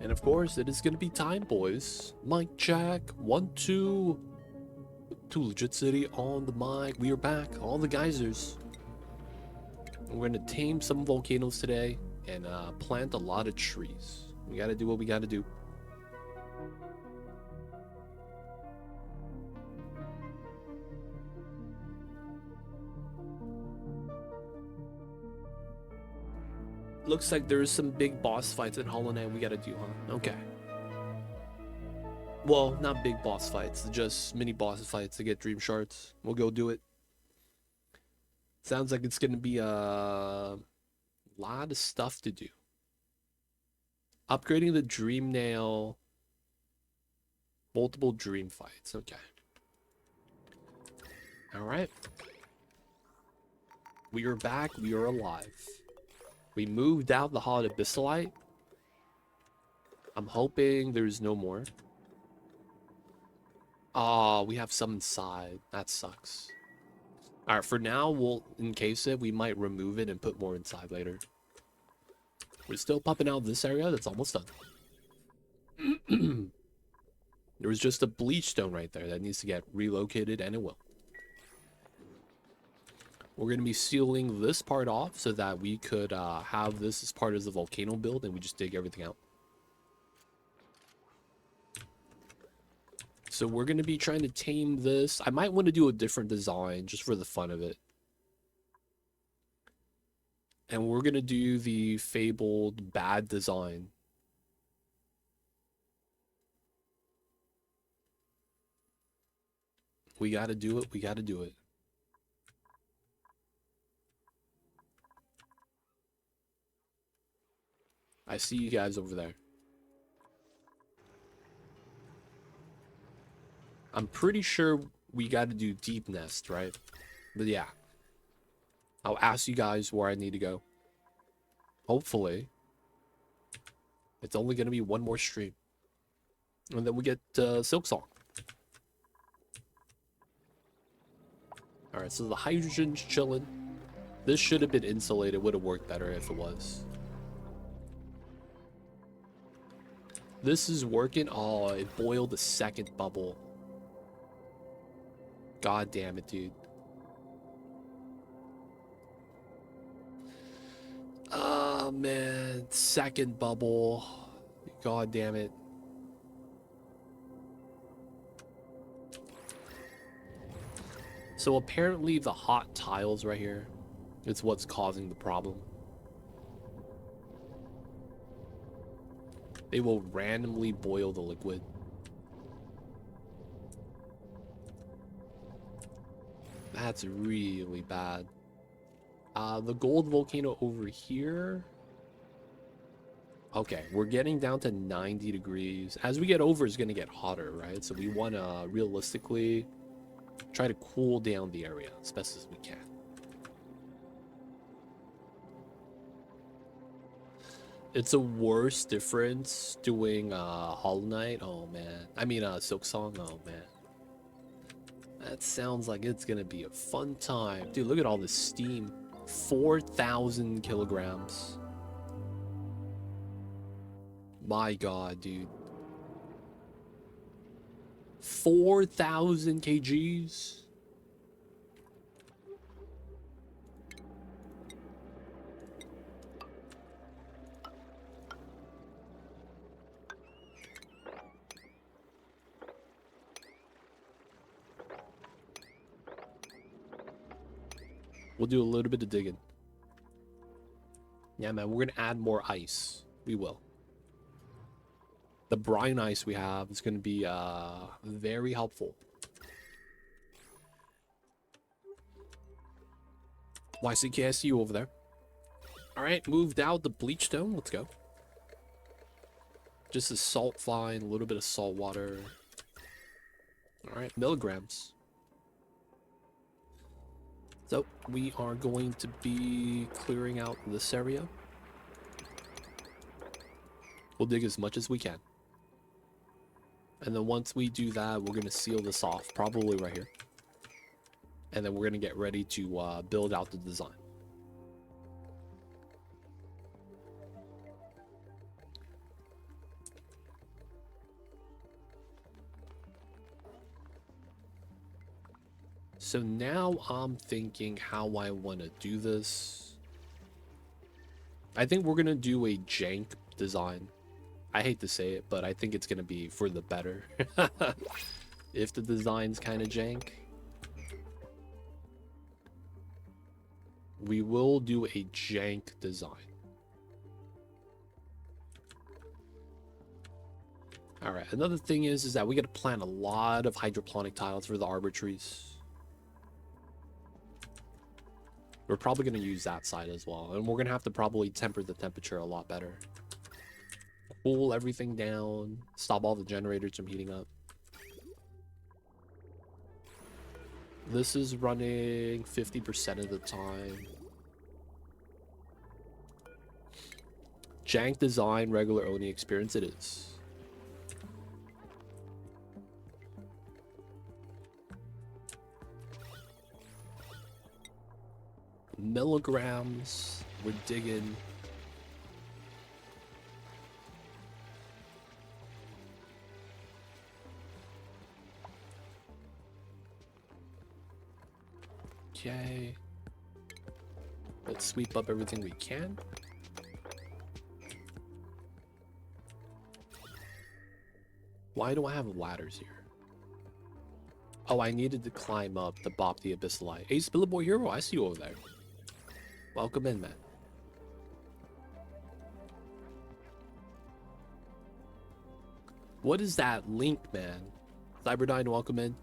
And of course, it is going to be time, boys. Mic check. 1, 2. 2 Legit City on the mic. We are back. All the geysers. We're going to tame some volcanoes today and plant a lot of trees. We got to do what we got to do. Looks like there's some big boss fights in Hollow Knight we got to do, huh? Okay. Well, not big boss fights, just mini boss fights to get dream shards. We'll go do it. Sounds like it's gonna be a lot of stuff to do. Upgrading the dream nail. Multiple dream fights. Okay. Alright. We are back. We are alive. We moved out the Hot Abyssalite. I'm hoping there's no more. Oh, we have some inside. That sucks. Alright, for now, we'll encase it. We might remove it and put more inside later. We're still popping out this area. That's almost done. There was just a bleach stone right there that needs to get relocated, and it will. We're going to be sealing this part off so that we could have this as part of the volcano build, and we just dig everything out. So we're going to be trying to tame this. I might want to do a different design just for the fun of it. And we're going to do the fabled bad design. We got to do it. We got to do it. I see you guys over there. I'm pretty sure we got to do deep nest, right? But yeah. I'll ask you guys where I need to go. Hopefully. It's only going to be one more stream. And then we get Silk Song. Alright, so the hydrogen's chilling. This should have been insulated. Would have worked better if it was. This is working. Oh, it boiled the second bubble. God damn it, dude. Oh, man. Second bubble. God damn it. So apparently the hot tiles right here is what's causing the problem. They will randomly boil the liquid. That's really bad. The gold volcano over here. Okay, we're getting down to 90 degrees. As we get over, it's going to get hotter, right? So we want to realistically try to cool down the area as best as we can. It's a worse difference doing Hollow Knight. Oh, man. I mean, Silk Song. Oh, man. That sounds like it's going to be a fun time. Dude, look at all this steam. 4,000 kilograms. My God, dude. 4,000 kgs. We'll do a little bit of digging. Yeah, man, we're going to add more ice. We will. The brine ice we have is going to be very helpful. YCKSU over there. All right, moved out the bleach stone. Let's go. Just a salt fine, a little bit of salt water. All right, milligrams. So we are going to be clearing out this area. We'll dig as much as we can. And then once we do that, we're going to seal this off, probably right here. And then we're going to get ready to build out the design. So now I'm thinking how I want to do this. I think we're going to do a jank design. I hate to say it, but I think it's going to be for the better. If the design's kind of jank. We will do a jank design. Alright, another thing is that we got to plant a lot of hydroponic tiles for the arbor trees. We're probably going to use that side as well. And we're going to have to probably temper the temperature a lot better. Cool everything down. Stop all the generators from heating up. This is running 50% of the time. Jank design, regular Oni experience, it is. Milligrams, we're digging. Okay. Let's sweep up everything we can. Why do I have ladders here? Oh, I needed to climb up to bop the abyssal light. Hey, Spillboy Hero, I see you over there. Welcome in, man. What is that link, man? Cyberdyne, welcome in.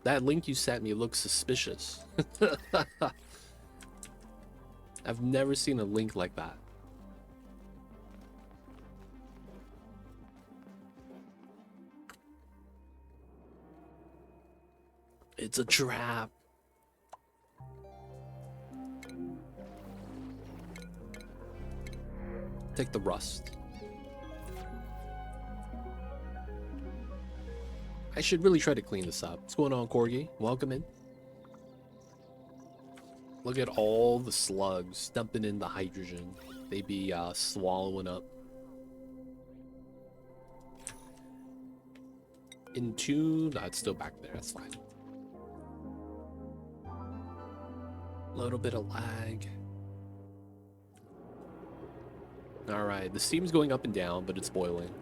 That link you sent me looks suspicious. I've never seen a link like that. It's a trap. Take the rust. I should really try to clean this up. What's going on, Corgi? Welcome in. Look at all the slugs dumping in the hydrogen. They be swallowing up. Into... No, it's still back there. That's fine. A little bit of lag. Alright, the steam's going up and down, but it's boiling.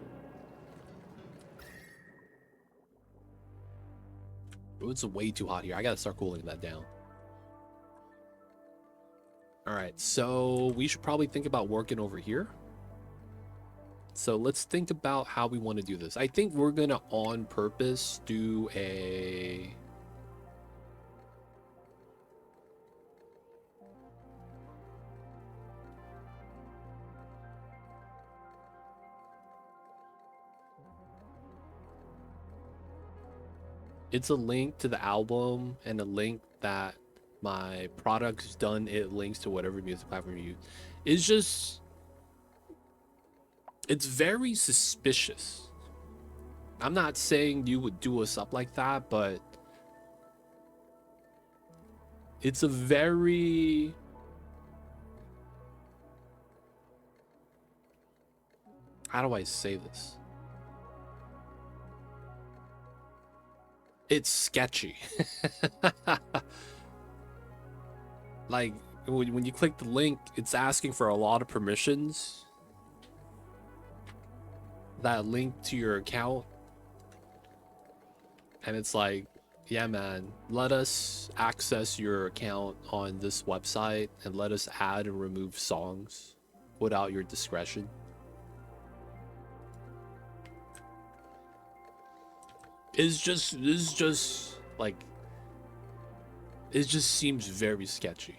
Ooh, it's way too hot here. I gotta start cooling that down. Alright, so we should probably think about working over here. So let's think about how we want to do this. I think we're gonna on purpose do a... It's a link to the album and a link that my product's done. It links to whatever music platform you use. It's just... It's very suspicious. I'm not saying you would do us up like that, but... It's a very... How do I say this? It's sketchy. Like, when you click the link, it's asking for a lot of permissions that link to your account. And it's like, yeah, man, let us access your account on this website and let us add and remove songs without your discretion. It's just like, it just seems very sketchy.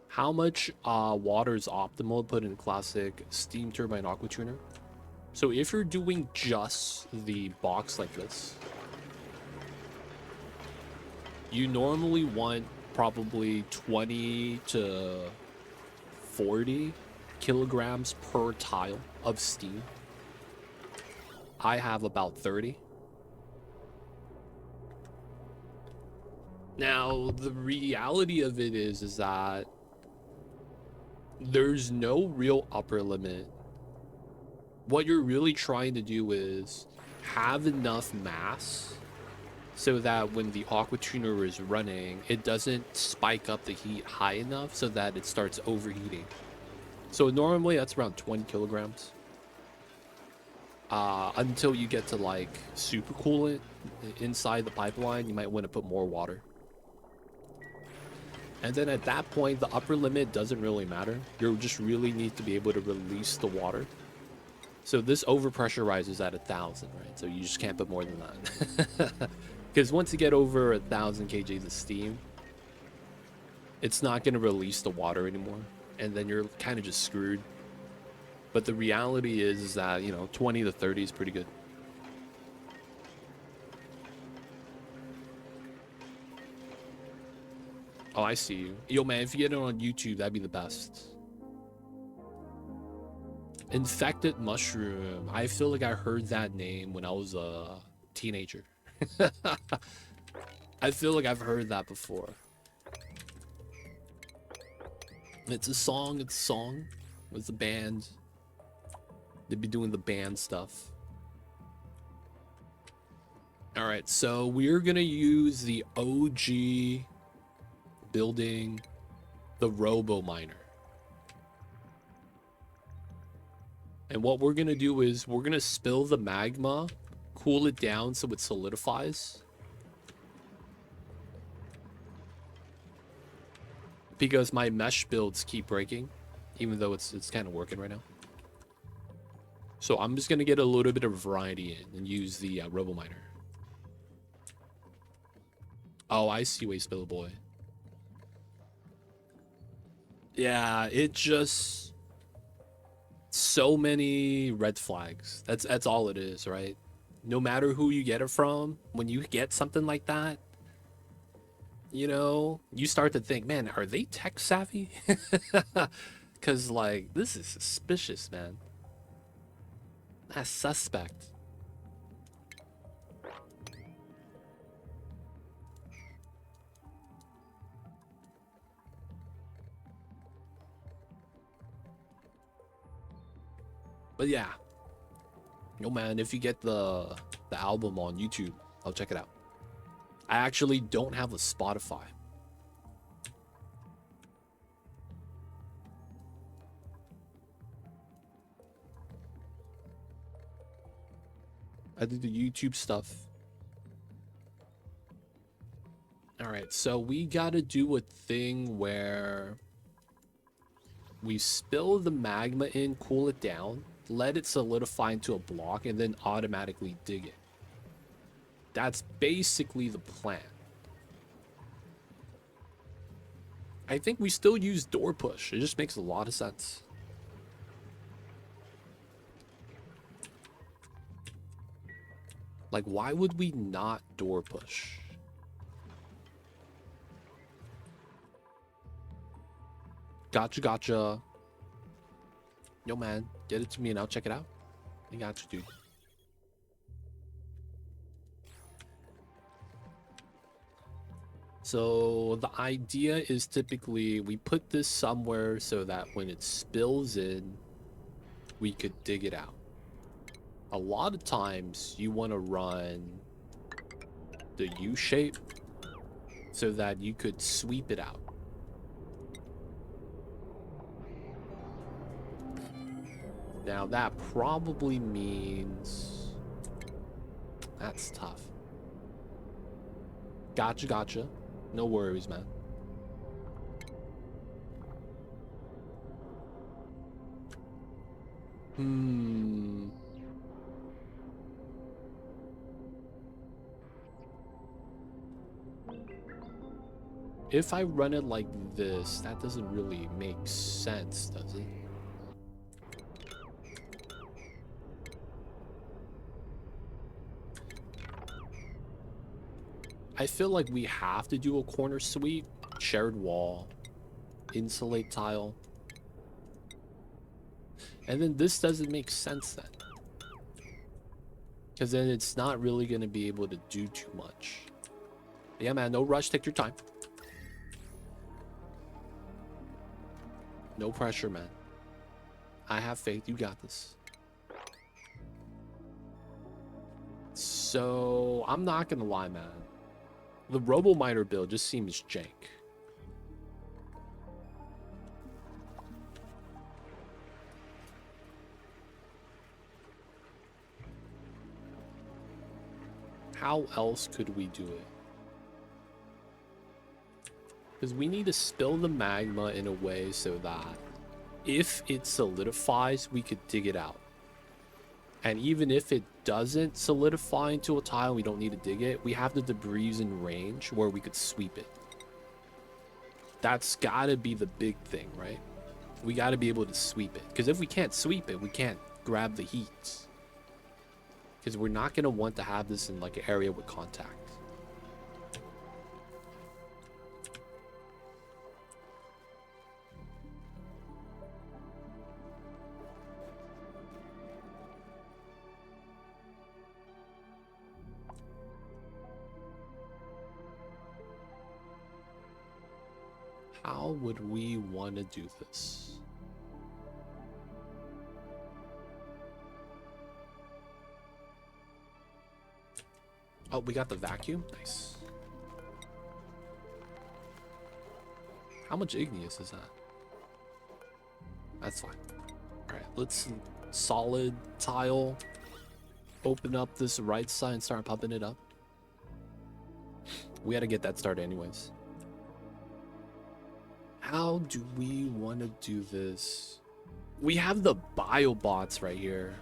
How much water is optimal to put in classic steam turbine aqua tuner? So if you're doing just the box like this, you normally want probably 20 to 40 kilograms per tile of steam. I have about 30. Now, the reality of it is that there's no real upper limit what you're really trying to do is have enough mass so that when the aqua tuner is running, it doesn't spike up the heat high enough so that it starts overheating. So normally that's around 20 kilograms. Until you get to like super coolant inside the pipeline, you might want to put more water. And then at that point, the upper limit doesn't really matter. You just really need to be able to release the water. So this overpressurizes at 1,000, right? So you just can't put more than that. Because once you get over 1,000 kg of steam, it's not going to release the water anymore. And then you're kind of just screwed. But the reality is that, you know, 20 to 30 is pretty good. Oh, I see you. Yo, man, if you get it on YouTube, that'd be the best. Infected mushroom. I feel like I heard that name when I was a teenager. I feel like I've heard that before. It's a song. It's a song. It's a band. They'd be doing the band stuff. All right, so we're gonna use the OG building, the Robo Miner. And what we're gonna do is we're gonna spill the magma, cool it down so it solidifies. Because my mesh builds keep breaking, even though it's kind of working right now. So I'm just gonna get a little bit of variety in and use the Robo Miner. Oh, I see, Waste Spiller Boy. Yeah, it just so many red flags. That's all it is, right? No matter who you get it from, when you get something like that, you know, you start to think, man, are they tech savvy? Because like, this is suspicious, man. That's suspect. But yeah, yo man, if you get the album on YouTube, I'll check it out. I actually don't have a Spotify. I do the YouTube stuff. All right, so we gotta do a thing where we spill the magma in, cool it down, let it solidify into a block, and then automatically dig it. That's basically the plan. I think we still use door push. It just makes a lot of sense. Like, why would we not door push? Gotcha, gotcha. Yo, man, get it to me and I'll check it out. I got you, dude. So the idea is typically we put this somewhere so that when it spills in, we could dig it out. A lot of times you want to run the U shape so that you could sweep it out. Now that probably means that's tough. Gotcha, gotcha. No worries, man. If I run it like this, that doesn't really make sense, does it? I feel like we have to do a corner sweep, shared wall, insulate tile. And then this doesn't make sense then. Because then it's not really going to be able to do too much. Yeah, man, no rush. Take your time. No pressure, man. I have faith. You got this. So, I'm not gonna lie, man. The Robo Miner build just seems jank. How else could we do it? Because we need to spill the magma in a way so that if it solidifies, we could dig it out. And even if it doesn't solidify into a tile, we don't need to dig it. We have the debris in range where we could sweep it. That's gotta be the big thing, right? We gotta be able to sweep it. Because if we can't sweep it, we can't grab the heat. Because we're not gonna want to have this in like an area with contact. How would we want to do this? Oh, we got the vacuum? Nice. How much igneous is that? That's fine. Alright, let's solid tile. Open up this right side and start pumping it up. We gotta get that started anyways. How do we want to do this? We have the biobots right here.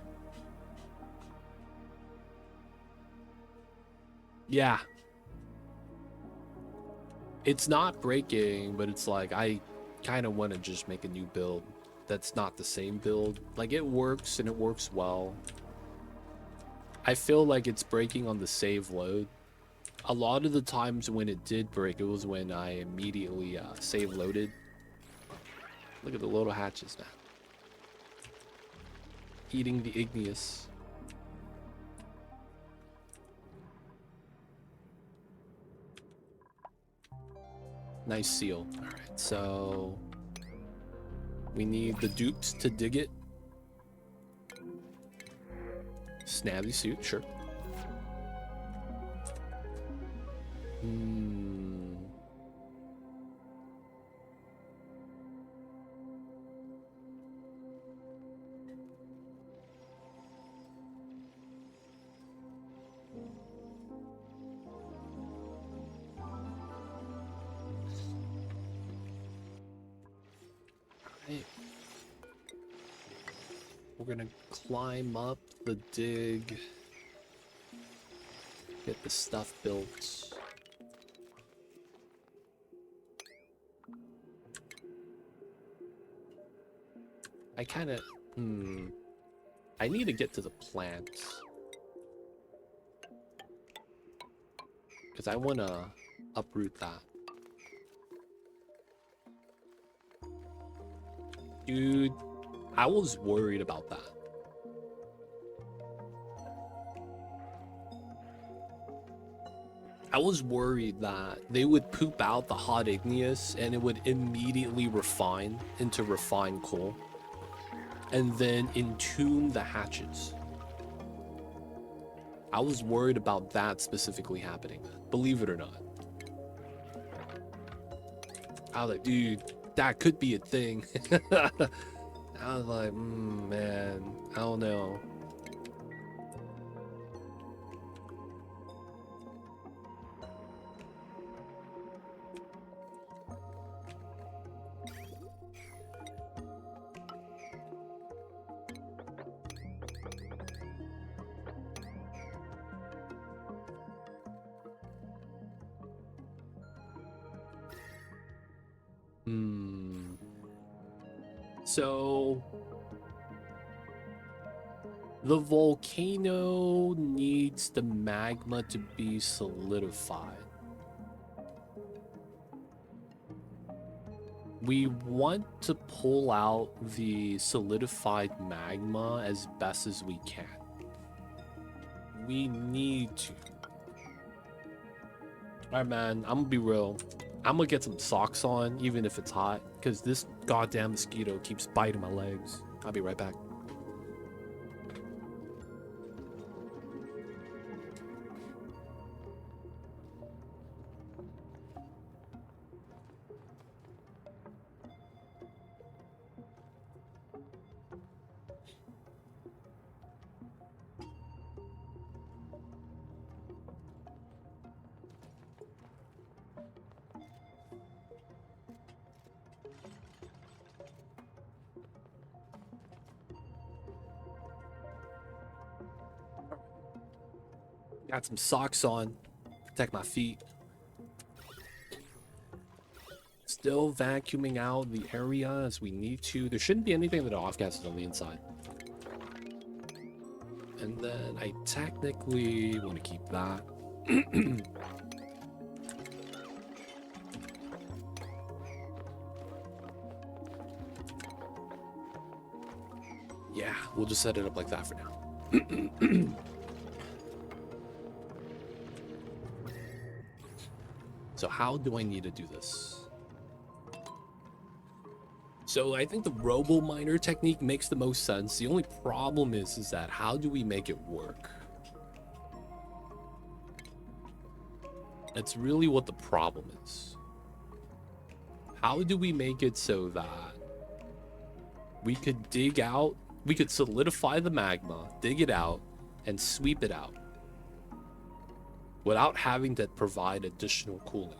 Yeah. It's not breaking, but it's like I kind of want to just make a new build that's not the same build. Like it works and it works well. I feel like it's breaking on the save load. A lot of the times when it did break, it was when I immediately save loaded. Look at the little hatches now. Eating the igneous. Nice seal. Alright, so we need the dupes to dig it. Snazzy suit, sure. We're gonna climb up the dig, get the stuff built. I kind of, I need to get to the plants. Because I want to uproot that. Dude, I was worried about that. I was worried that they would poop out the hot igneous and it would immediately refine into refined coal. And then entomb the hatches. I was worried about that specifically happening, believe it or not. I was like, dude, that could be a thing. I was like, man, I don't know. So the volcano needs the magma to be solidified. We want to pull out the solidified magma as best as we can. We need to. Alright, man, I'm gonna be real. I'm gonna get some socks on, even if it's hot, because this goddamn mosquito keeps biting my legs. I'll be right back. Got some socks on. Protect my feet. Still vacuuming out the area as we need to. There shouldn't be anything that off-gases on the inside. And then I technically want to keep that. Yeah, we'll just set it up like that for now. So how do I need to do this? So I think the robo miner technique makes the most sense. The only problem is that how do we make it work? That's really what the problem is. How do we make it so that we could dig out, we could solidify the magma, dig it out, and sweep it out without having to provide additional cooling?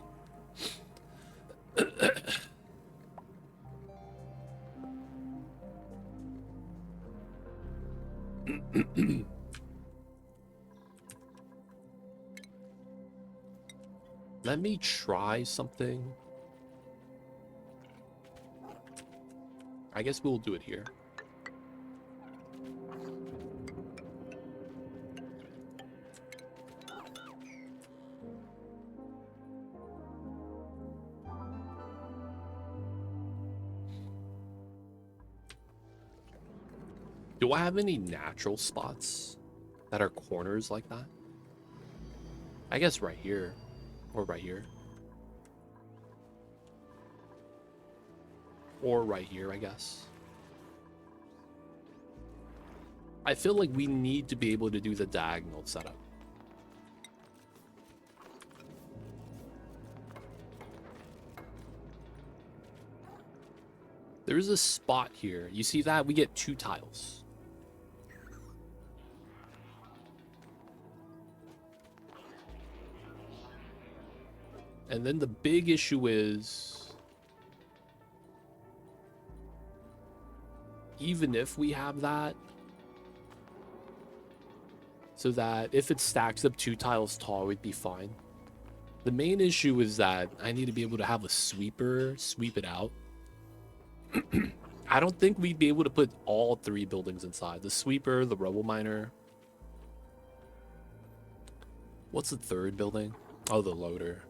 Let me try something. I guess we'll do it here. Do I have any natural spots that are corners like that? I guess right here. Or right here. Or right here, I guess. I feel like we need to be able to do the diagonal setup. There's a spot here. You see that? We get 2 tiles. And then the big issue is, even if we have that, so that if it stacks up 2 tiles tall, we'd be fine. The main issue is that I need to be able to have a sweeper sweep it out. I don't think we'd be able to put all 3 buildings inside. The sweeper, the rubble miner. What's the 3rd building? Oh, the loader.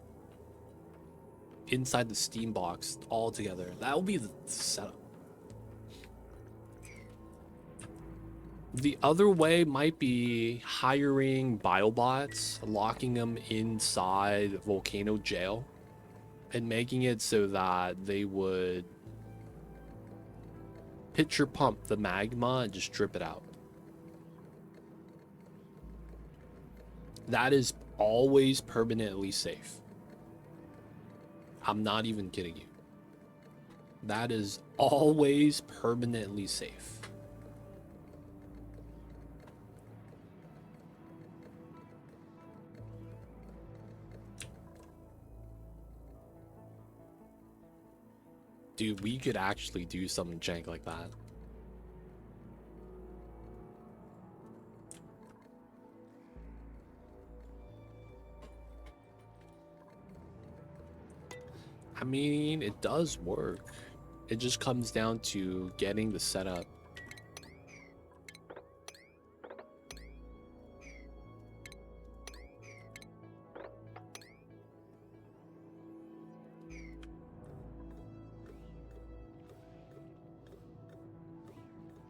Inside the steam box all together. That will be the setup. The other way might be hiring biobots, locking them inside Volcano jail, and making it so that they would pitcher pump the magma and just drip it out. That is always permanently safe. I'm not even kidding you. That is always permanently safe. Dude, we could actually do something jank like that. I mean, it does work. It just comes down to getting the setup.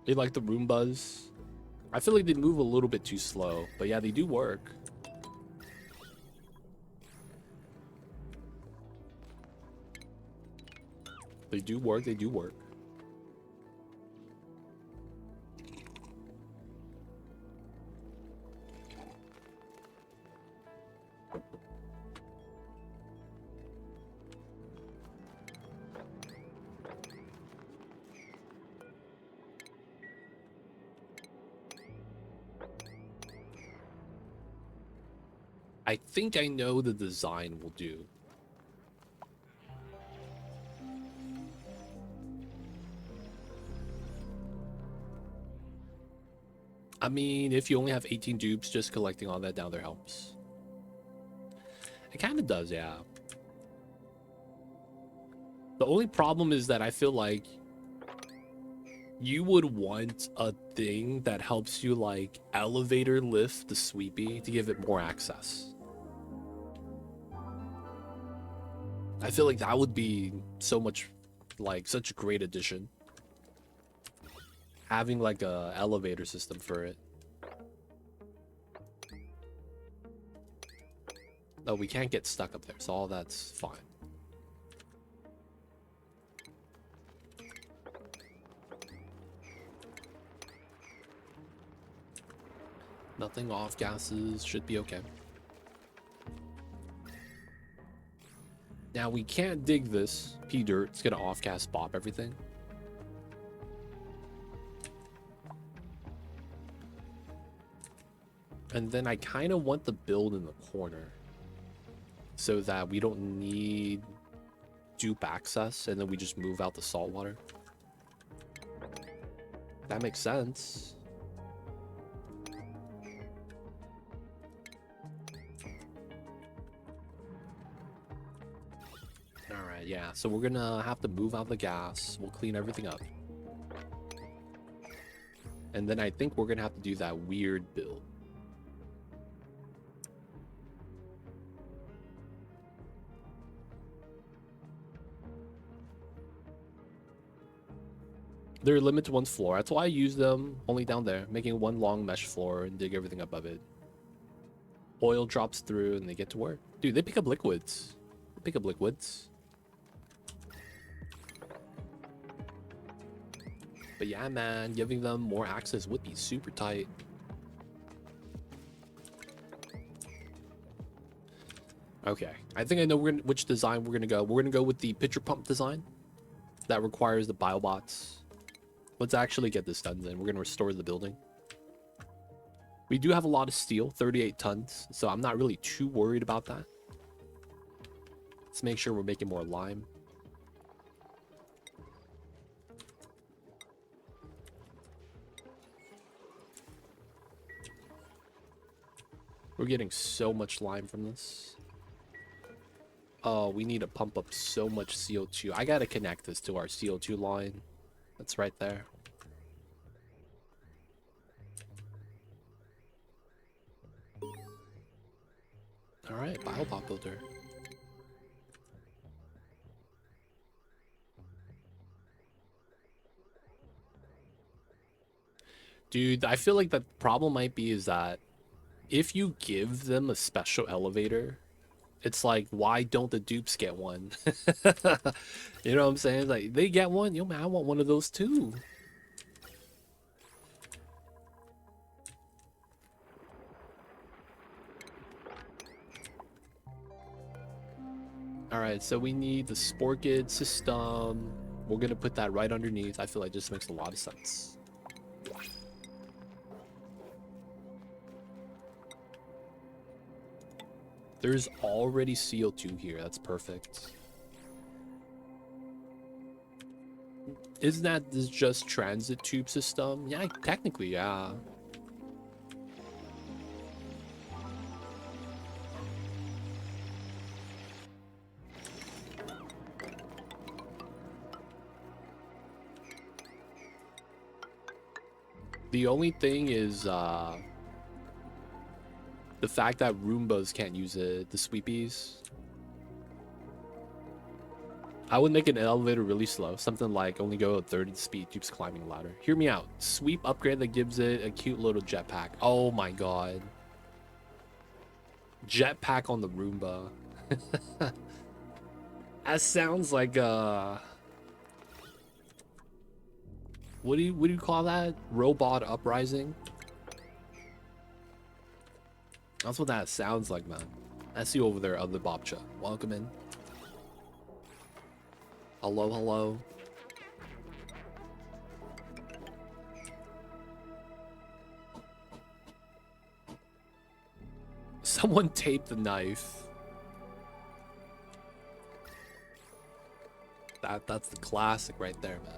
They like the Roombas. I feel like they move a little bit too slow, but yeah, they do work. They do work, they do work. I think I know the design will do. I mean, if you only have 18 dupes, just collecting all that down there helps. It kind of does, yeah. The only problem is that I feel like you would want a thing that helps you, like, elevator lift the sweepy to give it more access. I feel like that would be so much, like, such a great addition. Having, like, a elevator system for it. No, we can't get stuck up there, so all that's fine. Nothing off gases, should be okay. Now we can't dig this pea dirt, it's gonna off gas bop everything. And then I kind of want the build in the corner so that we don't need dupe access and then we just move out the salt water. That makes sense. Alright, yeah, so we're gonna have to move out the gas. We'll clean everything up. And then I think we're gonna have to do that weird build. They're limited to one floor. That's why I use them only down there, making one long mesh floor and dig everything above it. Oil drops through and they get to work. Dude, they pick up liquids. They pick up liquids. But yeah, man, giving them more access would be super tight. Okay, I think I know which design we're gonna go. We're gonna go with the pitcher pump design that requires the biobots. Let's actually get this done then. We're gonna restore the building. We do have a lot of steel, 38 tons, so I'm not really too worried about that. Let's make sure we're making more lime. We're getting so much lime from this. Oh, we need to pump up so much CO2. I gotta connect this to our CO2 line. That's right there. All right, biobot builder. Dude, I feel like the problem might be is that if you give them a special elevator, it's like, why don't the dupes get one? You know what I'm saying? Like, they get one, yo man, I want one of those too. All right, so we need the Sporkid system. We're gonna put that right underneath. I feel like this makes a lot of sense. There's already CO2 here. That's perfect. Isn't that this just transit tube system? Yeah, technically, yeah. The only thing is the fact that Roombas can't use it, the sweepies. I would make an elevator really slow, something like only go at 30 speed, keeps climbing the ladder. Hear me out. Sweep upgrade that gives it a cute little jetpack. Oh my god. Jetpack on the Roomba. That sounds like what do you call that? Robot uprising? That's what that sounds like, man. I see you over there, other Bobcha. Welcome in. Hello, hello. Someone taped the knife. That's the classic right there, man.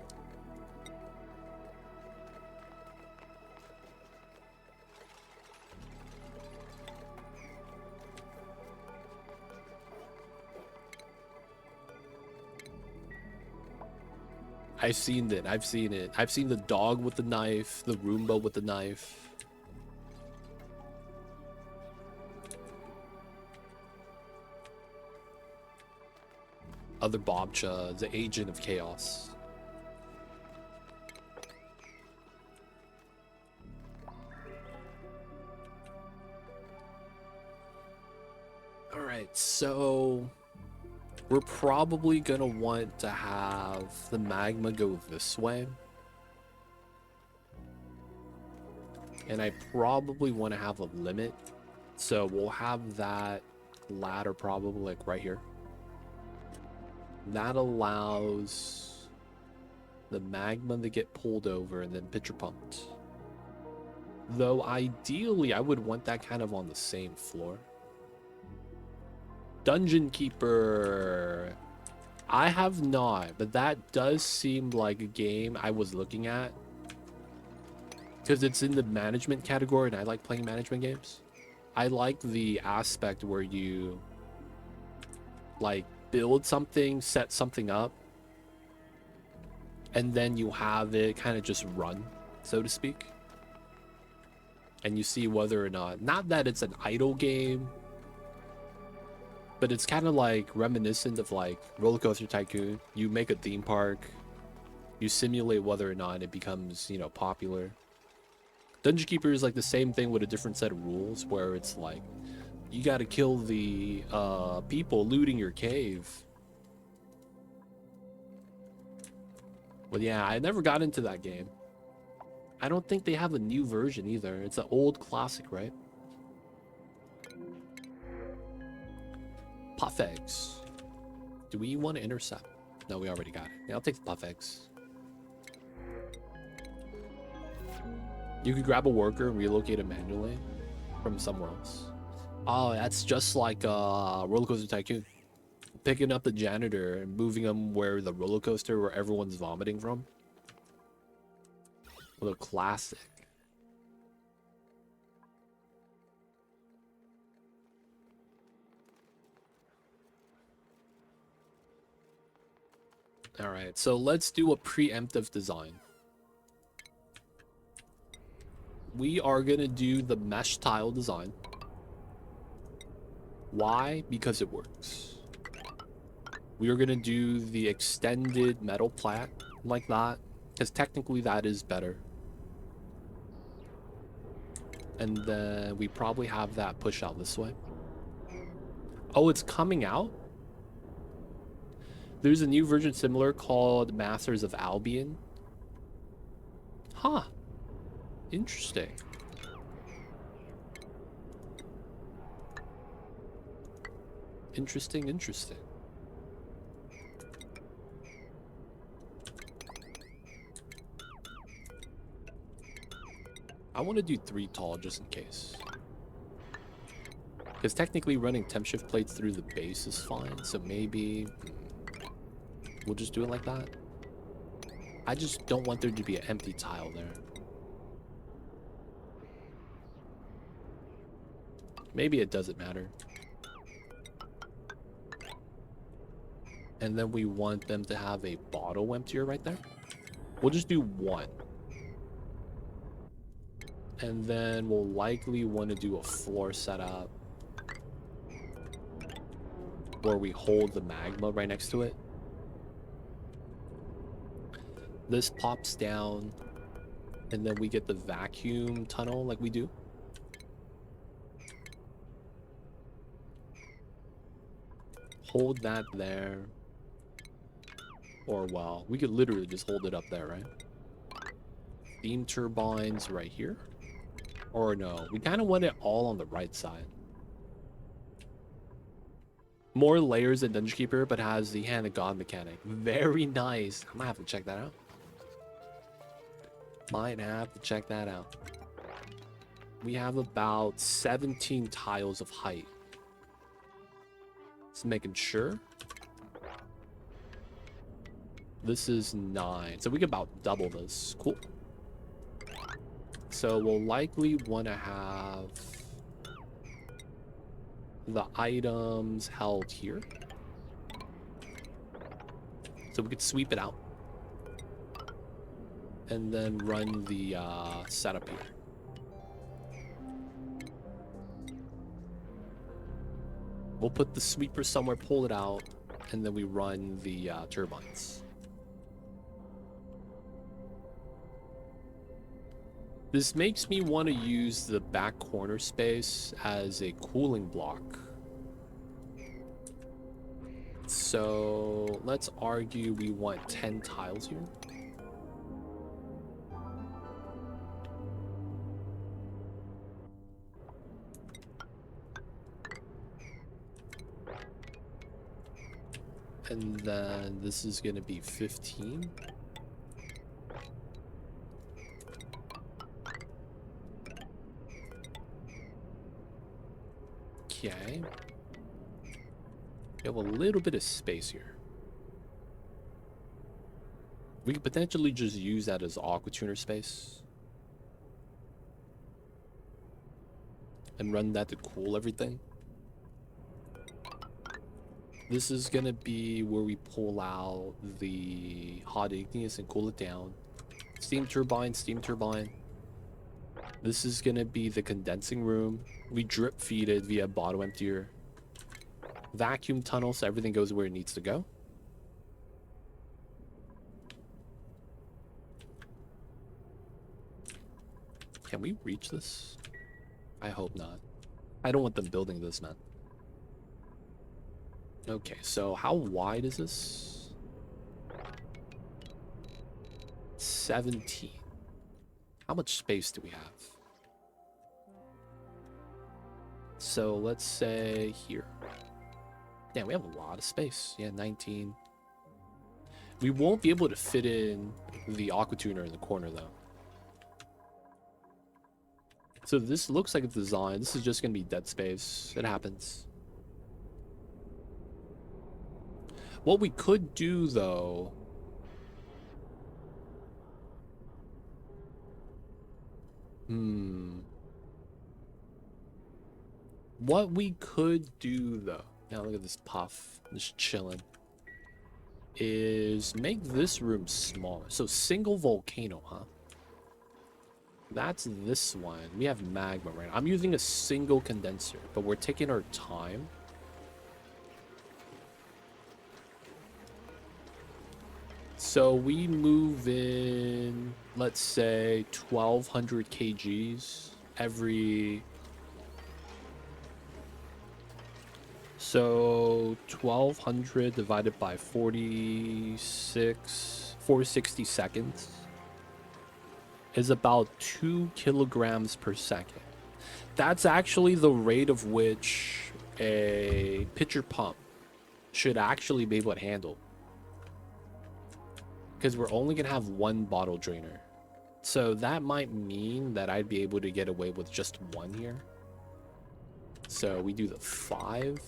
I've seen it. I've seen it. I've seen the dog with the knife, the Roomba with the knife. Other Bobcha, the agent of chaos. All right, so we're probably gonna want to have the magma go this way. And I probably want to have a limit. So we'll have that ladder probably like right here. That allows the magma to get pulled over and then pitcher pumped. Though ideally I would want that kind of on the same floor. Dungeon Keeper. I have not, but that does seem like a game I was looking at. Because it's in the management category and I like playing management games. I like the aspect where you like build something, set something up, and then you have it kind of just run, so to speak. And you see whether or not that it's an idle game, but it's kind of like reminiscent of like Roller Coaster Tycoon. You make a theme park, you simulate whether or not it becomes, you know, popular. Dungeon Keeper is like the same thing with a different set of rules where it's like you got to kill the people looting your cave. But yeah, I never got into that game. I don't think they have a new version either. It's an old classic, right? Puff eggs. Do we want to intercept? No, we already got it. Yeah, I'll take the puff eggs. You could grab a worker and relocate it manually from somewhere else. Oh, that's just like Roller Coaster Tycoon. Picking up the janitor and moving them where the roller coaster where everyone's vomiting from. What a classic. All right, so let's do a preemptive design. We are gonna do the mesh tile design. Why? Because it works. We are gonna do the extended metal plat like that, because technically that is better. And then we probably have that push out this way. Oh, it's coming out? There's a new version similar called Masters of Albion. Huh. Interesting. Interesting. I want to do 3 tall just in case. Because technically running temp shift plates through the base is fine, so maybe we'll just do it like that. I just don't want there to be an empty tile there. Maybe it doesn't matter. And then we want them to have a bottle emptier right there. We'll just do 1. And then we'll likely want to do a floor setup where we hold the magma right next to it. This pops down, and then we get the vacuum tunnel like we do. Hold that there. Or, well, we could literally just hold it up there, right? Steam turbines right here. Or no, we kind of want it all on the right side. More layers than Dungeon Keeper, but has the Hand of God mechanic. Very nice. I might have to check that out. We have about 17 tiles of height. Just making sure. This is 9. So we can about double this. Cool. So we'll likely want to have the items held here. So we could sweep it out. and then run the setup here. We'll put the sweeper somewhere, pull it out, and then we run the turbines. This makes me want to use the back corner space as a cooling block. So let's argue we want 10 tiles here. And then this is going to be 15. Okay. We have a little bit of space here. We could potentially just use that as aqua tuner space. And run that to cool everything. This is gonna be where we pull out the hot igneous and cool it down. Steam turbine, steam turbine. This is gonna be the condensing room. We drip feed it via bottle emptier. Vacuum tunnel so everything goes where it needs to go. Can we reach this? I hope not. I don't want them building this, man. Okay, so how wide is this? 17. How much space do we have? So let's say here. Yeah, we have a lot of space. Yeah, 19. We won't be able to fit in the aqua tuner in the corner though. So this looks like a design. This is just gonna be dead space. It happens. What we could do though, what we could do though, now look at this puff just chilling, is make this room smaller. So single volcano, huh? That's this one. We have magma right now. I'm using a single condenser, but we're taking our time. So we move in, let's say 1200 kgs every. So 1200 divided by 460 seconds is about 2 kilograms per second. That's actually the rate of which a pitcher pump should actually be able to handle. Because we're only going to have one bottle drainer. So that might mean that I'd be able to get away with just one here. So we do the 5.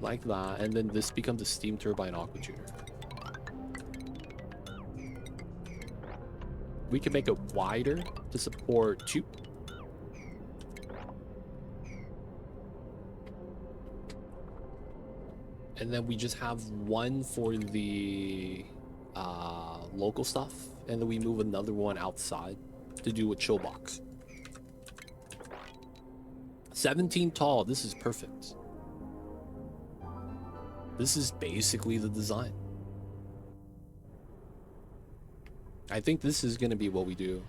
Like that. And then this becomes a steam turbine aqua tuner. We can make it wider to support 2. And then we just have one for the local stuff. And then we move another one outside to do a chill box. 17 tall. This is perfect. This is basically the design. I think this is going to be what we do.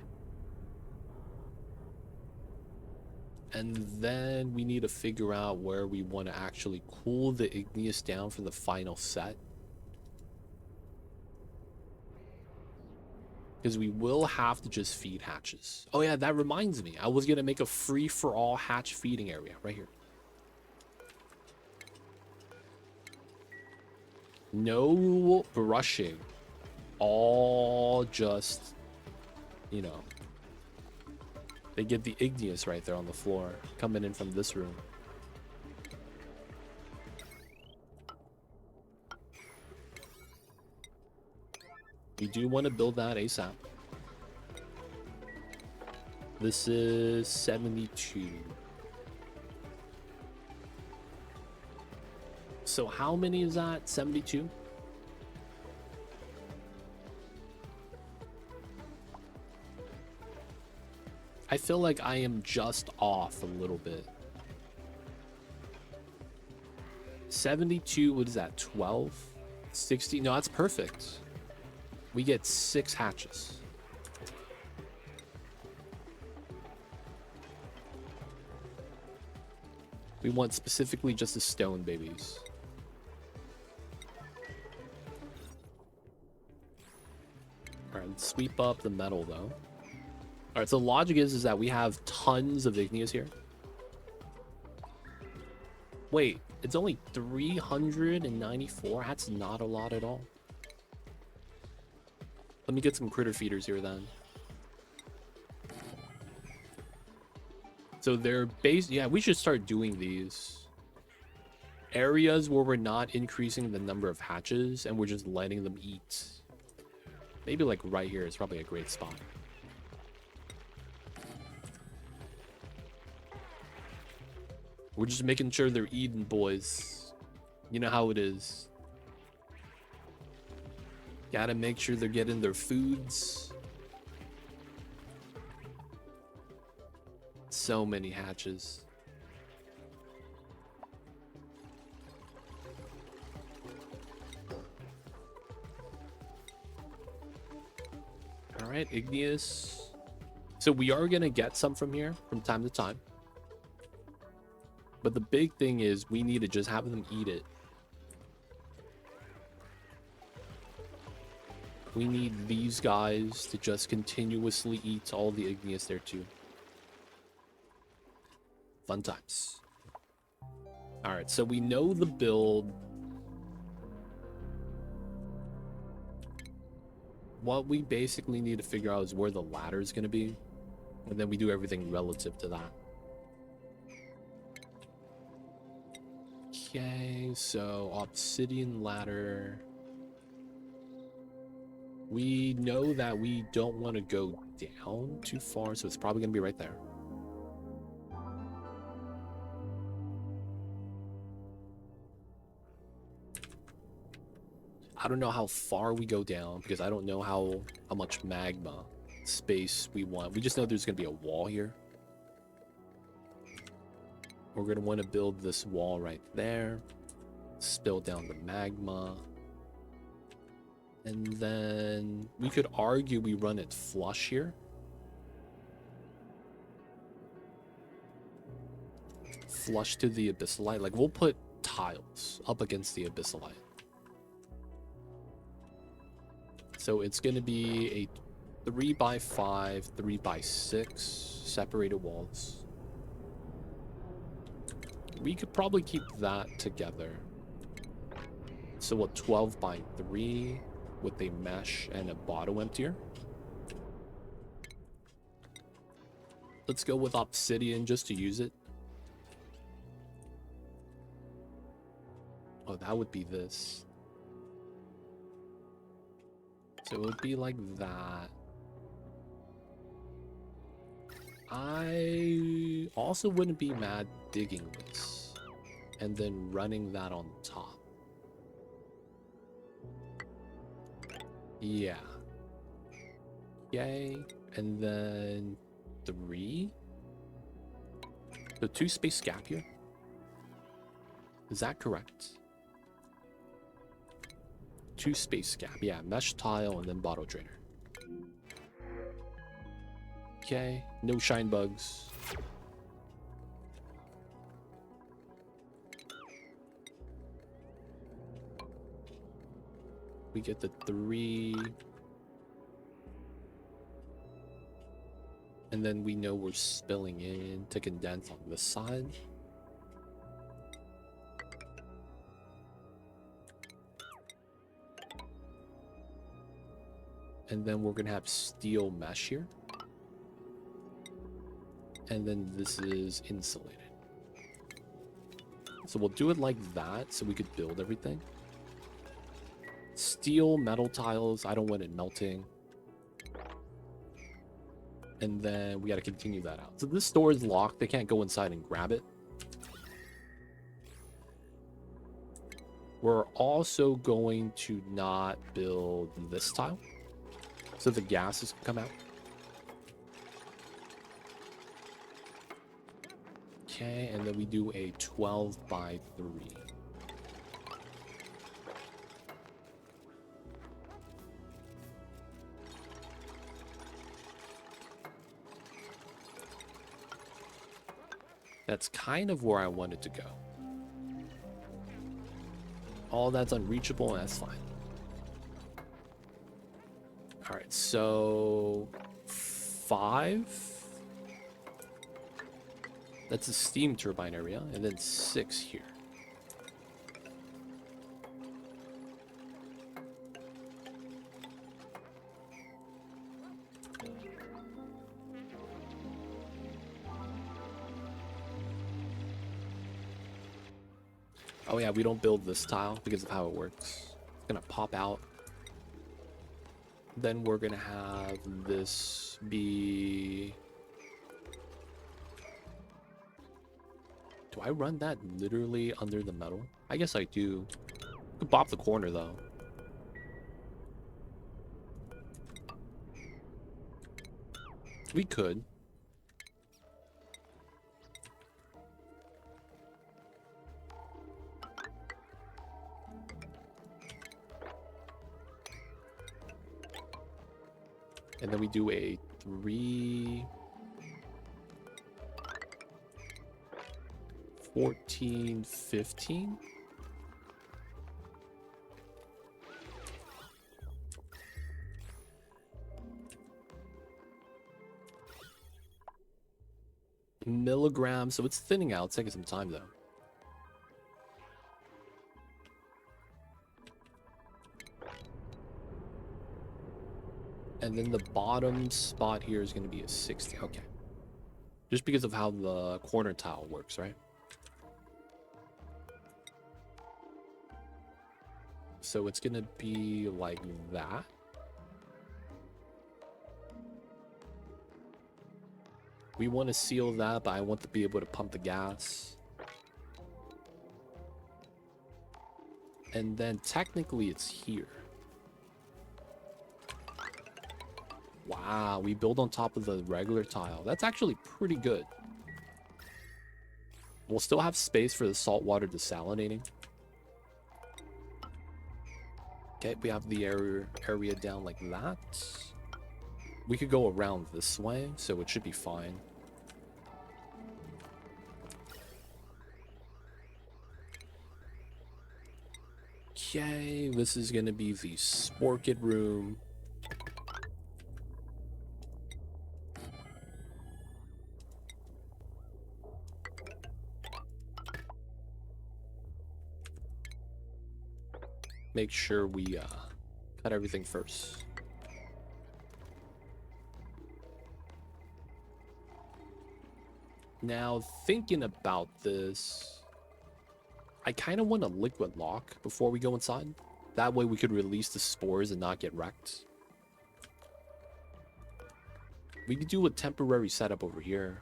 And then we need to figure out where we want to actually cool the igneous down for the final set. Because we will have to just feed hatches. Oh yeah, that reminds me. I was going to make a free-for-all hatch feeding area right here. No brushing. All just, you know. They get the igneous right there on the floor, coming in from this room. We do want to build that ASAP. This is 72. So how many is that? 72? I feel like I am just off a little bit. 72, what is that, 12? 60, no, that's perfect. We get 6 hatches. We want specifically just the stone babies. Alright, let's sweep up the metal though. Alright, so the logic is that we have tons of igneous here. Wait, it's only 394? That's not a lot at all. Let me get some critter feeders here then. So they're yeah, we should start doing these. Areas where we're not increasing the number of hatches and we're just letting them eat. Maybe like right here is probably a great spot. We're just making sure they're eating, boys. You know how it is. Gotta make sure they're getting their foods. So many hatches. All right, igneous. So we are gonna get some from here from time to time. But the big thing is we need to just have them eat it. We need these guys to just continuously eat all the igneous there too. Fun times. All right, so we know the build. What we basically need to figure out is where the ladder is going to be. And then we do everything relative to that. Okay, so obsidian ladder. We know that we don't want to go down too far, so it's probably going to be right there. I don't know how far we go down because I don't know how much magma space we want. We just know there's going to be a wall here. We're going to want to build this wall right there. Spill down the magma. And then we could argue we run it flush here. Flush to the abyssalite. Like, we'll put tiles up against the abyssalite. So it's going to be a 3x5, 3x6 separated walls. We could probably keep that together. So what, 12x3 with a mesh and a bottom emptier? Let's go with obsidian just to use it. Oh, that would be this. So it would be like that. I also wouldn't be mad digging this and then running that on top. Yeah. Yay. And then 3. So 2 space gap here. Is that correct? 2 space gap. Yeah, mesh tile and then bottle drainer. Okay, no shine bugs. We get the 3. And then we know we're spilling in to condense on this side. And then we're gonna have steel mesh here. And then this is insulated. So we'll do it like that so we could build everything. Steel metal tiles, I don't want it melting. And then we got to continue that out. So this door is locked. They can't go inside and grab it. We're also going to not build this tile, so the gases can come out. Okay, and then we do a 12 by 3. That's kind of where I wanted to go. All that's unreachable, and that's fine. All right, so 5. That's a steam turbine area, and then 6 here. Oh yeah, we don't build this tile because of how it works. It's gonna pop out. Then we're gonna have this be... Do I run that literally under the metal? I guess I do. Could pop the corner though. We could. And then we do a 3... 14, 15. Milligrams, so it's thinning out. It's taking some time though. And then the bottom spot here is going to be a 60. Okay. Just because of how the corner tile works, right? So it's going to be like that. We want to seal that, but I want to be able to pump the gas. And then technically it's here. Wow, we build on top of the regular tile. That's actually pretty good. We'll still have space for the saltwater desalinating. Okay, we have the area down like that. We could go around this way, so it should be fine. Okay, this is going to be the Sporkit room. Make sure we cut everything first. Now, thinking about this, I kind of want a liquid lock before we go inside. That way we could release the spores and not get wrecked. We could do a temporary setup over here.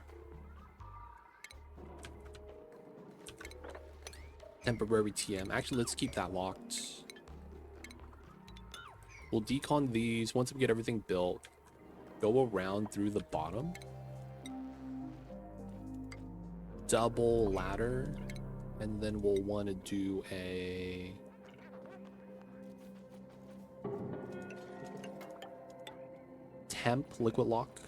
Temporary TM. Actually, let's keep that locked. We'll decon these once we get everything built. Go around through the bottom. Double ladder. And then we'll want to do a... temp liquid lock.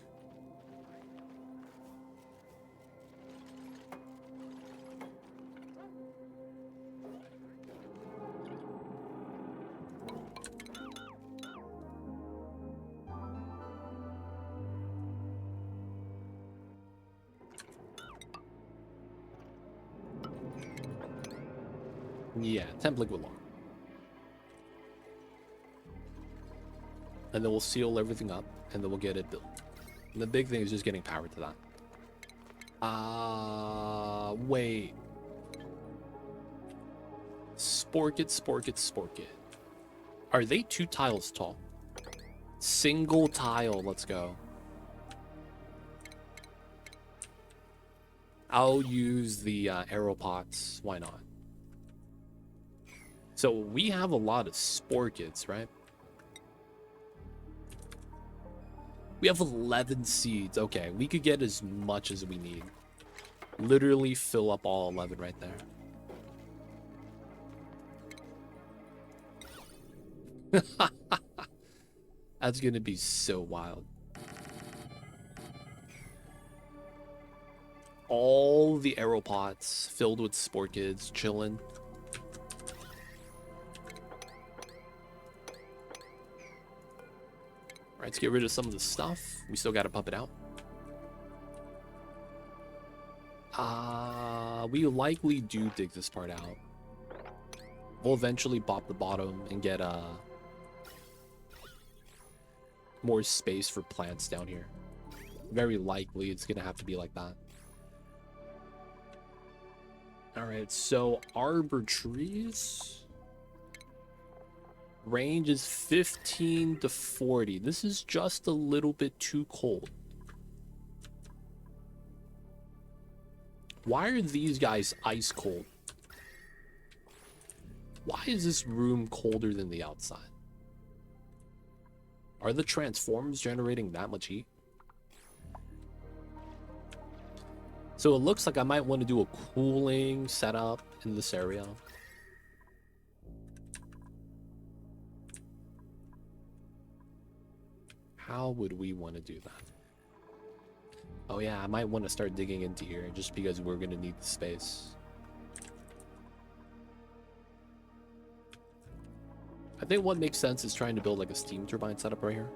Yeah, temp liquid lock. And then we'll seal everything up, and then we'll get it built. And the big thing is just getting power to that. Wait. Sporkit. Are they 2 tiles tall? Single tile, let's go. I'll use the arrow pots, why not? So we have a lot of Sporkits, right? We have 11 seeds. Okay, we could get as much as we need. Literally fill up all 11 right there. That's gonna be so wild. All the aeropods filled with spore kids chilling. Alright, let's get rid of some of the stuff. We still gotta pump it out. We likely do dig this part out. We'll eventually bop the bottom and get more space for plants down here. Very likely it's gonna have to be like that. Alright, so arbor trees. Range is 15 to 40. This is just a little bit too cold. Why are these guys ice cold? Why is this room colder than the outside? Are the transforms generating that much heat? So it looks like I might want to do a cooling setup in this area. How would we want to do that? Oh yeah, I might want to start digging into here just because we're going to need the space. I think what makes sense is trying to build like a steam turbine setup right here.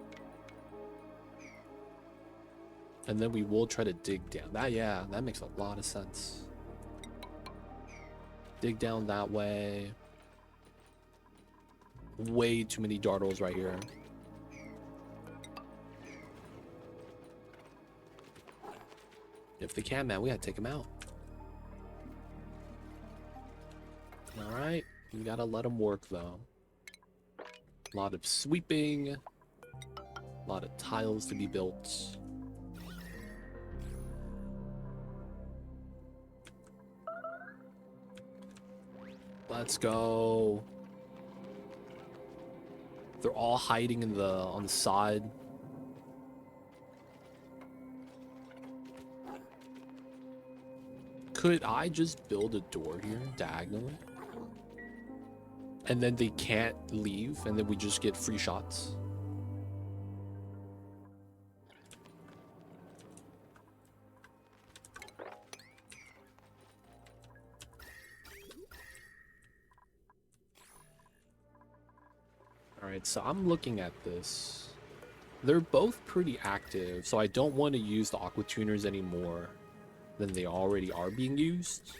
And then we will try to dig down. That makes a lot of sense. Dig down that way. Way too many dartles right here. If they can, man, we gotta take them out. Alright, we gotta let them work though. A lot of sweeping. A lot of tiles to be built. Let's go. They're all hiding in on the side. Could I just build a door here diagonally? And then they can't leave, and then we just get free shots? Alright, so I'm looking at this. They're both pretty active, so I don't want to use the aqua tuners anymore than they already are being used.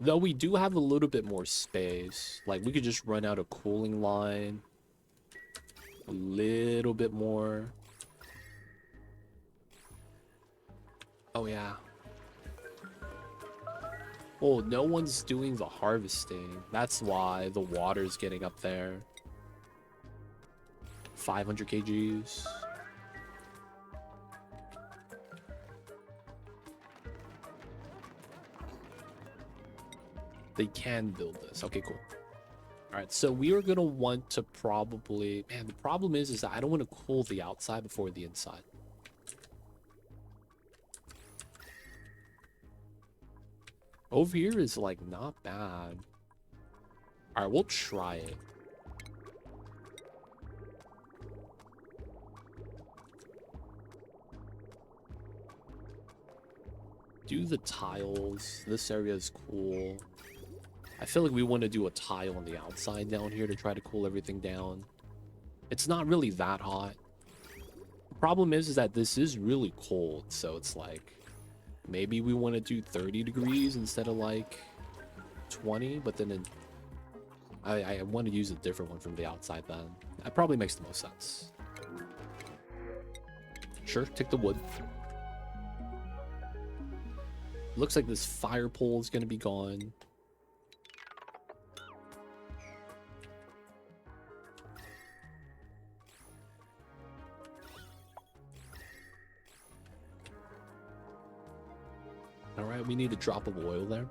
Though we do have a little bit more space. Like, we could just run out a cooling line. A little bit more. Oh, yeah. Oh, no one's doing the harvesting. That's why the water's getting up there. 500 kgs. They can build this. Okay, cool. All right, so we are going to want to probably... Man, the problem is that I don't want to cool the outside before the inside. Over here is, like, not bad. All right, we'll try it. Do the tiles. This area is cool. I feel like we want to do a tile on the outside down here to try to cool everything down. It's not really that hot. The problem is that this is really cold, so it's like... Maybe we want to do 30 degrees instead of like 20, but then I want to use a different one from the outside then. That probably makes the most sense. Sure, take the wood. Looks like this fire pole is going to be gone. Alright, we need a drop of oil there.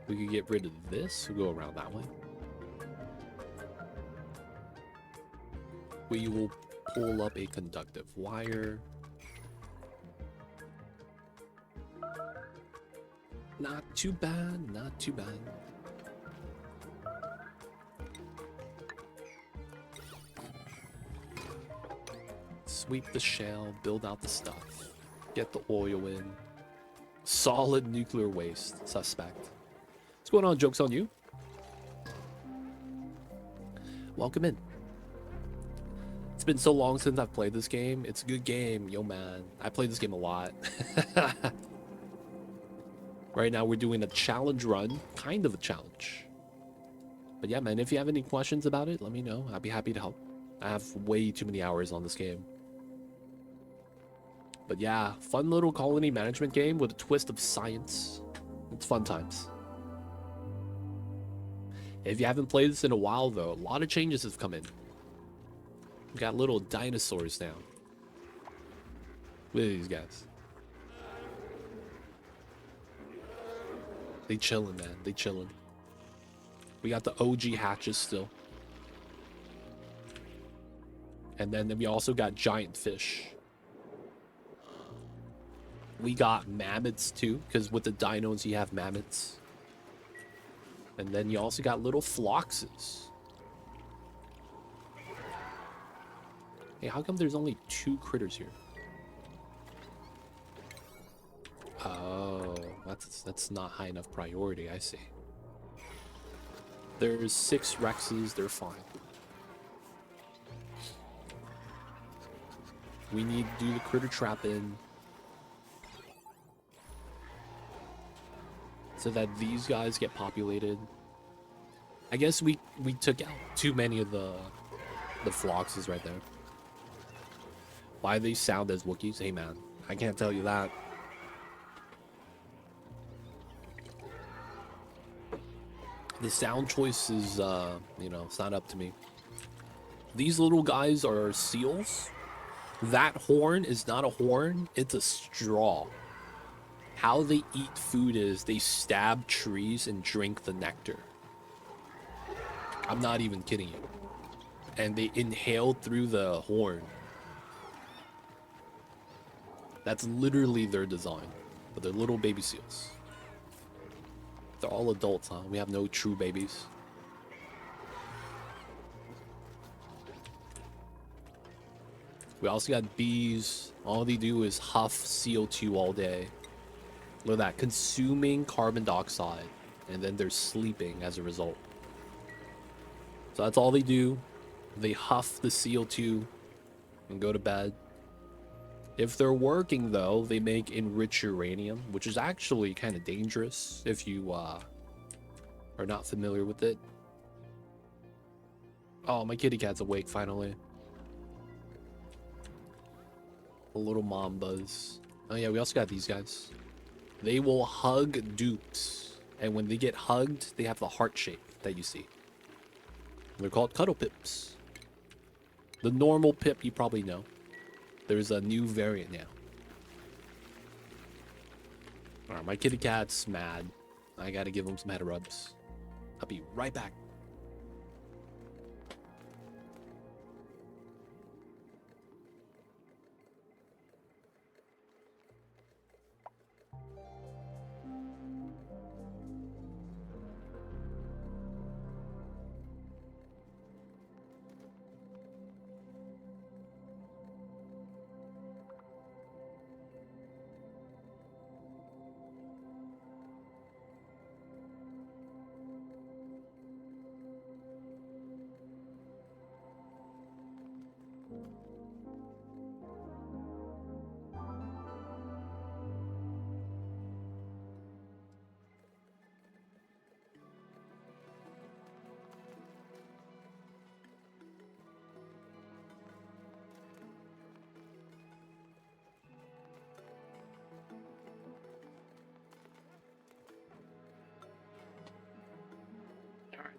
We could get rid of this. We'll go around that way. We will pull up a conductive wire. Not too bad, not too bad. Sweep the shell, build out the stuff, get the oil in. Solid nuclear waste, suspect. What's going on, Joke's on you? Welcome in. It's been so long since I've played this game. It's a good game, yo man. I played this game a lot. Right now we're doing a challenge run, kind of a challenge. But yeah, man, if you have any questions about it, let me know. I'd be happy to help. I have way too many hours on this game. But yeah, fun little colony management game with a twist of science. It's fun times. If you haven't played this in a while though, a lot of changes have come in. We got little dinosaurs now. Look at these guys. They chillin', man. They chillin'. We got the OG hatches still. And then we also got giant fish. We got mammoths too, because with the dinos you have mammoths. And then you also got little floxes. Hey, how come there's only 2 critters here? Oh, that's not high enough priority, I see. There's 6 Rexes, they're fine. We need to do the critter trap in. So that these guys get populated. I guess we took out too many of the floxes right there. Why they sound as Wookiees? Hey man, I can't tell you that. The sound choice is, you know, it's not up to me. These little guys are seals. That horn is not a horn, it's a straw. How they eat food is they stab trees and drink the nectar. I'm not even kidding you. And they inhale through the horn. That's literally their design. But they're little baby seals. They're all adults, huh? We have no true babies. We also got bees. All they do is huff CO2 all day. Look at that, consuming carbon dioxide, and then they're sleeping as a result. So that's all they do. They huff the CO2 and go to bed. If they're working though, they make enriched uranium, which is actually kind of dangerous if you are not familiar with it. Oh, my kitty cat's awake finally. The little mambas. Oh yeah, we also got these guys. They will hug dupes, and when they get hugged, they have the heart shape that you see. They're called cuddle pips. The normal pip you probably know. There's a new variant now. Alright, my kitty cat's mad. I gotta give him some head rubs. I'll be right back.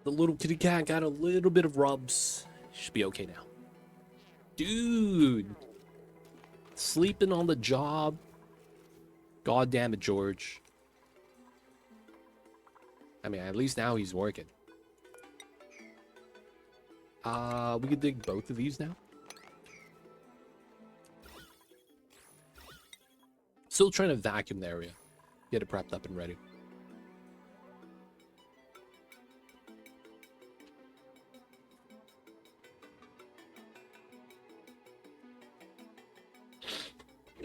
The little kitty cat got a little bit of rubs. Should be okay now. Dude. Sleeping on the job. God damn it, George. I mean, at least now he's working. We could dig both of these now. Still trying to vacuum the area. Get it prepped up and ready.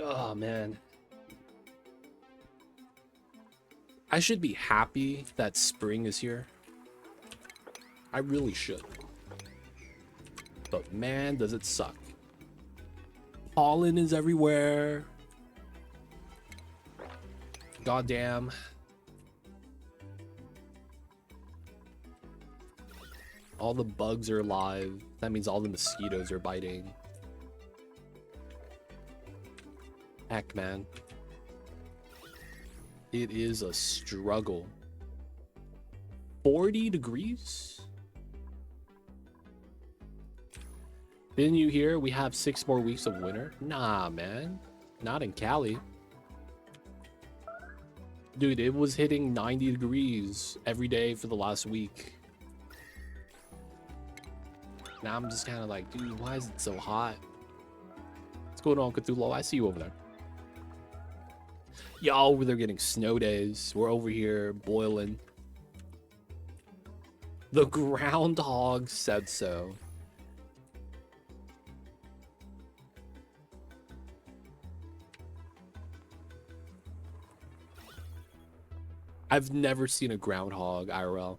Oh, man. I should be happy that spring is here. I really should. But man, does it suck. Pollen is everywhere. Goddamn. All the bugs are alive. That means all the mosquitoes are biting. Heck, man. It is a struggle. 40 degrees? Didn't you hear we have 6 more weeks of winter? Nah, man. Not in Cali. Dude, it was hitting 90 degrees every day for the last week. Now I'm just kind of like, dude, why is it so hot? What's going on, Cthulhu? I see you over there. Y'all over there getting snow days. We're over here boiling. The groundhog said so. I've never seen a groundhog IRL.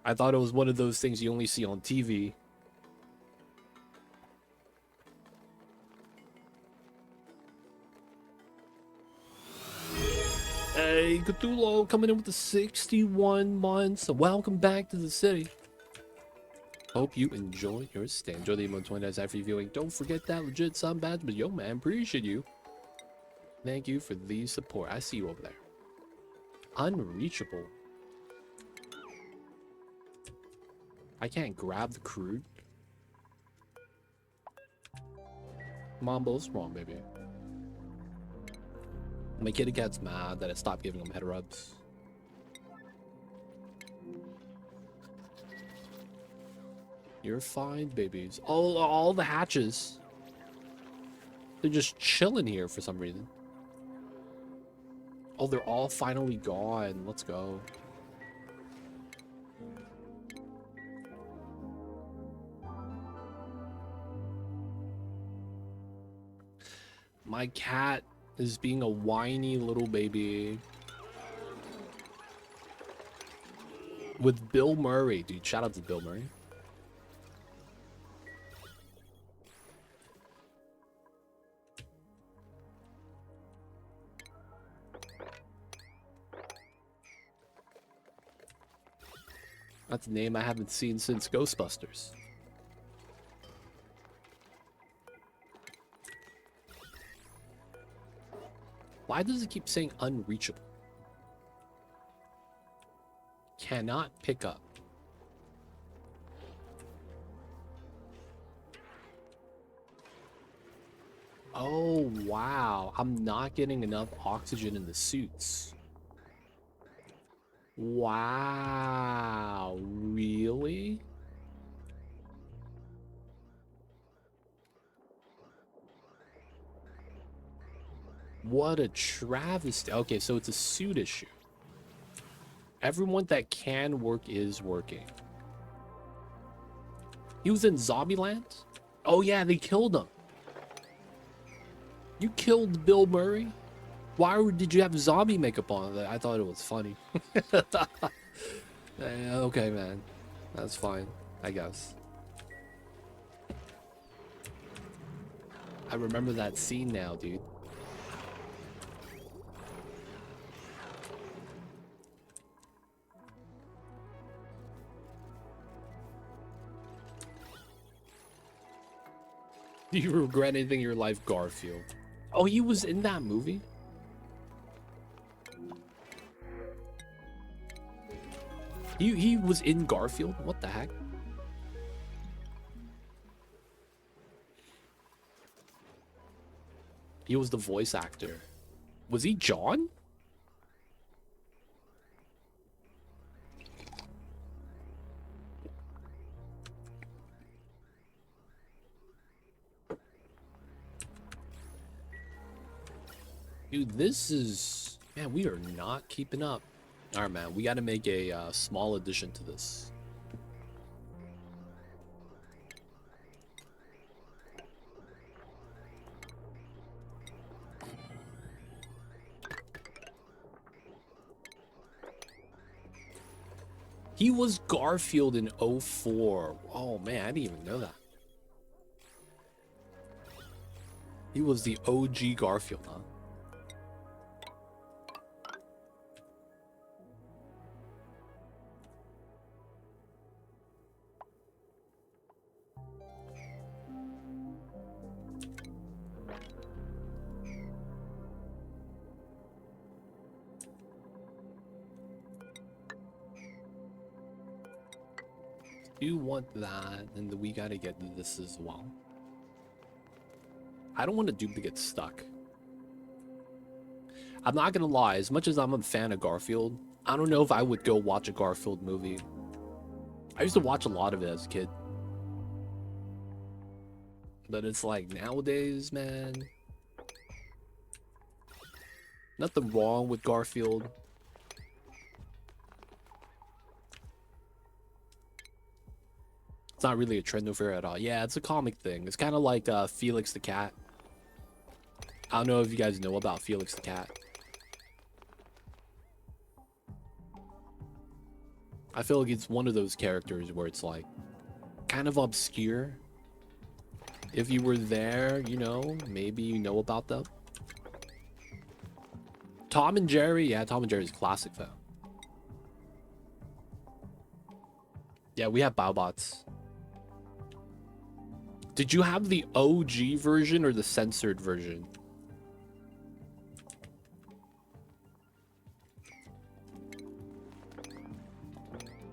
I thought it was one of those things you only see on TV. Hey, Cthulhu coming in with the 61 months. Welcome back to the city. Hope you enjoy your stay. Enjoy the emote 20 days after viewing. Don't forget that legit sub badge, but yo, man, appreciate you. Thank you for the support. I see you over there. Unreachable. I can't grab the crude. Mambo's wrong, baby. My kitty cat's mad that I stopped giving him head rubs. You're fine, babies. All the hatches. They're just chilling here for some reason. Oh, they're all finally gone. Let's go. My cat is being a whiny little baby. With Bill Murray. Dude, shout out to Bill Murray. That's a name I haven't seen since Ghostbusters. Why does it keep saying unreachable? Cannot pick up. Oh, wow. I'm not getting enough oxygen in the suits. Wow. Really? What a travesty. Okay, so it's a suit issue. Everyone that can work is working. He was in Zombieland? Oh yeah, they killed him. You killed Bill Murray? Why did you have zombie makeup on? I thought it was funny. Okay, man. That's fine, I guess. I remember that scene now, dude. Do you regret anything in your life, Garfield? Oh, he was in that movie? He was in Garfield? What the heck? He was the voice actor. Was he John? Dude, this is... Man, we are not keeping up. Alright, man. We gotta make a small addition to this. He was Garfield in 04. Oh, man. I didn't even know that. He was the OG Garfield, huh? Do want that, and we gotta get this as well. I don't want to duplicate stuck. I'm not gonna lie, as much as I'm a fan of Garfield, I don't know if I would go watch a Garfield movie. I used to watch a lot of it as a kid. But it's like nowadays, man. Nothing wrong with Garfield. It's not really a trend over at all. Yeah, it's a comic thing. It's kind of like Felix the Cat. I don't know if you guys know about Felix the Cat. I feel like it's one of those characters where it's like kind of obscure. If you were there, you know, maybe you know about them. Tom and Jerry, yeah, Tom and Jerry's classic though. Yeah, we have Bowbots. Did you have the OG version or the censored version?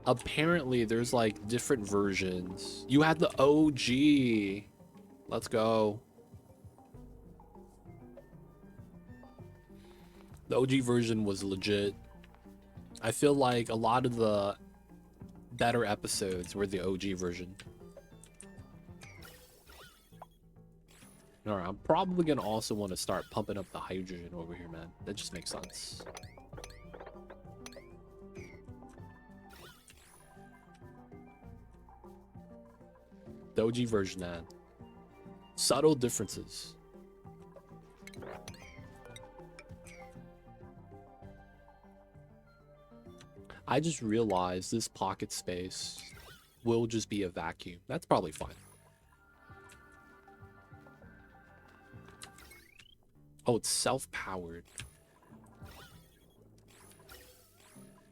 Apparently, there's like different versions. You had the OG. Let's go. The OG version was legit. I feel like a lot of the better episodes were the OG version. Alright, I'm probably gonna also want to start pumping up the hydrogen over here, man. That just makes sense. The OG version, man. Subtle differences. I just realized this pocket space will just be a vacuum. That's probably fine. Oh, it's self-powered.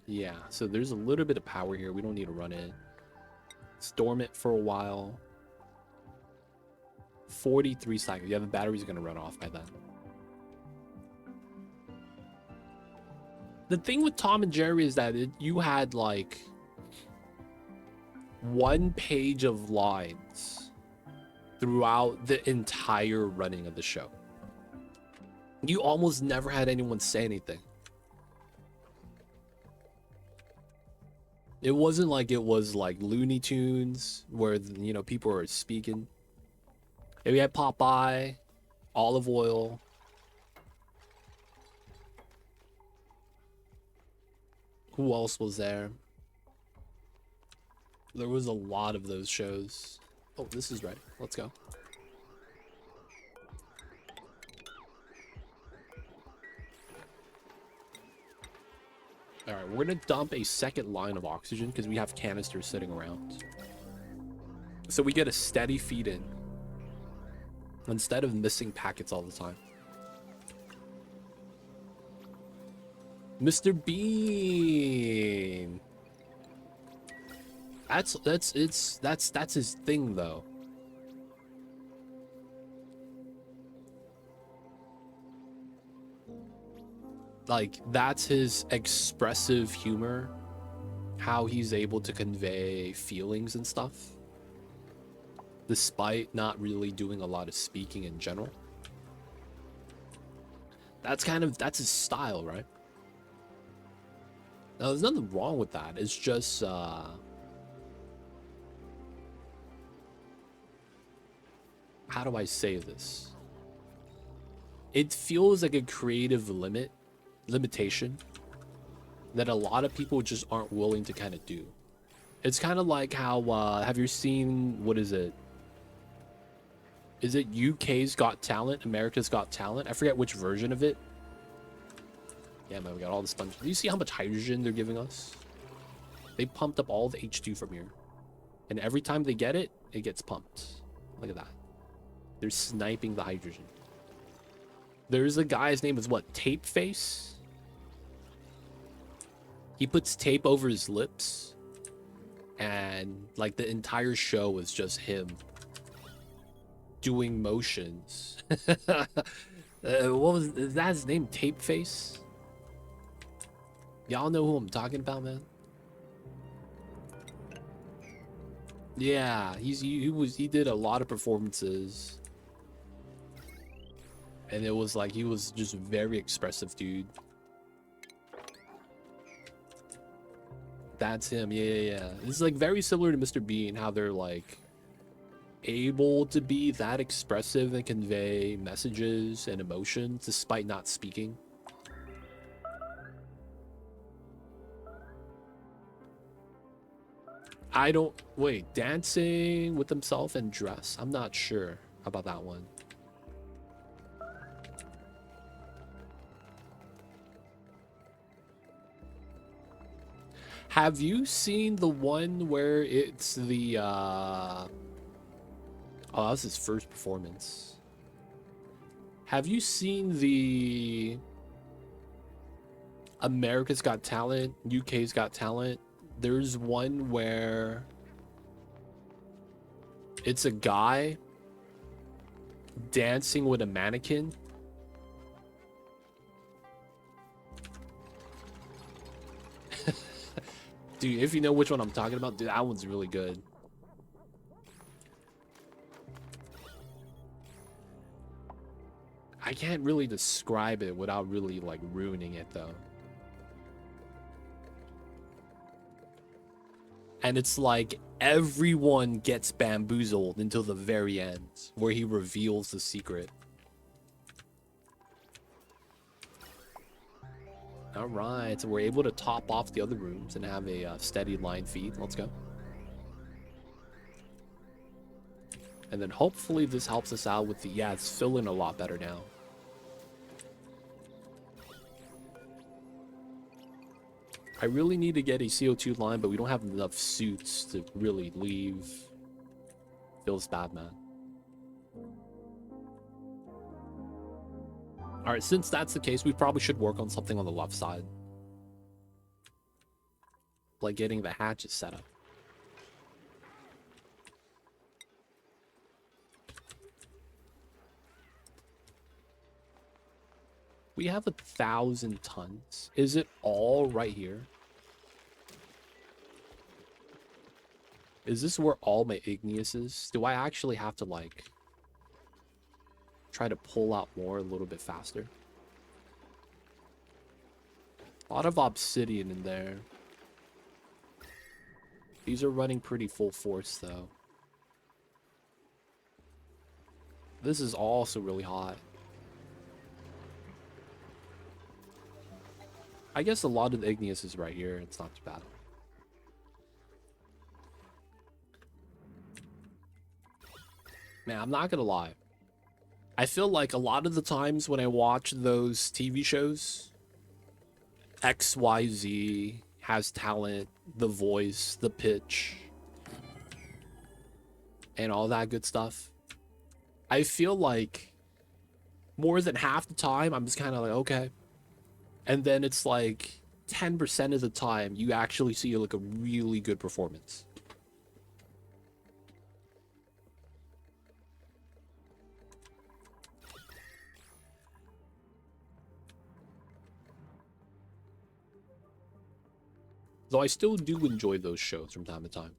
Yeah, so there's a little bit of power here. We don't need to run it. Storm it for a while. 43 seconds. Yeah, the battery's gonna run off by then. The thing with Tom and Jerry is that you had like one page of lines throughout the entire running of the show. You almost never had anyone say anything. It wasn't like it was like Looney Tunes where, you know, people were speaking. We had Popeye, Olive Oil. Who else was there? There was a lot of those shows. Oh, this is ready. Let's go. All right, we're gonna dump a second line of oxygen because we have canisters sitting around. So we get a steady feed in instead of missing packets all the time. Mr. Bean. That's his thing though. Like that's his expressive humor, how he's able to convey feelings and stuff despite not really doing a lot of speaking in general. That's his style, right? Now, there's nothing wrong with that. It's just how do I say this? it feels like a creative limitation that a lot of people just aren't willing to kind of do. It's kind of like how have you seen, what is it? Is it UK's Got Talent, America's Got Talent? I forget which version of it. Yeah, man, we got all the sponge. Do you see how much hydrogen they're giving us? They pumped up all the H2 from here. And every time they get it, it gets pumped. Look at that. They're sniping the hydrogen. There's a guy's name is what? Tape Face? He puts tape over his lips. And like the entire show is just him doing motions. Is that his name? Tape Face? Y'all know who I'm talking about, man? Yeah, he did a lot of performances. And it was like he was just very expressive, dude. That's him. Yeah. It's like very similar to Mr. Bean, how they're like able to be that expressive and convey messages and emotions despite not speaking. I don't... Wait, dancing with himself and dress? I'm not sure about that one. Have you seen the one where it's the... Oh, that was his first performance. Have you seen the... America's Got Talent, UK's Got Talent? There's one where it's a guy dancing with a mannequin. Dude, if you know which one I'm talking about, dude, that one's really good. I can't really describe it without really like ruining it though. And it's like everyone gets bamboozled until the very end, where he reveals the secret. All right, so we're able to top off the other rooms and have a steady line feed. Let's go. And then hopefully this helps us out with the... Yeah, it's filling a lot better now. I really need to get a CO2 line, but we don't have enough suits to really leave. Feels bad, man. Alright, since that's the case, we probably should work on something on the left side. Like getting the hatches set up. We have 1,000 tons. Is it all right here? Is this where all my igneous is? Do I actually have to, like, try to pull out more a little bit faster? A lot of obsidian in there. These are running pretty full force, though. This is also really hot. I guess a lot of the igneous is right here. It's not too bad. Man, I'm not gonna lie. I feel like a lot of the times when I watch those TV shows, XYZ has talent, the voice, the pitch, and all that good stuff. I feel like more than half the time, I'm just kind of like, okay. And then it's like 10% of the time, you actually see like a really good performance. Though I still do enjoy those shows from time to time.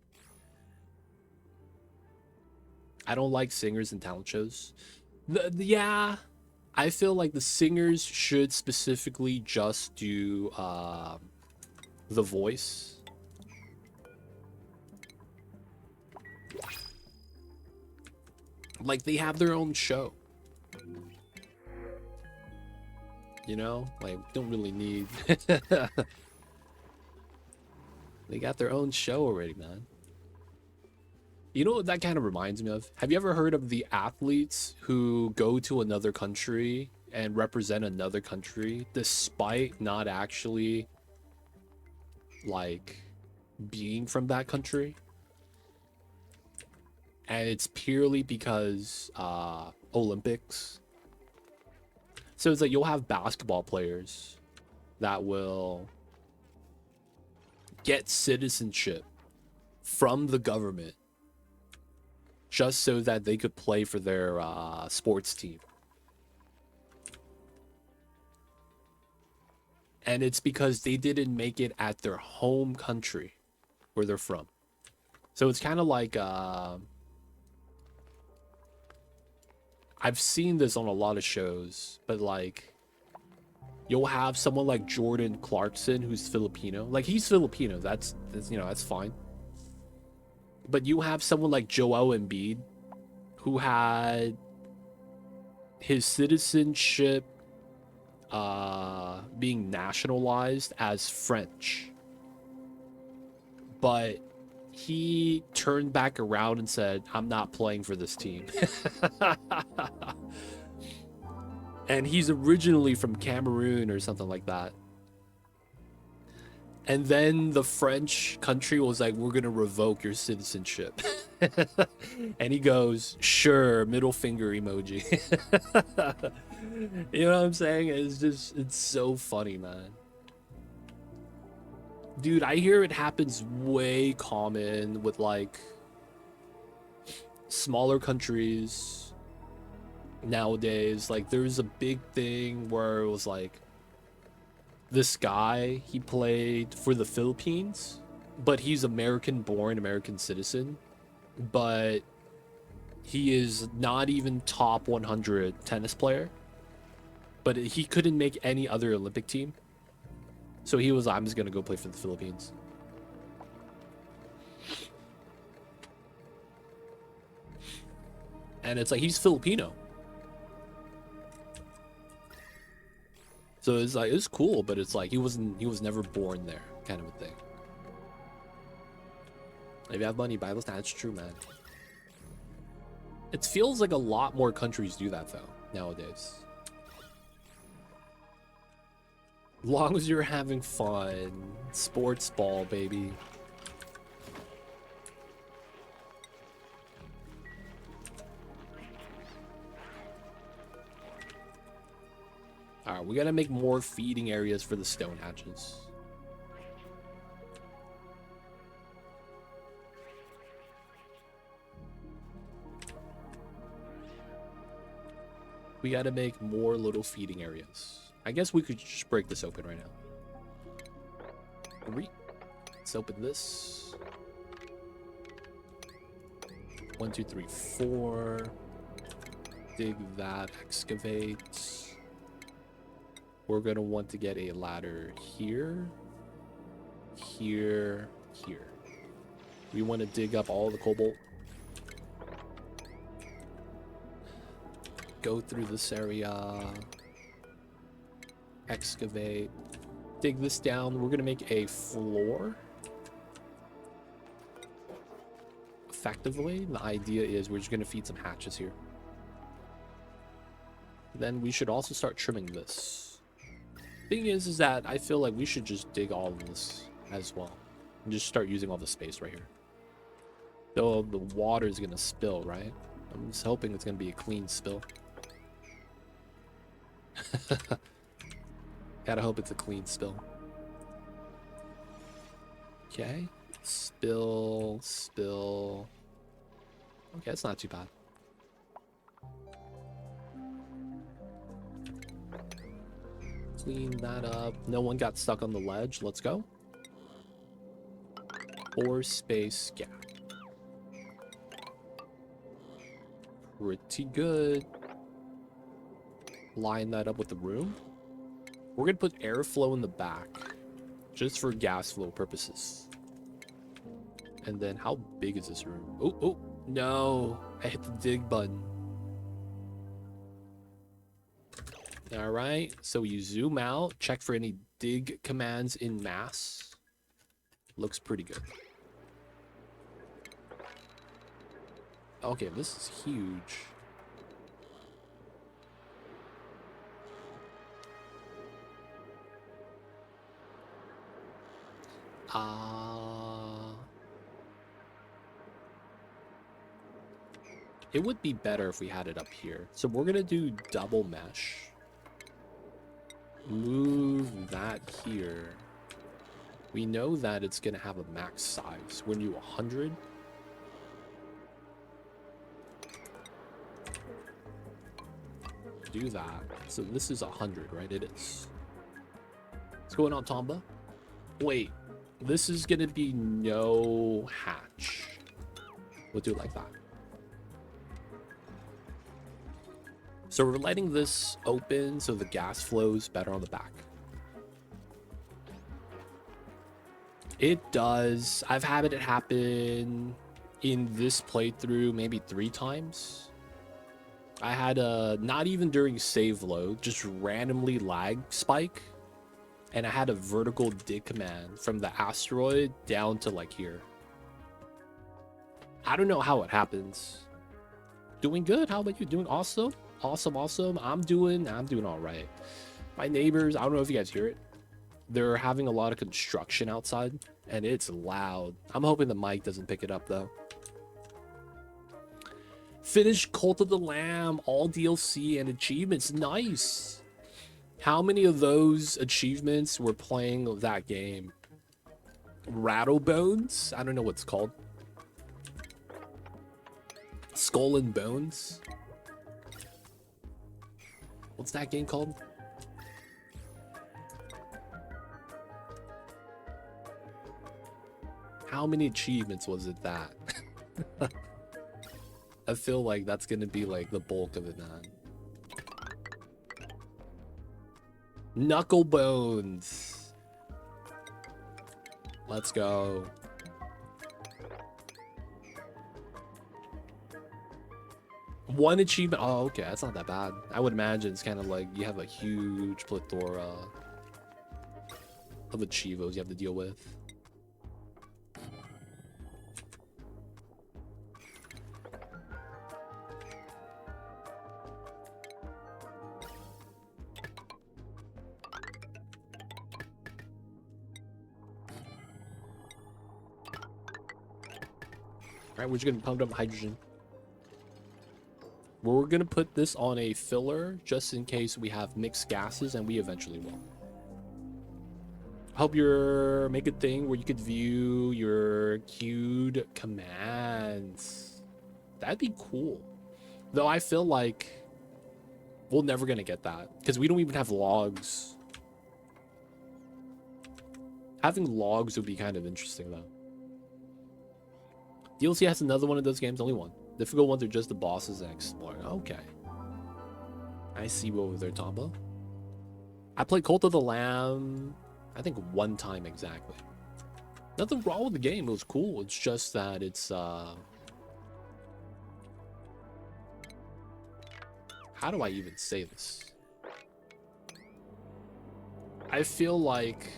I don't like singers and talent shows. Yeah, I feel like the singers should specifically just do the voice. Like, they have their own show. You know, like, don't really need. They got their own show already, man. You know what that kind of reminds me of? Have you ever heard of the athletes who go to another country and represent another country despite not actually, like, being from that country? And it's purely because Olympics. So it's like you'll have basketball players that will get citizenship from the government just so that they could play for their sports team. And it's because they didn't make it at their home country where they're from. So it's kind of like I've seen this on a lot of shows, but like you'll have someone like Jordan Clarkson who's Filipino. Like he's Filipino, that's you know, that's fine. But you have someone like Joel Embiid who had his citizenship being nationalized as French. But he turned back around and said, I'm not playing for this team. And he's originally from Cameroon or something like that. And then the French country was like, we're going to revoke your citizenship. And he goes, sure, middle finger emoji. You know what I'm saying? It's just, it's so funny, man. Dude, I hear it happens way common with like smaller countries nowadays. Like there's a big thing where it was like this guy, he played for the Philippines, but he's American born, American citizen, but he is not even top 100 tennis player, but he couldn't make any other Olympic team. So he was like, I'm just going to go play for the Philippines. And it's like, he's Filipino. So it's like, it's cool, but it's like, he was never born there kind of a thing. If you have money, buy those. That's true, man. It feels like a lot more countries do that though, nowadays. Long as you're having fun. Sports ball, baby. Alright, we gotta make more feeding areas for the stone hatches. We gotta make more little feeding areas. I guess we could just break this open right now. Let's open this. 1, 2, 3, 4. Dig that, excavate. We're gonna want to get a ladder here, here, here. We want to dig up all the cobalt. Go through this area. Excavate. Dig this down. We're gonna make a floor. Effectively, the idea is we're just gonna feed some hatches here. Then we should also start trimming this. Thing is that I feel like we should just dig all of this as well. And just start using all the space right here. Though the water is gonna spill, right? I'm just hoping it's gonna be a clean spill. Gotta hope it's a clean spill. Okay. Spill, spill. Okay, that's not too bad. Clean that up. No one got stuck on the ledge. Let's go. 4 space gap. Pretty good. Line that up with the room. We're gonna put airflow in the back just for gas flow purposes. And then how big is this room? Oh, oh, no. I hit the dig button. All right, so you zoom out, check for any dig commands in mass. Looks pretty good. Okay, this is huge. It would be better if we had it up here. So we're gonna do double mesh. Move that here. We know that it's gonna have a max size. We're gonna do 100. Do that. So this is 100, right? It is. What's going on, Tomba? Wait, this is gonna be no hatch. We'll do it like that. So we're letting this open so the gas flows better on the back. It does. I've had it happen in this playthrough maybe 3 times. I had a, not even during save load, just randomly lag spike. And I had a vertical dig command from the asteroid down to like here. I don't know how it happens. Doing good. How about you? Doing awesome? Awesome. I'm doing all right. My neighbors, I don't know if you guys hear it. They're having a lot of construction outside and it's loud. I'm hoping the mic doesn't pick it up though. Finish Cult of the Lamb, all DLC and achievements. Nice. How many of those achievements were playing that game? Rattlebones? I don't know what's called. Skull and Bones? What's that game called? How many achievements was it that? I feel like that's gonna be like the bulk of it now. Knuckle Bones. Let's go. One achievement. Oh, okay. That's not that bad. I would imagine it's kind of like you have a huge plethora of achievos you have to deal with. Alright, we're just gonna pump up hydrogen. We're gonna put this on a filler just in case we have mixed gases, and we eventually will. Hope you're make a thing where you could view your queued commands. That'd be cool. Though I feel like we're never gonna get that because we don't even have logs. Having logs would be kind of interesting though. DLC has another one of those games, only one. Difficult ones are just the bosses and exploring. Okay. I see you over there, Tombo. I played Cult of the Lamb, I think 1 time exactly. Nothing wrong with the game, it was cool. It's just that it's, how do I even say this? I feel like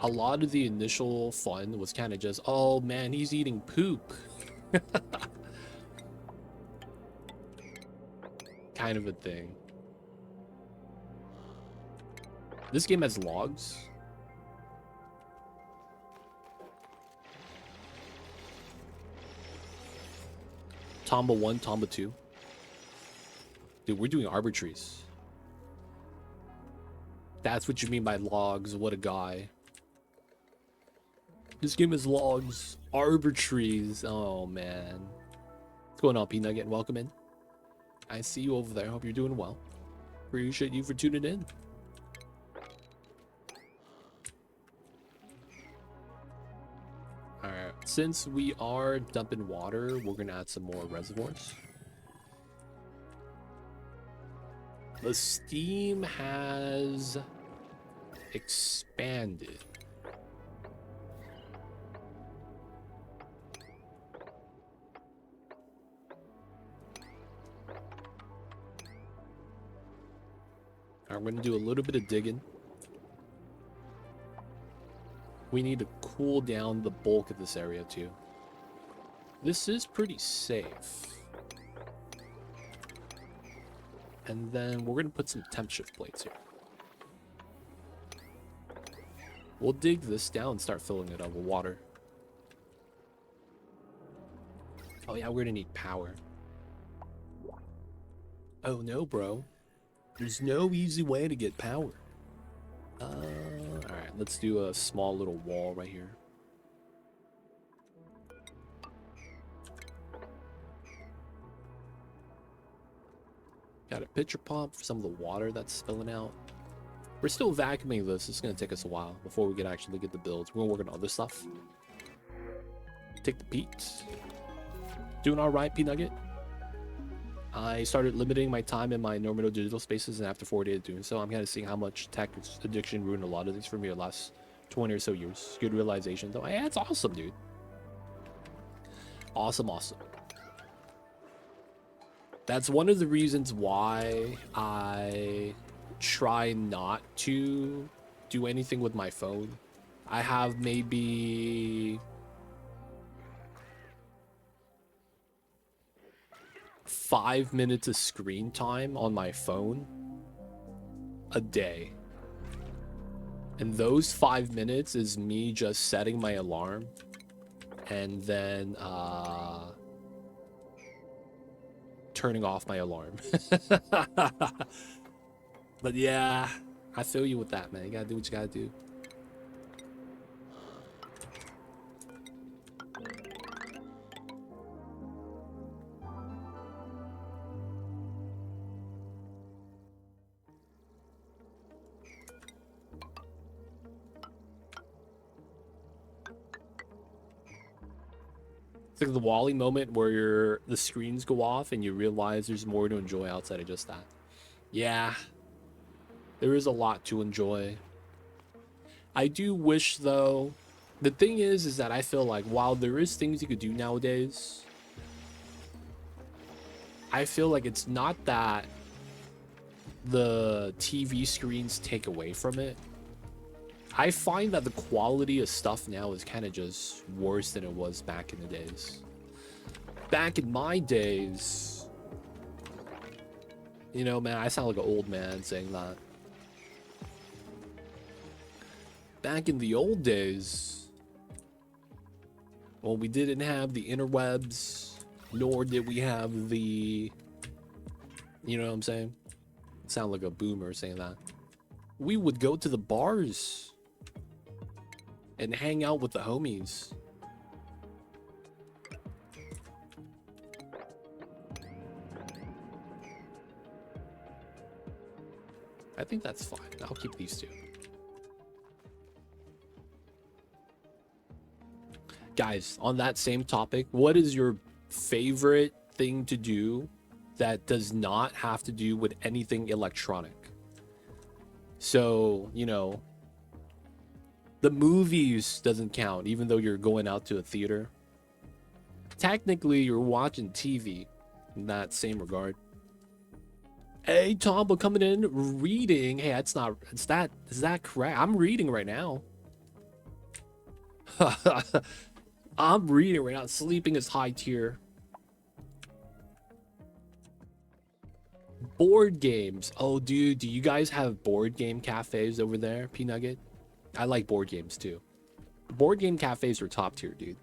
a lot of the initial fun was kind of just, oh man, he's eating poop. Kind of a thing. This game has logs. Tomba 1, Tomba 2. Dude, we're doing arbitraries. That's what you mean by logs. What a guy. This game has logs. Arbitraries. Oh, man. What's going on, P-Nugget? Welcome in. I see you over there. Hope you're doing well. Appreciate you for tuning in. Alright. Since we are dumping water, we're going to add some more reservoirs. The steam has expanded. I'm gonna do a little bit of digging. We need to cool down the bulk of this area too. This is pretty safe. And then we're gonna put some temp shift plates here. We'll dig this down and start filling it up with water. Oh yeah, we're gonna need power. Oh no, bro. There's no easy way to get power. Alright, let's do a small little wall right here. Got a pitcher pump for some of the water that's spilling out. We're still vacuuming this. It's going to take us a while before we can actually get the builds. We're working on other stuff. Take the Pete. Doing alright, P-Nugget. I started limiting my time in my normal digital spaces, and after 4 days of doing so, I'm kind of seeing how much tech addiction ruined a lot of things for me the last 20 or so years. Good realization, though. Yeah, it's awesome, dude. Awesome, awesome. That's one of the reasons why I try not to do anything with my phone. I have maybe 5 minutes of screen time on my phone a day. And those 5 minutes is me just setting my alarm and then turning off my alarm. But yeah, I feel you with that, man. You gotta do what you gotta do. It's like the Wall-E moment where the screens go off and you realize there's more to enjoy outside of just that. Yeah, there is a lot to enjoy. I do wish, though, the thing is that I feel like while there is things you could do nowadays, I feel like it's not that the TV screens take away from it. I find that the quality of stuff now is kind of just worse than it was back in the days. Back in my days, you know, man, I sound like an old man saying that. Back in the old days, well, we didn't have the interwebs, nor did we have the, you know what I'm saying? Sound like a boomer saying that. We would go to the bars and hang out with the homies. I think that's fine. I'll keep these two. Guys, on that same topic, what is your favorite thing to do that does not have to do with anything electronic? So, you know, the movies doesn't count, even though you're going out to a theater. Technically, you're watching TV in that same regard. Hey, Tom, but coming in, reading. Hey, is that correct? I'm reading right now. I'm reading right now. Sleeping is high tier. Board games. Oh, dude, do you guys have board game cafes over there, P-Nugget? I like board games too. Board game cafes are top tier, dude.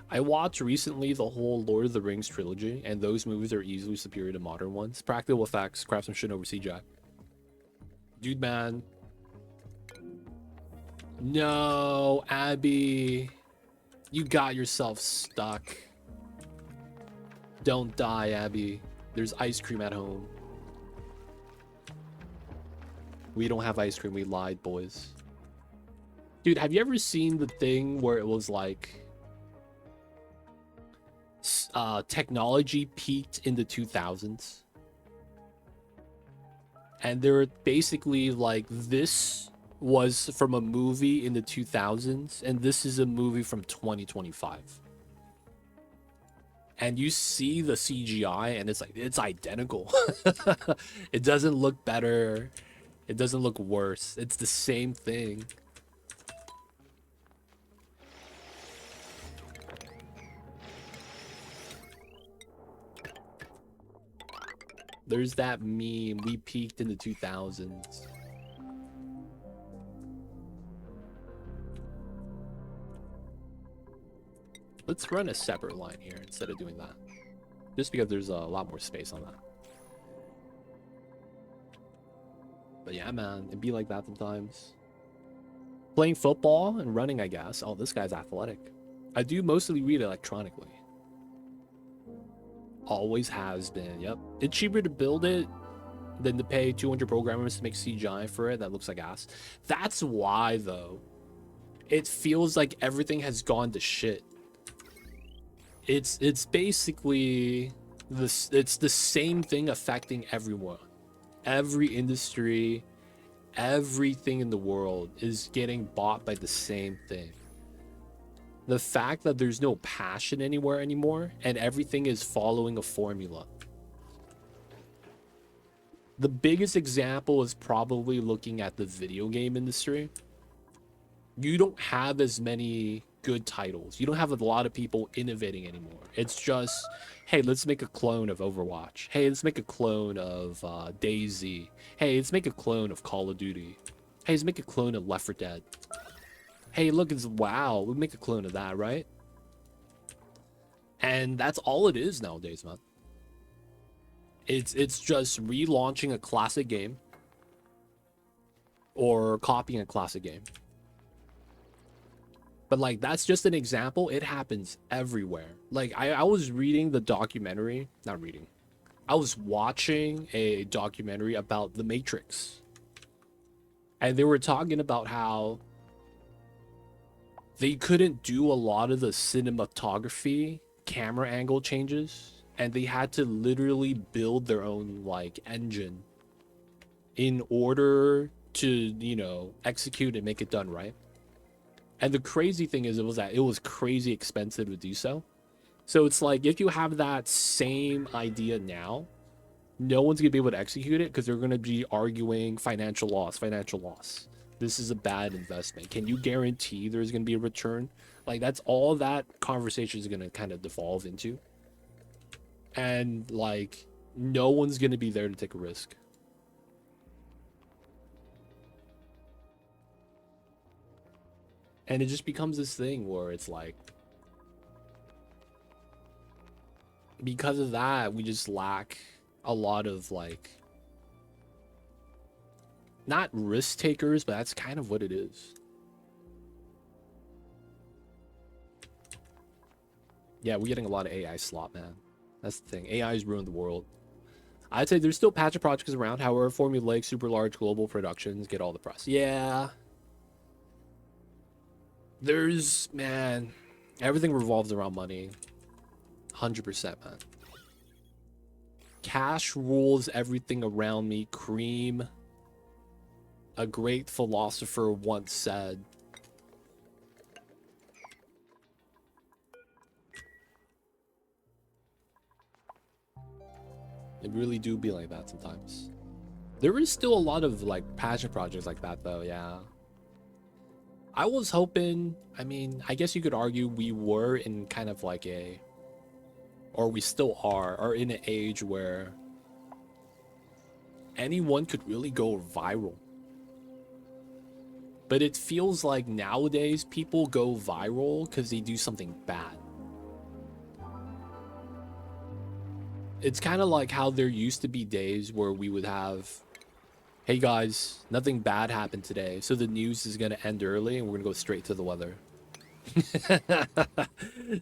I watched recently the whole Lord of the Rings trilogy, and those movies are easily superior to modern ones. Practical effects, craftsmanship over CGI. Dude, man. No, Abby. You got yourself stuck. Don't die, Abby. There's ice cream at home. We don't have ice cream. We lied, boys. Dude, have you ever seen the thing where it was like technology peaked in the 2000s? And they're basically like, this was from a movie in the 2000s, and this is a movie from 2025. and you see the CGI and it's like it's identical. It doesn't look better, it doesn't look worse, it's the same thing. There's that meme, we peaked in the 2000s. Let's run a separate line here instead of doing that. Just because there's a lot more space on that. But yeah, man, it'd be like that sometimes. Playing football and running, I guess. Oh, this guy's athletic. I do mostly read electronically. Always has been, yep. It's cheaper to build it than to pay 200 programmers to make CGI for it. That looks like ass. That's why, though. It feels like everything has gone to shit. It's basically this. It's the same thing affecting everyone. Every industry, everything in the world is getting bought by the same thing. The fact that there's no passion anywhere anymore and everything is following a formula. The biggest example is probably looking at the video game industry. You don't have as many good titles. You don't have a lot of people innovating anymore. It's just, hey, let's make a clone of Overwatch. Hey, let's make a clone of DayZ. Hey, let's make a clone of Call of Duty. Hey, let's make a clone of Left 4 Dead. Hey, look, it's WoW. We'll make a clone of that, right? And that's all it is nowadays, man. It's just relaunching a classic game or copying a classic game. But like, that's just an example. It happens everywhere. Like, I was reading the documentary, not reading. I was watching a documentary about The Matrix. And they were talking about how they couldn't do a lot of the cinematography, camera angle changes. And they had to literally build their own, like, engine in order to, you know, execute and make it done right. And the crazy thing is, it was crazy expensive to do so. So it's like, if you have that same idea now, no one's gonna be able to execute it because they're gonna be arguing financial loss, financial loss. This is a bad investment. Can you guarantee there's gonna be a return? Like, that's all that conversation is gonna kind of devolve into. And like, no one's gonna be there to take a risk. And it just becomes this thing where it's like, because of that, we just lack a lot of, like, not risk takers, but that's kind of what it is. Yeah, we're getting a lot of AI slop, man. That's the thing. AI's ruined the world. I'd say there's still patch of projects around. However, formulaic, super large global productions get all the press. Yeah. There's, man, everything revolves around money. 100%, man. Cash rules everything around me. Cream. A great philosopher once said. It really do be like that sometimes. There is still a lot of, like, passion projects like that, though, yeah. I was hoping, I mean, I guess you could argue we were in kind of like a, or we still are in an age where anyone could really go viral. But it feels like nowadays people go viral because they do something bad. It's kind of like how there used to be days where we would have, hey guys, nothing bad happened today, so the news is going to end early and we're going to go straight to the weather.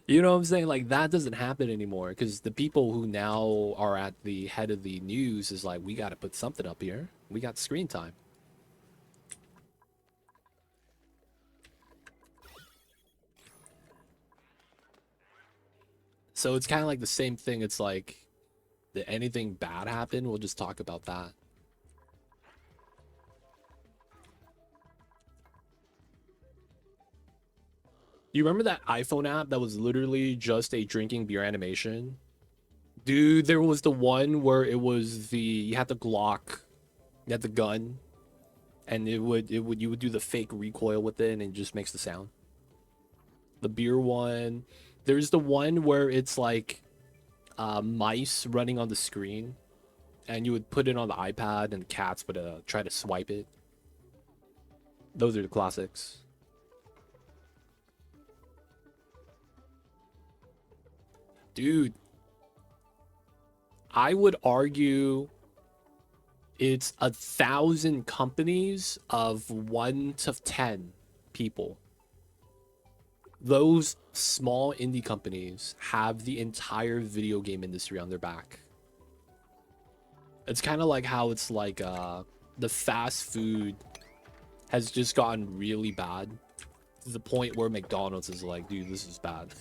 You know what I'm saying? Like, that doesn't happen anymore because the people who now are at the head of the news is like, we got to put something up here. We got screen time. So it's kind of like the same thing. It's like, did anything bad happen? We'll just talk about that. You remember that iPhone app that was literally just a drinking beer animation? Dude, there was the one where it was you had the Glock, you had the gun, and you would do the fake recoil with it and it just makes the sound. The beer one. There's the one where it's like mice running on the screen, and you would put it on the iPad and cats would try to swipe it. Those are the classics. Dude, I would argue it's 1,000 companies of 1 to 10 people. Those small indie companies have the entire video game industry on their back. It's kind of like how it's like the fast food has just gotten really bad to the point where McDonald's is like, dude, this is bad.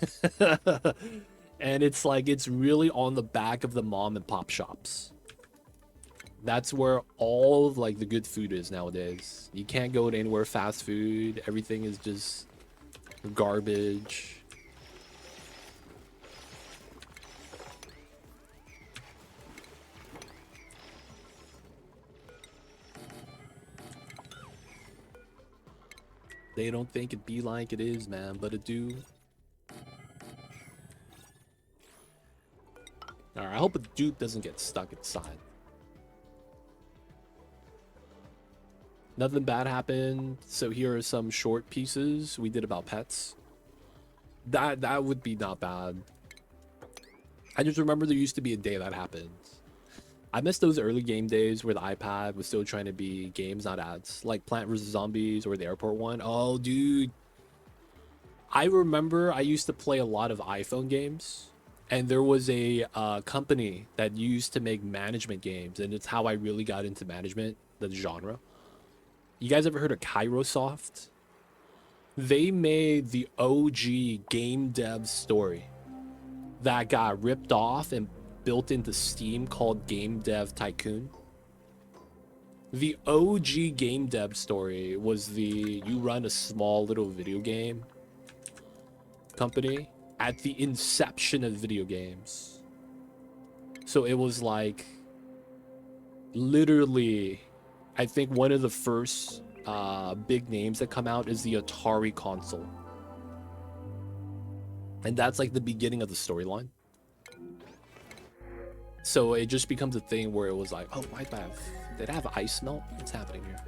And it's like, it's really on the back of the mom and pop shops. That's where all of like the good food is nowadays. You can't go to anywhere fast food. Everything is just garbage. They don't think it be like it is, man, but it do. Alright, I hope a dupe doesn't get stuck inside. Nothing bad happened. So here are some short pieces we did about pets. That would be not bad. I just remember there used to be a day that happened. I miss those early game days where the iPad was still trying to be games, not ads. Like Plant vs. Zombies or the airport one. Oh, dude. I remember I used to play a lot of iPhone games. And there was a company that used to make management games. And it's how I really got into management, the genre. You guys ever heard of Kairosoft? They made the OG game dev story that got ripped off and built into Steam called Game Dev Tycoon. The OG game dev story was you run a small little video game company at the inception of video games. So it was like literally, I think one of the first big names that come out is the Atari console. And that's like the beginning of the storyline. So it just becomes a thing where it was like, oh, did I have ice melt? What's happening here?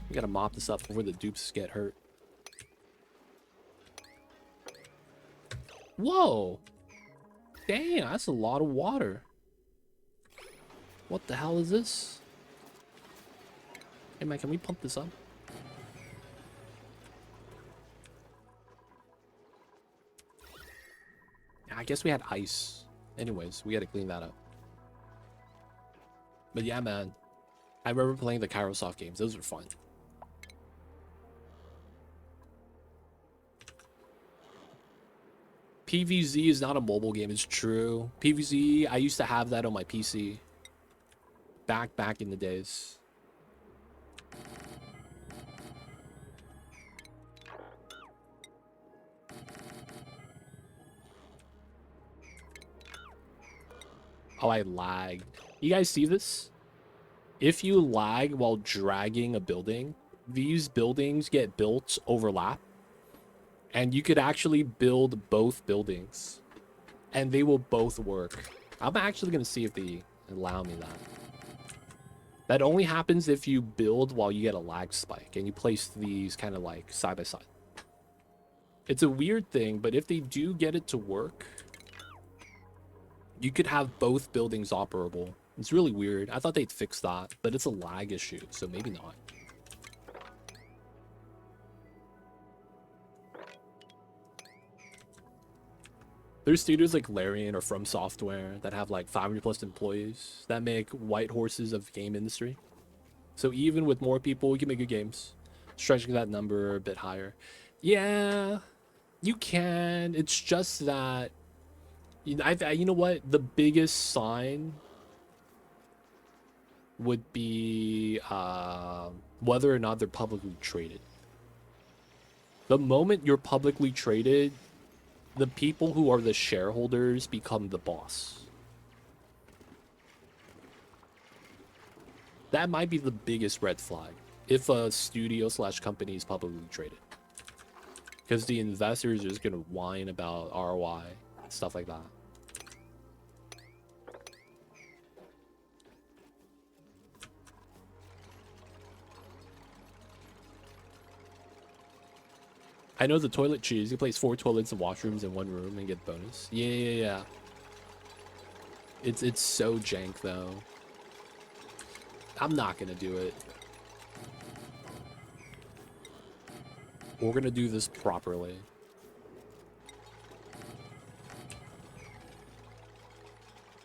We gotta mop this up before the dupes get hurt. Whoa! Damn, that's a lot of water. What the hell is this? Hey man, can we pump this up? I guess we had ice. Anyways, we gotta clean that up. But yeah, man. I remember playing the Kairosoft games. Those were fun. PvZ is not a mobile game. It's true. PvZ, I used to have that on my PC. Back in the days. Oh, I lagged. You guys see this? If you lag while dragging a building, these buildings get built overlap. And you could actually build both buildings. And they will both work. I'm actually going to see if they allow me that. That only happens if you build while you get a lag spike. And you place these kind of like side by side. It's a weird thing, but if they do get it to work, you could have both buildings operable. It's really weird. I thought they'd fix that, but it's a lag issue, so maybe not. There's studios like Larian or From Software that have like 500 plus employees that make white horses of the game industry. So even with more people, you can make good games. Stretching that number a bit higher. Yeah, you can. It's just that, you know what? The biggest sign would be whether or not they're publicly traded. The moment you're publicly traded, the people who are the shareholders become the boss. That might be the biggest red flag if a studio slash company is publicly traded. Because the investors are just going to whine about ROI, stuff like that. I know the toilet cheese. You place 4 toilets and washrooms in one room and get bonus. Yeah. It's so jank though. I'm not gonna do it. We're gonna do this properly.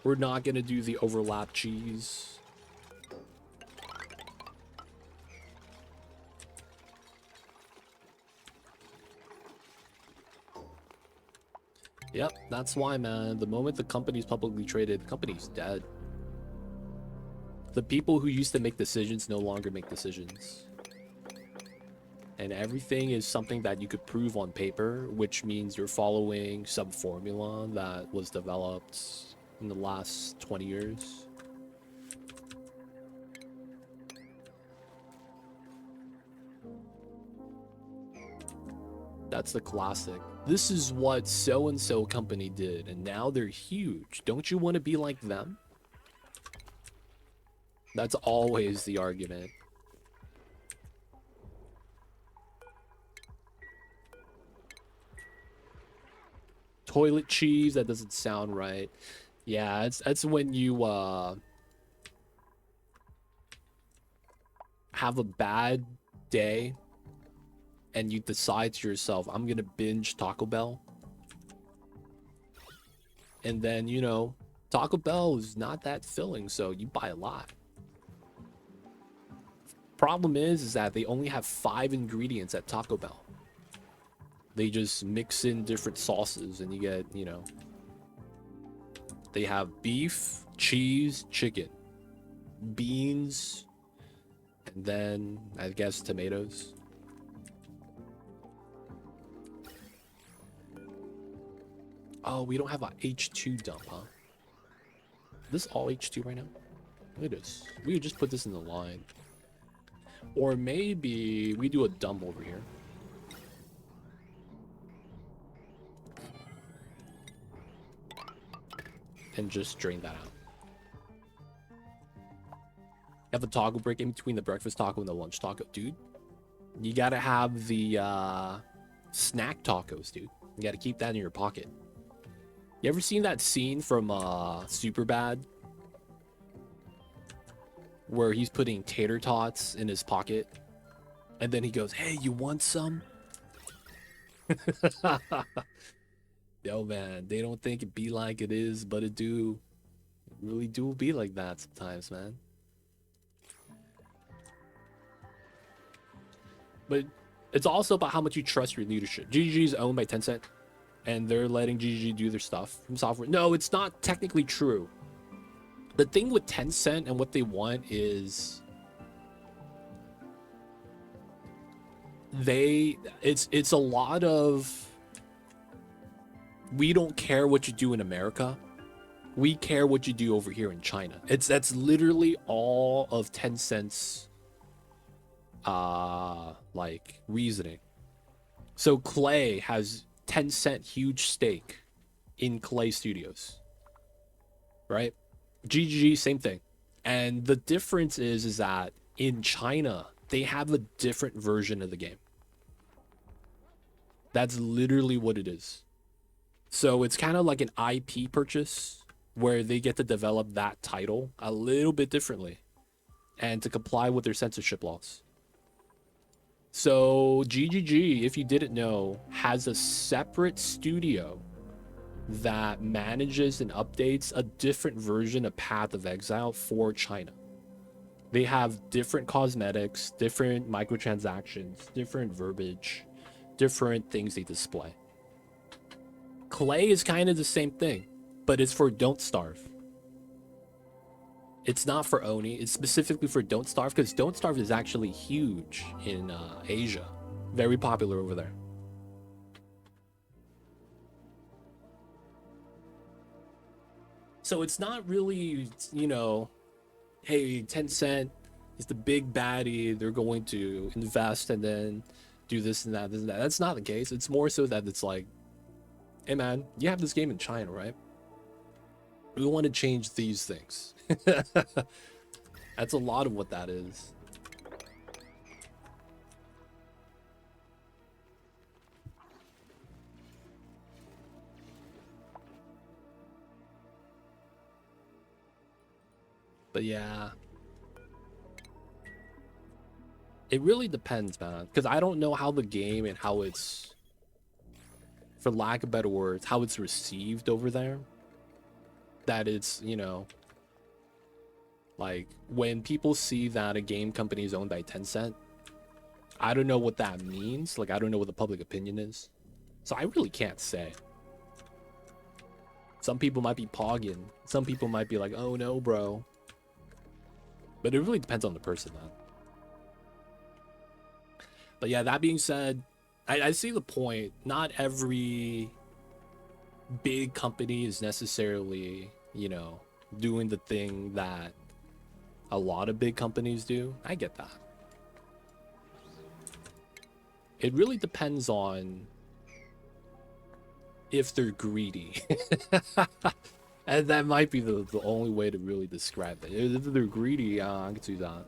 We're not gonna do the overlap cheese. Yep, that's why, man. The moment the company's publicly traded, the company's dead. The people who used to make decisions no longer make decisions. And everything is something that you could prove on paper, which means you're following some formula that was developed in the last 20 years. That's the classic. This is what so-and-so company did, and now they're huge. Don't you want to be like them? That's always the argument. Toilet cheese, that doesn't sound right. Yeah, that's when you have a bad day and you decide to yourself, I'm gonna binge Taco Bell. And then, you know, Taco Bell is not that filling, so you buy a lot. Problem is that they only have 5 ingredients at Taco Bell. They just mix in different sauces and you get, you know, they have beef, cheese, chicken, beans, and then I guess tomatoes. Oh, we don't have a H2 dump, huh? This all H2 right now? Look at this. We could just put this in the line. Or maybe we do a dump over here. And just drain that out. Have a toggle break in between the breakfast taco and the lunch taco. Dude, you gotta have the snack tacos, dude. You gotta keep that in your pocket. You ever seen that scene from Superbad? Where he's putting tater tots in his pocket. And then he goes, hey, you want some? Yo, man, they don't think it be like it is, but it do. It really do be like that sometimes, man. But it's also about how much you trust your leadership. GGG is owned by Tencent, and they're letting GGG do their stuff from software. No, it's not technically true. The thing with Tencent and what they want is it's a lot of, we don't care what you do in America. We care what you do over here in China. That's literally all of Tencent's like reasoning. So Clay has 10-cent huge stake in Clay Studios, right? GGG, same thing. And the difference is that in China, they have a different version of the game. That's literally what it is. So it's kind of like an IP purchase where they get to develop that title a little bit differently and to comply with their censorship laws. So GGG, if you didn't know, has a separate studio that manages and updates a different version of Path of Exile for China. They have different cosmetics, different microtransactions, different verbiage, different things they display. Clay is kind of the same thing, but it's for Don't Starve. It's not for Oni, it's specifically for Don't Starve, because Don't Starve is actually huge in Asia. Very popular over there. So it's not really, you know, hey, Tencent is the big baddie. They're going to invest and then do this and that, this and that. That's not the case. It's more so that it's like, hey man, you have this game in China, right? We want to change these things. That's a lot of what that is. But yeah, it really depends, man. Because I don't know how the game and how it's, for lack of better words, how it's received over there. That it's, you know, like when people see that a game company is owned by Tencent, I don't know what that means. Like, I don't know what the public opinion is. So I really can't say. Some people might be pogging. Some people might be like, oh no, bro. But it really depends on the person, man. But yeah, that being said, I see the point. Not every big company is necessarily, you know, doing the thing that a lot of big companies do. I get that. It really depends on if they're greedy. And that might be the only way to really describe it. If they're greedy, I can do that.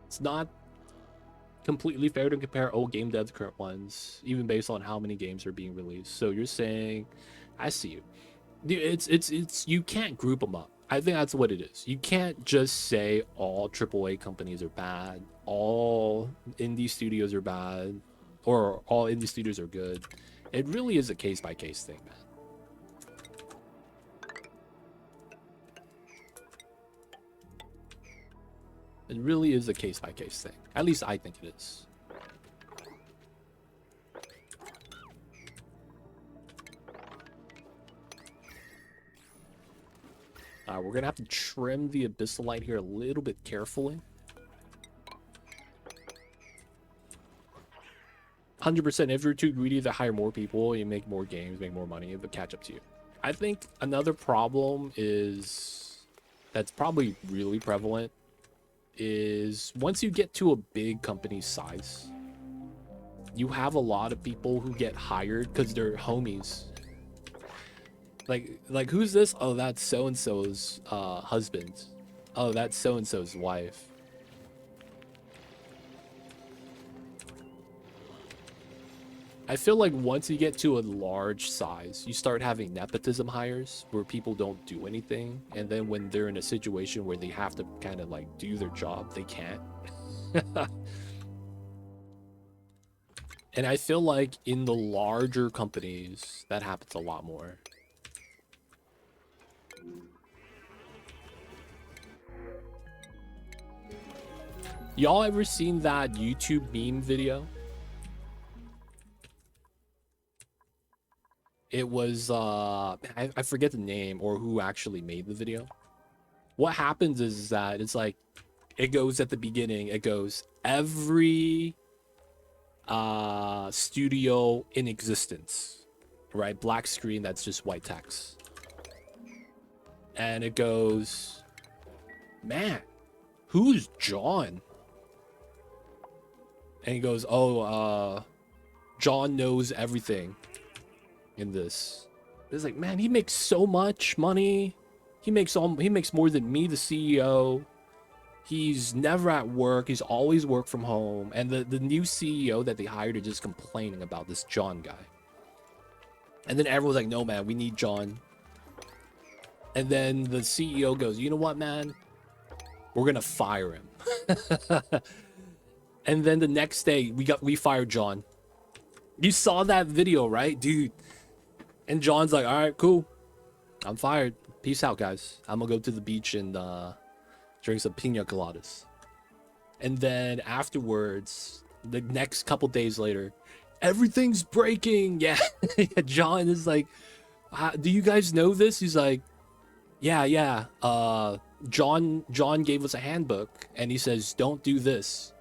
It's not completely fair to compare old game devs to current ones, even based on how many games are being released. So you're saying, I see you. It's you can't group them up. I think that's what it is. You can't just say all AAA companies are bad, all indie studios are bad, or all indie studios are good. It really is a case by case thing, man. It really is a case by case thing. At least I think it is. We're gonna have to trim the abyssalite here a little bit carefully. 100%. If you're too greedy to hire more people, you make more games, make more money, it'll catch up to you. I think another problem is that's probably really prevalent is once you get to a big company size, you have a lot of people who get hired because they're homies. Like who's this? Oh, that's so and so's husband. Oh, that's so and so's wife. I feel like once you get to a large size, you start having nepotism hires where people don't do anything, and then when they're in a situation where they have to kind of like do their job, they can't. And I feel like in the larger companies, that happens a lot more. Y'all ever seen that YouTube meme video? It was, I forget the name or who actually made the video. What happens is that it's like, it goes at the beginning, it goes, every studio in existence, right? Black screen, that's just white text. And it goes, man, who's John? And he goes, oh, John knows everything in this. It's like, man, he makes so much money. He makes more than me, the CEO. He's never at work. He's always work from home. And the new CEO that they hired are just complaining about this John guy. And then everyone's like, no, man, we need John. And then the CEO goes, you know what, man? We're gonna fire him. And then the next day, we fired John. You saw that video, right, dude? And John's like, all right, cool. I'm fired. Peace out, guys. I'm gonna go to the beach and drink some pina coladas. And then afterwards, the next couple days later, everything's breaking. Yeah, John is like, do you guys know this? He's like, Yeah. John gave us a handbook, and he says, don't do this.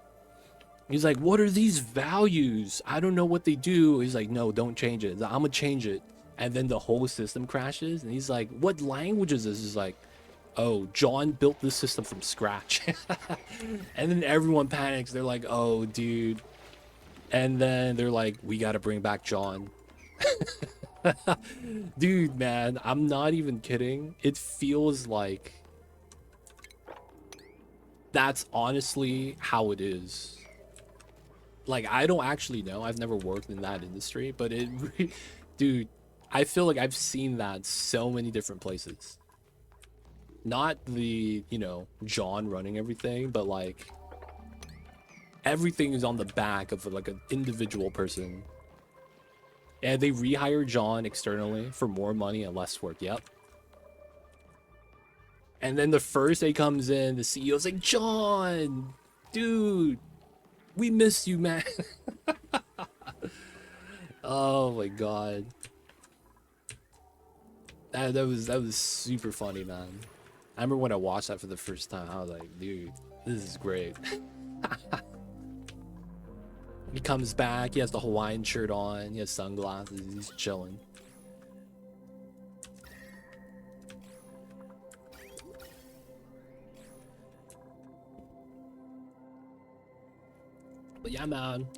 He's like, what are these values? I don't know what they do. He's like, no, don't change it. I'm gonna change it. And then the whole system crashes, and he's like, what language is this? He's like, oh, John built this system from scratch. And then everyone panics. They're like, oh, dude. And then they're like, we gotta bring back John. Dude, man, I'm not even kidding. It feels like that's honestly how it is. Like, I don't actually know. I've never worked in that industry, but dude, I feel like I've seen that so many different places. Not the, John running everything, but like everything is on the back of like an individual person. And they rehire John externally for more money and less work. Yep. And then the first day comes in, the CEO's like, John, dude, we miss you, man. Oh my god. That was super funny, man. I remember when I watched that for the first time, I was like, dude, this is great. He comes back, he has the Hawaiian shirt on, he has sunglasses, he's chilling. But yeah, man,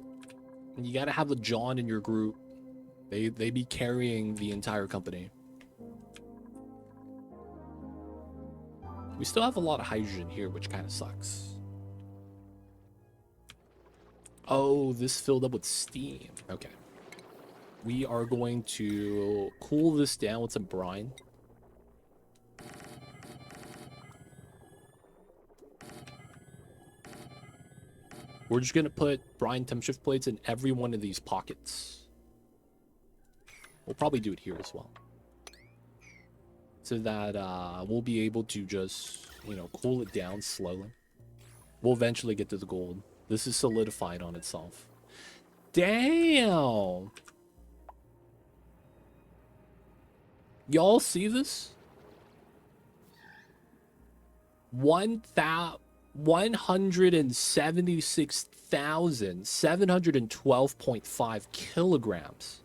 you gotta have the John in your group. They be carrying the entire company. We still have a lot of hydrogen here, which kind of sucks. Oh, this filled up with steam. Okay. We are going to cool this down with some brine. We're just going to put brine temp shift plates in every one of these pockets. We'll probably do it here as well. So that we'll be able to just, cool it down slowly. We'll eventually get to the gold. This is solidified on itself. Damn! Y'all see this? 176,712.5 kilograms.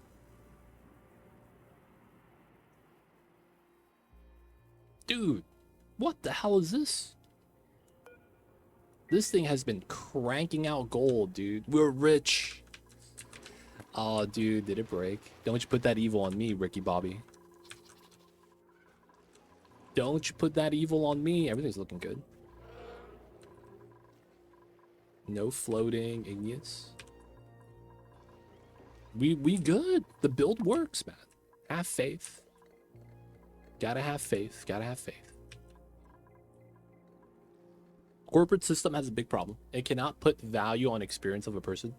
Dude, what the hell is this? This thing has been cranking out gold, dude. We're rich. Oh, dude, did it break? Don't you put that evil on me, Ricky Bobby. Don't you put that evil on me. Everything's looking good. No floating igneous. We good. The build works, man. Have faith. Gotta have faith. Gotta have faith. Corporate system has a big problem. It cannot put value on experience of a person.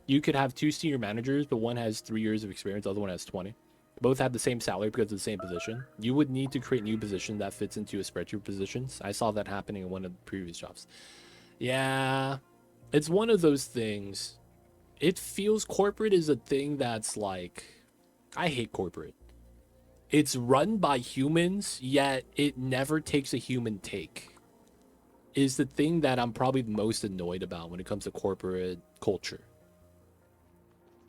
You could have two senior managers, but one has 3 years of experience, the other one has 20. Both have the same salary because of the same position. You would need to create new position that fits into a spreadsheet positions. I saw that happening in one of the previous jobs. Yeah, it's one of those things. It feels corporate is a thing that's like, I hate corporate. It's run by humans, yet it never takes a human take. Is the thing that I'm probably most annoyed about when it comes to corporate culture.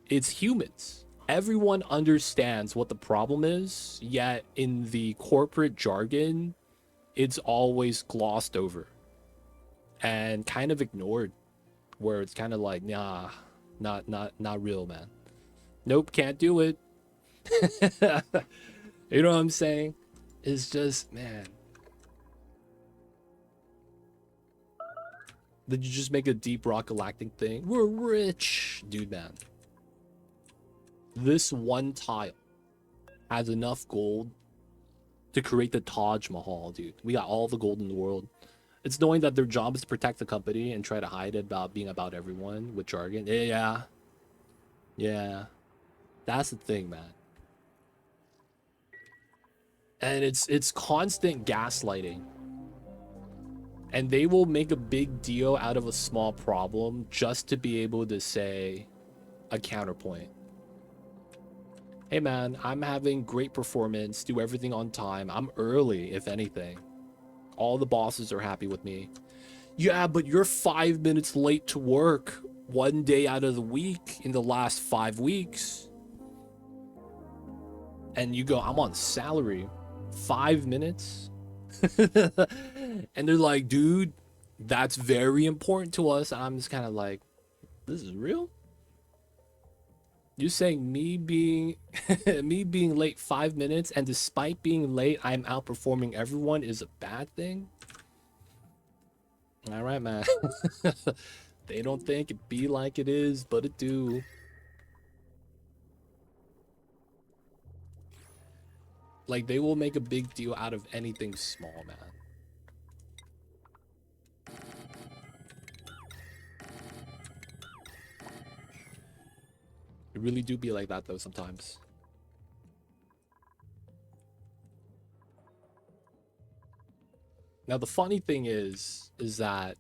It's humans. Everyone understands what the problem is, yet in the corporate jargon, it's always glossed over and kind of ignored, where it's kind of like, nah, not real, man. Nope, can't do it. You know what I'm saying? It's just, man. Did you just make a deep rock galactic thing? We're rich, dude, man. This one tile has enough gold to create the Taj Mahal, dude. We got all the gold in the world. It's knowing that their job is to protect the company and try to hide it about being about everyone with jargon. Yeah. That's the thing, man. And it's constant gaslighting. And they will make a big deal out of a small problem just to be able to say a counterpoint. Hey man, I'm having great performance, do everything on time. I'm early, if anything. All the bosses are happy with me. Yeah, but you're 5 minutes late to work 1 day out of the week in the last 5 weeks. And you go, I'm on salary. 5 minutes? And they're like, dude, that's very important to us. And I'm just kind of like, this is real? You're saying me being me being late 5 minutes, and despite being late, I'm outperforming everyone is a bad thing? All right, man. They don't think it be like it is, but it do. Like, they will make a big deal out of anything small, man. It really do be like that, though, sometimes. Now, the funny thing is that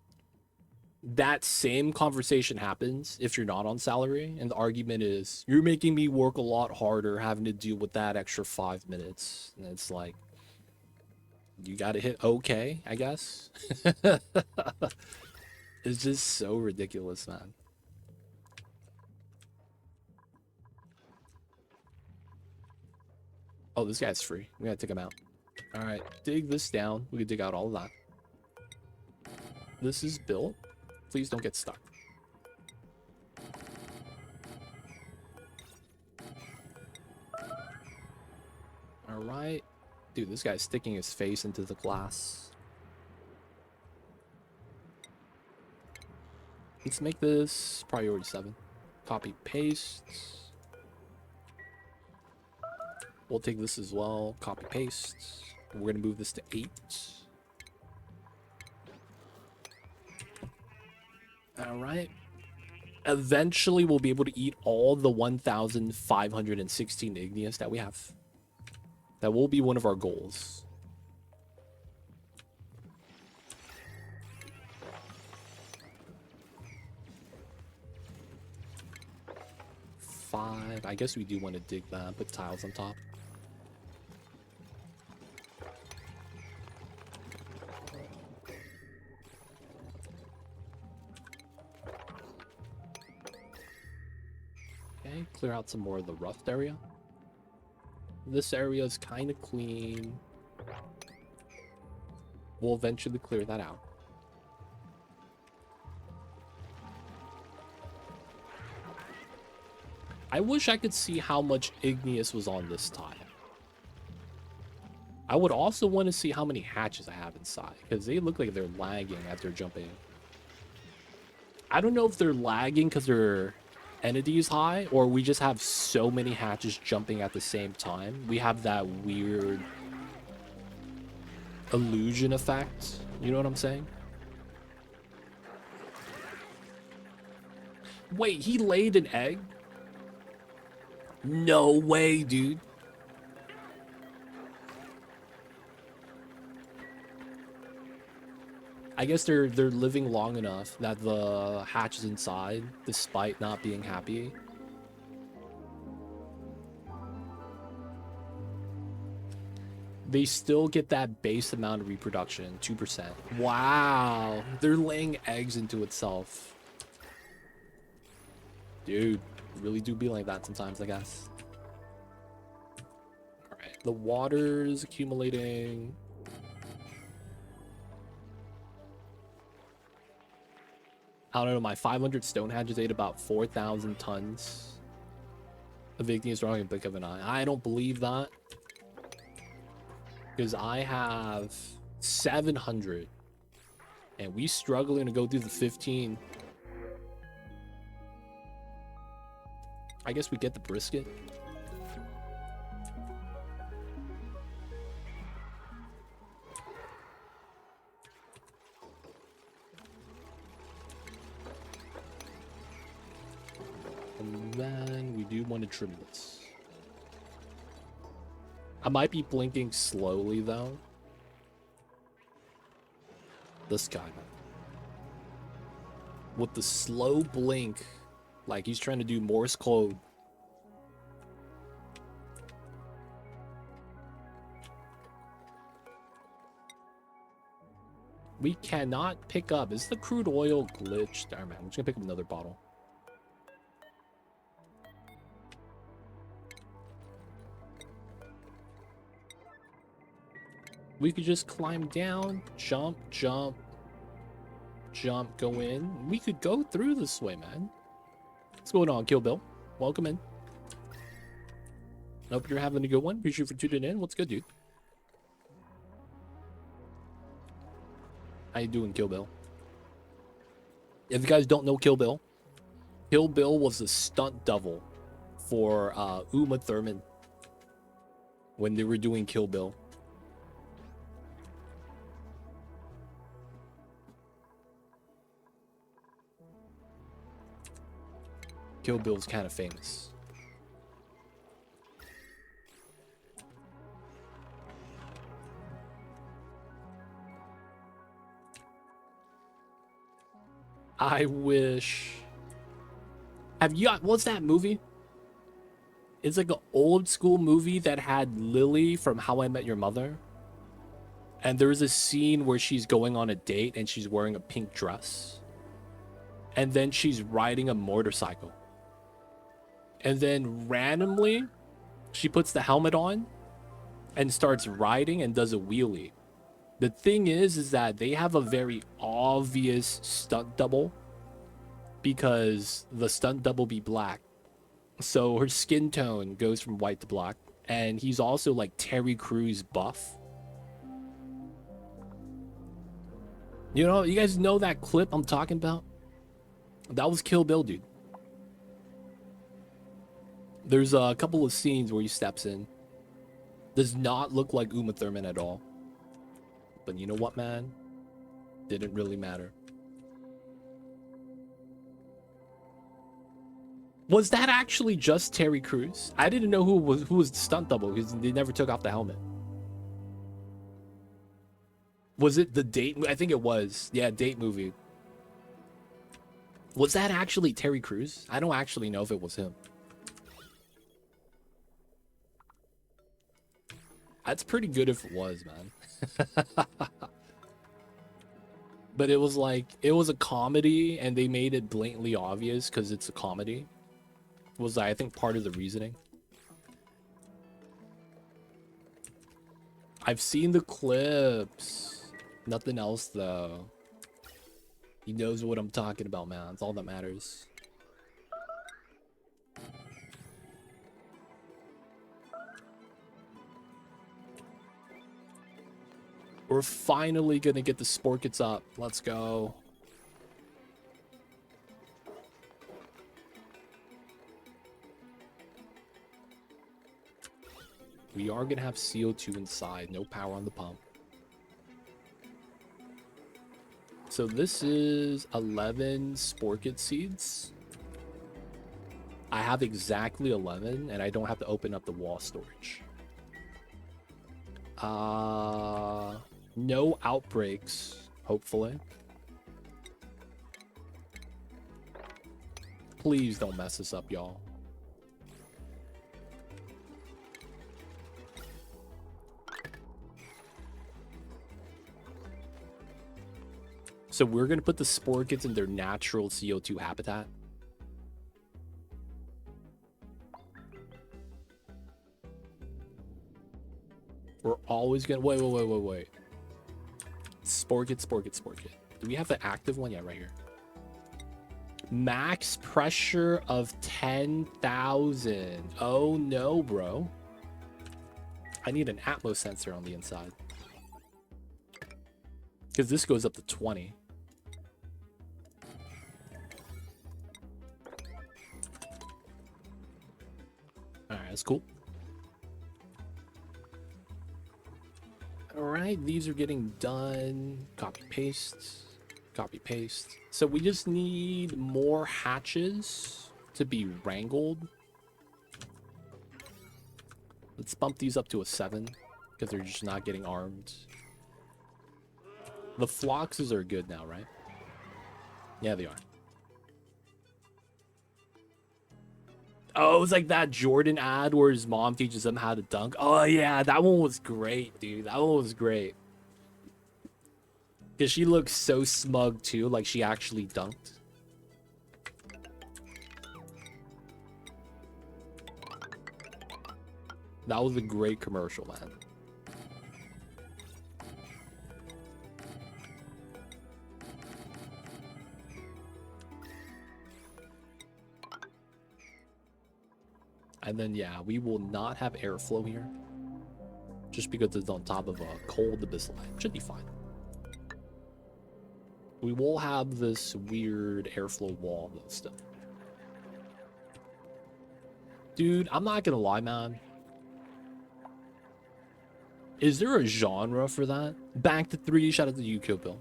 that same conversation happens if you're not on salary, and the argument is, you're making me work a lot harder having to deal with that extra 5 minutes. And it's like, you gotta hit okay, I guess. It's just so ridiculous, man. Oh, this guy's free. We gotta take him out. All right, dig this down. We can dig out all of that. This is built. Please don't get stuck. All right. Dude, this guy's sticking his face into the glass. Let's make this priority 7. Copy, paste. We'll take this as well. Copy, paste. We're going to move this to 8. All right. Eventually, we'll be able to eat all the 1,516 igneous that we have. That will be one of our goals. I guess we do want to dig that, put tiles on top. Okay, clear out some more of the rust area. This area is kind of clean. We'll eventually clear that out. I wish I could see how much igneous was on this tile. I would also want to see how many hatches I have inside, because they look like they're lagging as they're jumping. I don't know if they're lagging because their entity is high, or we just have so many hatches jumping at the same time. We have that weird illusion effect. You know what I'm saying? Wait, he laid an egg? No way, dude. I guess they're living long enough that the hatch is inside, despite not being happy. They still get that base amount of reproduction, 2%. Wow, they're laying eggs into itself. Dude, really do be like that sometimes, I guess. All right, the water's accumulating. I don't know, my 500 stone hatches ate about 4,000 tons of igneous rock in a blink of an eye. I don't believe that. Because I have 700. And we struggling to go through the 15. I guess we get the brisket. And then we do want to trim this. I might be blinking slowly, though. This guy, man. With the slow blink, like he's trying to do Morse code. We cannot pick up. Is the crude oil glitched? Alright, man. I'm just gonna pick up another bottle. We could just climb down, jump, jump, jump, go in. We could go through this way, man. What's going on, Kill Bill? Welcome in. Hope you're having a good one. Appreciate you for tuning in. What's good, dude? How you doing, Kill Bill? If you guys don't know Kill Bill was the stunt double for Uma Thurman when they were doing Kill Bill. Kill Bill's kind of famous. I wish. Have you got, what's that movie? It's like an old school movie that had Lily from How I Met Your Mother. And there's a scene where she's going on a date and she's wearing a pink dress. And then she's riding a motorcycle. And then randomly, she puts the helmet on and starts riding and does a wheelie. The thing is that they have a very obvious stunt double because the stunt double be black. So her skin tone goes from white to black. And he's also like Terry Crews buff. You know, you guys know that clip I'm talking about? That was Kill Bill, dude. There's a couple of scenes where he steps in. Does not look like Uma Thurman at all. But you know what, man? Didn't really matter. Was that actually just Terry Crews? I didn't know who was the stunt double because they never took off the helmet. Was it the Date? I think it was. Yeah, Date movie. Was that actually Terry Crews? I don't actually know if it was him. That's pretty good if it was, man. But it was like, it was a comedy and they made it blatantly obvious because it's a comedy. Was, I think, part of the reasoning. I've seen the clips. Nothing else, though. He knows what I'm talking about, man. That's all that matters. We're finally gonna get the sporkets up. Let's go. We are gonna have CO2 inside. No power on the pump. So this is 11 sporket seeds. I have exactly 11, and I don't have to open up the wall storage. No outbreaks, hopefully. Please don't mess this up, y'all. So we're going to put the sporkets in their natural CO2 habitat. We're always going to... Wait. Sporket. Do we have the active one? Yeah, right here. Max pressure of 10,000. Oh, no, bro. I need an Atmos sensor on the inside. Because this goes up to 20. Alright, that's cool. Alright, these are getting done. Copy, paste. Copy, paste. So we just need more hatches to be wrangled. Let's bump these up to a 7. Because they're just not getting armed. The floxes are good now, right? Yeah, they are. Oh, it's like that Jordan ad where his mom teaches him how to dunk. Oh, yeah, that one was great, dude. That one was great. Because she looks so smug too, like she actually dunked. That was a great commercial, man. And then, yeah, we will not have airflow here. Just because it's on top of a cold abyssal line. Should be fine. We will have this weird airflow wall, though, still. Dude, I'm not gonna lie, man. Is there a genre for that? Back to 3D, shout out to you, Kill Bill.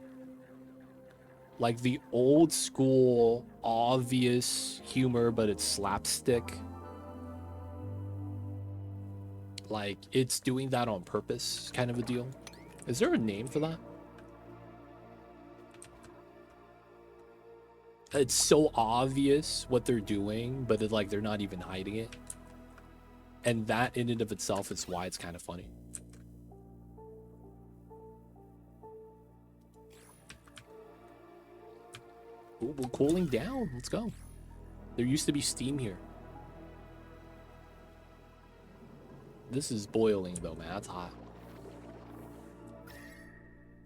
Like the old school, obvious humor, but it's slapstick. Like, it's doing that on purpose, kind of a deal. Is there a name for that? It's so obvious what they're doing, but it's like they're not even hiding it. And that in and of itself is why it's kind of funny. Ooh, we're cooling down. Let's go. There used to be steam here. This is boiling though, man. That's hot.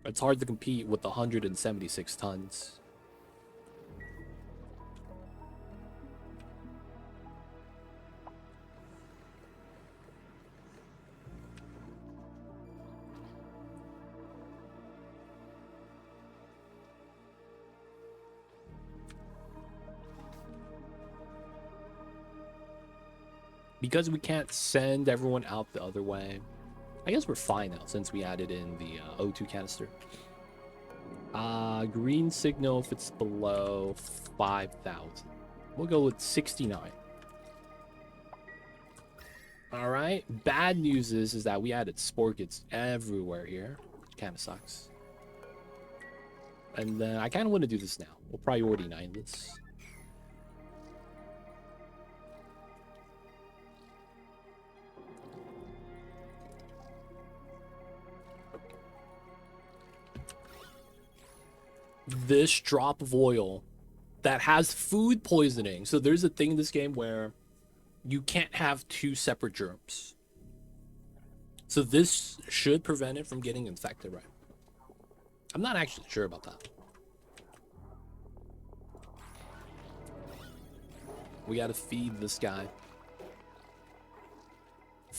It's hard to compete with the 176 tons. Because we can't send everyone out the other way. I guess we're fine now since we added in the O2 canister. Green signal if it's below 5,000. We'll go with 69. All right. Bad news is that we added spore kits everywhere here. Kind of sucks. And I kind of want to do this now. We'll priority 9 this. This drop of oil that has food poisoning. So there's a thing in this game where you can't have 2 separate germs. So this should prevent it from getting infected, right? I'm not actually sure about that. We gotta feed this guy.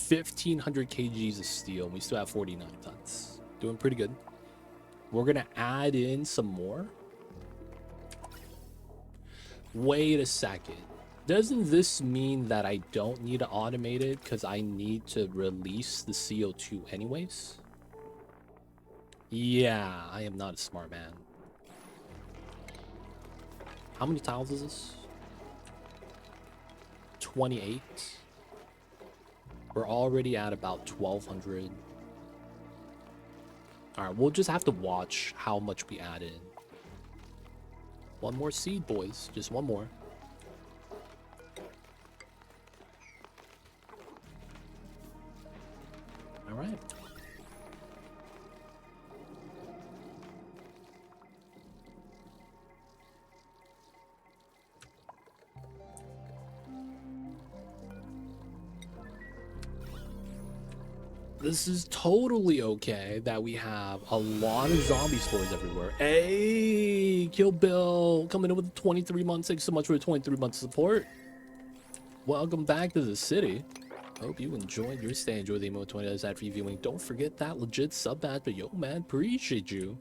1,500 kgs of steel. We still have 49 tons. Doing pretty good. We're gonna add in some more. Wait a second. Doesn't this mean that I don't need to automate it because I need to release the CO2 anyways? Yeah, I am not a smart man. How many tiles is this? 28. We're already at about 1,200. Alright, we'll just have to watch how much we add in. One more seed, boys. Just one more. Alright. This is totally okay that we have a lot of zombie spores everywhere. Hey, Kill Bill coming in with 23 months. Thanks so much for the 23 months support. Welcome back to the city. Hope you enjoyed your stay. Enjoy the emote 20 days after viewing. Don't forget that legit sub badge, but yo, man, appreciate you.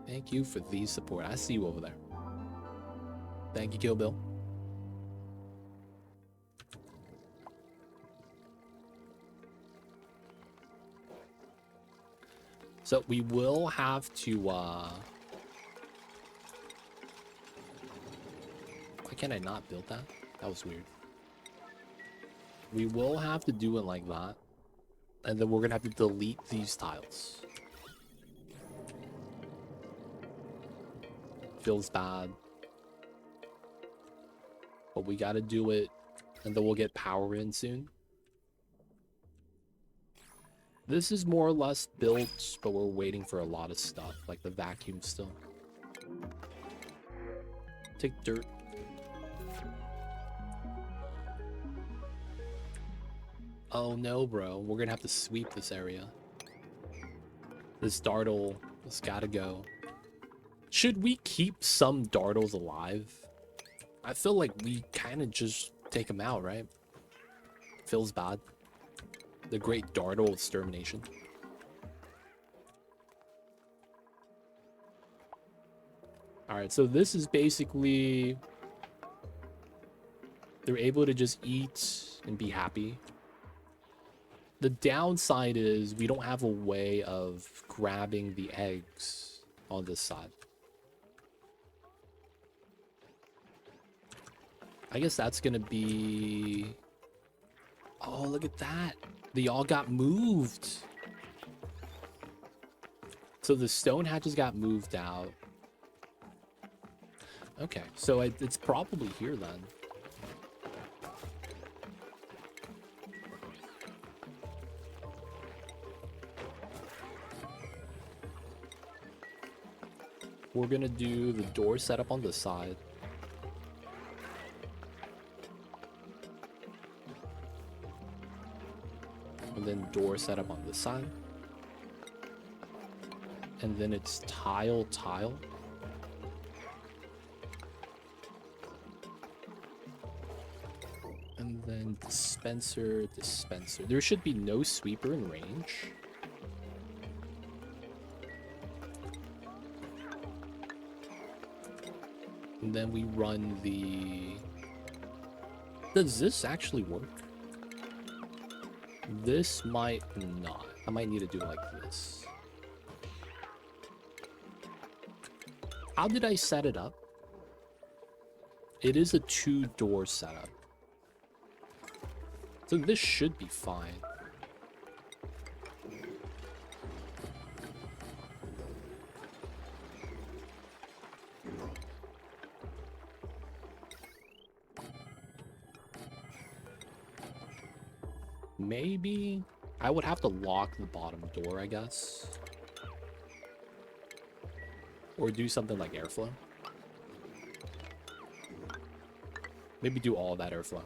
Thank you for the support. I see you over there. Thank you, Kill Bill. So we will have to, why can't I not build that? That was weird. We will have to do it like that. And then we're gonna have to delete these tiles. Feels bad. But we gotta do it. And then we'll get power in soon. This is more or less built, but we're waiting for a lot of stuff, like the vacuum still. Take dirt. Oh no, bro. We're gonna have to sweep this area. This dartle has gotta go. Should we keep some dartles alive? I feel like we kind of just take them out, right? Feels bad. The great dartle extermination. Alright, so this is basically... they're able to just eat and be happy. The downside is we don't have a way of grabbing the eggs on this side. I guess that's gonna be... oh, look at that. They all got moved. So the stone hatches got moved out. Okay, so it's probably here then. We're gonna do the door setup on this side. And then door setup on this side. And then it's tile, tile. And then dispenser, dispenser. There should be no sweeper in range. And then we run the... does this actually work? This might not. I might need to do like this. How did I set it up? It is a 2-door setup. So this should be fine. Maybe I would have to lock the bottom door, I guess. Or do something like airflow. Maybe do all that airflow.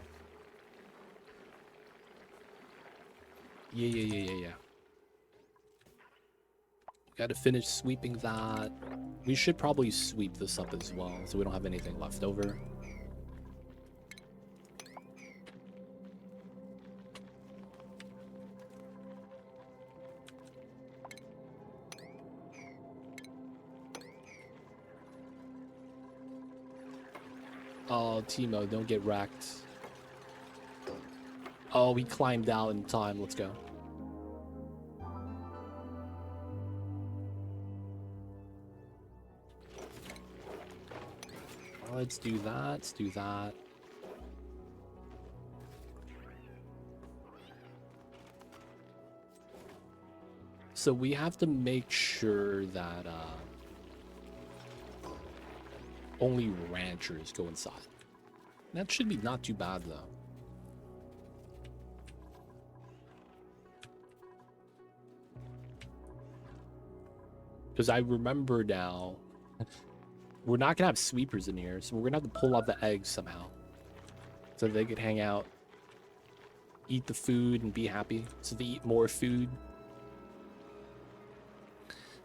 Yeah. Gotta finish sweeping that. We should probably sweep this up as well, so we don't have anything left over. Oh, Timo, don't get wrecked. Oh, he climbed out in time. Let's go. Let's do that. Let's do that. So we have to make sure that only ranchers go inside. That should be not too bad, though. Because I remember now, we're not going to have sweepers in here, so we're going to have to pull out the eggs somehow. So they could hang out, eat the food, and be happy. So they eat more food.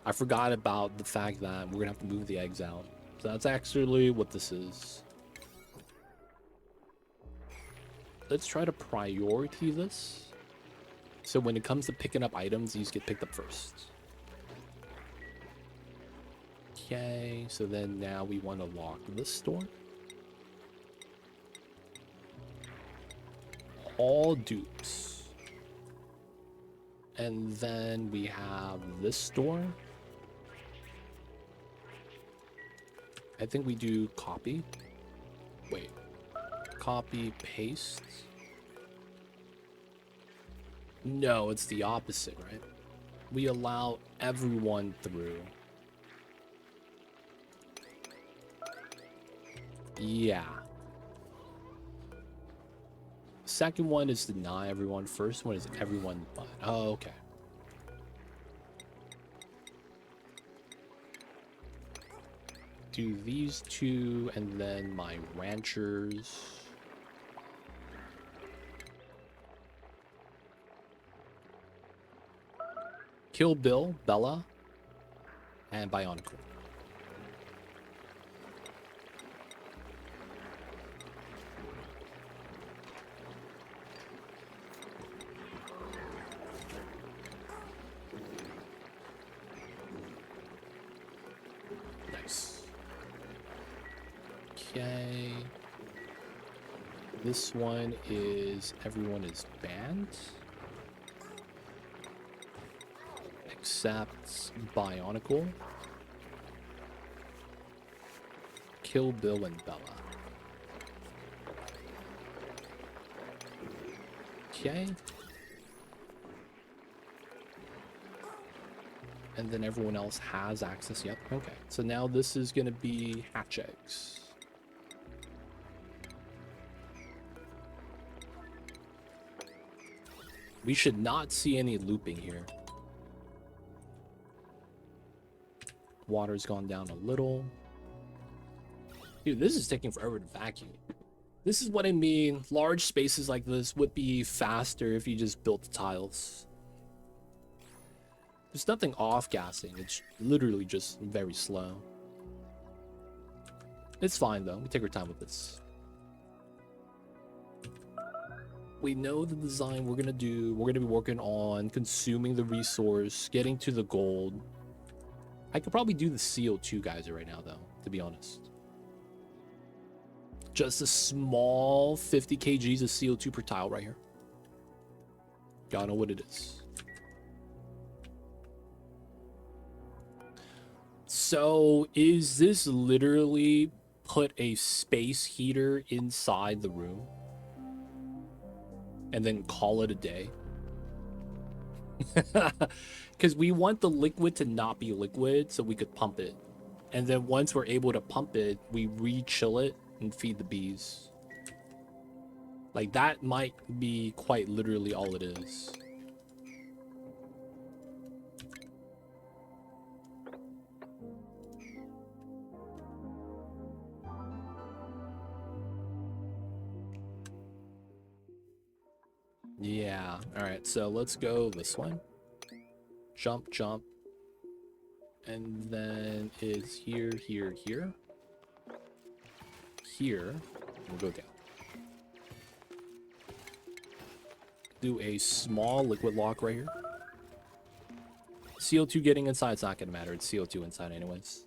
I forgot about the fact that we're going to have to move the eggs out. So that's actually what this is. Let's try to priority this. So when it comes to picking up items, these get picked up first. Okay, so then now we want to lock this door. All dupes. And then we have this door. I think we do copy. Wait. Copy, paste. No, it's the opposite, right? We allow everyone through. Yeah. Second one is deny everyone. First one is everyone but. Oh, okay. do these two, and then my ranchers. Kill Bill, Bella, and Bionicle. Nice. Okay. This one is everyone is banned. Except Bionicle, Kill Bill, and Bella. Okay. And then everyone else has access. Yep. Okay. So now this is going to be hatch eggs. We should not see any looping here. Water's gone down a little. Dude, this is taking forever to vacuum. This is what I mean. Large spaces like this would be faster if you just built the tiles. There's nothing off-gassing. It's literally just very slow. It's fine, though. We take our time with this. We know the design we're going to do. We're going to be working on consuming the resource, getting to the gold. I could probably do the CO2 geyser right now, though, to be honest. Just a small 50 kgs of CO2 per tile right here. Gotta know what it is. So, is this literally put a space heater inside the room and then call it a day? Because we want the liquid to not be liquid so we could pump it. And then once we're able to pump it, we re-chill it and feed the bees. Like, that might be quite literally all it is. Yeah, alright, so let's go this one. Jump, jump. And then it's here, here, here. Here. We'll go down. Do a small liquid lock right here. CO2 getting inside, it's not going to matter. It's CO2 inside anyways.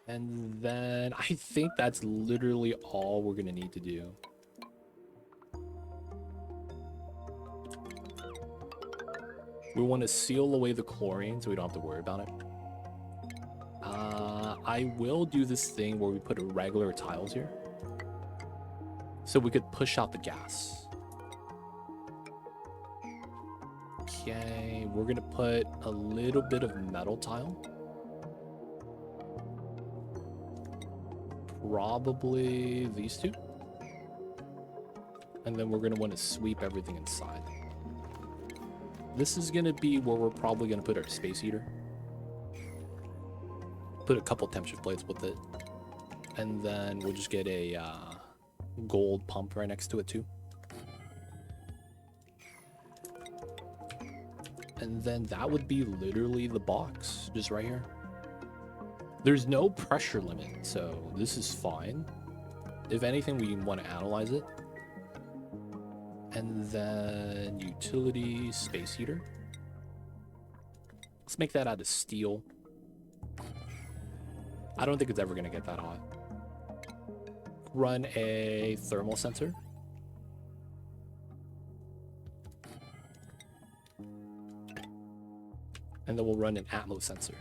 And then I think that's literally all we're going to need to do. We want to seal away the chlorine so we don't have to worry about it. I will do this thing where we put regular tiles here, so we could push out the gas. Okay, we're gonna put a little bit of metal tile. Probably these two. And then we're gonna want to sweep everything inside. This is gonna be where we're probably gonna put our space heater. Put a couple temperature plates with it, and then we'll just get a gold pump right next to it too. And then that would be literally the box, just right here. There's no pressure limit, so this is fine. If anything, we want to analyze it. And then utility space heater. Let's make that out of steel. I don't think it's ever going to get that hot. Run a thermal sensor. And then we'll run an atmo sensor.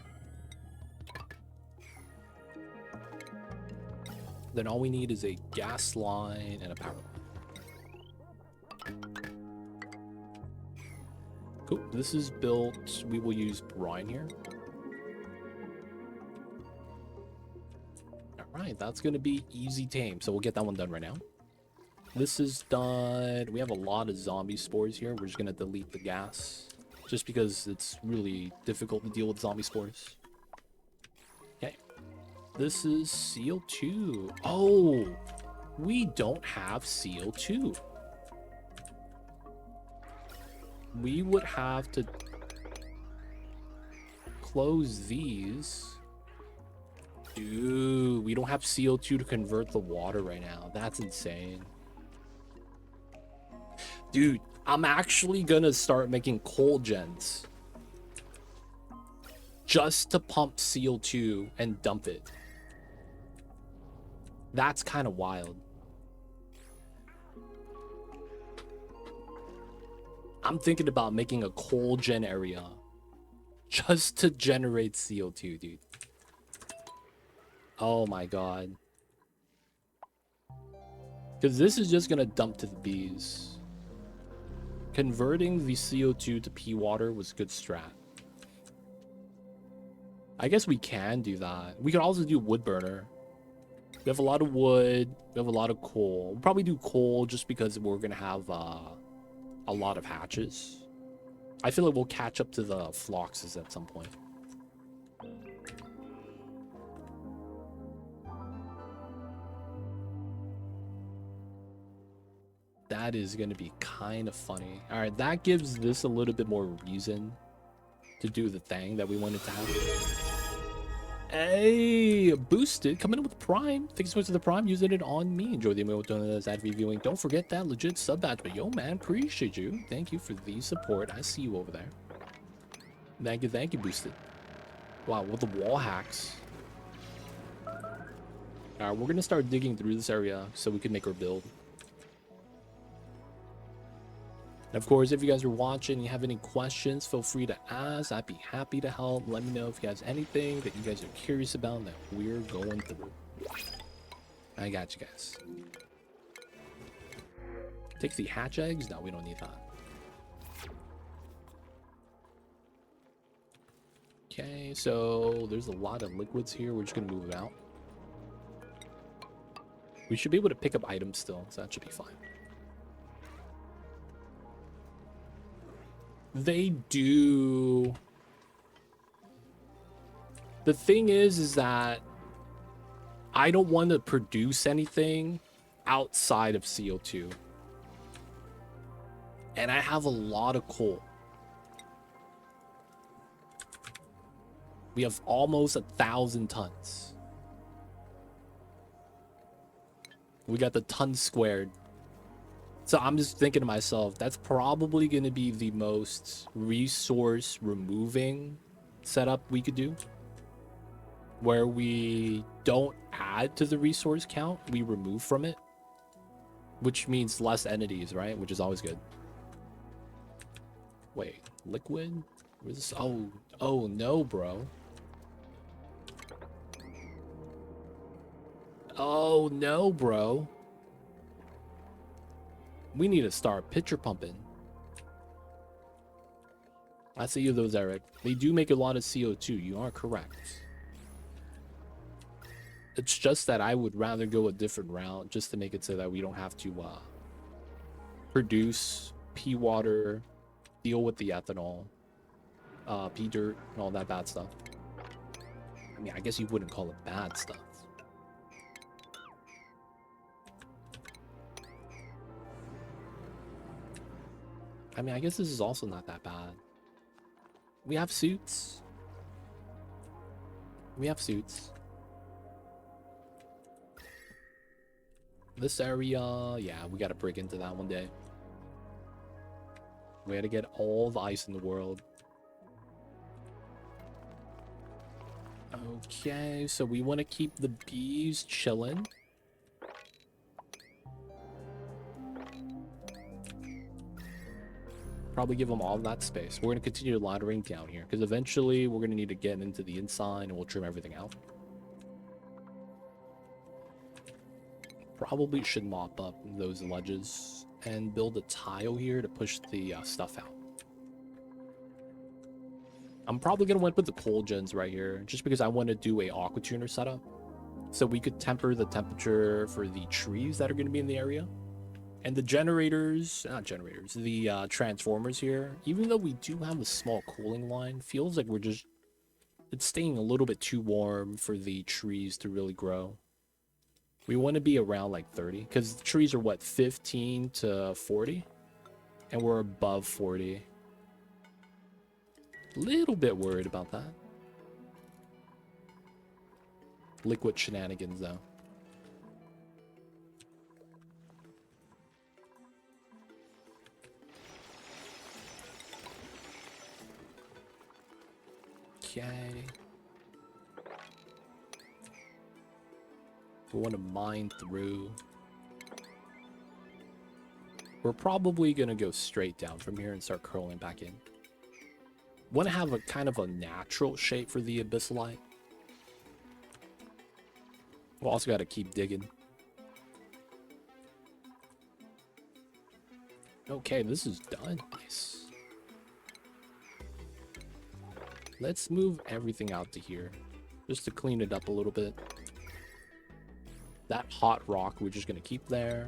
Then all we need is a gas line and a power line. Cool. This is built. We will use brine here. Alright, that's going to be easy tame. So we'll get that one done right now. This is done. We have a lot of zombie spores here. We're just going to delete the gas, just because it's really difficult to deal with zombie spores. Okay. This is CO2. Oh, we don't have CO2. We would have to close these. Dude, we don't have CO2 to convert the water right now. That's insane. Dude, I'm actually gonna start making coal gens just to pump CO2 and dump it. That's kind of wild. I'm thinking about making a coal gen area just to generate CO2, dude. Oh my god. Because this is just gonna dump to the bees. Converting the CO2 to pea water was a good strat. I guess we can do that. We could also do wood burner. We have a lot of wood. We have a lot of coal. We'll probably do coal just because we're gonna have a lot of hatches. I feel like we'll catch up to the floxes at some point. That is going to be kind of funny. All right, that gives this a little bit more reason to do the thing that we wanted to have. Hey, boosted, coming in with Prime. Thanks so much for the Prime, using it on me. Enjoy the email doing this ad reviewing. Don't forget that legit sub badge. But yo, man, appreciate you. Thank you for the support. I see you over there. Thank you, boosted. Wow, with the wall hacks. All right, we're gonna start digging through this area so we can make our build. And of course, if you guys are watching and you have any questions, feel free to ask. I'd be happy to help. Let me know if you guys have anything that you guys are curious about that we're going through. I got you guys. Take the hatch eggs? No, we don't need that. Okay, so there's a lot of liquids here. We're just gonna move it out. We should be able to pick up items still, so that should be fine. They do. The thing is that I don't want to produce anything outside of CO2. And I have a lot of coal. We have almost 1,000 tons. We got the ton squared. So I'm just thinking to myself, that's probably going to be the most resource removing setup we could do. Where we don't add to the resource count, we remove from it. Which means less entities, right? Which is always good. Wait, liquid? Where's this? Oh no, bro. Oh no, bro. We need to start pitcher pumping. I see you those, Eric. They do make a lot of CO2. You are correct. It's just that I would rather go a different route just to make it so that we don't have to produce pea water, deal with the ethanol, pea dirt, and all that bad stuff. I mean, I guess you wouldn't call it bad stuff. I mean, I guess this is also not that bad. We have suits. We have suits. This area, yeah, we gotta break into that one day. We gotta get all the ice in the world. Okay, so we want to keep the bees chilling. Probably give them all that space. We're going to continue laddering down here because eventually we're going to need to get into the inside and we'll trim everything out. Probably should mop up those ledges and build a tile here to push the stuff out. I'm probably going to went with the coal gens right here just because I want to do a aqua tuner setup so we could temper the temperature for the trees that are going to be in the area. And the generators, not generators, the transformers here, even though we do have a small cooling line, feels like we're just It's staying a little bit too warm for the trees to really grow. We want to be around like 30, because the trees are what, 15 to 40? And we're above 40. Little bit worried about that. Liquid shenanigans, though. Okay. We want to mine through. We're probably going to go straight down from here and start curling back in. Want to have a kind of a natural shape for the abyssalite. We'll also got to keep digging. Okay, this is done. Nice. Let's move everything out to here, just to clean it up a little bit. That hot rock we're just going to keep there.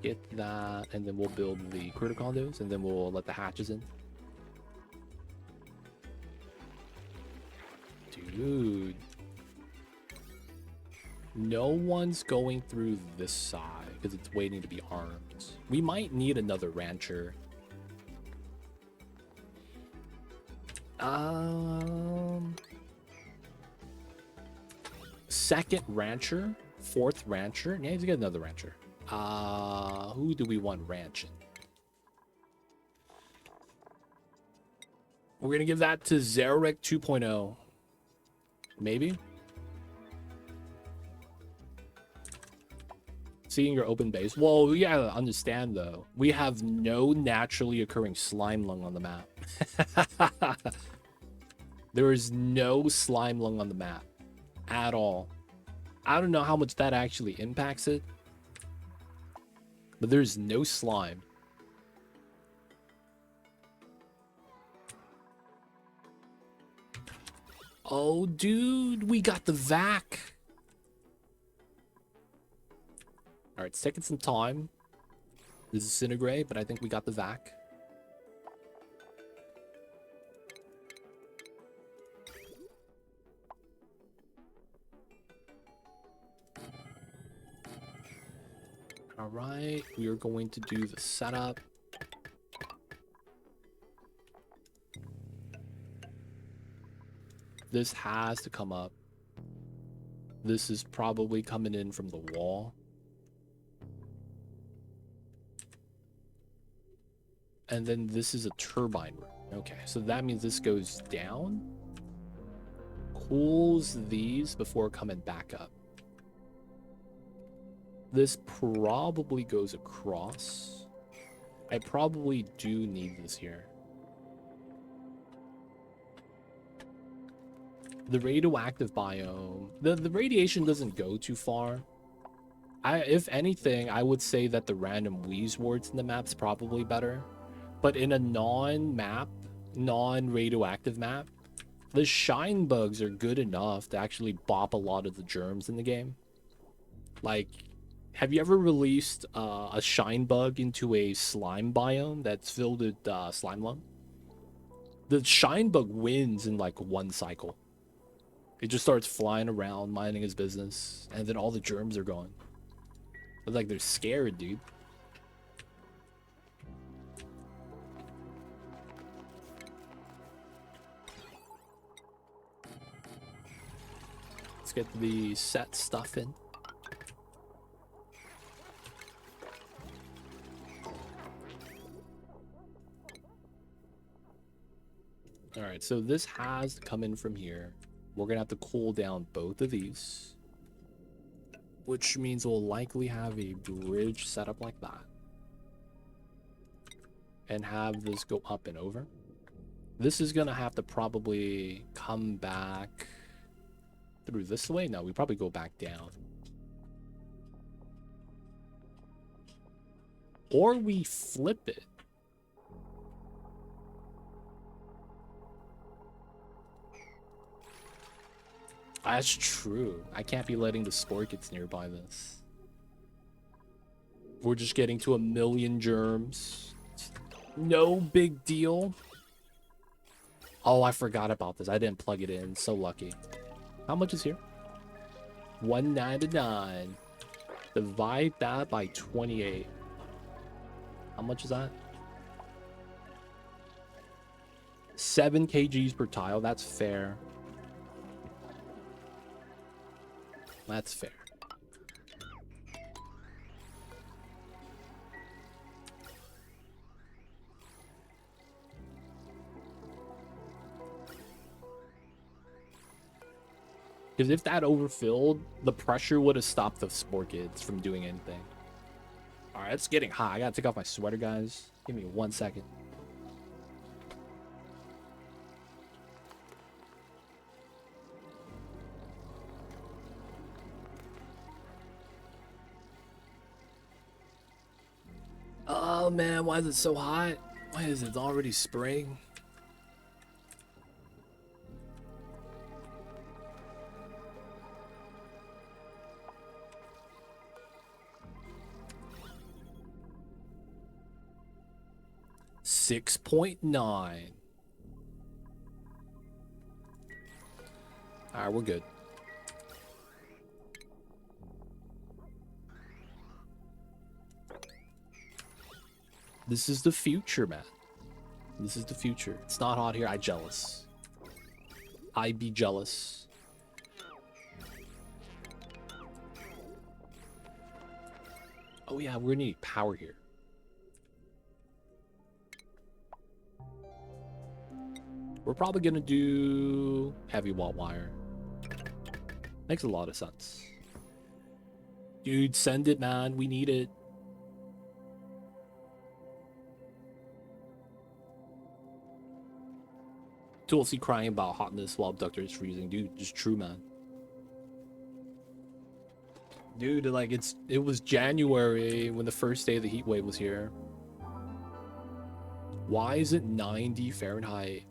Get that, and then we'll build the critter condos, and then we'll let the hatches in. Dude. No one's going through this side, because it's waiting to be armed. We might need another rancher. Second rancher, fourth rancher. Yeah, let's get another rancher. Who do we want ranching? We're gonna give that to Zarek 2.0. Maybe. Seeing your open base. Well, we gotta understand though. We have no naturally occurring slime lung on the map. There is no slime lung on the map at all. I don't know how much that actually impacts it, but there's no slime. Oh, dude, we got the vac. All right, it's taking some time to disintegrate, but I think we got the vac. All right, we are going to do the setup. This has to come up. This is probably coming in from the wall. And then this is a turbine room. Okay, so that means this goes down, cools these before coming back up. This probably goes across. I probably do need this here. The radioactive biome, the radiation doesn't go too far. If anything, I would say that the random wheeze wards in the map's probably better. But in a non-map, non-radioactive map, the shine bugs are good enough to actually bop a lot of the germs in the game. Like, have you ever released a shine bug into a slime biome that's filled with slime lung? The shine bug wins in like one cycle. It just starts flying around, minding his business, and then all the germs are gone. But like, they're scared, dude. Let's get the set stuff in. All right, so this has to come in from here. We're gonna have to cool down both of these, which means we'll likely have a bridge set up like that and have this go up and over. This is gonna have to probably come back through this way. No, we probably go back down, or we flip it. That's true. I can't be letting the spore get nearby this. We're just getting to 1,000,000 germs. No big deal. Oh, I forgot about this. I didn't plug it in. So lucky. How much is here? 199. Divide that by 28. How much is that? 7 kgs per tile. That's fair. That's fair. Because if that overfilled, the pressure would have stopped the spore kids from doing anything. Alright, it's getting hot. I gotta take off my sweater, guys. Give me 1 second. Oh man, why is it so hot? Why is it already spring? $6.9. Alright, we're good. This is the future, man. This is the future. It's not hot here. I jealous. I be jealous. Oh yeah, we're gonna need power here. We're probably gonna do heavy wall wire. Makes a lot of sense. Dude, send it, man. We need it. Tulsi crying about hotness while Abductor is freezing. Dude, just true, man. Dude, like, it was January when the first day of the heat wave was here. Why is it 90 Fahrenheit?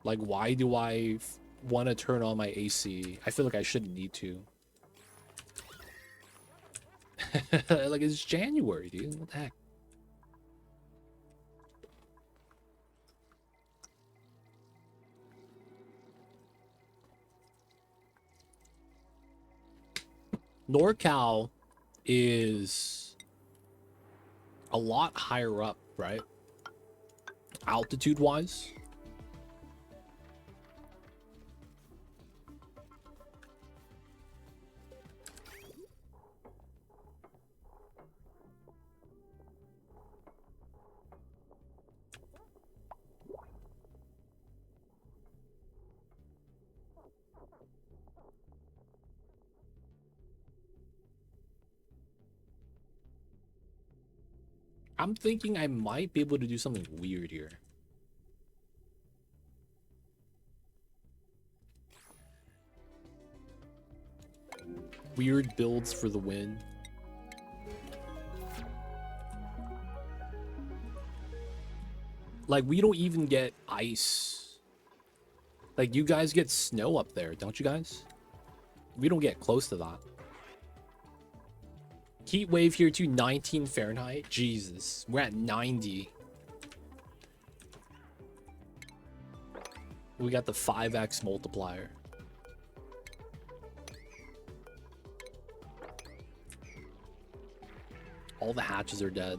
Like, why do I want to turn on my AC? I feel like I shouldn't need to. Like, it's January, dude. What the heck? NorCal is a lot higher up, right? Altitude-wise. I'm thinking I might be able to do something weird here. Weird builds for the win. Like, we don't even get ice. Like, you guys get snow up there, don't you guys? We don't get close to that. Heat wave here too, 19 Fahrenheit. Jesus, we're at 90. We got the 5x multiplier. All the hatches are dead.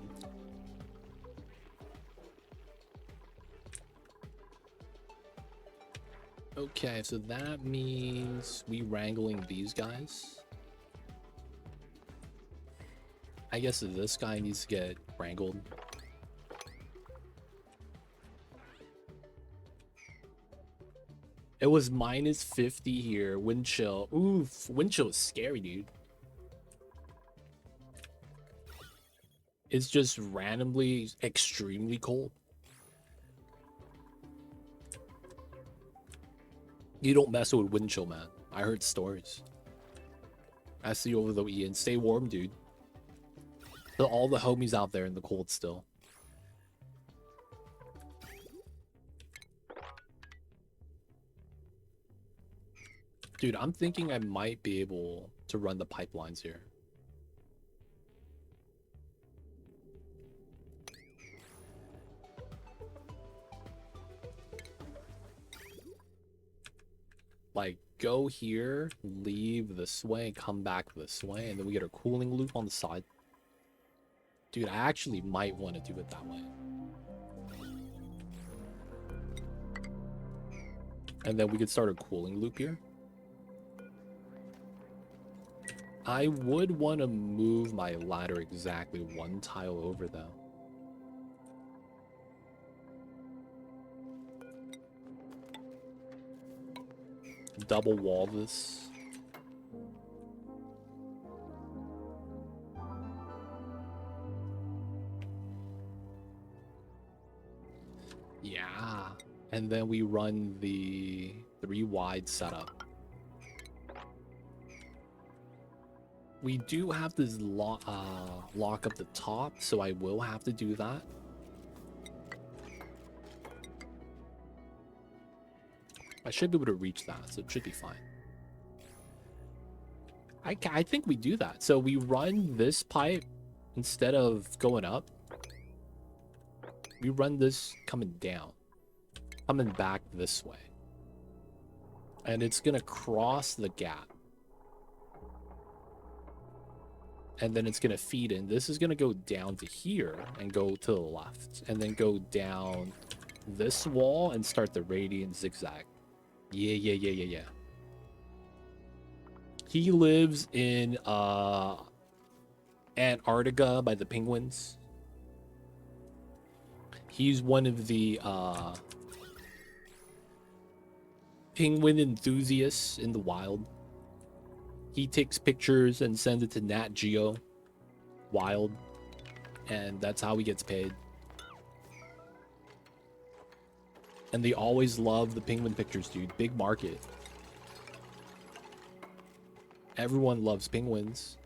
Okay, so that means we wrangling these guys. I guess this guy needs to get wrangled. It was minus 50 here. Wind chill. Oof, wind chill is scary, dude. It's just randomly extremely cold. You don't mess with wind chill, man. I heard stories. I see you over though, Ian. Stay warm, dude. All the homies out there in the cold still. Dude, I'm thinking I might be able to run the pipelines here. like go here, leave this way, come back this way, and then we get a cooling loop on the side. Dude, I actually might want to do it that way. And then we could start a cooling loop here. I would want to move my ladder exactly one tile over, though. Double wall this. Yeah. And then we run the 3 wide setup. We do have to lock up the top, so I will have to do that. I should be able to reach that, so it should be fine. I think we do that. So we run this pipe instead of going up. We run this coming down. Coming back this way. And it's going to cross the gap. And then it's going to feed in. This is going to go down to here and go to the left. And then go down this wall and start the radiant zigzag. Yeah. He lives in Antarctica by the penguins. He's one of the penguin enthusiasts in the wild. He takes pictures and sends it to Nat Geo Wild, and that's how he gets paid. And they always love the penguin pictures, dude. Big market. Everyone loves penguins.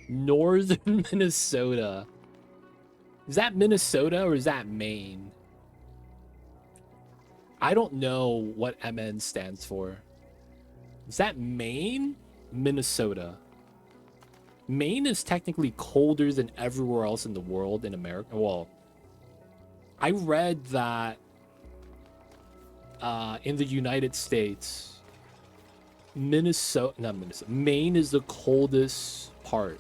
Northern Minnesota. Is that Minnesota or is that Maine? I don't know what MN stands for. Is that Maine? Minnesota. Maine is technically colder than everywhere else in the world in America. Well, I read that in the United States, Maine is the coldest part.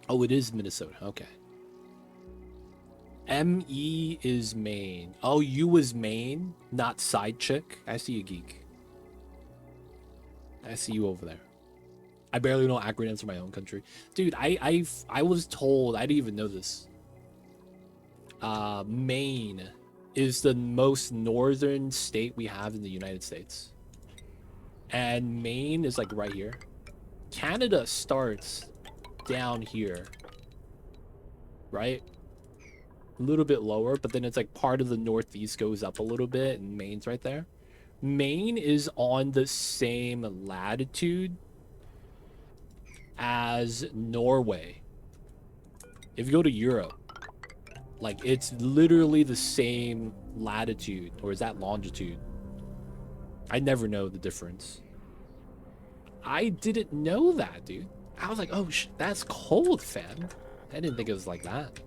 Oh, it is Minnesota. Okay. ME is Maine. Oh, U is Maine, not side chick. I see you, geek. I see you over there. I barely know acronyms for my own country. Dude, I was told, I didn't even know this. Maine is the most northern state we have in the United States. And Maine is like right here. Canada starts down here. Right? A little bit lower, but then it's like part of the Northeast goes up a little bit, and Maine's right there. Maine is on the same latitude as Norway. If you go to Europe, like it's literally the same latitude, or is that longitude? I never know the difference. I didn't know that, dude. I was like, oh, that's cold, fam. I didn't think it was like that.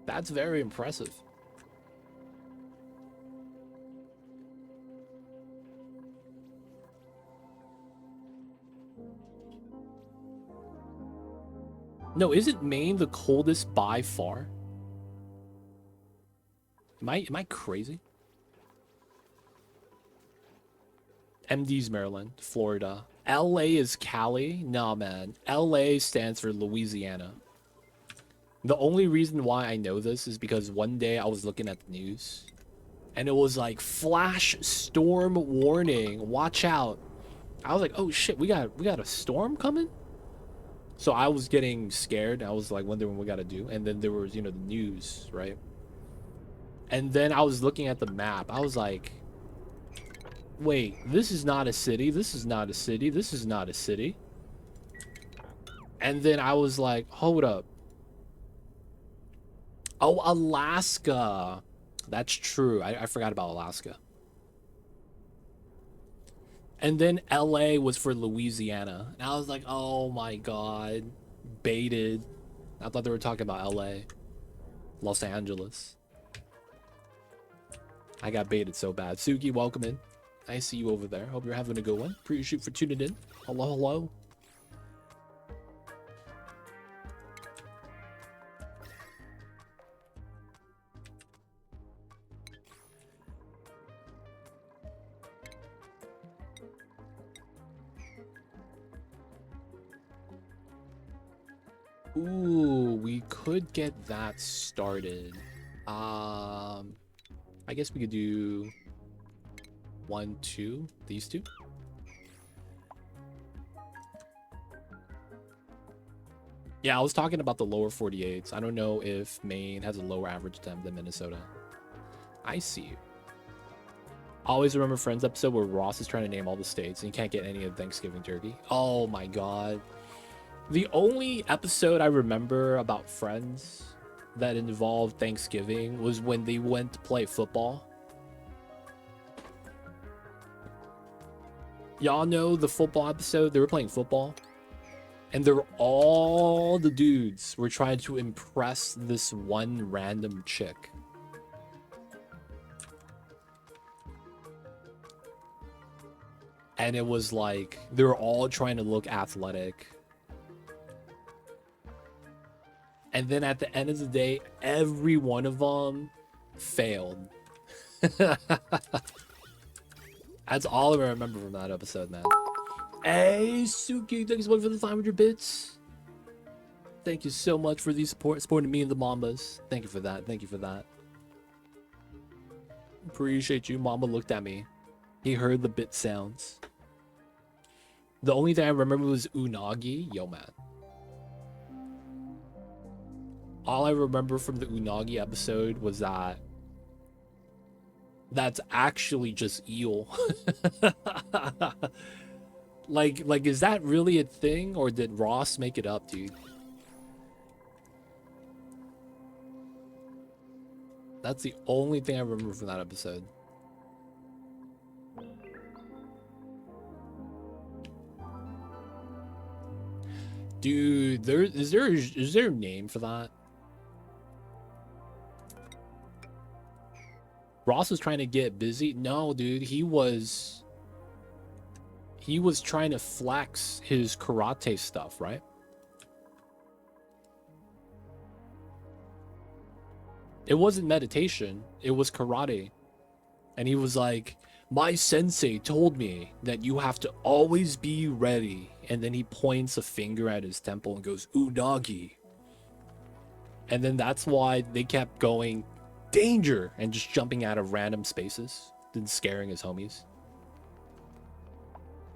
That's very impressive. No, isn't Maine the coldest by far? Am I crazy? MD's Maryland, Florida. LA is Cali? Nah, man. LA stands for Louisiana. The only reason why I know this is because one day I was looking at the news and it was like flash storm warning, watch out. I was like, oh shit, we got a storm coming? So I was getting scared. I was like wondering what we got to do. And then there was, you know, the news, right? And then I was looking at the map. I was like, wait, this is not a city. This is not a city. This is not a city. And then I was like, hold up. Oh, Alaska. That's true. I forgot about Alaska. And then LA was for Louisiana. And I was like, oh my god. Baited. I thought they were talking about LA. Los Angeles. I got baited so bad. Suki, welcome in. I see you over there. Hope you're having a good one. Appreciate you for tuning in. Hello, hello. Ooh, we could get that started. I guess we could do 1, 2, these two. Yeah, I was talking about the lower 48s. I don't know if Maine has a lower average temp than Minnesota. I see you. Always remember Friends episode where Ross is trying to name all the states and you can't get any of Thanksgiving turkey. Oh my god. The only episode I remember about Friends that involved Thanksgiving was when they went to play football. Y'all know the football episode? They were playing football. And all the dudes were trying to impress this one random chick. And it was like, they were all trying to look athletic. And then at the end of the day, every one of them failed. That's all I remember from that episode, man. Hey, Suki, thanks so much for the 500 bits. Thank you so much for the support, supporting me and the Mambas. Thank you for that. Thank you for that. Appreciate you. Mamba looked at me. He heard the bit sounds. The only thing I remember was Unagi. Yo, man. All I remember from the Unagi episode was that that's actually just eel. like is that really a thing, or did Ross make it up, dude? That's the only thing I remember from that episode. Dude, is there a name for that? Ross was trying to get busy. No, dude, he was trying to flex his karate stuff, right? It wasn't meditation, it was karate. And he was like, my sensei told me that you have to always be ready. And then he points a finger at his temple and goes, Unagi. And then that's why they kept going, danger, and just jumping out of random spaces and scaring his homies.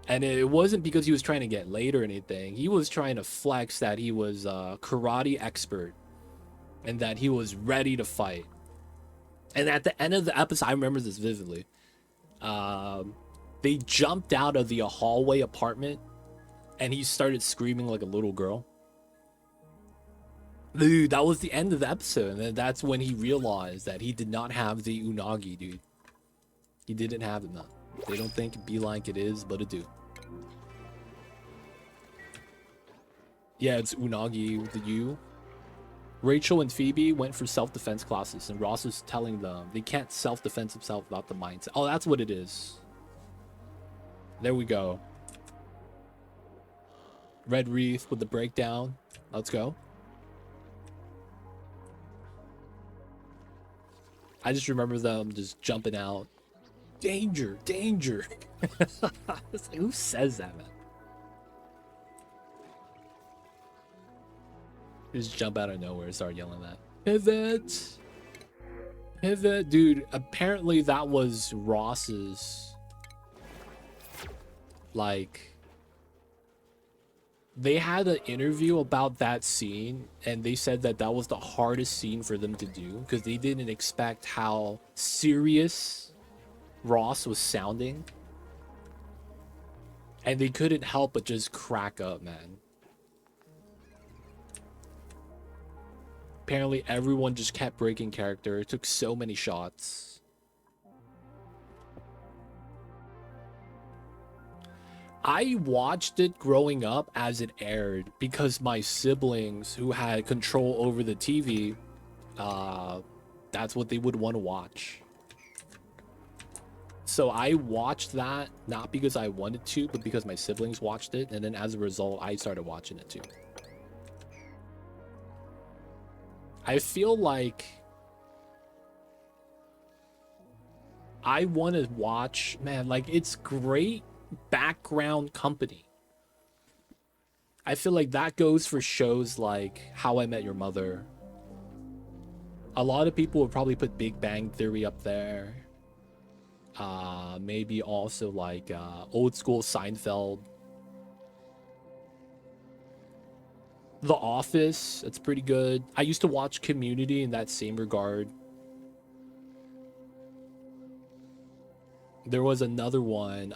And it wasn't because he was trying to get laid or anything. He was trying to flex that he was a karate expert and that he was ready to fight. And at the end of the episode, I remember this vividly. They jumped out of the hallway apartment and he started screaming like a little girl. Dude, that was the end of the episode. And that's when he realized that he did not have the Unagi, dude. He didn't have it, man. They don't think it be like it is, but it do. Yeah, it's Unagi with the U. Rachel and Phoebe went for self-defense classes, and Ross is telling them they can't self-defense themselves without the mindset. Oh, that's what it is. There we go. Red Wreath with the breakdown. Let's go. I just remember them just jumping out. Danger, danger. It's like, who says that, man? Just jump out of nowhere and start yelling that. Pivot. Pivot. Dude, apparently that was Ross's, like, they had an interview about that scene and they said that that was the hardest scene for them to do because they didn't expect how serious Ross was sounding. And they couldn't help but just crack up, man. Apparently everyone just kept breaking character. It took so many shots. I watched it growing up as it aired because my siblings who had control over the TV, that's what they would want to watch. So I watched that not because I wanted to, but because my siblings watched it, and then as a result, I started watching it too. I feel like I want to watch, man, like it's great background company. I feel like that goes for shows like How I Met Your Mother. A lot of people would probably put Big Bang Theory up there. Maybe also like old school Seinfeld. The Office, it's pretty good. I used to watch Community in that same regard. There was another one,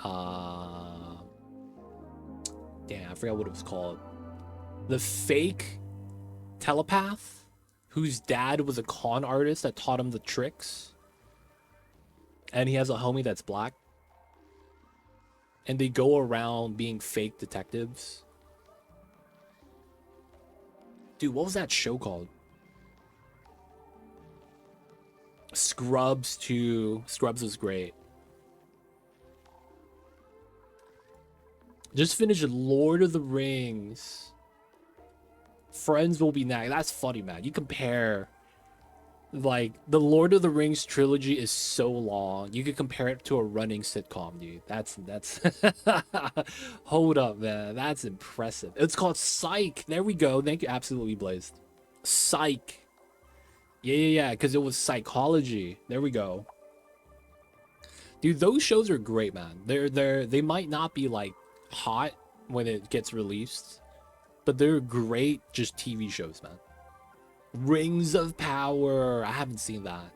damn, I forgot what it was called. The Fake Telepath, whose dad was a con artist that taught him the tricks. And he has a homie that's black. And they go around being fake detectives. Dude, what was that show called? Scrubs too. Scrubs was great. Just finished Lord of the Rings. Friends will be next. That's funny, man. You compare, like, the Lord of the Rings trilogy is so long. You could compare it to a running sitcom, dude. That's hold up, man. That's impressive. It's called Psych. There we go. Thank you, absolutely blazed. Psych. Yeah, because it was psychology. There we go. Dude, those shows are great, man. They might not be like hot when it gets released, but they're great just TV shows, man. Rings of Power. I haven't seen that.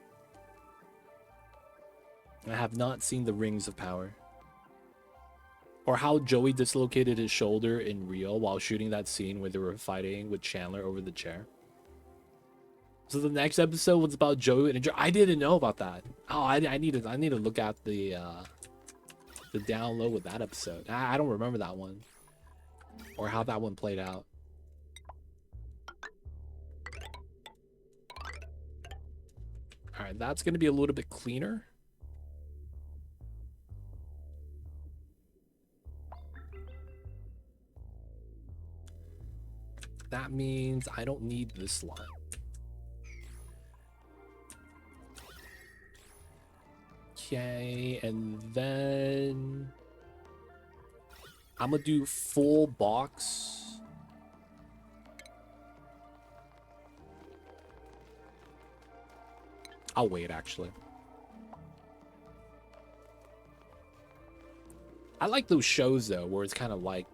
I have not seen the Rings of Power. Or how Joey dislocated his shoulder in Rio while shooting that scene where they were fighting with Chandler over the chair. So the next episode was about Joey and I didn't know about that. Oh, I need to look at the download with that episode. I don't remember that one or how that one played out. All right, that's going to be a little bit cleaner. That means I don't need this line. Okay, and then I'm gonna do full box. I'll wait, actually. I like those shows, though, where it's kind of like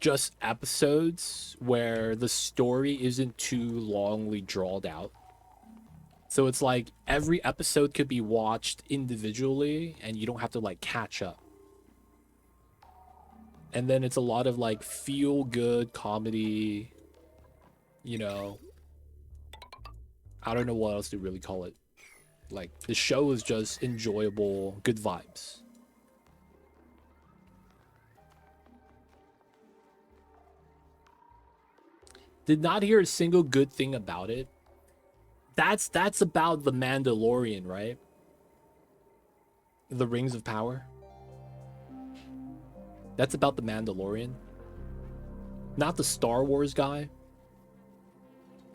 just episodes where the story isn't too longly drawn out. So it's like every episode could be watched individually and you don't have to like catch up. And then it's a lot of like feel good comedy, you know. I don't know what else to really call it. Like the show is just enjoyable, good vibes. Did not hear a single good thing about it. That's about the Mandalorian, right? The Rings of Power. That's about the Mandalorian. Not the Star Wars guy,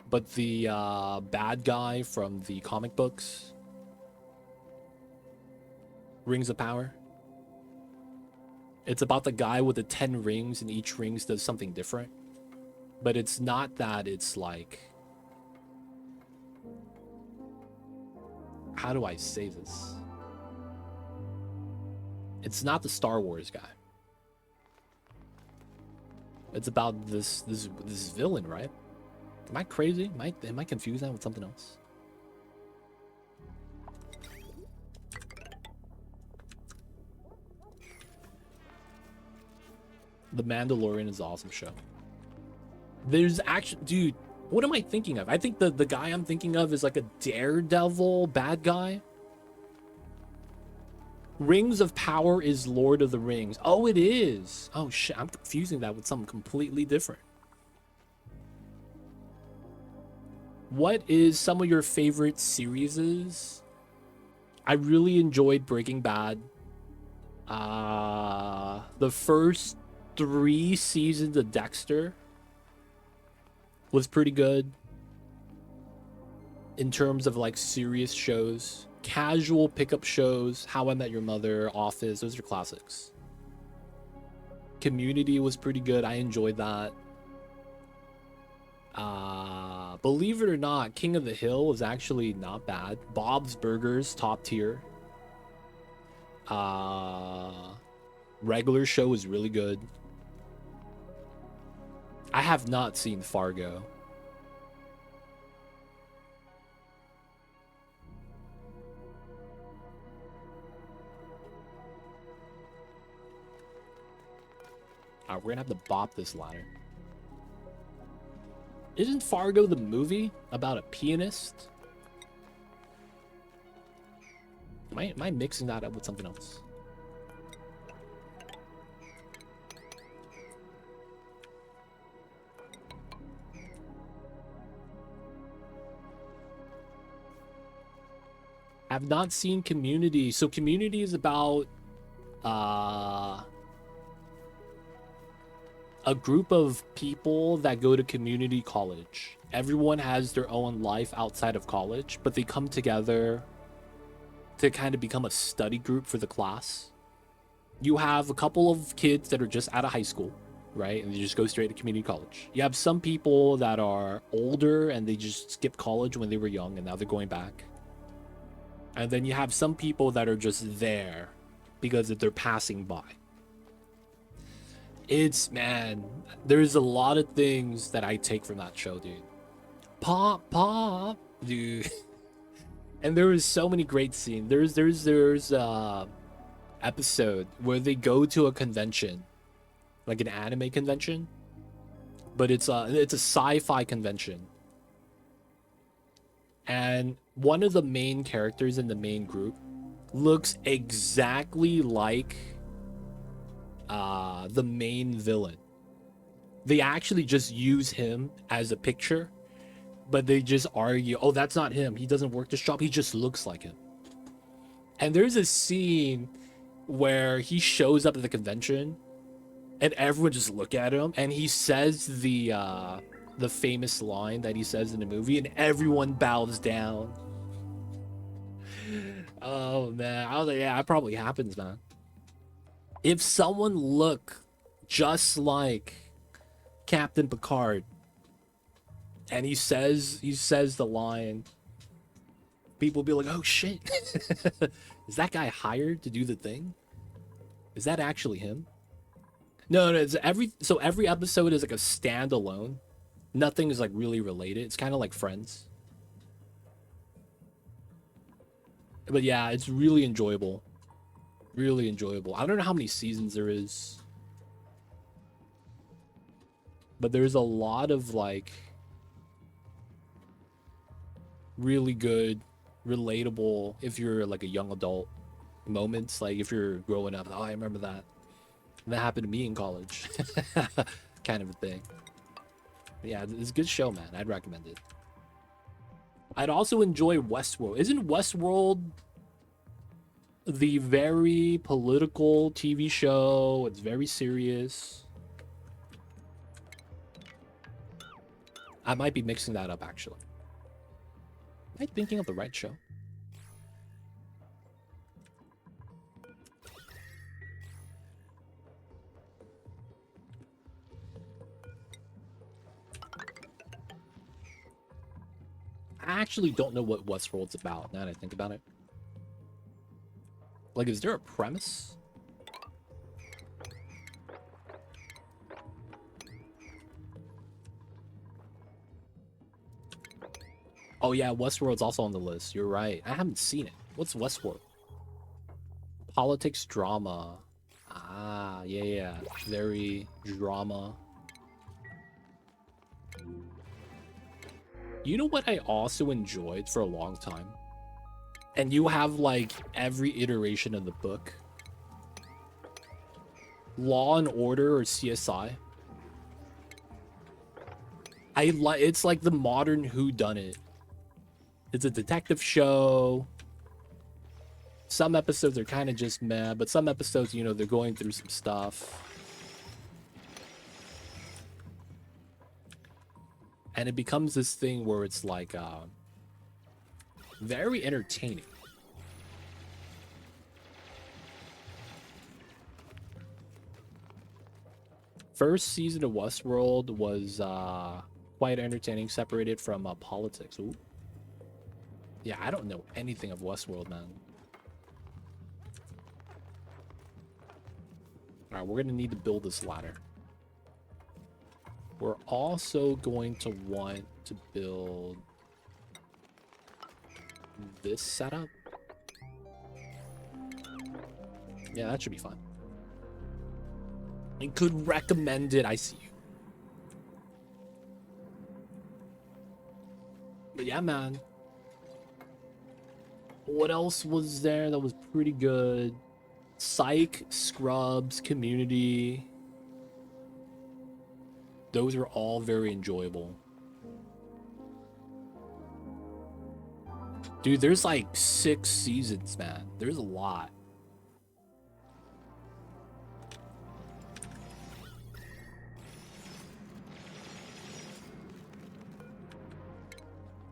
but the bad guy from the comic books. Rings of Power. It's about the guy with the 10 rings and each ring does something different. But it's not that it's like... How do I say this? It's not the Star Wars guy. It's about this villain, right? Am I crazy? Am I confused now with something else? The Mandalorian is an awesome show. There's actually, dude, what am I thinking of? I think the guy I'm thinking of is like a Daredevil bad guy. Rings of Power is Lord of the Rings. Oh, it is. Oh, shit. I'm confusing that with something completely different. What is some of your favorite series? I really enjoyed Breaking Bad. The first 3 seasons of Dexter was pretty good in terms of like serious shows. Casual pickup shows, How I Met Your Mother, Office, those are classics. Community was pretty good. I enjoyed that. Believe it or not, King of the Hill was actually not bad. Bob's Burgers, top tier. Regular Show was really good. I have not seen Fargo. Alright, we're gonna have to bop this ladder. Isn't Fargo the movie about a pianist? Am I mixing that up with something else? I've not seen Community. So Community is about a group of people that go to community college. Everyone has their own life outside of college, but they come together to kind of become a study group for the class. You have a couple of kids that are just out of high school, right? And they just go straight to community college. You have some people that are older and they just skipped college when they were young and now they're going back. And then you have some people that are just there because they're passing by. Man, there's a lot of things that I take from that show, dude. Pop, dude. And there was so many great scenes. There's episode where they go to a convention, like an anime convention, but it's a sci-fi convention. And one of the main characters in the main group looks exactly like the main villain. They actually just use him as a picture, but they just argue, oh, that's not him. He doesn't work the shop. He just looks like him. And there's a scene where he shows up at the convention and everyone just look at him and he says the famous line that he says in the movie and everyone bows down. Oh man, I was like, yeah, that probably happens, man. If someone look just like Captain Picard and he says the line, people be like, oh shit. Is that guy hired to do the thing? Is that actually him? No, it's every episode is like a standalone. Nothing is like really related. It's kind of like Friends. But yeah, it's really enjoyable. Really enjoyable. I don't know how many seasons there is, but there's a lot of like really good, relatable, if you're like a young adult, moments. Like if you're growing up, oh, I remember that. That happened to me in college. Kind of a thing. But yeah, it's a good show, man. I'd recommend it. I'd also enjoy Westworld. Isn't Westworld the very political TV show? It's very serious. I might be mixing that up, actually. Am I thinking of the right show? I actually don't know what Westworld's about, now that I think about it. Like, is there a premise? Oh yeah, Westworld's also on the list. You're right. I haven't seen it. What's Westworld? Politics, drama. Ah, yeah. Very drama. You know what I also enjoyed for a long time? And you have like every iteration of the book. Law and Order or CSI. It's like the modern whodunit. It's a detective show. Some episodes are kind of just meh, but some episodes, you know, they're going through some stuff. And it becomes this thing where it's like very entertaining. First season of Westworld was quite entertaining, separated from politics. Ooh. Yeah, I don't know anything of Westworld, man. All right, we're gonna need to build this ladder. We're also going to want to build this setup. Yeah, that should be fun. And could recommend it, I see you. But yeah, man. What else was there that was pretty good? Psych, Scrubs, Community. Those are all very enjoyable. Dude, there's like 6 seasons, man. There's a lot.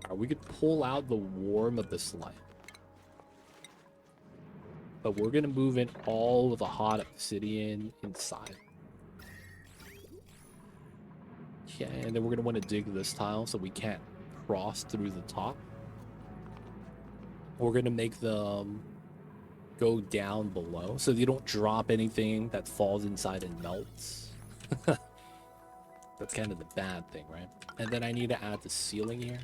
Alright, we could pull out the warm of this light. But we're gonna move in all of the hot obsidian inside. Okay, and then we're gonna want to dig this tile so we can't cross through the top. We're gonna make them go down below so you don't drop anything that falls inside and melts. That's kind of the bad thing, right? And then I need to add the ceiling here.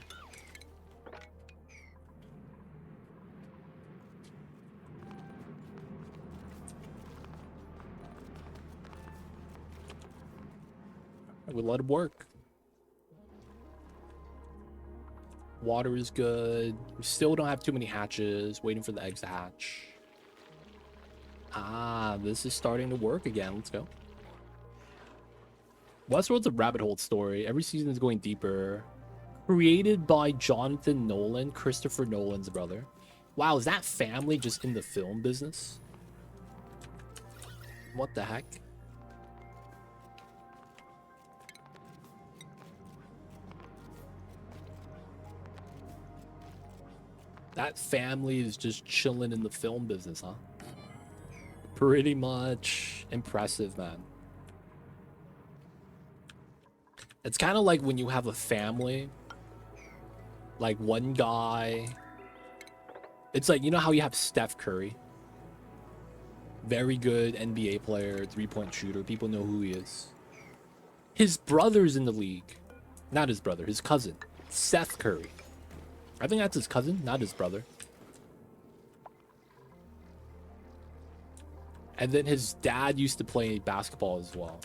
We let it work. Water is good. We still don't have too many hatches. Waiting for the eggs to hatch. Ah, this is starting to work again. Let's go. Westworld's a rabbit hole story. Every season is going deeper. Created by Jonathan Nolan, Christopher Nolan's brother. Wow, is that family just in the film business? What the heck? That family is just chilling in the film business, huh? Pretty much impressive, man. It's kind of like when you have a family, like one guy. It's like, you know how you have Steph Curry? Very good NBA player, three-point shooter. People know who he is. His brother's in the league. Not his brother, his cousin. Seth Curry. I think that's his cousin, not his brother. And then his dad used to play basketball as well.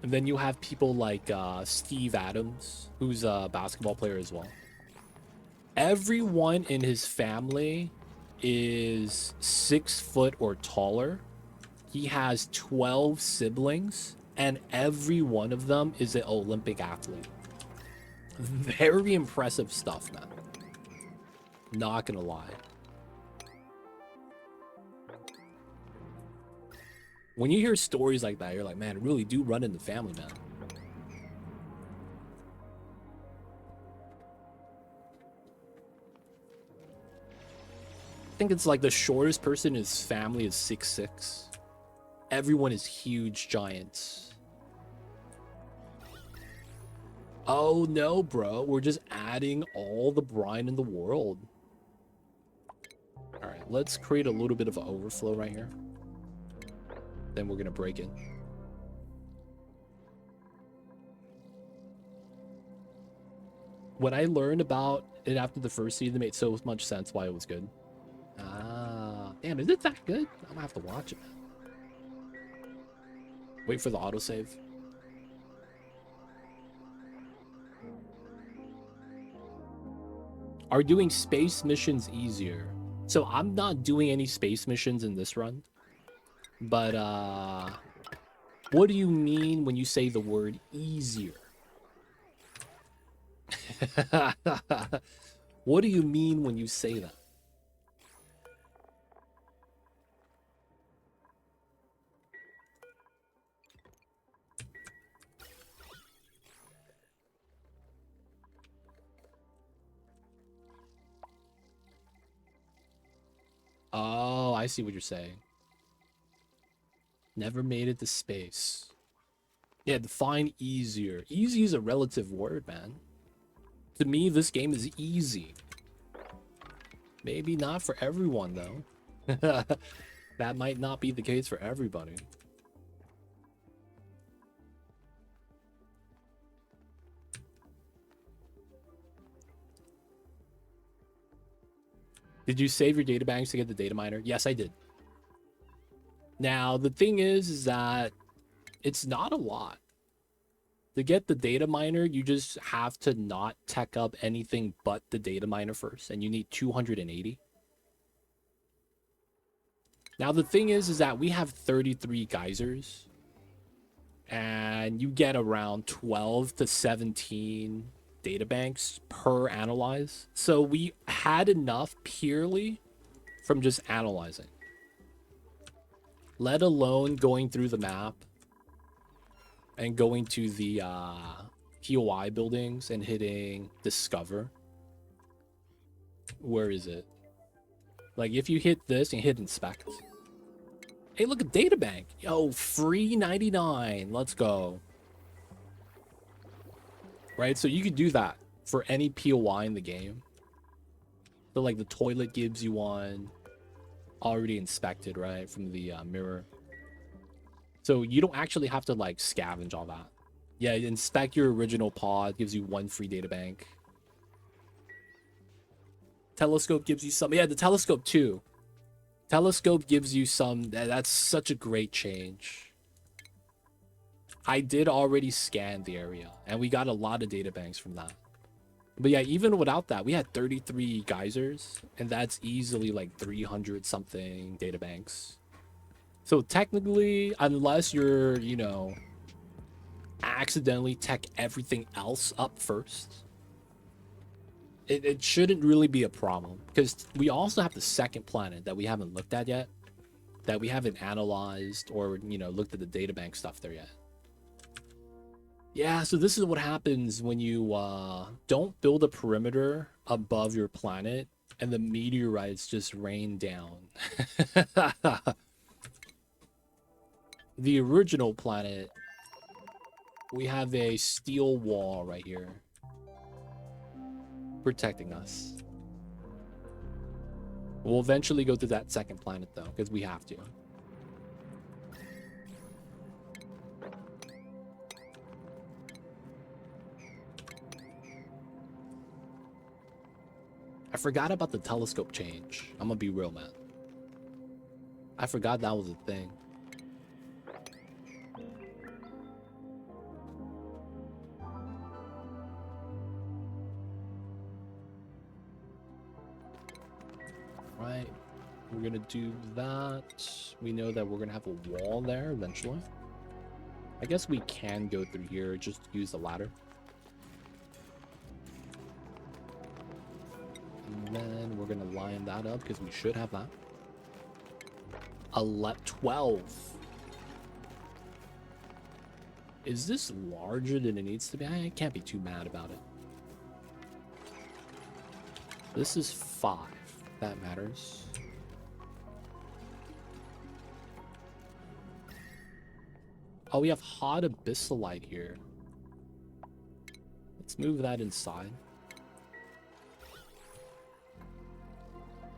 And then you have people like Steve Adams, who's a basketball player as well. Everyone in his family is 6 foot or taller. He has 12 siblings, and every one of them is an Olympic athlete. Very impressive stuff, man. Not gonna lie. When you hear stories like that, you're like, man, really do run in the family, man. I think it's like the shortest person in his family is 6'6". Everyone is huge giants. Oh no, bro. We're just adding all the brine in the world. All right, let's create a little bit of an overflow right here. Then we're gonna break in. When I learned about it after the first season, it made so much sense why it was good. Ah, damn, is it that good? I'm gonna have to watch it. Wait for the autosave. Are doing space missions easier? So I'm not doing any space missions in this run. But, what do you mean when you say the word easier? What do you mean when you say that? Oh, I see what you're saying. Never made it to space. Yeah, define easier. Easy is a relative word, man. To me, this game is easy. Maybe not for everyone, though. That might not be the case for everybody. Did you save your data banks to get the data miner? Yes, I did. Now, the thing is that it's not a lot. To get the data miner, you just have to not tech up anything but the data miner first, and you need 280. Now, the thing is that we have 33 geysers, and you get around 12 to 17 data banks per analyze. So we had enough purely from just analyzing, let alone going through the map and going to the POI buildings and hitting discover. Where is it? Like, if you hit this and hit inspect. Hey, look at data bank. Yo, free 99. Let's go. Right, so you could do that for any POI in the game. So, like, the toilet gives you one already inspected, right, from the mirror. So you don't actually have to, like, scavenge all that. Yeah, inspect your original pod, gives you 1 free data bank. Telescope gives you some. Yeah, the telescope too. Telescope gives you some. That's such a great change. I did already scan the area, and we got a lot of data banks from that. But yeah, even without that, we had 33 geysers, and that's easily like 300 something data banks. So technically, unless you're, you know, accidentally tech everything else up first, it shouldn't really be a problem. Because we also have the second planet that we haven't looked at yet, that we haven't analyzed or, you know, looked at the databank stuff there yet. Yeah, so this is what happens when you don't build a perimeter above your planet and the meteorites just rain down. The original planet, we have a steel wall right here protecting us. We'll eventually go to that second planet though, because we have to. I forgot about the telescope change. I'm gonna be real, man. I forgot that was a thing. Right, we're gonna do that. We know that we're gonna have a wall there eventually. I guess we can go through here, just use the ladder. And then we're gonna line that up because we should have that. 12. Is this larger than it needs to be? I can't be too mad about it. This is 5. That matters. Oh, we have hot abyssalite here. Let's move that inside.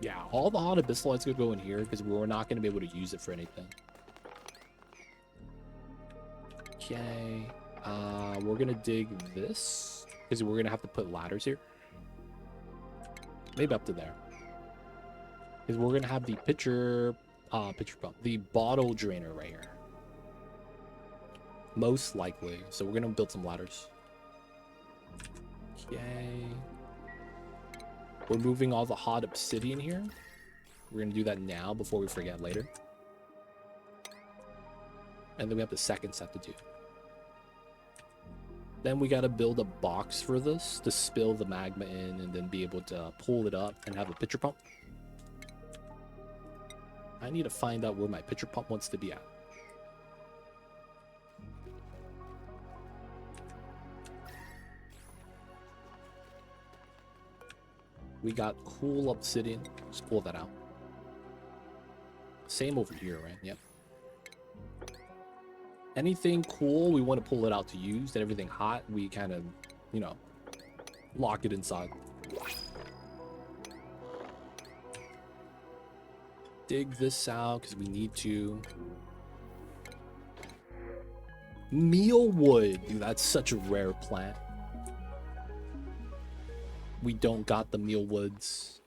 Yeah, all the hot abyssalites could go in here because we're not going to be able to use it for anything. Okay. We're going to dig this because we're going to have to put ladders here. Maybe up to there. Because we're going to have the pitcher pump, the bottle drainer right here. Most likely. So we're going to build some ladders. Okay. We're moving all the hot obsidian here. We're going to do that now before we forget later. And then we have the second set to do. Then we got to build a box for this to spill the magma in and then be able to pull it up and have a pitcher pump. I need to find out where my pitcher pump wants to be at. We got cool obsidian. Let's pull that out. Same over here, right? Yep. Anything cool, we want to pull it out to use. And everything hot, we kind of, you know, lock it inside. Dig this out because we need to. Mealwood. Dude, that's such a rare plant. We don't got the mealwoods.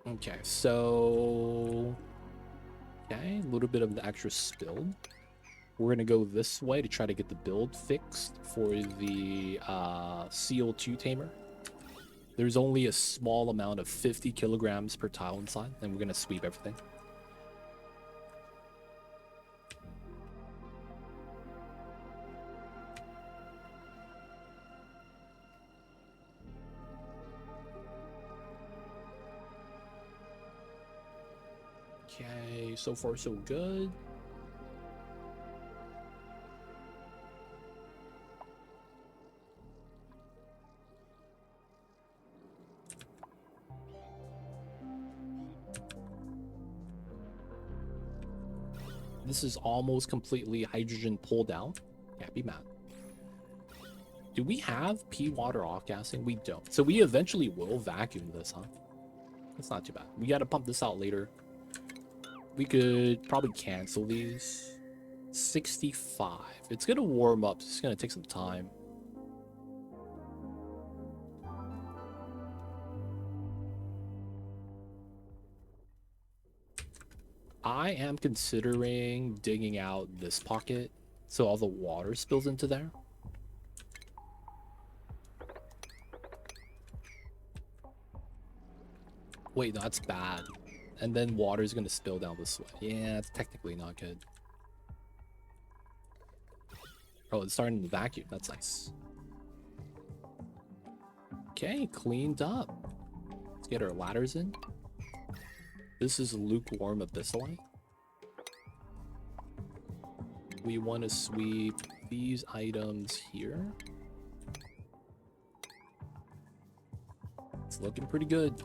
Okay, so... Okay, a little bit of the extra spilled. We're going to go this way to try to get the build fixed for the CO2 tamer. There's only a small amount of 50 kilograms per tile inside, and we're going to sweep everything. Okay, so far so good. This is almost completely hydrogen pulled out. Can't be mad. Do we have pea water off-gassing? We don't. So we eventually will vacuum this, huh? That's not too bad. We gotta pump this out later. We could probably cancel these. 65. It's gonna warm up. It's gonna take some time. I am considering digging out this pocket so all the water spills into there. Wait, no, that's bad. And then water is going to spill down this way. Yeah, it's technically not good. Oh, it's starting to vacuum. That's nice. Okay, cleaned up. Let's get our ladders in. This is lukewarm abyssalite. We want to sweep these items here. It's looking pretty good.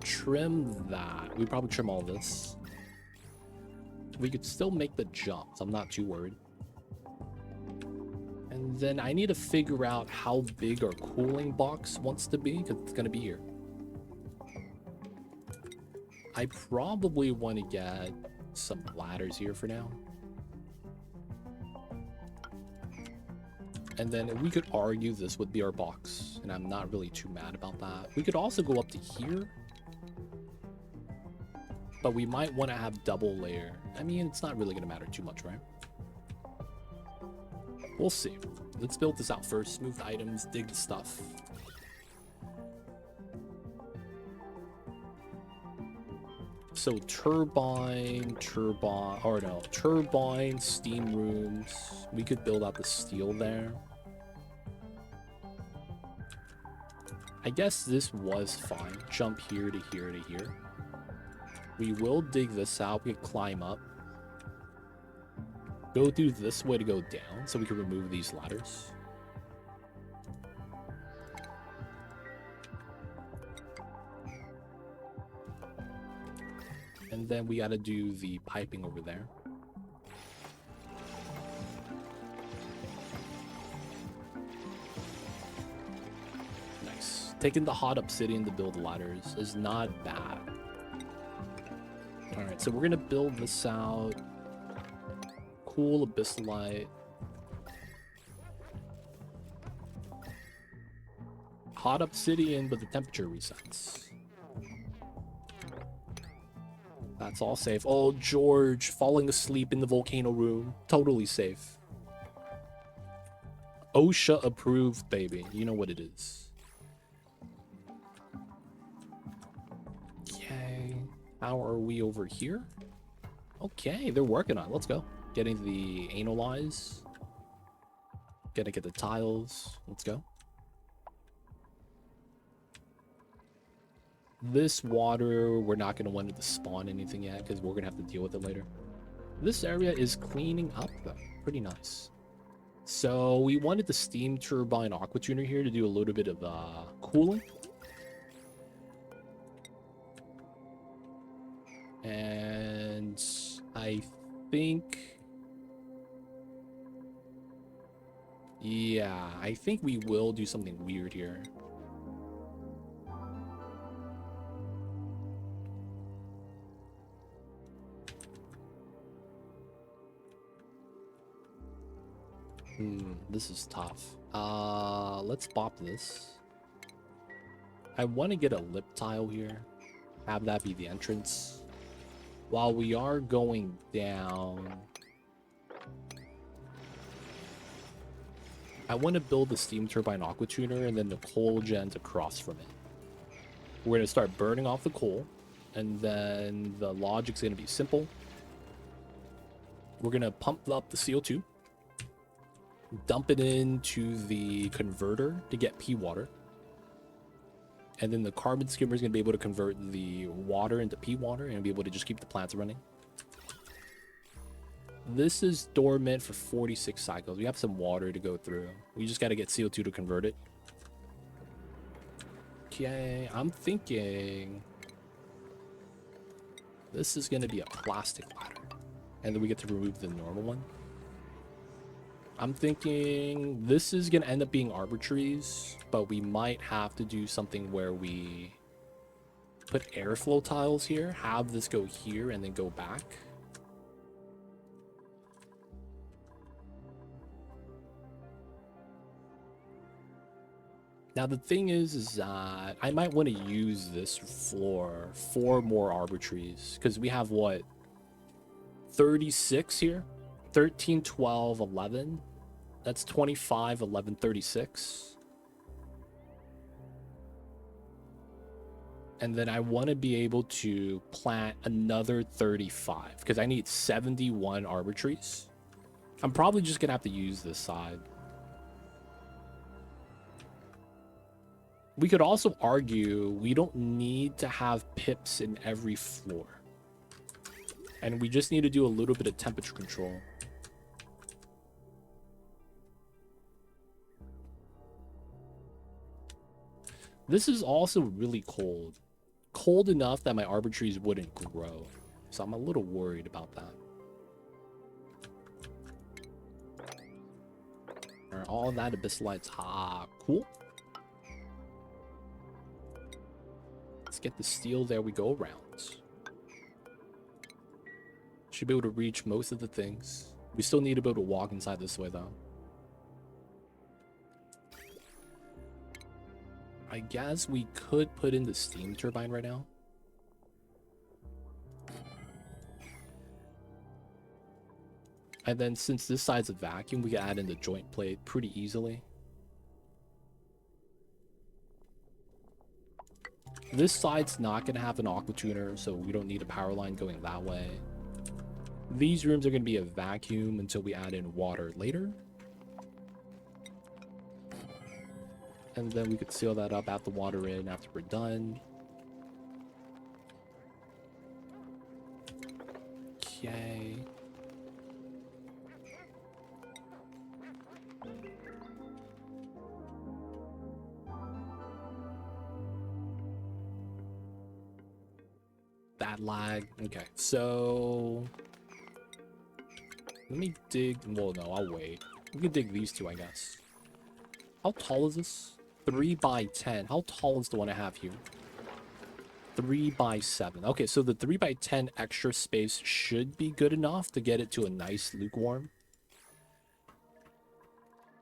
Trim that. We probably trim all this. We could still make the jumps. I'm not too worried. And then I need to figure out how big our cooling box wants to be, because it's going to be here. I probably want to get some ladders here for now. And then we could argue this would be our box, and I'm not really too mad about that. We could also go up to here, but we might want to have double layer. I mean, it's not really going to matter too much, right? We'll see. Let's build this out first. Move the items, dig the stuff. So turbine, steam rooms. We could build out the steel there. I guess this was fine. Jump here to here to here. We will dig this out. We can climb up. Go through this way to go down so we can remove these ladders. And then we gotta do the piping over there. Nice. Taking the hot obsidian to build ladders is not bad. Alright, so we're gonna build this out. Cool abyssalite. Hot obsidian, but the temperature resets. That's all safe. Oh, George, falling asleep in the volcano room. Totally safe. OSHA approved, baby. You know what it is. Okay. How are we over here? Okay, they're working on it. Let's go. Getting the analyze. Gonna get the tiles. Let's go. This water, we're not going to want it to spawn anything yet because we're going to have to deal with it later. This area is cleaning up, though. Pretty nice. So we wanted the steam turbine aqua tuner here to do a little bit of cooling. And I think... yeah, I think we will do something weird here. This is tough. Let's bop this. I want to get a lip tile here. Have that be the entrance. While we are going down, I want to build the steam turbine aqua tuner and then the coal gens across from it. We're going to start burning off the coal, and then the logic's going to be simple. We're going to pump up the CO2. Dump it into the converter to get pea water. And then the carbon skimmer is going to be able to convert the water into pea water and be able to just keep the plants running. This is dormant for 46 cycles. We have some water to go through. We just got to get CO2 to convert it. Okay, I'm thinking this is going to be a plastic ladder. And then we get to remove the normal one. I'm thinking this is going to end up being arbor trees, but we might have to do something where we put airflow tiles here, have this go here, and then go back. Now, the thing is that I might want to use this floor for more arbor trees, because we have, what, 36 here? 13, 12, 11. That's 25, 11, 36. And then I want to be able to plant another 35 because I need 71 arbor trees. I'm probably just going to have to use this side. We could also argue we don't need to have pips in every floor. And we just need to do a little bit of temperature control. This is also really cold. Cold enough that my arbor trees wouldn't grow. So I'm a little worried about that. Alright, all that abyssalites. Cool. Let's get the steel. There we go around. Should be able to reach most of the things. We still need to be able to walk inside this way, though. I guess we could put in the steam turbine right now. And then since this side's a vacuum, we can add in the joint plate pretty easily. This side's not going to have an aqua tuner, so we don't need a power line going that way. These rooms are going to be a vacuum until we add in water later. And then we could seal that up, add the water in after we're done. Okay. That lag. Okay, so let me dig. Well, no, I'll wait. We can dig these two, I guess. How tall is this? 3 by 10. How tall is the one I have here? 3 by 7. Okay, so the 3 by 10 extra space should be good enough to get it to a nice lukewarm.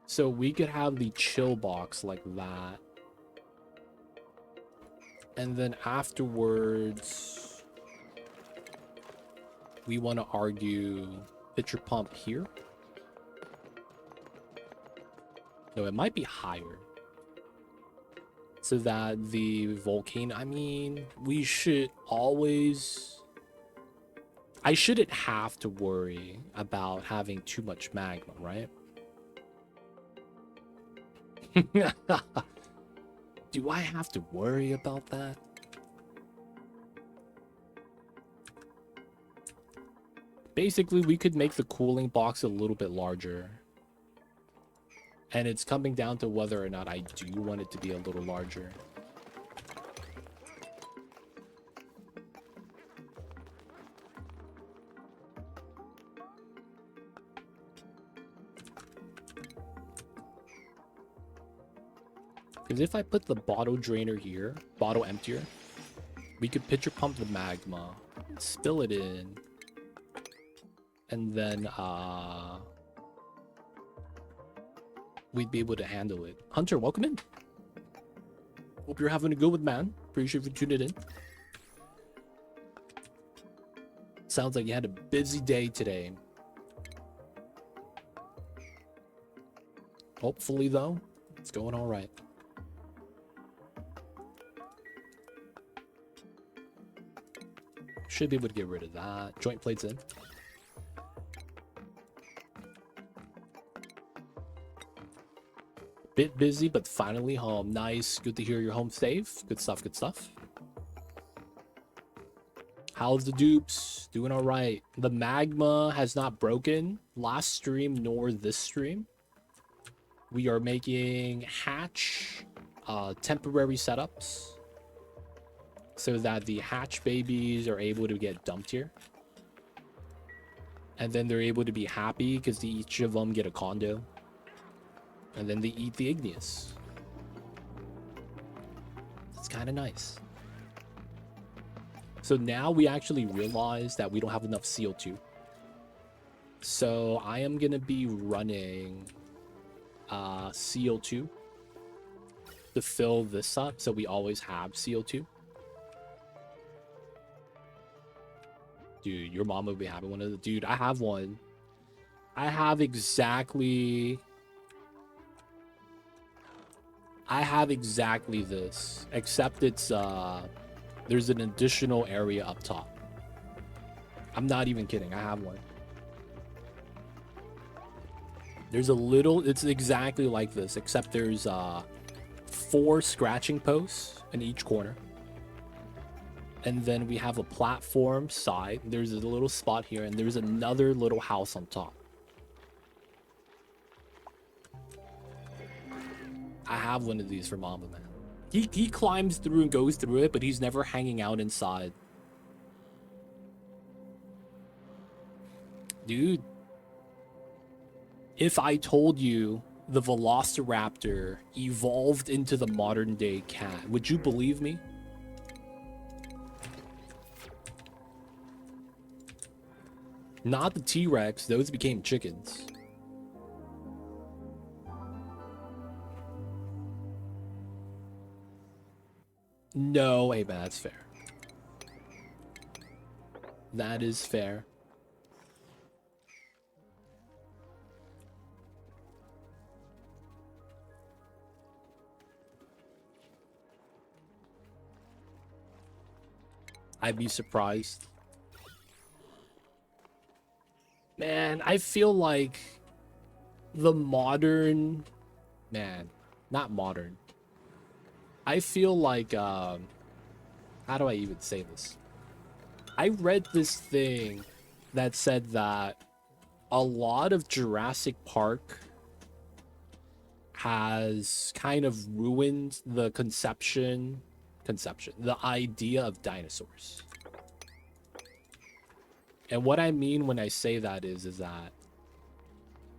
So we could have the chill box like that. And then afterwards, we want to argue pitcher pump here. No, it might be higher. It's so that the volcano, I mean, we should always, I shouldn't have to worry about having too much magma, right? Do I have to worry about that? Basically, we could make the cooling box a little bit larger. And it's coming down to whether or not I do want it to be a little larger. Because if I put the bottle drainer here, bottle emptier, we could pitcher pump the magma, spill it in, and then we'd be able to handle it. Hunter, welcome in. Hope you're having a good one, man. Appreciate you tuning in. Sounds like you had a busy day today. Hopefully, though, it's going all right. Should be able to get rid of that. Joint plates in. Bit busy, but finally home. Nice. Good to hear you're home safe. Good stuff, good stuff. How's the dupes? Doing all right. The magma has not broken last stream nor this stream. We are making hatch temporary setups so that the hatch babies are able to get dumped here. And then they're able to be happy because each of them get a condo. And then they eat the igneous. It's kind of nice. So now we actually realize that we don't have enough CO2. So I am going to be running CO2 to fill this up so we always have CO2. Dude, your mom would be having one of the... Dude, I have one. I have exactly this, except it's there's an additional area up top. I'm not even kidding. I have one. There's a little, it's exactly like this, except there's 4 scratching posts in each corner. And then we have a platform side. There's a little spot here, and there's another little house on top. I have one of these for Mama, man. He climbs through and goes through it, but he's never hanging out inside. Dude. If I told you the Velociraptor evolved into the modern day cat, would you believe me? Not the T-Rex, those became chickens. No, hey man, that's fair. That is fair. I'd be surprised. Man, I feel like the modern... Man, not modern. I feel like, how do I even say this? I read this thing that said that a lot of Jurassic Park has kind of ruined the the idea of dinosaurs. And what I mean when I say that is that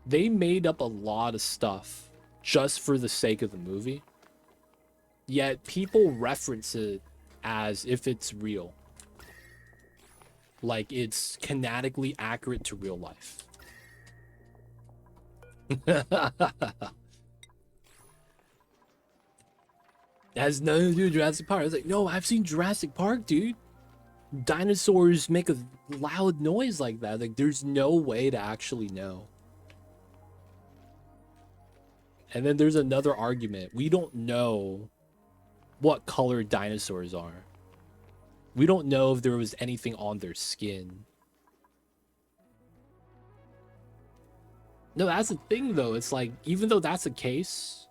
they made up a lot of stuff just for the sake of the movie. Yet people reference it as if it's real. Like it's canonically accurate to real life. It has nothing to do with Jurassic Park. I was like, no, I've seen Jurassic Park, dude. Dinosaurs make a loud noise like that. Like, there's no way to actually know. And then there's another argument. We don't know what color dinosaurs are. We don't know if there was anything on their skin. No, that's the thing though. It's like, even though that's the case,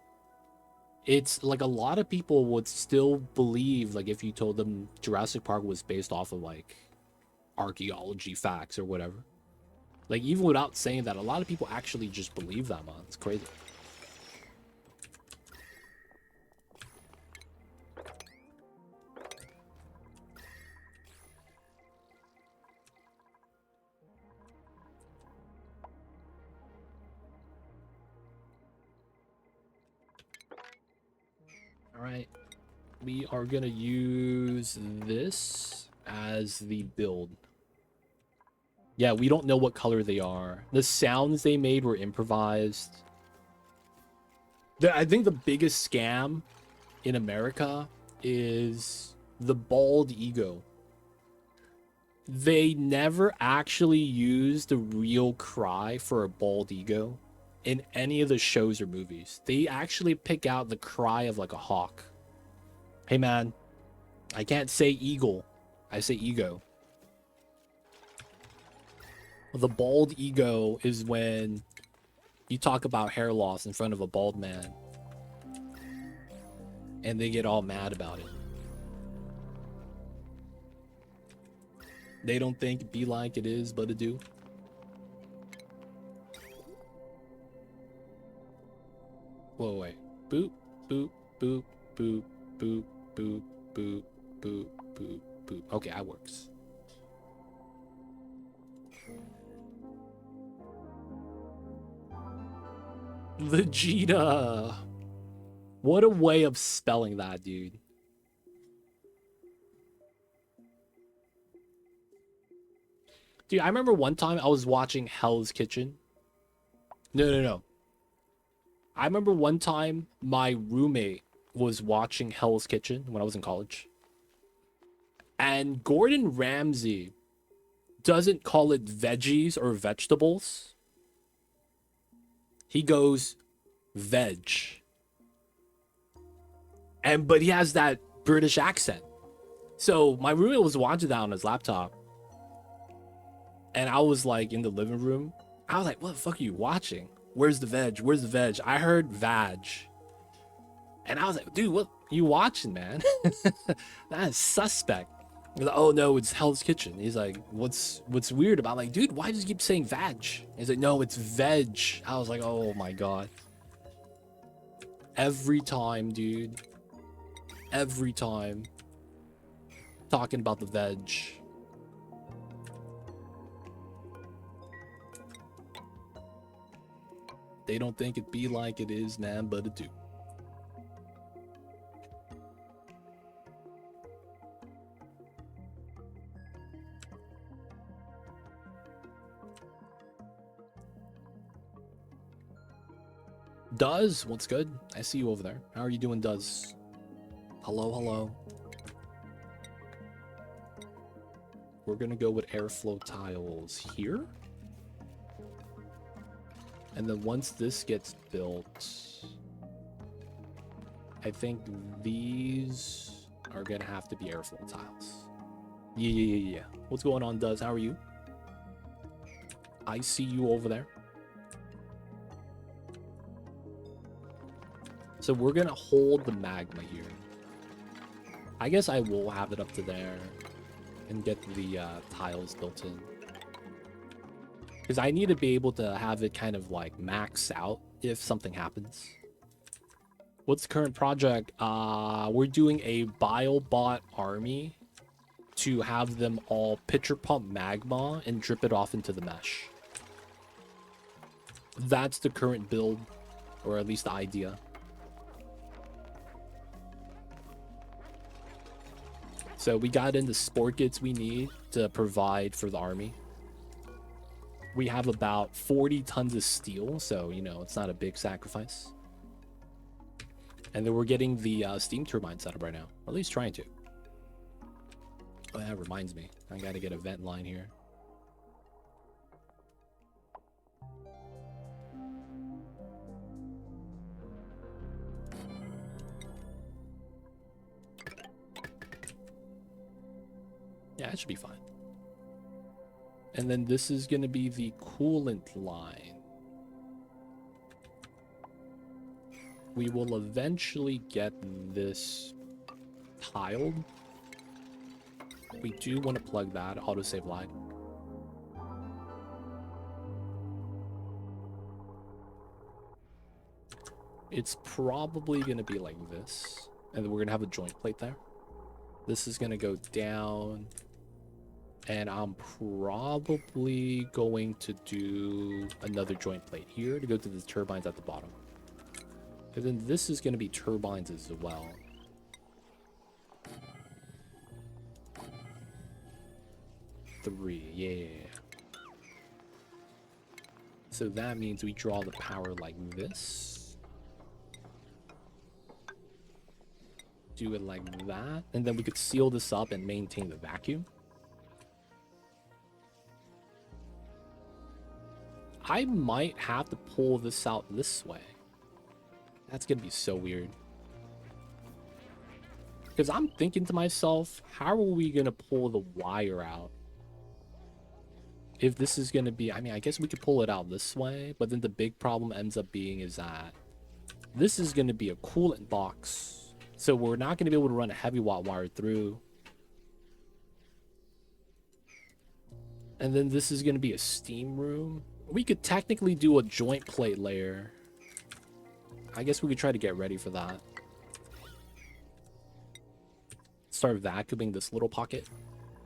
it's like a lot of people would still believe, like, if you told them Jurassic Park was based off of like archaeology facts or whatever. Like, even without saying that, a lot of people actually just believe that, man. It's crazy. All right. We are going to use this as the build. Yeah, we don't know what color they are. The sounds they made were improvised. I think the biggest scam in America is the bald ego. They never actually used the real cry for a bald ego in any of the shows or movies. They actually pick out the cry of like a hawk. Hey man, I can't say eagle. I say ego. The bald ego is when you talk about hair loss in front of a bald man and they get all mad about it. They don't think it be like it is, but it do. Whoa, wait. Boop, boop, boop, boop, boop, boop, boop, boop, boop, boop. Okay, that works. Vegeta. What a way of spelling that, dude. Dude, I remember one time I was watching Hell's Kitchen. No. I remember one time my roommate was watching Hell's Kitchen when I was in college. And Gordon Ramsay doesn't call it veggies or vegetables. He goes veg. But he has that British accent. So my roommate was watching that on his laptop. And I was like in the living room. I was like, what the fuck are you watching? Where's the veg? Where's the veg? I heard vag. And I was like, dude, what are you watching, man? That is suspect. He's like, oh no, it's Hell's Kitchen. He's like, what's weird about it? I'm like, dude, why do you keep saying vag? He's like, no, it's veg. I was like, oh my god. Every time, dude. Every time. Talking about the veg. They don't think it be like it is, man, but it do. Does, what's good? I see you over there. How are you doing, Does? Hello. We're gonna go with airflow tiles here. And then once this gets built, I think these are gonna have to be airflow tiles. Yeah. What's going on, Does? How are you? I see you over there. So we're gonna hold the magma here. I guess I will have it up to there and get the tiles built in. Because I need to be able to have it kind of like max out if something happens. What's the current project? We're doing a biobot army to have them all pitcher pump magma and drip it off into the mesh. That's the current build, or at least the idea. So we got in the sport kits we need to provide for the army. We have about 40 tons of steel, so, you know, it's not a big sacrifice. And then we're getting the steam turbine set up right now. Or at least trying to. Oh, that reminds me. I gotta get a vent line here. Yeah, it should be fine. And then this is going to be the coolant line. We will eventually get this tiled. We do want to plug that autosave line. It's probably going to be like this. And then we're going to have a joint plate there. This is going to go down. And I'm probably going to do another joint plate here to go to the turbines at the bottom. And then this is going to be turbines as well. Three, yeah. So that means we draw the power like this. Do it like that. And then we could seal this up and maintain the vacuum. I might have to pull this out this way. That's gonna be so weird. Because I'm thinking to myself, how are we gonna pull the wire out? If this is gonna be, I mean, I guess we could pull it out this way, but then the big problem ends up being is that this is gonna be a coolant box. So we're not gonna be able to run a heavy watt wire through. And then this is gonna be a steam room. We could technically do a joint plate layer. I guess we could try to get ready for that. Start vacuuming this little pocket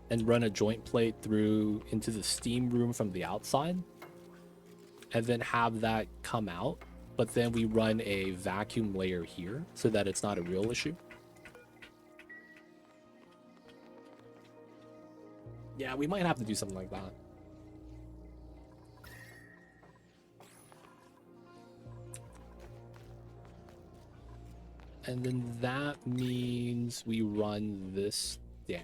and run a joint plate through into the steam room from the outside. And then have that come out. But then we run a vacuum layer here so that it's not a real issue. Yeah, we might have to do something like that. And then that means we run this down.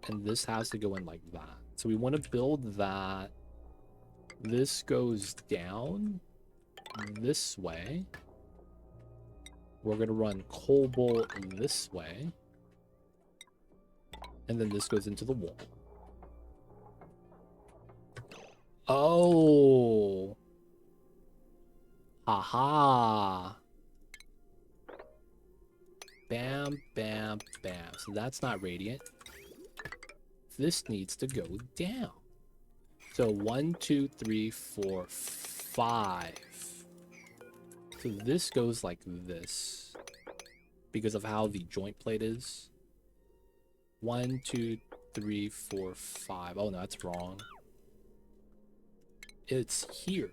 And this has to go in like that. So we want to build that. This goes down this way. We're going to run cobalt this way. And then this goes into the wall. Oh. Aha. Bam, bam, bam. So that's not radiant. This needs to go down. So 1, 2, 3, 4, 5. So this goes like this because of how the joint plate is. 1, 2, 3, 4, 5. Oh no, that's wrong. It's here.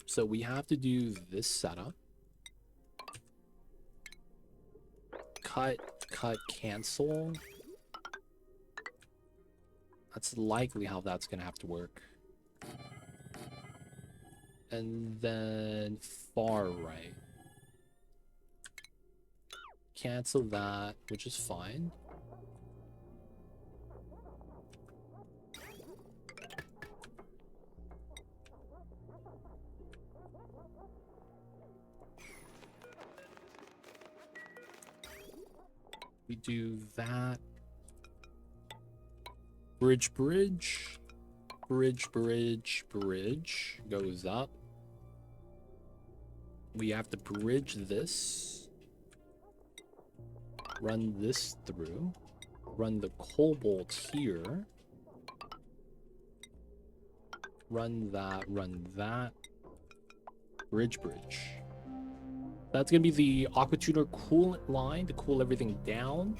So we have to do this setup. Cut, cancel. That's likely how that's gonna have to work. And then far right. Cancel that, which is fine. We do that. Bridge, bridge. Bridge, bridge, bridge. Goes up. We have to bridge this. Run this through. Run the cobalt here. Run that, run that. Bridge, bridge. That's going to be the aqua tuner coolant line to cool everything down.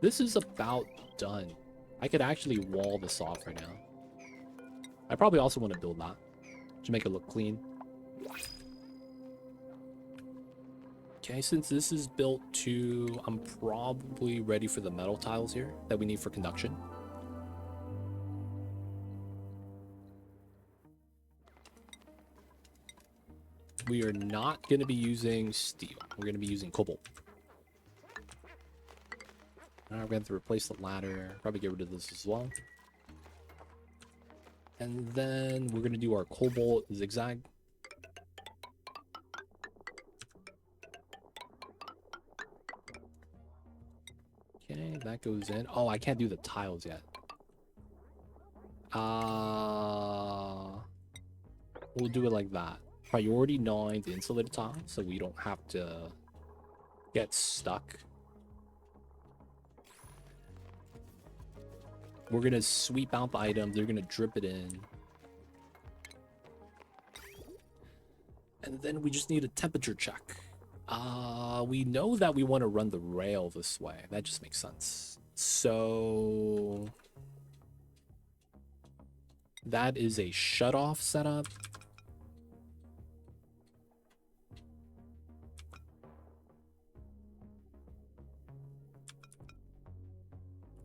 This is about done. I could actually wall this off right now. I probably also want to build that to make it look clean. Okay, since this is built to, I'm probably ready for the metal tiles here that we need for conduction. We are not going to be using steel. We're going to be using cobalt. Now we're going to have to replace the ladder. Probably get rid of this as well. And then we're gonna do our cobalt zigzag. Okay, that goes in. Oh, I can't do the tiles yet. We'll do it like that. Priority 9 the insulated tile, so we don't have to get stuck. We're gonna sweep out the items, they're gonna drip it in. And then we just need a temperature check. We know that we want to run the rail this way. That just makes sense. So that is a shut-off setup.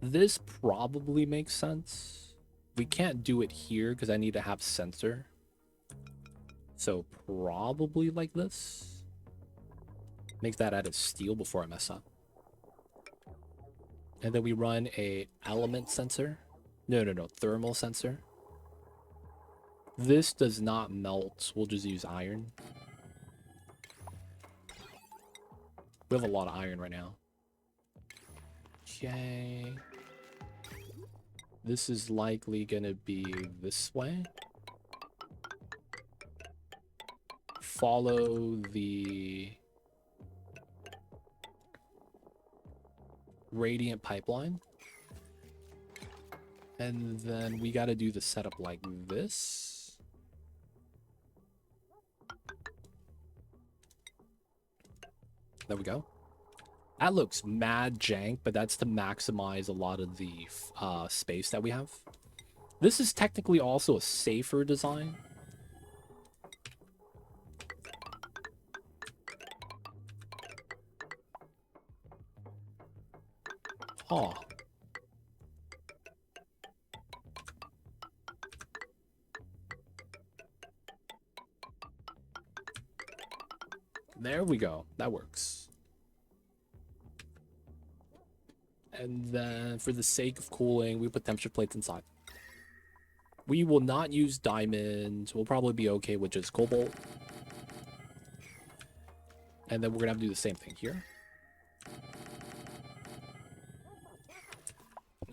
This probably makes sense. We can't do it here because I need to have sensor. So probably like this. Make that out of steel before I mess up. And then we run a element sensor. No, thermal sensor. This does not melt. We'll just use iron. We have a lot of iron right now. Okay. This is likely gonna be this way. Follow the radiant pipeline. And then we gotta do the setup like this. There we go. That looks mad jank, but that's to maximize a lot of the space that we have. This is technically also a safer design. Oh. There we go. That works. And then for the sake of cooling, we put temperature plates inside. We will not use diamonds. We'll probably be okay with just cobalt. And then we're gonna have to do the same thing here.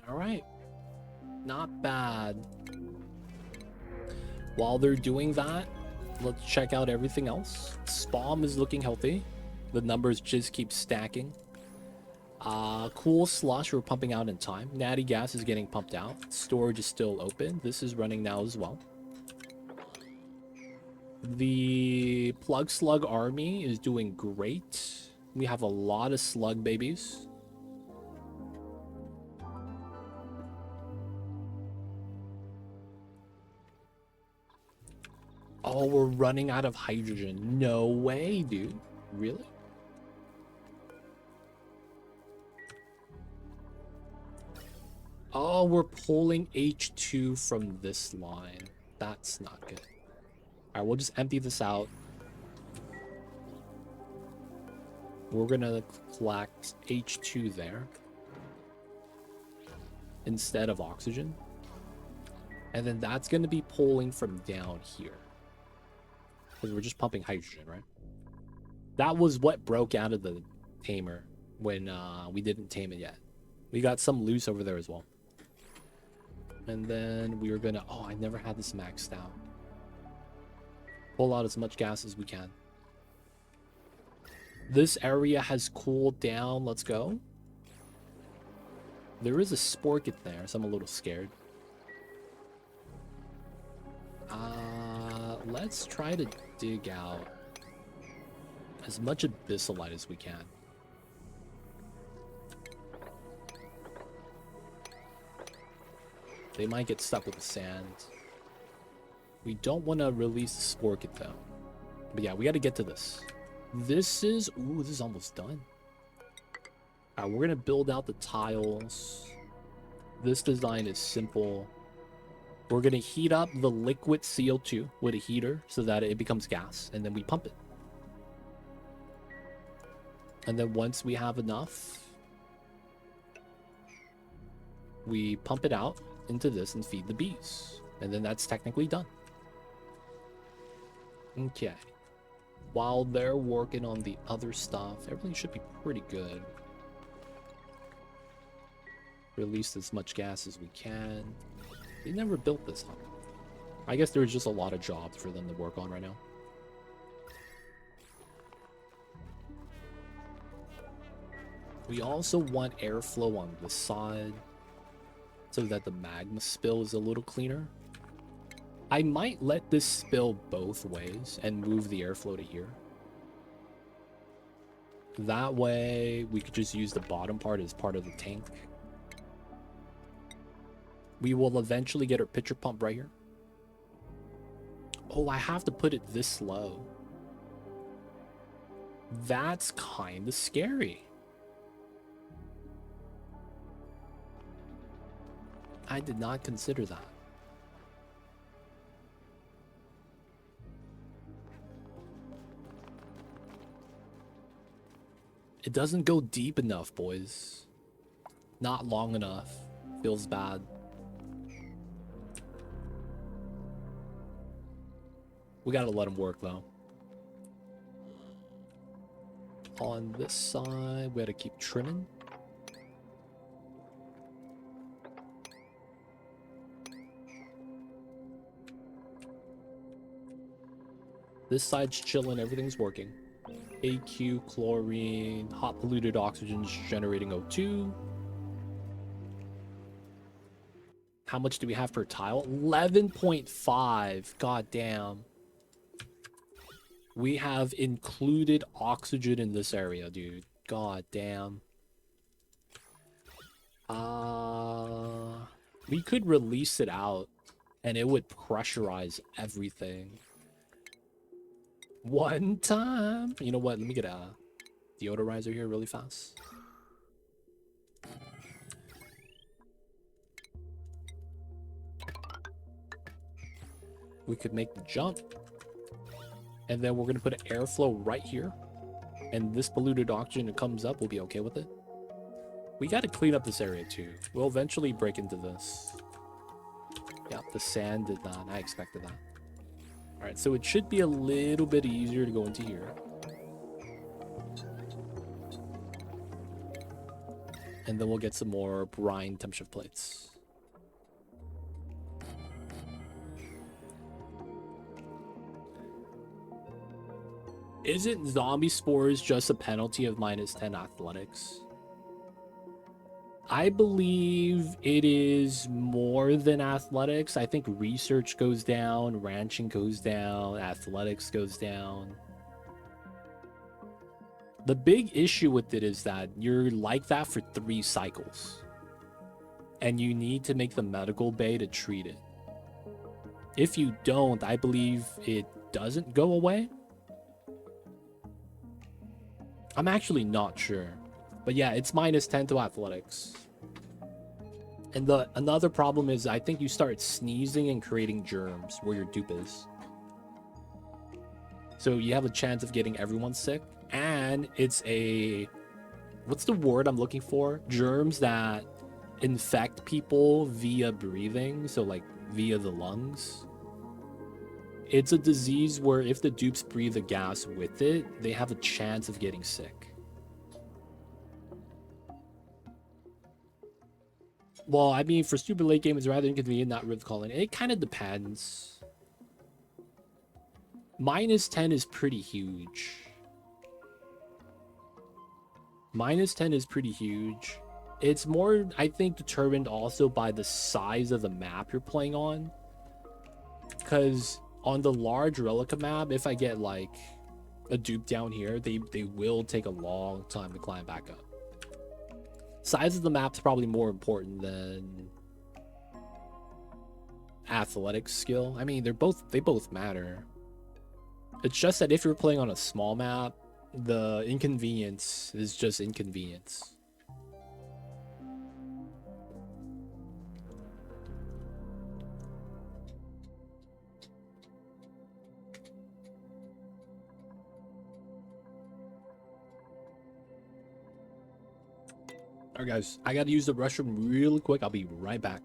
All right. Not bad. While they're doing that, let's check out everything else. Spawn is looking healthy. The numbers just keep stacking. Cool slush we're pumping out in time. Natty gas is getting pumped out. Storage is still open. This is running now as well. The plug slug army is doing great. We have a lot of slug babies. Oh, we're running out of hydrogen. No way, dude. Really? Oh, we're pulling H2 from this line. That's not good. All right, we'll just empty this out. We're gonna collect H2 there instead of oxygen. And then that's gonna be pulling from down here. Because we're just pumping hydrogen, right? That was what broke out of the tamer when we didn't tame it yet. We got some loose over there as well. And then we were gonna... Oh, I never had this maxed out. Pull out as much gas as we can. This area has cooled down. Let's go. There is a sporket there, so I'm a little scared. Let's try to dig out as much abyssalite as we can. They might get stuck with the sand. We don't want to release the sporket though. But yeah, we got to get to this. This is... Ooh, this is almost done. Alright, we're going to build out the tiles. This design is simple. We're going to heat up the liquid CO2 with a heater so that it becomes gas. And then we pump it. And then once we have enough, we pump it out into this and feed the bees. And then that's technically done. Okay. While they're working on the other stuff, everything should be pretty good. Release as much gas as we can. They never built this, huh? I guess there's just a lot of jobs for them to work on right now. We also want airflow on this side so that the magma spill is a little cleaner. I might let this spill both ways and move the airflow to here. That way we could just use the bottom part as part of the tank. We will eventually get our pitcher pump right here. Oh, I have to put it this low. That's kind of scary. I did not consider that. It doesn't go deep enough, boys. Not long enough. Feels bad. We gotta let him work, though. On this side, we gotta keep trimming. This side's chilling, everything's working. AQ, chlorine, hot polluted oxygen's generating O2. How much do we have per tile? 11.5. God damn. We have included oxygen in this area, dude. God damn. We could release it out and it would pressurize everything. One time. You know what? Let me get a deodorizer here really fast. We could make the jump. And then we're going to put an airflow right here. And this polluted oxygen that comes up, we'll be okay with it. We got to clean up this area too. We'll eventually break into this. Yep, the sand did that. I expected that. Alright, so it should be a little bit easier to go into here. And then we'll get some more brine temperature plates. Isn't zombie spores just a penalty of -10 athletics? I believe it is more than athletics. I think research goes down, ranching goes down, athletics goes down. The big issue with it is that you're like that for 3 cycles. And you need to make the medical bay to treat it. If you don't, I believe it doesn't go away. I'm actually not sure. But yeah, it's -10 to athletics. And another problem is I think you start sneezing and creating germs where your dupe is. So you have a chance of getting everyone sick. And it's a... What's the word I'm looking for? Germs that infect people via breathing. So like via the lungs. It's a disease where if the dupes breathe the gas with it, they have a chance of getting sick. Well, I mean, for stupid late game, it's rather inconvenient not worth calling. It kind of depends. -10 is pretty huge. -10 is pretty huge. It's more, I think, determined also by the size of the map you're playing on. Because on the large Relicaaargh map, if I get like a dupe down here, they will take a long time to climb back up. Size of the map's probably more important than athletic skill. I mean, they both matter. It's just that if you're playing on a small map, the inconvenience is just inconvenience. Alright guys, I gotta use the restroom really quick. I'll be right back.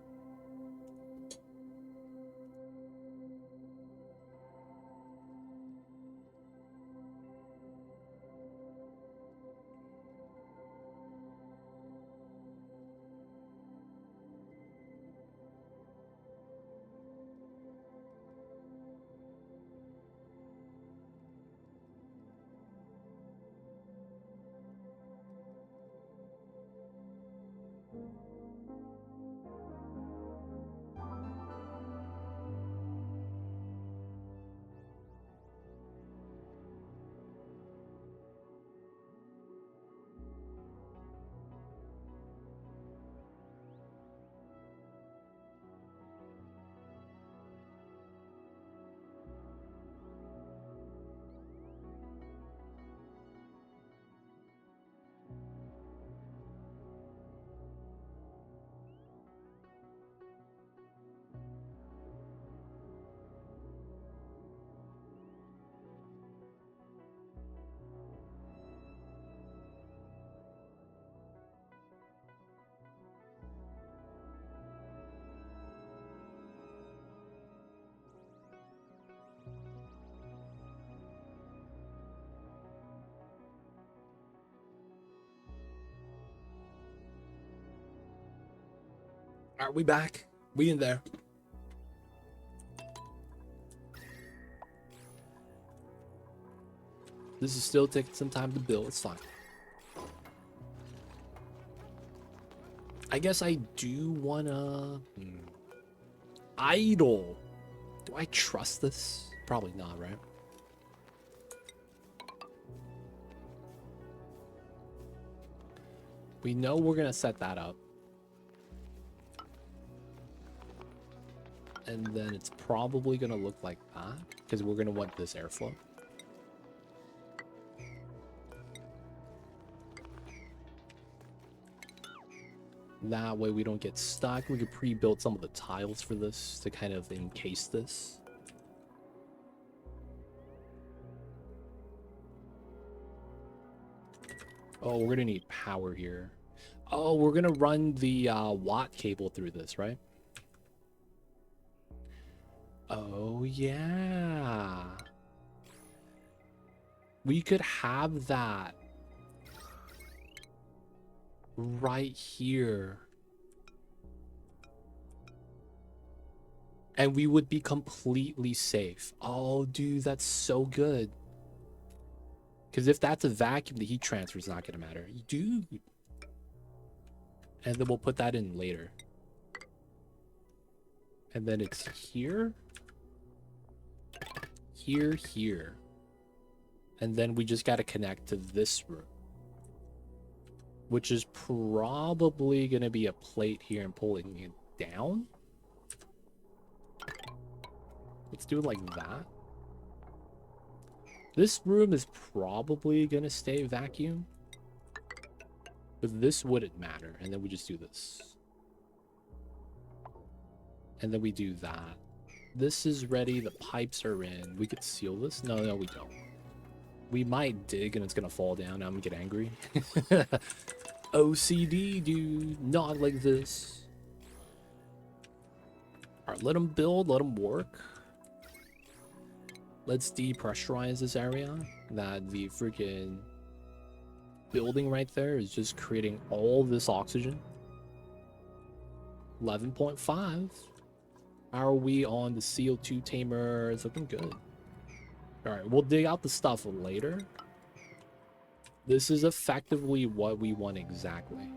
Are we back? We in there. This is still taking some time to build. It's fine. I guess I do wanna idle. Do I trust this? Probably not, right? We know we're gonna set that up. And then it's probably gonna look like that because we're gonna want this airflow. That way we don't get stuck. We could pre-build some of the tiles for this to kind of encase this. Oh, we're gonna need power here. Oh, we're gonna run the watt cable through this, right? Oh, yeah. We could have that right here. And we would be completely safe. Oh, dude, that's so good. Because if that's a vacuum, the heat transfer is not going to matter. Dude. And then we'll put that in later. And then it's here. Here, here. And then we just got to connect to this room. Which is probably going to be a plate here and pulling it down. Let's do it like that. This room is probably going to stay vacuum. But this wouldn't matter. And then we just do this. And then we do that. This is ready. The pipes are in. We could seal this. No, we don't. We might dig and it's going to fall down. Now I'm going to get angry. OCD, dude. Not like this. Alright, let them build. Let them work. Let's depressurize this area. That the freaking building right there is just creating all this oxygen. 11.5. How are we on the CO2 tamer? It's looking good. Alright, we'll dig out the stuff later. This is effectively what we want exactly.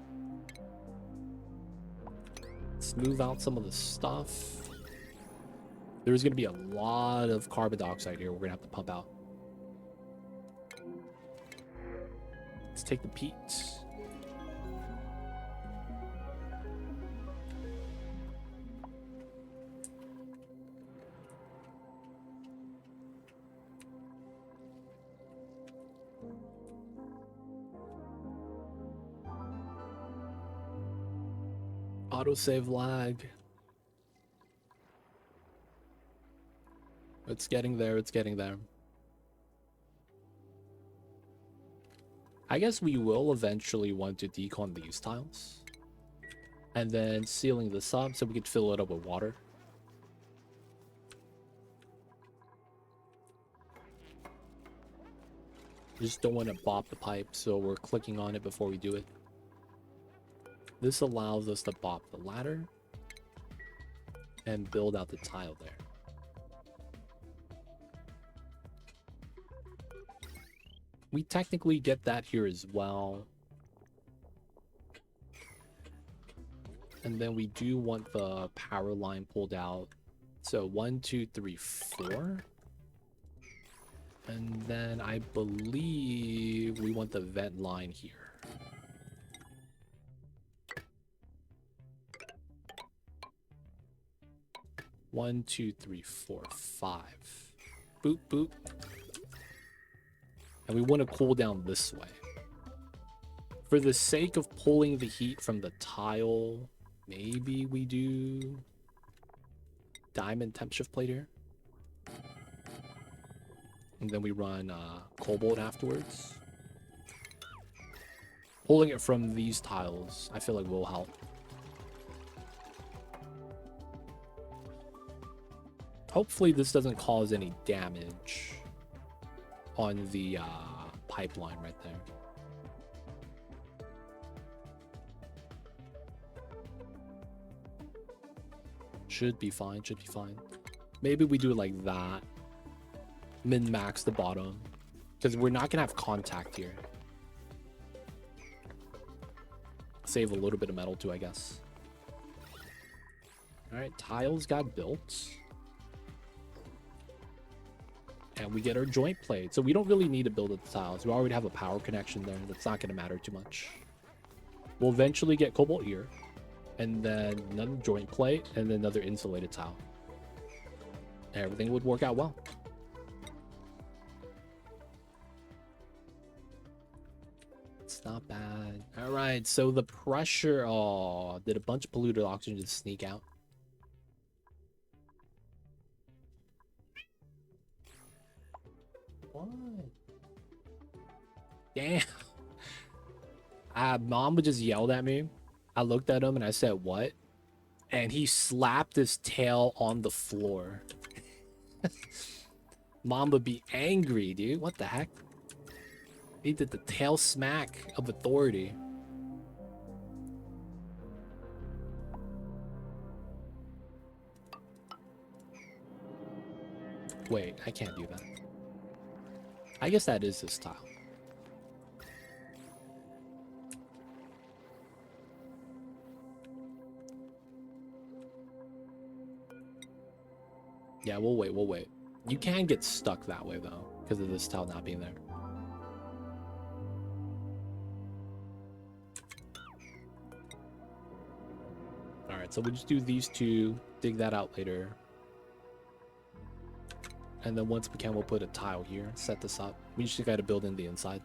Let's move out some of the stuff. There's going to be a lot of carbon dioxide here we're going to have to pump out. Let's take the peats. Autosave lag. It's getting there, it's getting there. I guess we will eventually want to decon these tiles. And then sealing this up so we could fill it up with water. Just don't want to bop the pipe, so we're clicking on it before we do it. This allows us to bop the ladder and build out the tile there. We technically get that here as well. And then we do want the power line pulled out. So 1, 2, 3, 4. And then I believe we want the vent line here. One, 2, 3, 4, 5. Boop, boop. And we want to cool down this way. For the sake of pulling the heat from the tile, maybe we do diamond temp shift plate here. And then we run cobalt afterwards. Pulling it from these tiles, I feel like will help. Hopefully this doesn't cause any damage on the pipeline right there. Should be fine, should be fine. Maybe we do it like that. Min-max the bottom. Because we're not going to have contact here. Save a little bit of metal too, I guess. Alright, tiles got built. And we get our joint plate. So we don't really need to build the tiles. We already have a power connection there. That's not going to matter too much. We'll eventually get cobalt here. And then another joint plate. And then another insulated tile. Everything would work out well. It's not bad. Alright, so the pressure... Oh, did a bunch of polluted oxygen just sneak out? What? Damn. Mom would just yelled at me. I looked at him and I said, what? And he slapped his tail on the floor. Mom would be angry, dude. What the heck? He did the tail smack of authority. Wait, I can't do that. I guess that is this tile. Yeah, we'll wait, we'll wait. You can get stuck that way, though, because of this tile not being there. Alright, so we'll just do these two, dig that out later. And then once we can, we'll put a tile here, set this up. We just gotta build in the inside.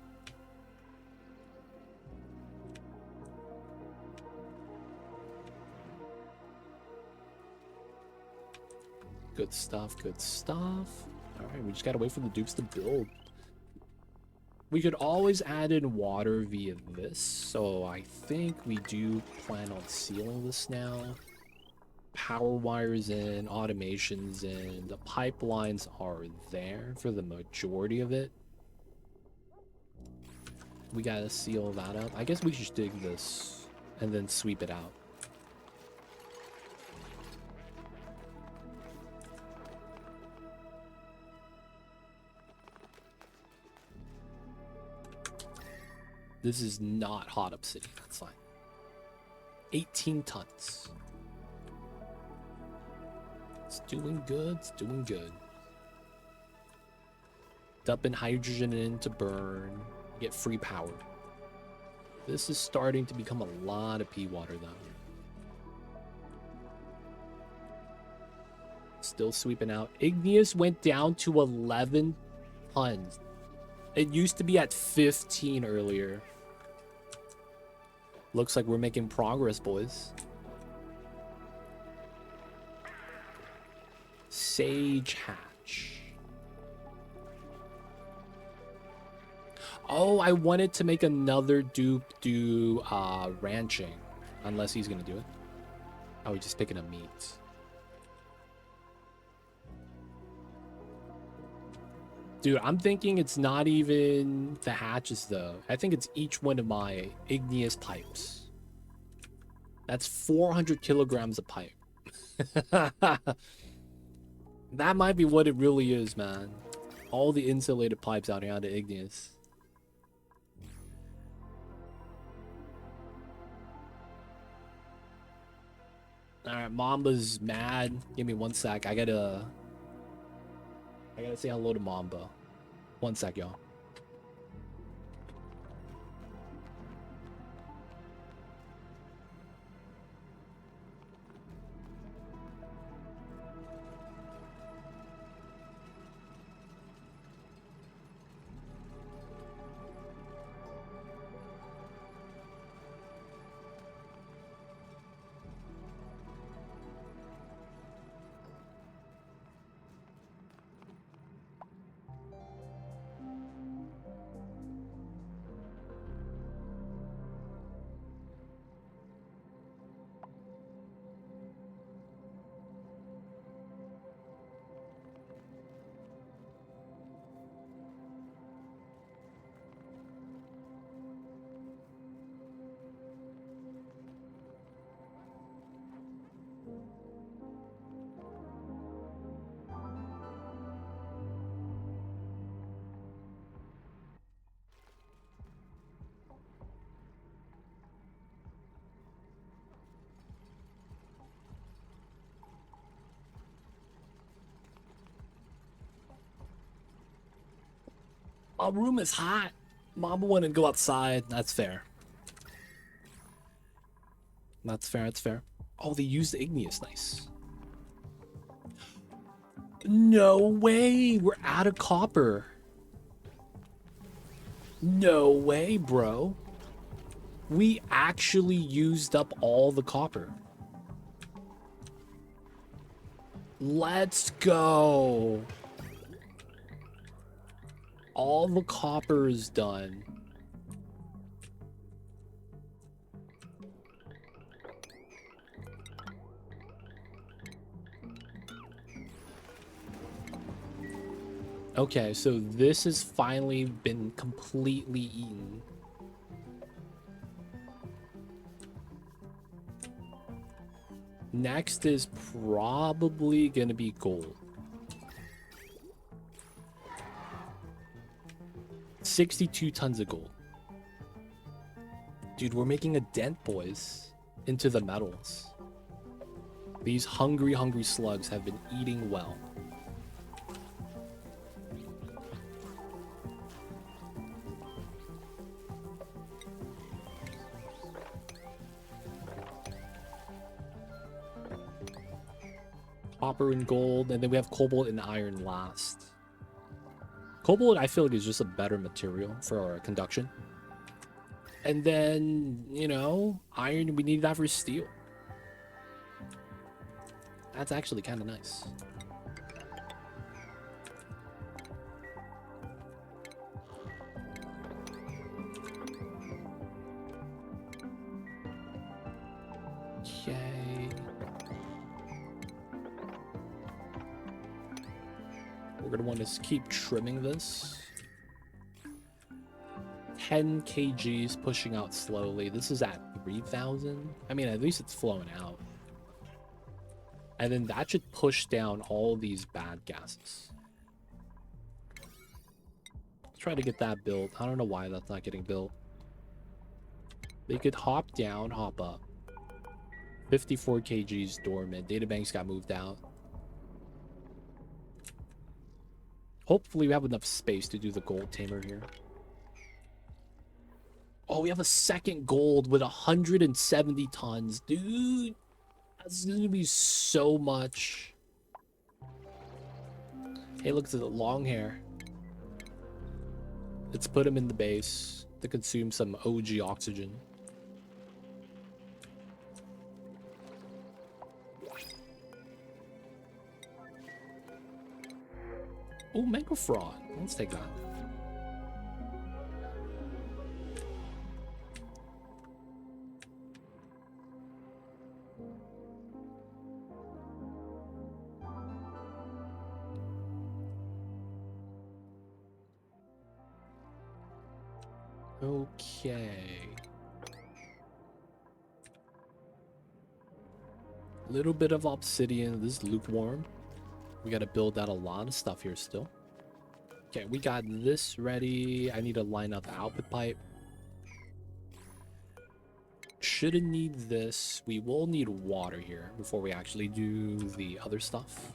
Good stuff, good stuff. Alright, we just gotta wait for the dupes to build. We could always add in water via this, so I think we do plan on sealing this now. Power wires in, automations in, the pipelines are there for the majority of it. We gotta seal that up. I guess we should dig this and then sweep it out. This is not hot obsidian, that's fine. 18 tons. It's doing good, it's doing good. Dumping hydrogen in to burn, get free power. This is starting to become a lot of pea water though. Still sweeping out. Igneous went down to 11 tons. It used to be at 15 earlier. Looks like we're making progress, boys. Sage hatch. Oh, I wanted to make another dupe do ranching. Unless he's gonna do it. Oh, he's just picking up meat. Dude, I'm thinking it's not even the hatches, though. I think it's each one of my igneous pipes. That's 400 kilograms of pipe. That might be what it really is, man. All the insulated pipes out here out of igneous. Alright, Mamba's mad. Give me one sec. I gotta say hello to Mamba. One sec, y'all. My room is hot. Mama wouldn't go outside. That's fair. That's fair, that's fair. Oh, they used the igneous. Nice. No way. We're out of copper. No way, bro. We actually used up all the copper. Let's go. All the copper is done. Okay, so this has finally been completely eaten. Next is probably gonna be gold. 62 tons of gold. Dude, we're making a dent, boys, into the metals. These hungry, hungry slugs have been eating well. Copper and gold, and then we have cobalt and iron last. Cobalt, I feel like, is just a better material for our conduction. And then, you know, iron, we need that for steel. That's actually kind of nice. Okay. We're going to want to keep trimming this. 10 kgs pushing out slowly. This is at 3,000. I mean, at least it's flowing out. And then that should push down all these bad gases. Let's try to get that built. I don't know why that's not getting built. They could hop down, hop up. 54 kgs dormant. Databanks got moved out. Hopefully we have enough space to do the gold tamer here. Oh, we have a second gold with 170 tons. Dude, that's going to be so much. Hey, look at the long hair. Let's put him in the base to consume some OG oxygen. Oh, mango fraud. Let's take that. Okay. Little bit of obsidian. This is lukewarm. We got to build out a lot of stuff here still. Okay, we got this ready. I need to line up the output pipe. Shouldn't need this. We will need water here before we actually do the other stuff.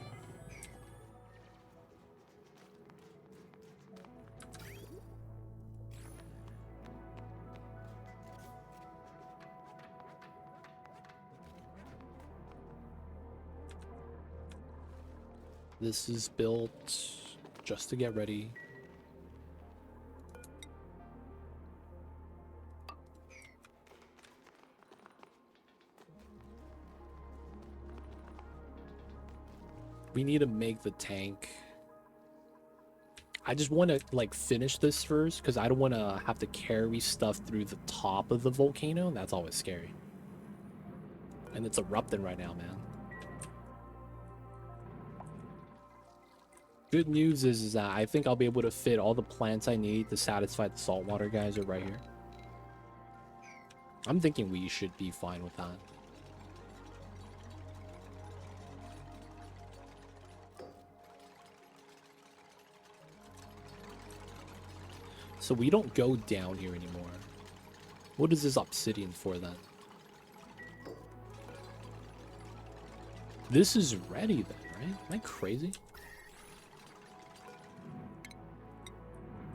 This is built just to get ready. We need to make the tank. I just want to like finish this first because I don't want to have to carry stuff through the top of the volcano. That's always scary. And it's erupting right now, man. Good news is that I think I'll be able to fit all the plants I need to satisfy the saltwater geyser right here. I'm thinking we should be fine with that. So we don't go down here anymore. What is this obsidian for then? This is ready then, right? Am I crazy?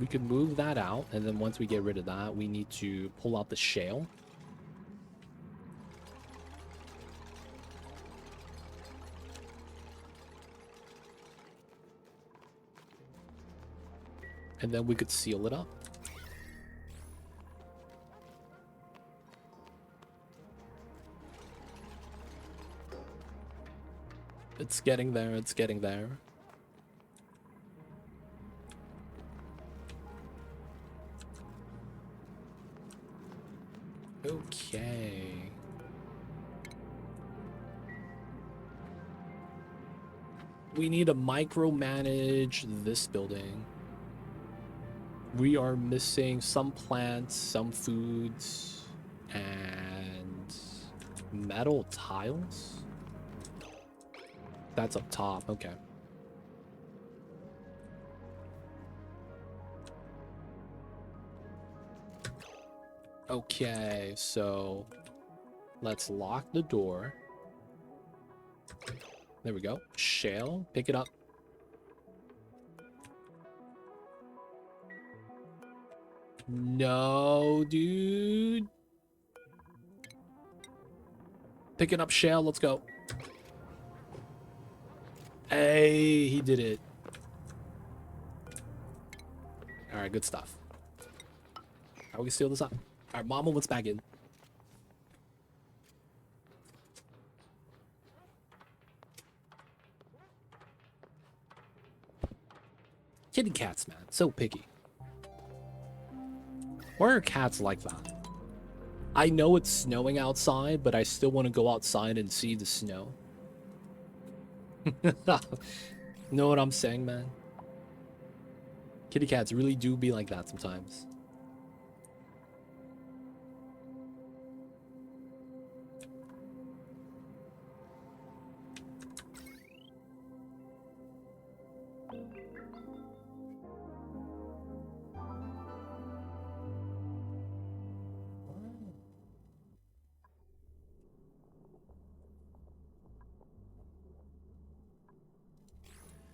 we could move that out, and then once we get rid of that, we need to pull out the shale. And then we could seal it up. It's getting there, it's getting there. Okay. We need to micromanage this building. We are missing some plants, some foods, and metal tiles. That's up top, okay. Okay, so let's lock the door. There we go. Shale, pick it up. No, dude. Picking up shale, let's go. Hey, he did it. All right, good stuff. How we can seal this up? All right, Mama, let's back in. Kitty cats, man, so picky. Why are cats like that? I know it's snowing outside, but I still want to go outside and see the snow. Know what I'm saying, man? Kitty cats really do be like that sometimes.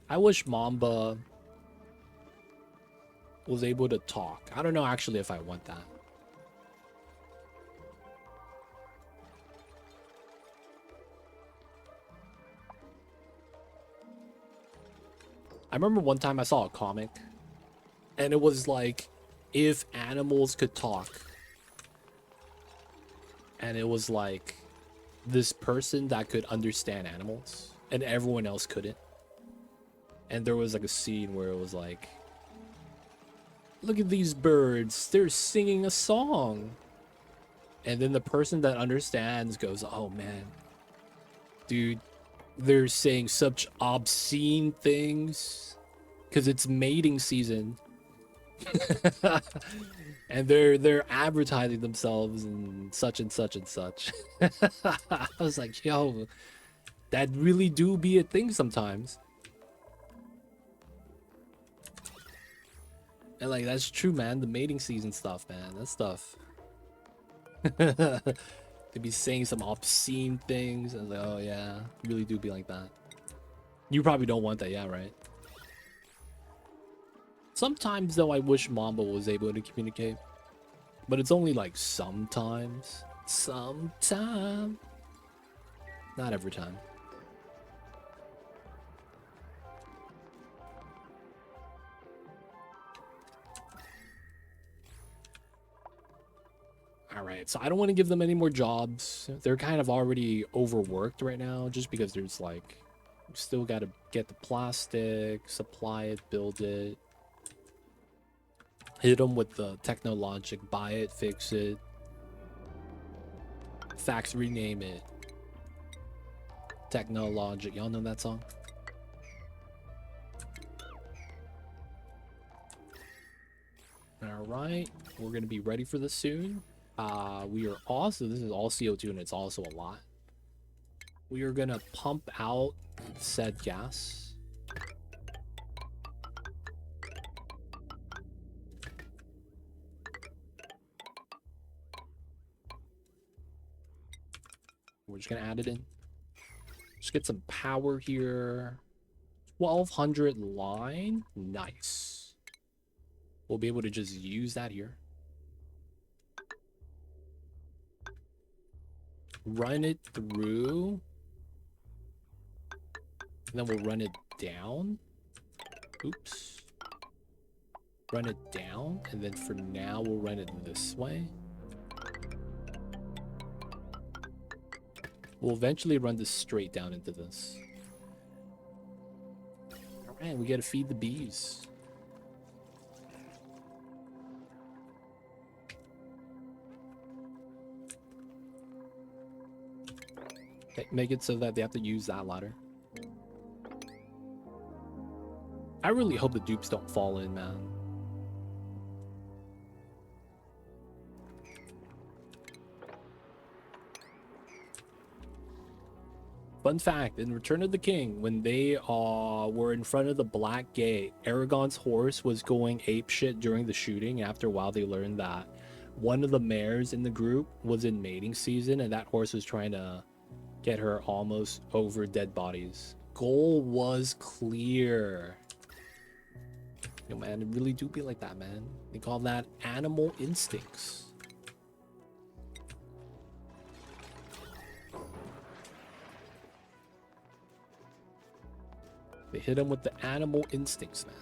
I wish Mamba was able to talk. I don't know actually if I want that. I remember one time I saw a comic, and it was like, if animals could talk. And it was like this person that could understand animals, and everyone else couldn't. And there was like a scene where it was like, look at these birds, they're singing a song. And then the person that understands goes, oh man, dude, they're saying such obscene things because it's mating season. And they're advertising themselves and such and such and such. I was like, yo, that really do be a thing sometimes. And like, that's true, man. The mating season stuff, man. That stuff. They be saying some obscene things. I was like, oh yeah, really do be like that. You probably don't want that, yeah, right? Sometimes though, I wish Mamba was able to communicate. But it's only like sometimes. Sometime. Not every time. Alright, so I don't want to give them any more jobs. They're kind of already overworked right now, just because there's like, still got to get the plastic, supply it, build it. Hit them with the technologic, buy it, fix it. Fax, rename it. Technologic, y'all know that song? Alright, we're gonna be ready for this soon. We are also, this is all CO2 and it's also a lot. We are gonna pump out said gas. We're just gonna add it in. Just get some power here. 1200 line. Nice. We'll be able to just use that here. Run it through. And then we'll run it down. Oops. Run it down. And then for now, we'll run it this way. We'll eventually run this straight down into this. Alright, we gotta feed the bees. Okay, make it so that they have to use that ladder. I really hope the dupes don't fall in, man. Fun fact, in Return of the King, when they were in front of the Black Gate, Aragon's horse was going apeshit during the shooting. After a while, they learned that one of the mares in the group was in mating season, and that horse was trying to get her almost over dead bodies. Goal was clear. Yo, man, it really do be like that, man. They call that animal instincts. They hit him with the animal instincts, man.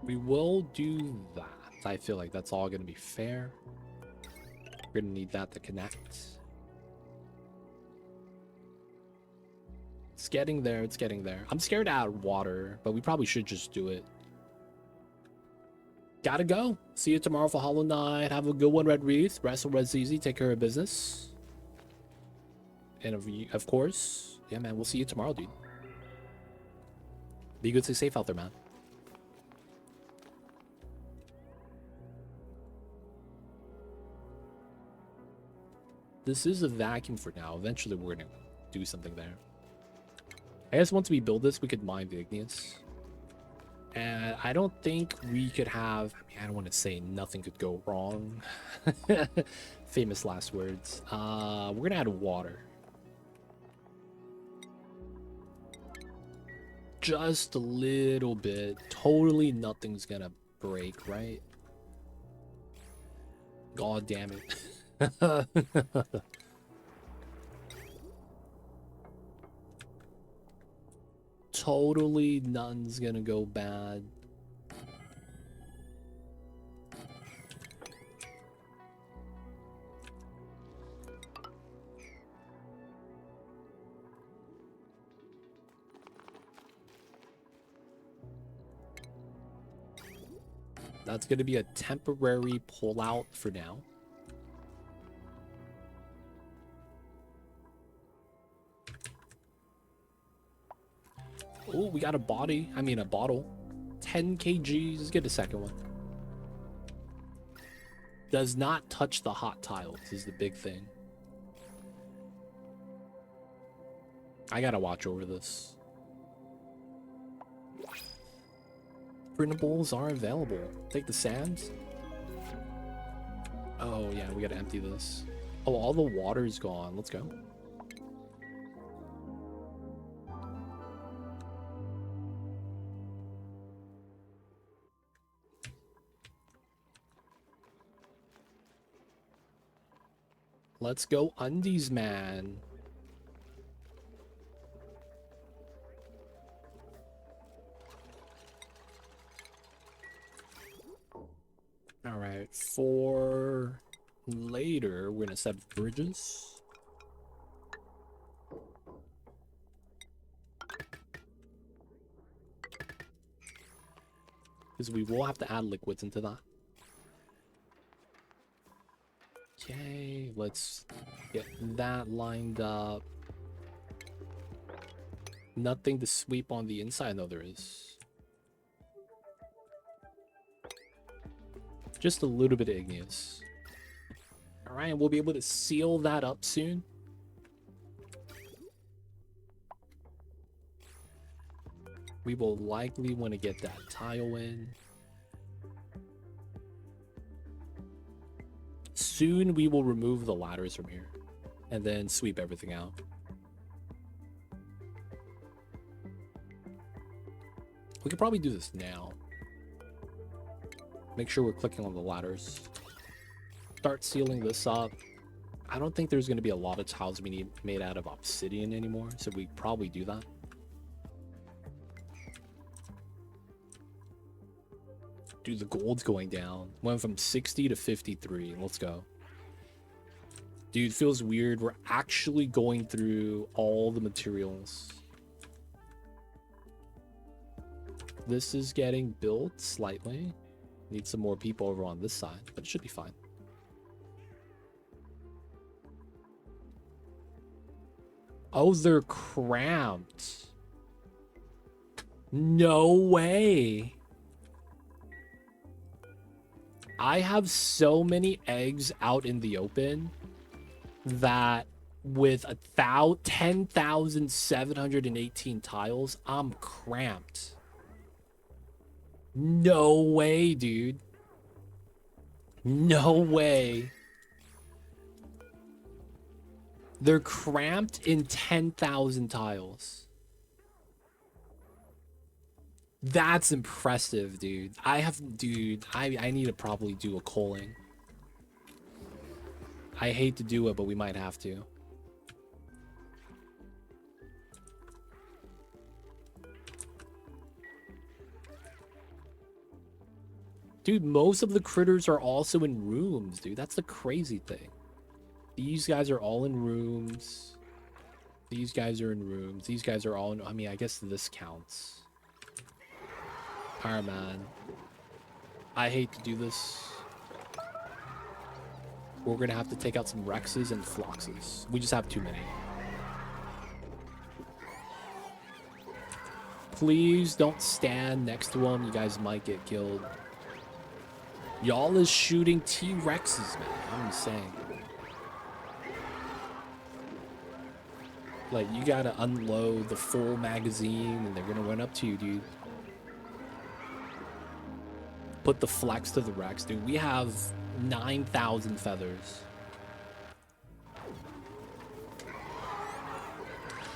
We will do that. I feel like that's all going to be fair. We're going to need that to connect. It's getting there. It's getting there. I'm scared to add water, but we probably should just do it. Gotta go. See you tomorrow for Hollow Knight. Have a good one, Red Wreath. Wrestle Red ZZ. Take care of business. And of course, yeah, man, we'll see you tomorrow, dude. Be good, stay safe out there, man. This is a vacuum for now. Eventually, we're gonna do something there. I guess once we build this, we could mine the igneous. And I don't think we could have... I mean, I don't want to say nothing could go wrong. Famous last words. We're gonna add water. Just a little bit. Totally nothing's gonna break, right? God damn it. Totally nothing's gonna go bad. That's gonna be a temporary pullout for now. Oh, we got a body. I mean, a bottle. 10 kgs. Let's get a second one. Does not touch the hot tiles is the big thing. I gotta watch over this. Printables are available. Take the sands. Oh, yeah, we gotta empty this. Oh, all the water's gone. Let's go. Let's go undies, man. All right, for later, we're gonna set bridges. Because we will have to add liquids into that. Okay, let's get that lined up. Nothing to sweep on the inside, though there is. Just a little bit of igneous. All right, we'll be able to seal that up soon. We will likely want to get that tile in. Soon we will remove the ladders from here and then sweep everything out. We could probably do this now. Make sure we're clicking on the ladders. Start sealing this up. I don't think there's going to be a lot of tiles we need made out of obsidian anymore, so we probably do that. Dude, the gold's going down. Went from 60 to 53. Let's go. Dude, feels weird. We're actually going through all the materials. This is getting built slightly. Need some more people over on this side, but it should be fine. Oh, they're cramped. No way. I have so many eggs out in the open that with 10,718 tiles, I'm cramped. No way, dude. No way. They're cramped in 10,000 tiles. That's impressive, dude. I need to probably do a culling. I hate to do it, but we might have to. Dude, most of the critters are also in rooms, dude. That's the crazy thing. These guys are all in rooms. These guys are in rooms. These guys are all in... I mean, I guess this counts. Alright, man. I hate to do this. We're gonna have to take out some Rexes and Floxes. We just have too many. Please don't stand next to them. You guys might get killed. Y'all is shooting T-Rexes, man. I'm just saying. Like, you gotta unload the full magazine and they're gonna run up to you, dude. Put the flex to the Rex, dude. We have 9,000 feathers.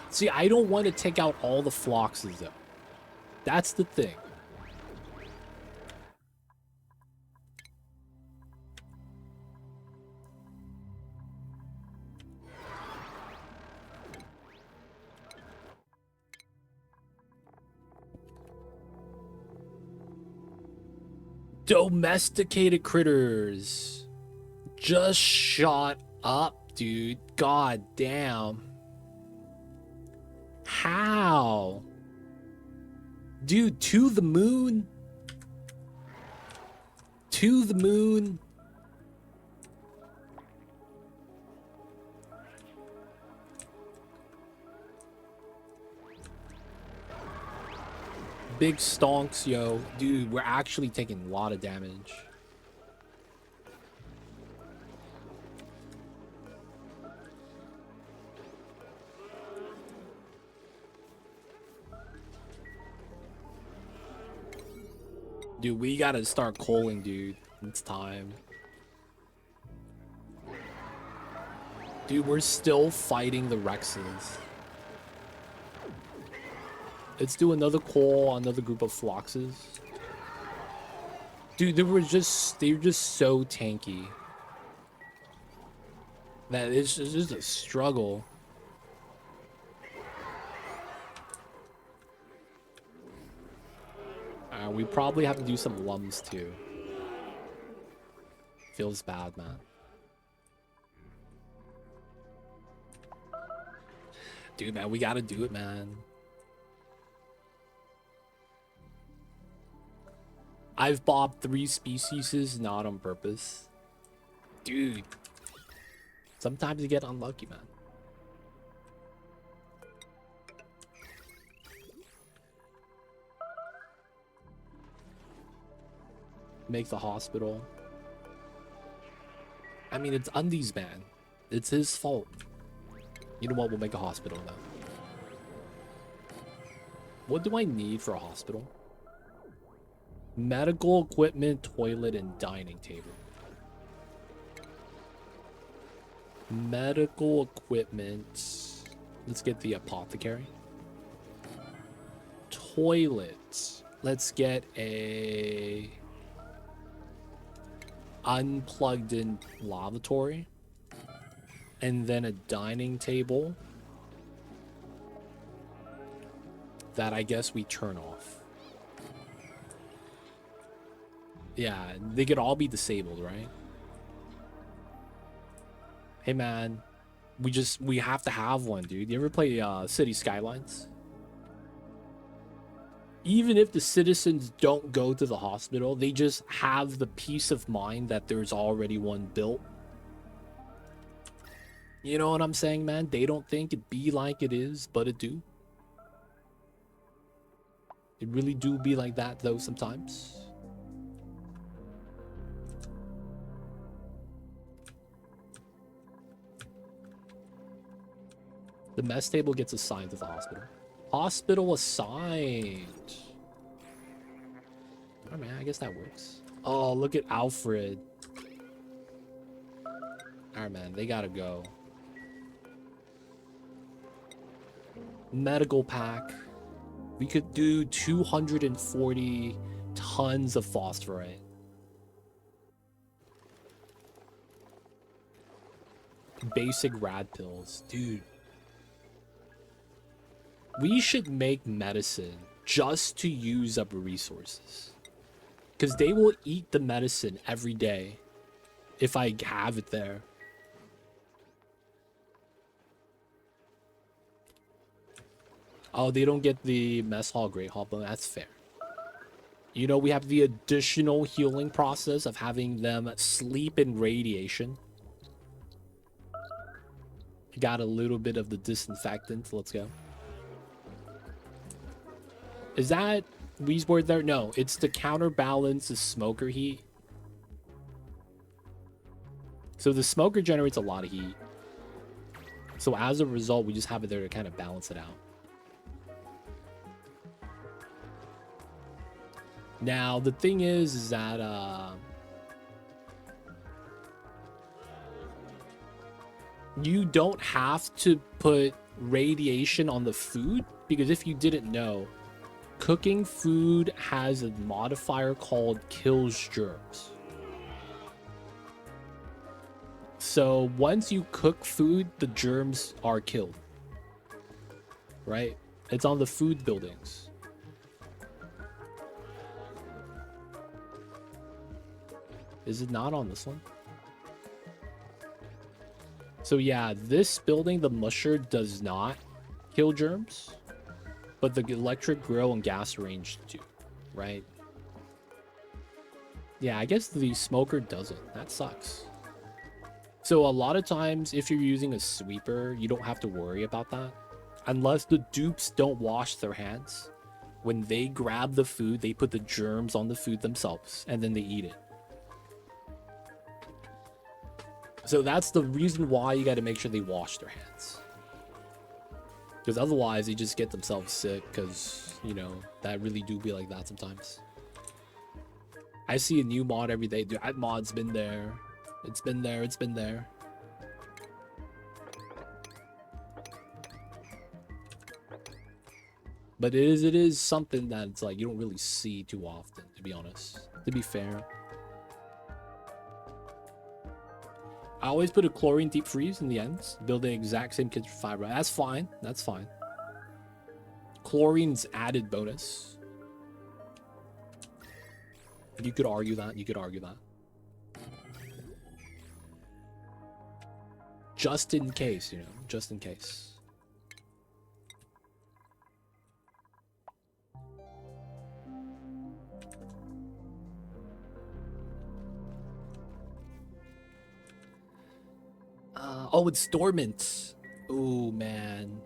See, I don't want to take out all the Floxes, though. That's the thing. Domesticated critters. Just shut up, dude. God damn. How? Dude, to the moon? To the moon? Big stonks, yo. Dude, we're actually taking a lot of damage. Dude, we gotta start calling, dude. It's time. Dude, we're still fighting the Rexes. Let's do another call on another group of Floxes. Dude, they're just so tanky. That it's just a struggle. We probably have to do some lums too. Feels bad, man. Dude, man, we gotta do it, man. I've bobbed 3 species, not on purpose. Dude. Sometimes you get unlucky, man. Make the hospital. I mean, it's Undies, man. It's his fault. You know what? We'll make a hospital now. What do I need for a hospital? Medical equipment, toilet, and dining table. Medical equipment. Let's get the apothecary. Toilet. Let's get a unplugged in lavatory. And then a dining table that I guess we turn off. Yeah, they could all be disabled, right? Hey man, we have to have one, dude. You ever play City Skylines? Even if the citizens don't go to the hospital, they just have the peace of mind that there's already one built. You know what I'm saying, man? They don't think it be like it is, but it do. It really do be like that, though, sometimes. The mess table gets assigned to the hospital. Hospital assigned. Oh, man, I guess that works. Oh, look at Alfred. Alright, man, they gotta go. Medical pack. We could do 240 tons of phosphorite. Basic rad pills. Dude. We should make medicine just to use up resources. Because they will eat the medicine every day if I have it there. Oh, they don't get the mess hall, great hall, but that's fair. You know, we have the additional healing process of having them sleep in radiation. Got a little bit of the disinfectant. Let's go. Is that Weesboard there? No, it's to counterbalance the smoker heat. So the smoker generates a lot of heat. So as a result, we just have it there to kind of balance it out. Now, the thing is that, you don't have to put radiation on the food, because if you didn't know, cooking food has a modifier called kills germs. So once you cook food, the germs are killed. Right? It's on the food buildings. Is it not on this one? So yeah, this building, the musher, does not kill germs, but the electric grill and gas range do, right? Yeah, I guess the smoker doesn't. That sucks. So a lot of times, if you're using a sweeper, you don't have to worry about that. Unless the dupes don't wash their hands. When they grab the food, they put the germs on the food themselves, and then they eat it. So that's the reason why you got to make sure they wash their hands. Because otherwise, they just get themselves sick, because, you know, that really do be like that sometimes. I see a new mod every day. Dude, that mod's been there. It's been there. It's been there. But it is something that it's like you don't really see too often, to be honest. To be fair. I always put a chlorine deep freeze in the ends. Build the exact same kitchen fiber. That's fine. That's fine. Chlorine's added bonus. You could argue that. You could argue that. Just in case, you know. Just in case. Oh, it's dormant. Oh, man.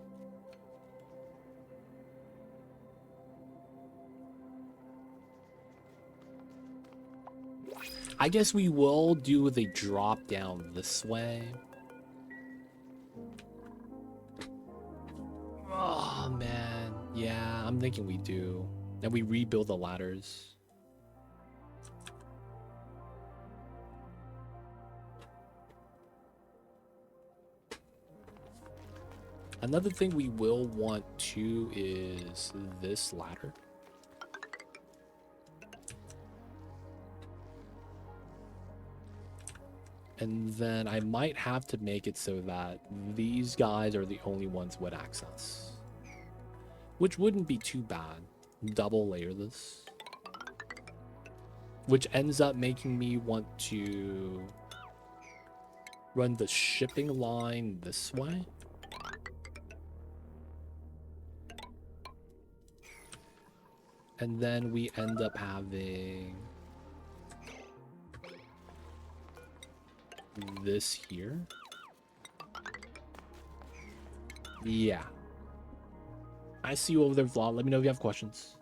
I guess we will do the drop down this way. Oh, man. Yeah, I'm thinking we do. And we rebuild the ladders. Another thing we will want to is this ladder. And then I might have to make it so that these guys are the only ones with access. Which wouldn't be too bad. Double layer this. Which ends up making me want to run the shipping line this way. And then we end up having this here. Yeah. I see you over there, Vlog. Let me know if you have questions.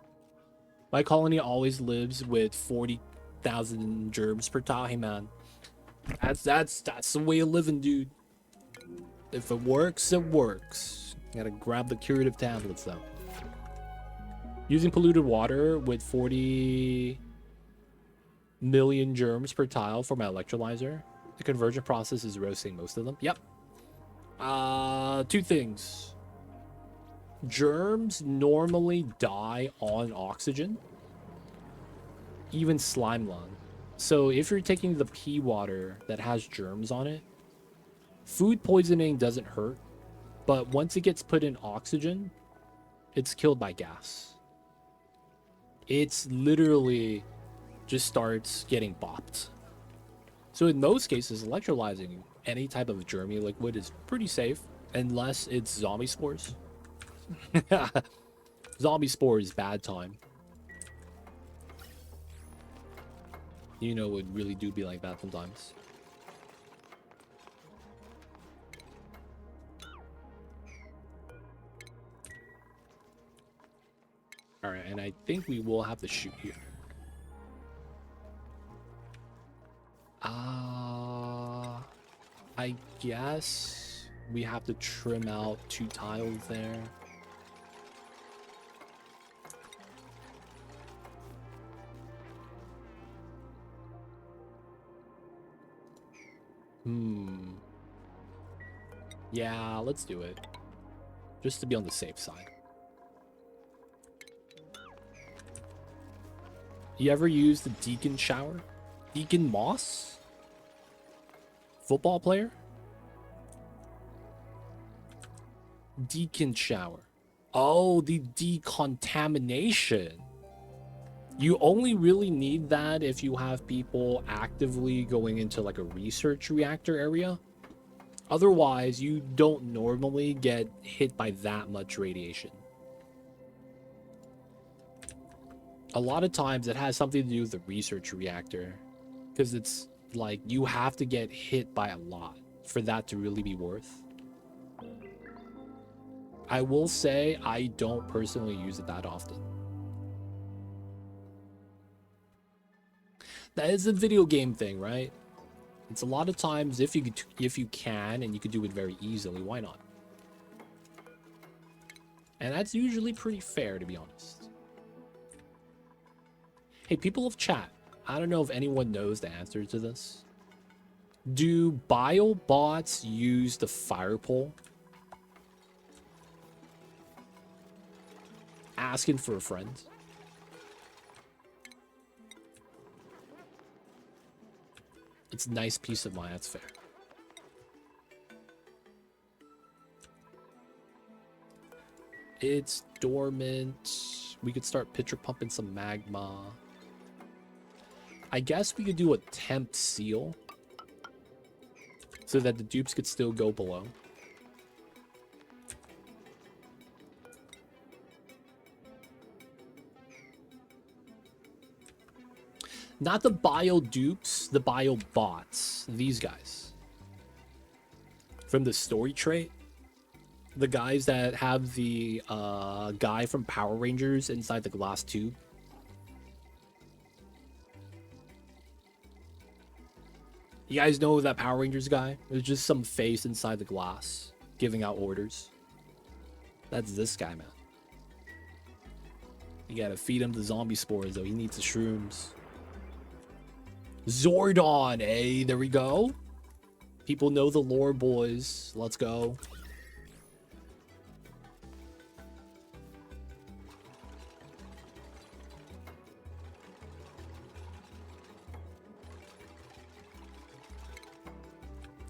My colony always lives with 40,000 germs per tile. Hey, man. That's the way of living, dude. If it works, it works. Gotta grab the curative tablets, though. Using polluted water with 40 million germs per tile for my electrolyzer. The conversion process is roasting most of them. Yep. Two things. Germs normally die on oxygen. Even slime lung. So if you're taking the pea water that has germs on it, food poisoning doesn't hurt. But once it gets put in oxygen, it's killed by gas. It's literally just starts getting bopped. So in most cases, electrolyzing any type of germy liquid is pretty safe, unless it's zombie spores. Zombie spores, bad time. You know, it really do be like that sometimes. Alright, and I think we will have to shoot here. I guess we have to trim out 2 tiles there. Yeah, let's do it. Just to be on the safe side. You ever use the Deacon shower? Deacon Moss? Football player? Deacon shower. Oh, the decontamination. You only really need that if you have people actively going into like a research reactor area. Otherwise, you don't normally get hit by that much radiation. A lot of times it has something to do with the research reactor, because it's like you have to get hit by a lot for that to really be worth. I will say I don't personally use it that often. That is a video game thing, right? It's a lot of times if you can and you could do it very easily, why not? And that's usually pretty fair, to be honest. Hey, people of chat, I don't know if anyone knows the answer to this. Do biobots use the fire pole? Asking for a friend. It's a nice peace of mind, that's fair. It's dormant. We could start pitcher pumping some magma. I guess we could do a temp seal so that the dupes could still go below. Not the bio dupes, the bio bots. These guys. From the story trait. The guys that have the guy from Power Rangers inside the glass tube. You guys know that Power Rangers guy? There's just some face inside the glass giving out orders. That's this guy, man. You gotta feed him the zombie spores, though. He needs the shrooms. Zordon, hey, there we go. People know the lore, boys. Let's go.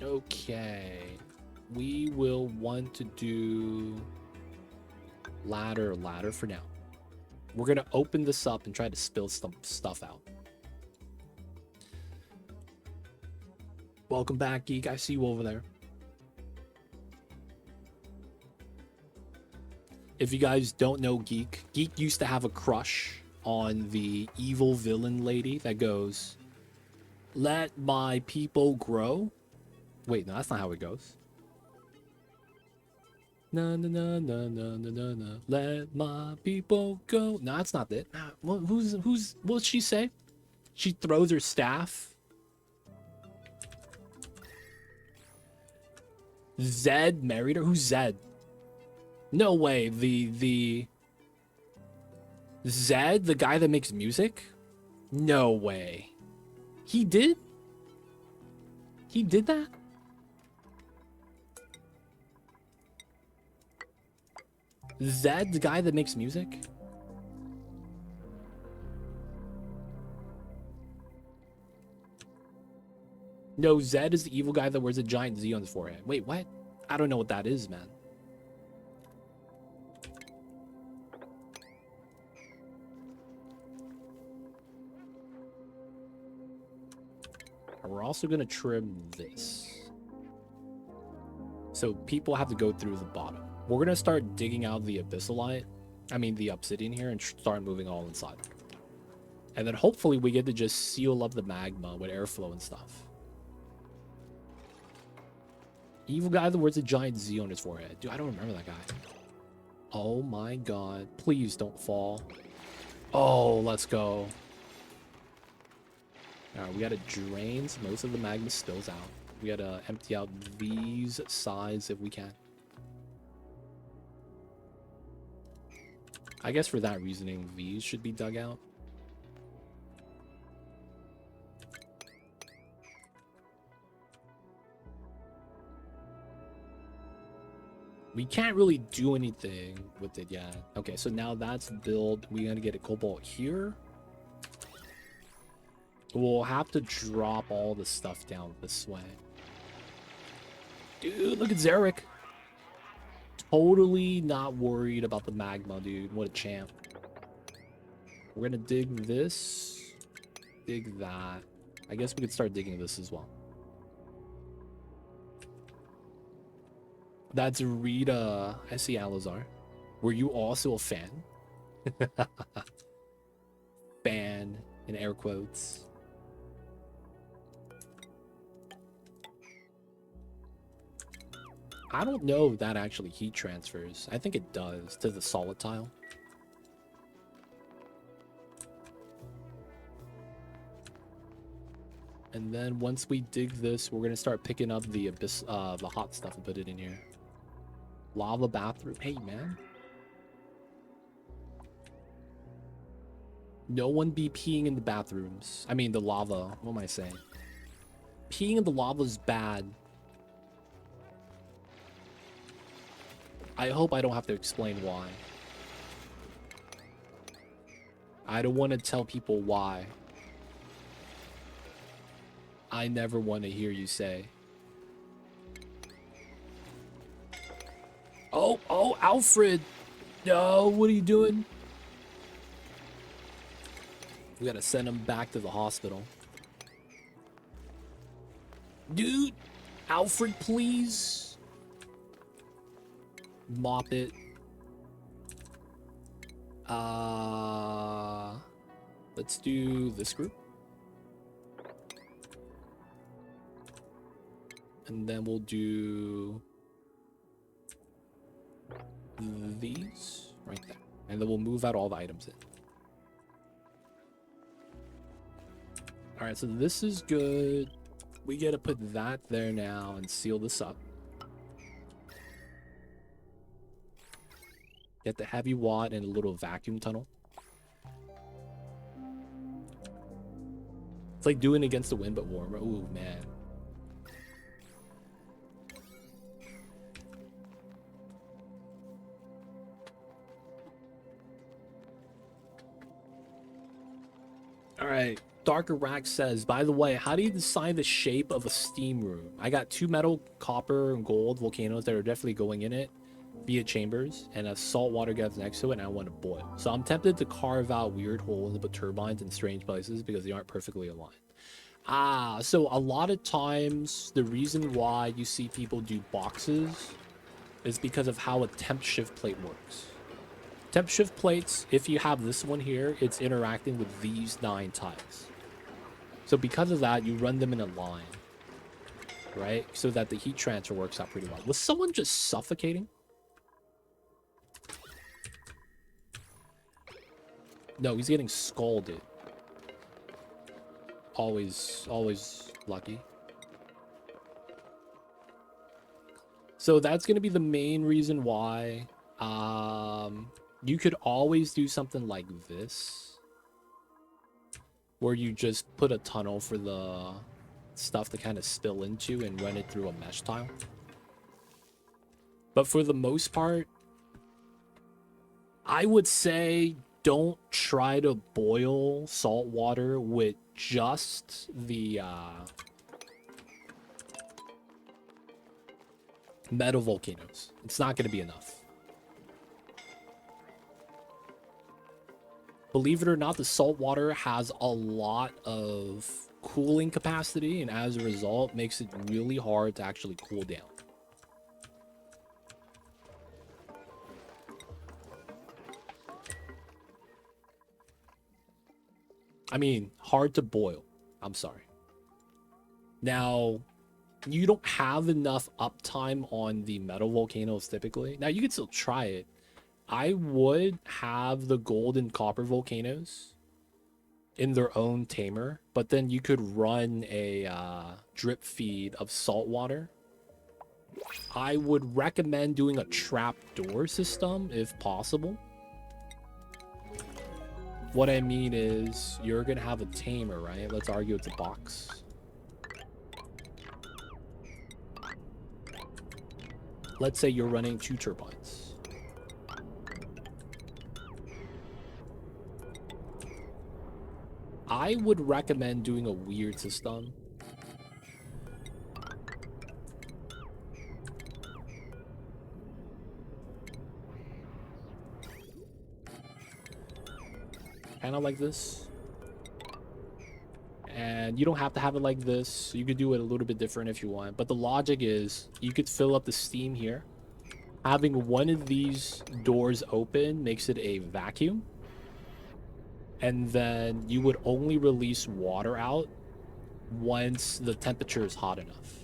Okay. We will want to do ladder for now. We're gonna open this up and try to spill some stuff out. Welcome back, Geek. I see you over there. If you guys don't know Geek, Geek used to have a crush on the evil villain lady that goes, "Let my people grow." Wait, no, that's not how it goes. Na na na na na na na na. Let my people go. No, that's not it. Who's? What'd she say? She throws her staff. Zed married her? Who's Zed? No way. The Zed, the guy that makes music? No way. He did? He did that? Zed, the guy that makes music? No, Zed is the evil guy that wears a giant Z on his forehead. Wait, what? I don't know what that is, man. We're also gonna trim this. So people have to go through the bottom. We're gonna start digging out the abyssalite. I mean the obsidian here and start moving all inside. And then hopefully we get to just seal up the magma with airflow and stuff. Evil guy that wears a giant Z on his forehead. Dude, I don't remember that guy. Oh my god. Please don't fall. Oh, let's go. Alright, we gotta drain most of the magma spills out. We gotta empty out these sides if we can. I guess for that reasoning, these should be dug out. We can't really do anything with it yet. Okay, so now that's built. We gotta get a cobalt here. We'll have to drop all the stuff down this way. Dude, look at Zarek. Totally not worried about the magma, dude. What a champ. We're gonna dig this. Dig that. I guess we could start digging this as well. That's Rita. I see Alazar. Were you also a fan? Fan in air quotes. I don't know if that actually heat transfers. I think it does to the solid tile. And then once we dig this, we're gonna start picking up the abyss, the hot stuff and put it in here. Lava bathroom. Hey, man. No one be peeing in the bathrooms. I mean, the lava. What am I saying? Peeing in the lava is bad. I hope I don't have to explain why. I don't want to tell people why. I never want to hear you say. Oh, Alfred! No, what are you doing? We gotta send him back to the hospital. Dude! Alfred, please! Mop it. Let's do this group. And then we'll do these right there. And then we'll move out all the items in. Alright, so this is good. We gotta put that there now and seal this up. Get the heavy wad and a little vacuum tunnel. It's like doing against the wind, but warmer. Ooh, man. All right. Darker Rack says, by the way, how do you decide the shape of a steam room? I got 2 metal, copper, and gold volcanoes that are definitely going in it via chambers, and a saltwater gas next to it, and I want to boil. So I'm tempted to carve out weird holes and put turbines in strange places because they aren't perfectly aligned. So a lot of times the reason why you see people do boxes is because of how a temp shift plate works. Temp shift plates, if you have this one here, it's interacting with these 9 tiles. So because of that, you run them in a line, right? So that the heat transfer works out pretty well. Was someone just suffocating? No, he's getting scalded. Always lucky. So that's going to be the main reason why you could always do something like this, where you just put a tunnel for the stuff to kind of spill into and run it through a mesh tile. But for the most part, I would say don't try to boil salt water with just the metal volcanoes. It's not going to be enough. Believe it or not, the salt water has a lot of cooling capacity, and as a result, makes it really hard to actually cool down. I mean, hard to boil. I'm sorry. Now, you don't have enough uptime on the metal volcanoes typically. Now, you can still try it. I would have the gold and copper volcanoes in their own tamer, but then you could run a drip feed of salt water. I would recommend doing a trapdoor system if possible. What I mean is, you're gonna have a tamer, right? Let's argue it's a box. Let's say you're running 2 turbines. I would recommend doing a weird system. Kind of like this. And you don't have to have it like this. You could do it a little bit different if you want. But the logic is, you could fill up the steam here. Having one of these doors open makes it a vacuum. And then you would only release water out once the temperature is hot enough.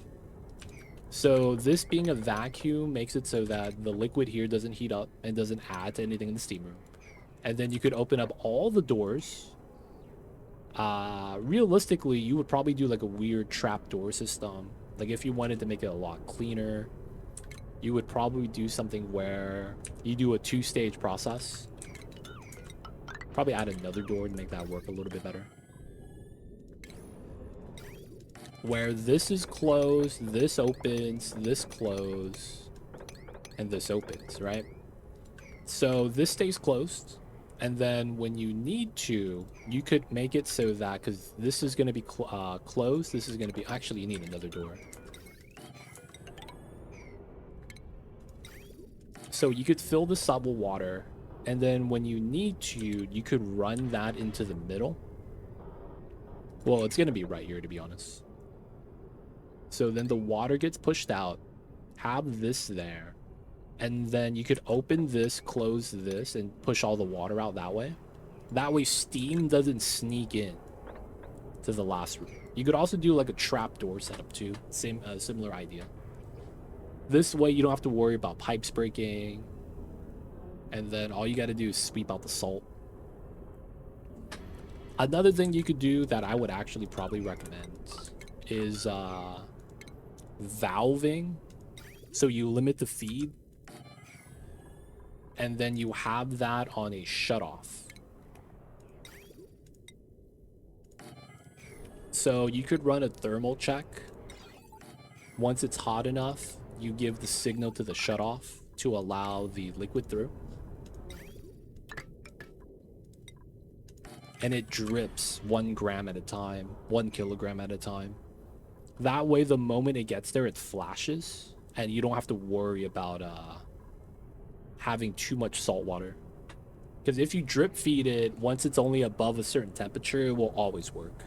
So this being a vacuum makes it so that the liquid here doesn't heat up and doesn't add to anything in the steam room. And then you could open up all the doors. Realistically, you would probably do like a weird trapdoor system. Like if you wanted to make it a lot cleaner, you would probably do something where you do a 2-stage process. Probably add another door to make that work a little bit better. Where this is closed, this opens, this closes, and this opens, right? So this stays closed. And then when you need to, you could make it so that, because this is going to be closed, this is going to be, actually you need another door. So you could fill this up with water, and then when you need to, you could run that into the middle. Well, it's going to be right here, to be honest. So then the water gets pushed out, have this there, and then you could open this, close this, and push all the water out that way. That way steam doesn't sneak in to the last room. You could also do like a trapdoor setup too. Same, similar idea. This way you don't have to worry about pipes breaking. And then all you got to do is sweep out the salt. Another thing you could do that I would actually probably recommend is valving. So you limit the feed, and then you have that on a shutoff. So you could run a thermal check. Once it's hot enough, you give the signal to the shutoff to allow the liquid through. And it drips 1 gram at a time, 1 kilogram at a time. That way, the moment it gets there, it flashes, and you don't have to worry about having too much salt water. Because if you drip feed it, once it's only above a certain temperature, it will always work.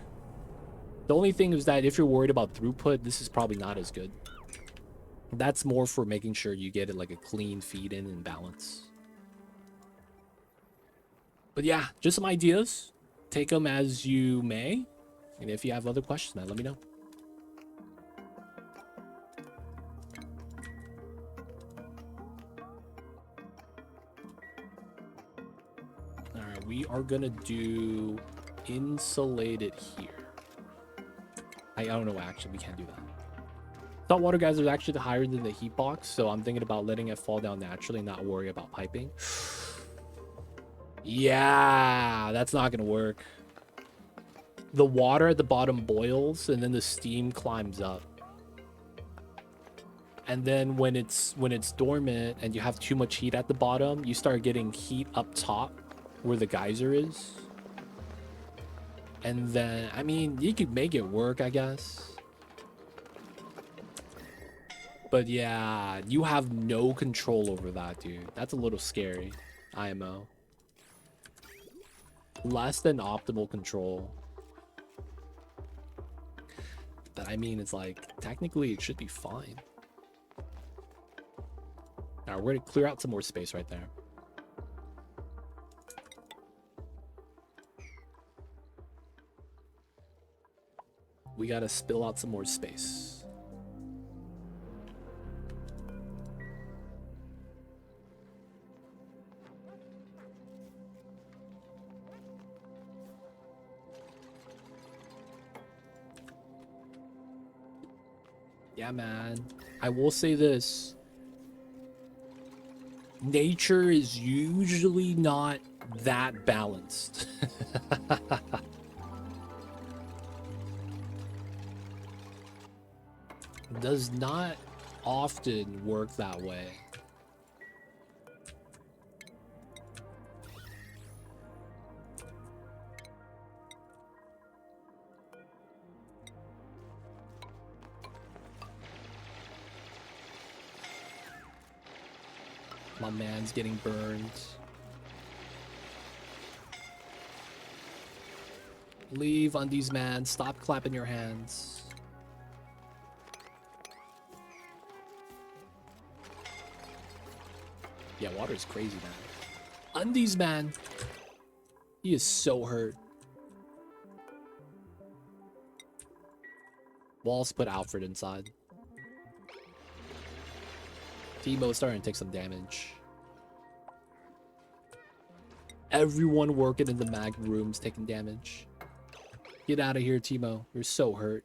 The only thing is that if you're worried about throughput, this is probably not as good. That's more for making sure you get it like a clean feed in and balance. But yeah, just some ideas. Take them as you may. And if you have other questions, man, let me know. Alright, we are gonna do insulated here. I don't know, actually, we can't do that. Saltwater geysers are actually higher than the heat box, so I'm thinking about letting it fall down naturally and not worry about piping. Yeah, that's not gonna work. The water at the bottom boils, and then the steam climbs up. And then when it's dormant and you have too much heat at the bottom, you start getting heat up top where the geyser is. And then, I mean, you could make it work, I guess. But yeah, you have no control over that, dude. That's a little scary, IMO. Less than optimal control. But I mean, it's like, technically it should be fine. Alright, we're gonna clear out some more space right there. We gotta spill out some more space. Yeah, man. I will say this. Nature is usually not that balanced. Does not often work that way. My man's getting burned. Leave, undies man. Stop clapping your hands. Yeah, water is crazy, man. Undies man. He is so hurt. Walls put Alfred inside. Teemo's starting to take some damage. Everyone working in the mag room's taking damage. Get out of here, Teemo. You're so hurt.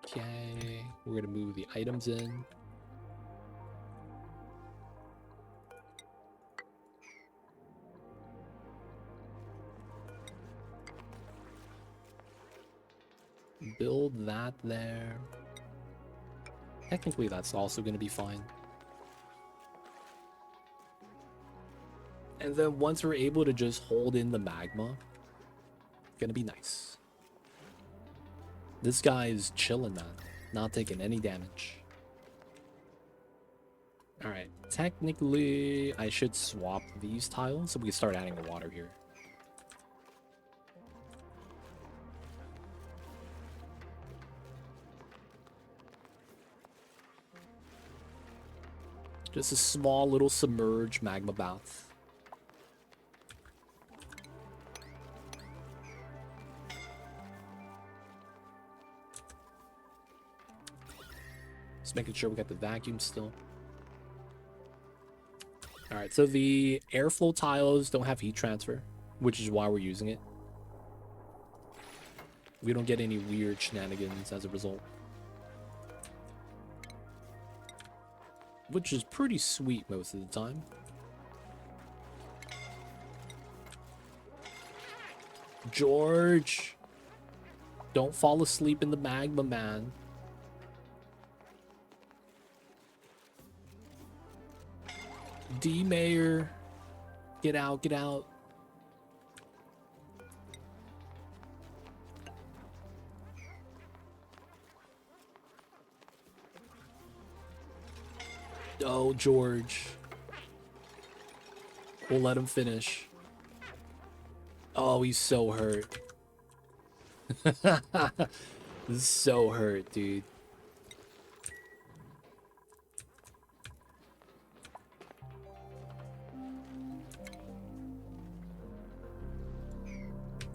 Okay, we're gonna move the items in. Build that there. Technically, that's also going to be fine. And then once we're able to just hold in the magma, gonna be nice. This guy is chilling, man. Not taking any damage. Alright, technically, I should swap these tiles so we can start adding the water here. Just a small little submerged magma bath. Just making sure we got the vacuum still. Alright, so the airflow tiles don't have heat transfer, which is why we're using it. We don't get any weird shenanigans as a result. Which is pretty sweet most of the time. George! Don't fall asleep in the magma, man. D-Mayor. Get out, get out. Oh, George. We'll let him finish. Oh, he's so hurt. This is so hurt, dude.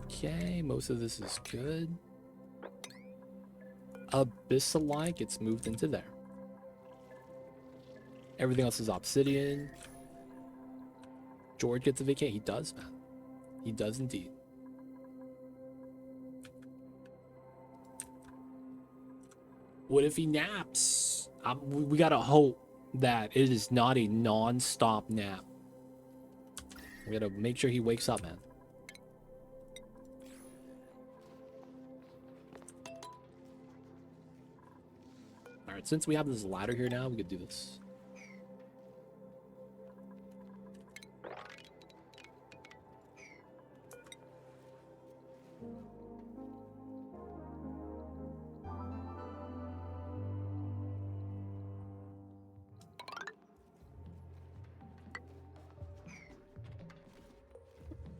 Okay, most of this is good. Abyssalite gets moved into there. Everything else is obsidian. George gets a vacate. He does, man. He does indeed. What if he naps? We gotta hope that it is not a non-stop nap. We gotta make sure he wakes up, man. Alright, since we have this ladder here now, we could do this.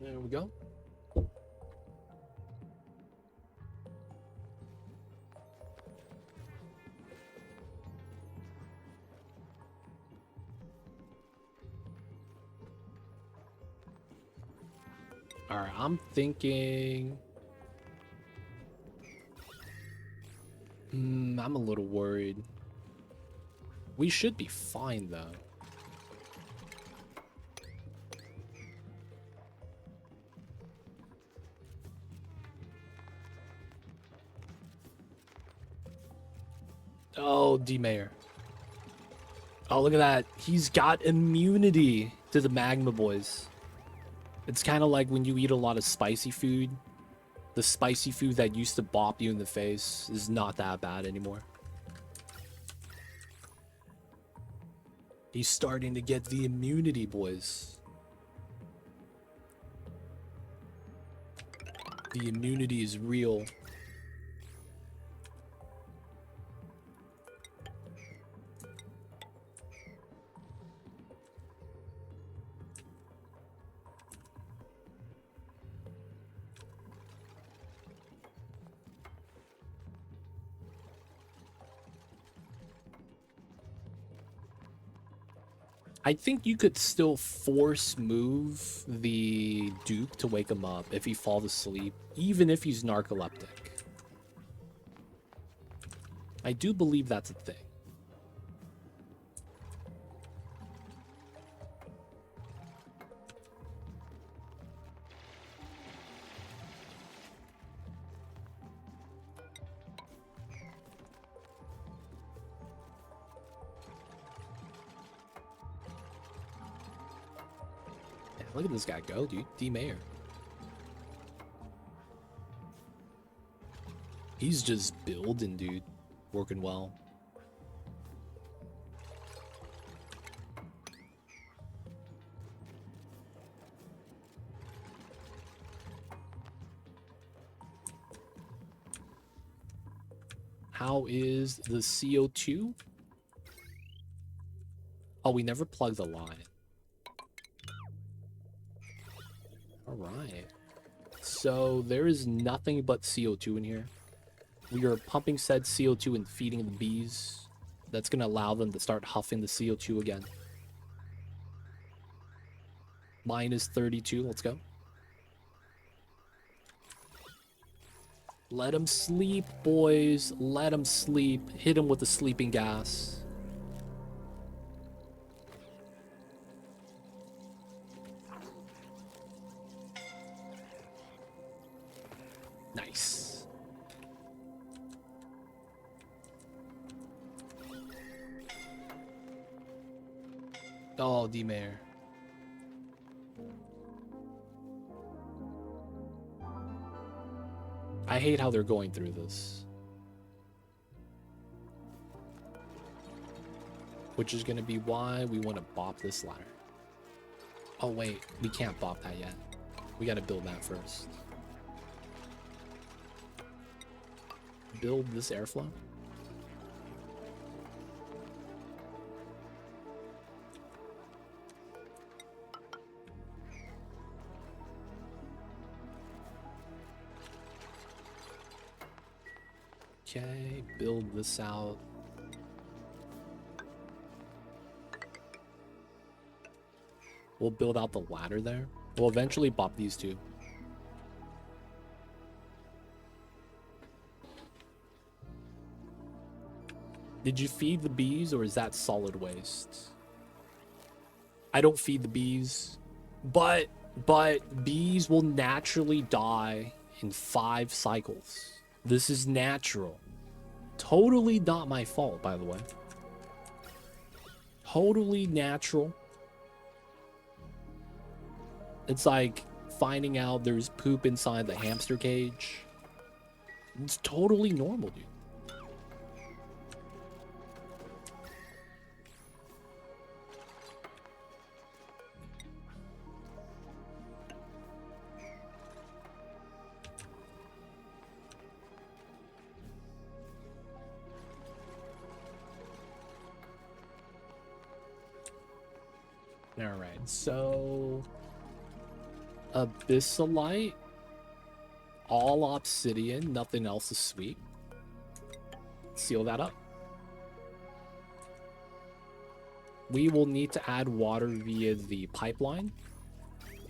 There we go. All right, I'm thinking... I'm a little worried. We should be fine, though. Oh, D-Mayor. Oh, look at that. He's got immunity to the magma boys. It's kind of like when you eat a lot of spicy food. The spicy food that used to bop you in the face is not that bad anymore. He's starting to get the immunity, boys. The immunity is real. I think you could still force move the Duke to wake him up if he falls asleep, even if he's narcoleptic. I do believe that's a thing. Look at this guy go, dude. D-Mayor. He's just building, dude. Working well. How is the CO2? Oh, we never plugged the line. Alright. So there is nothing but CO2 in here. We are pumping said CO2 and feeding the bees. That's going to allow them to start huffing the CO2 again. Minus 32. Let's go. Let him sleep, boys. Let him sleep. Hit him with the sleeping gas. Nice. Oh, Tamer. I hate how they're going through this. Which is going to be why we want to bop this ladder. Oh, wait. We can't bop that yet. We got to build that first. Build this airflow. Okay, build this out. We'll build out the ladder there. We'll eventually bop these two. Did you feed the bees, or is that solid waste? I don't feed the bees, but bees will naturally die in 5 cycles. This is natural. Totally not my fault, by the way. Totally natural. It's like finding out there's poop inside the hamster cage. It's totally normal, dude. Alright, so Abyssalite, all obsidian, nothing else is sweet. Seal that up. We will need to add water via the pipeline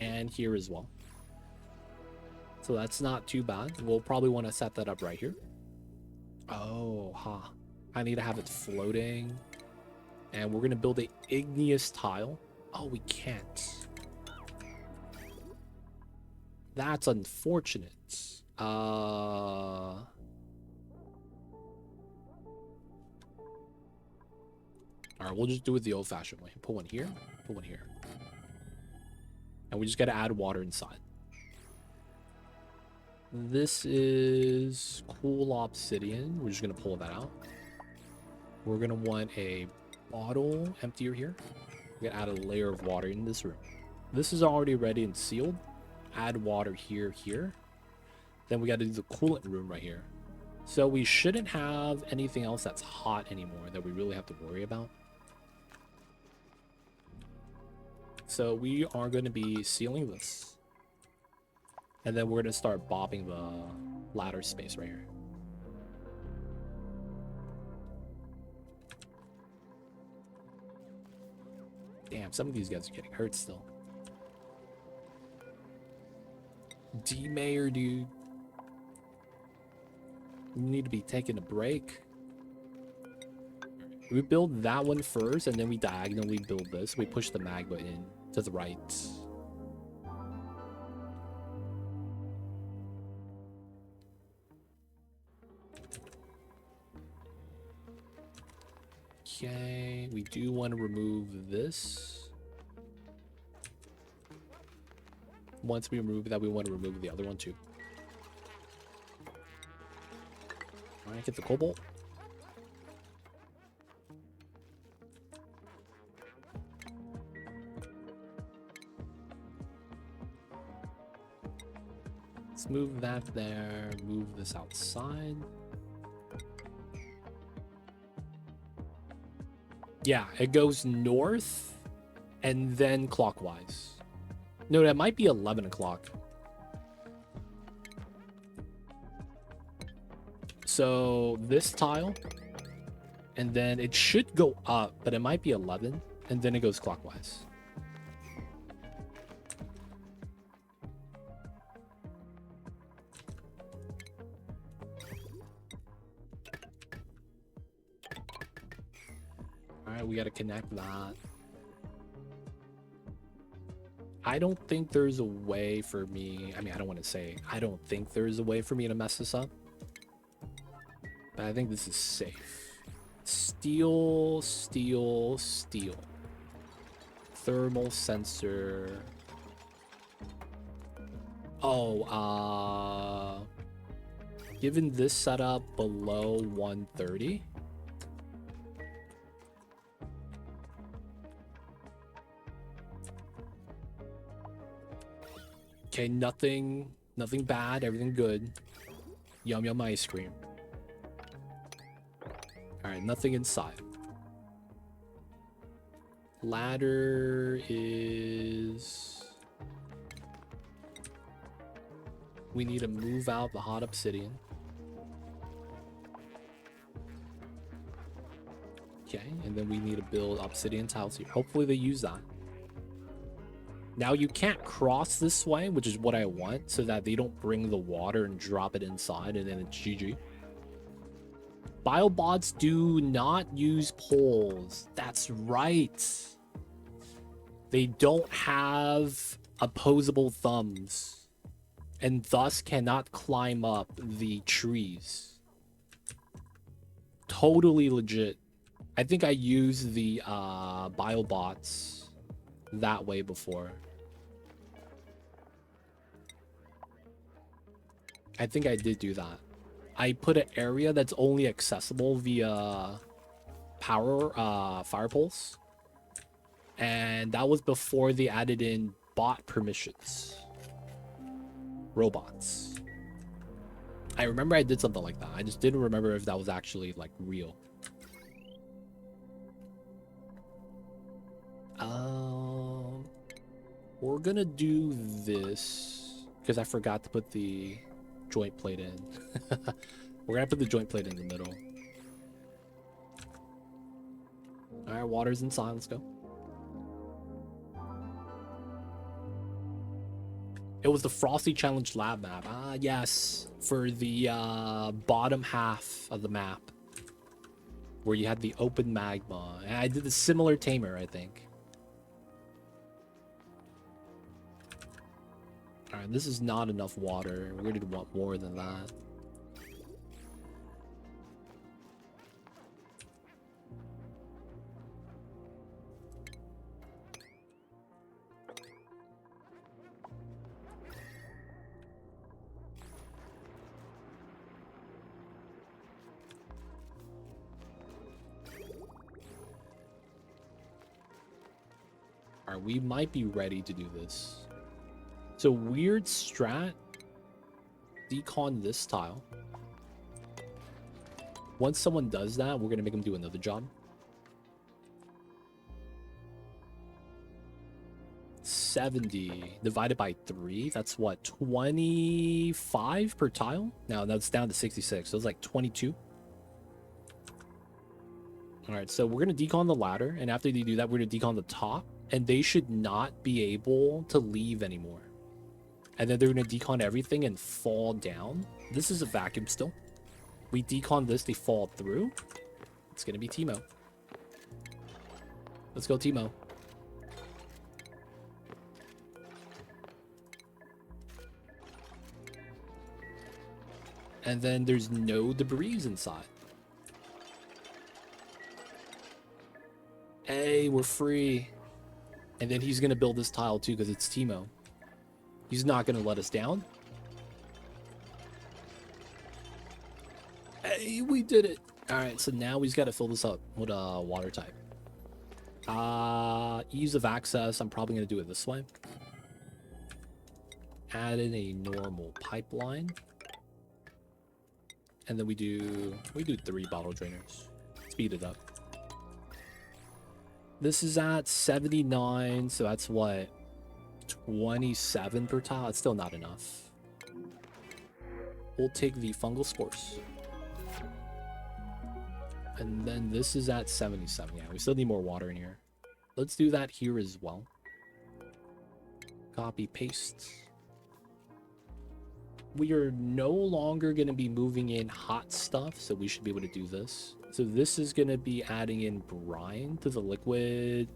and here as well. So that's not too bad. We'll probably want to set that up right here. Oh, I need to have it floating. And we're going to build an igneous tile. Oh, we can't. That's unfortunate. Alright, we'll just do it the old-fashioned way. Put one here, put one here. And we just got to add water inside. This is cool obsidian. We're just going to pull that out. We're going to want a bottle emptier here. We're going to add a layer of water in this room. This is already ready and sealed. Add water here. Then we got to do the coolant room right here. So we shouldn't have anything else that's hot anymore that we really have to worry about. So we are going to be sealing this. And then we're going to start bobbing the ladder space right here. Damn, some of these guys are getting hurt still. Tamer, dude. You need to be taking a break. We build that one first, and then we diagonally build this. We push the magma in to the right. Okay, we do want to remove this. Once we remove that, we want to remove the other one too. Alright, get the cobalt. Let's move that there, move this outside. Yeah, it goes north and then clockwise. No, that might be 11 o'clock. So this tile, and then it should go up, but it might be 11, and then it goes clockwise. Alright, we gotta connect that. I don't think there's a way for me... I mean, I don't want to say... I don't think there's a way for me to mess this up. But I think this is safe. Steel, steel, steel. Thermal sensor. Oh, given this setup below 130... Okay, nothing bad, everything good. Yum yum ice cream. Alright, nothing inside. Ladder is... We need to move out the hot obsidian. Okay, and then we need to build obsidian tiles here. Hopefully they use that. Now you can't cross this way, which is what I want, so that they don't bring the water and drop it inside and then it's GG. Biobots do not use poles. That's right. They don't have opposable thumbs and thus cannot climb up the trees. Totally legit. I think I used the biobots that way before. I think I did do that. I put an area that's only accessible via fire poles, and that was before they added in bot permissions. Robots. I remember I did something like that. I just didn't remember if that was actually like real. We're gonna do this because I forgot to put the joint plate in. We're gonna put the joint plate in the middle. All right, water's inside. Let's go. It was the Frosty Challenge lab map. Ah, yes, for the bottom half of the map, where you had the open magma. And I did a similar Tamer, I think. Alright, this is not enough water. We're gonna want more than that. Alright, we might be ready to do this. So weird strat, decon this tile. Once someone does that, we're gonna make them do another job. 70 divided by 3, that's what, 25 per tile? Now that's down to 66, so it's like 22. Alright, so we're gonna decon the ladder, and after they do that, we're gonna decon the top, and they should not be able to leave anymore. And then they're going to decon everything and fall down. This is a vacuum still. We decon this, they fall through. It's going to be Timo. Let's go, Timo. And then there's no debris inside. Hey, we're free. And then he's going to build this tile too because it's Timo. He's not going to let us down. Hey, we did it. All right, so now we've got to fill this up with a water type. Ease of access, I'm probably going to do it this way. Add in a normal pipeline. And then we do 3 bottle drainers. Speed it up. This is at 79, so that's what? 27 per tile. It's still not enough. We'll take the fungal spores. And then this is at 77. Yeah, we still need more water in here. Let's do that here as well. Copy, paste. We are no longer going to be moving in hot stuff, so we should be able to do this. So this is going to be adding in brine to the liquid.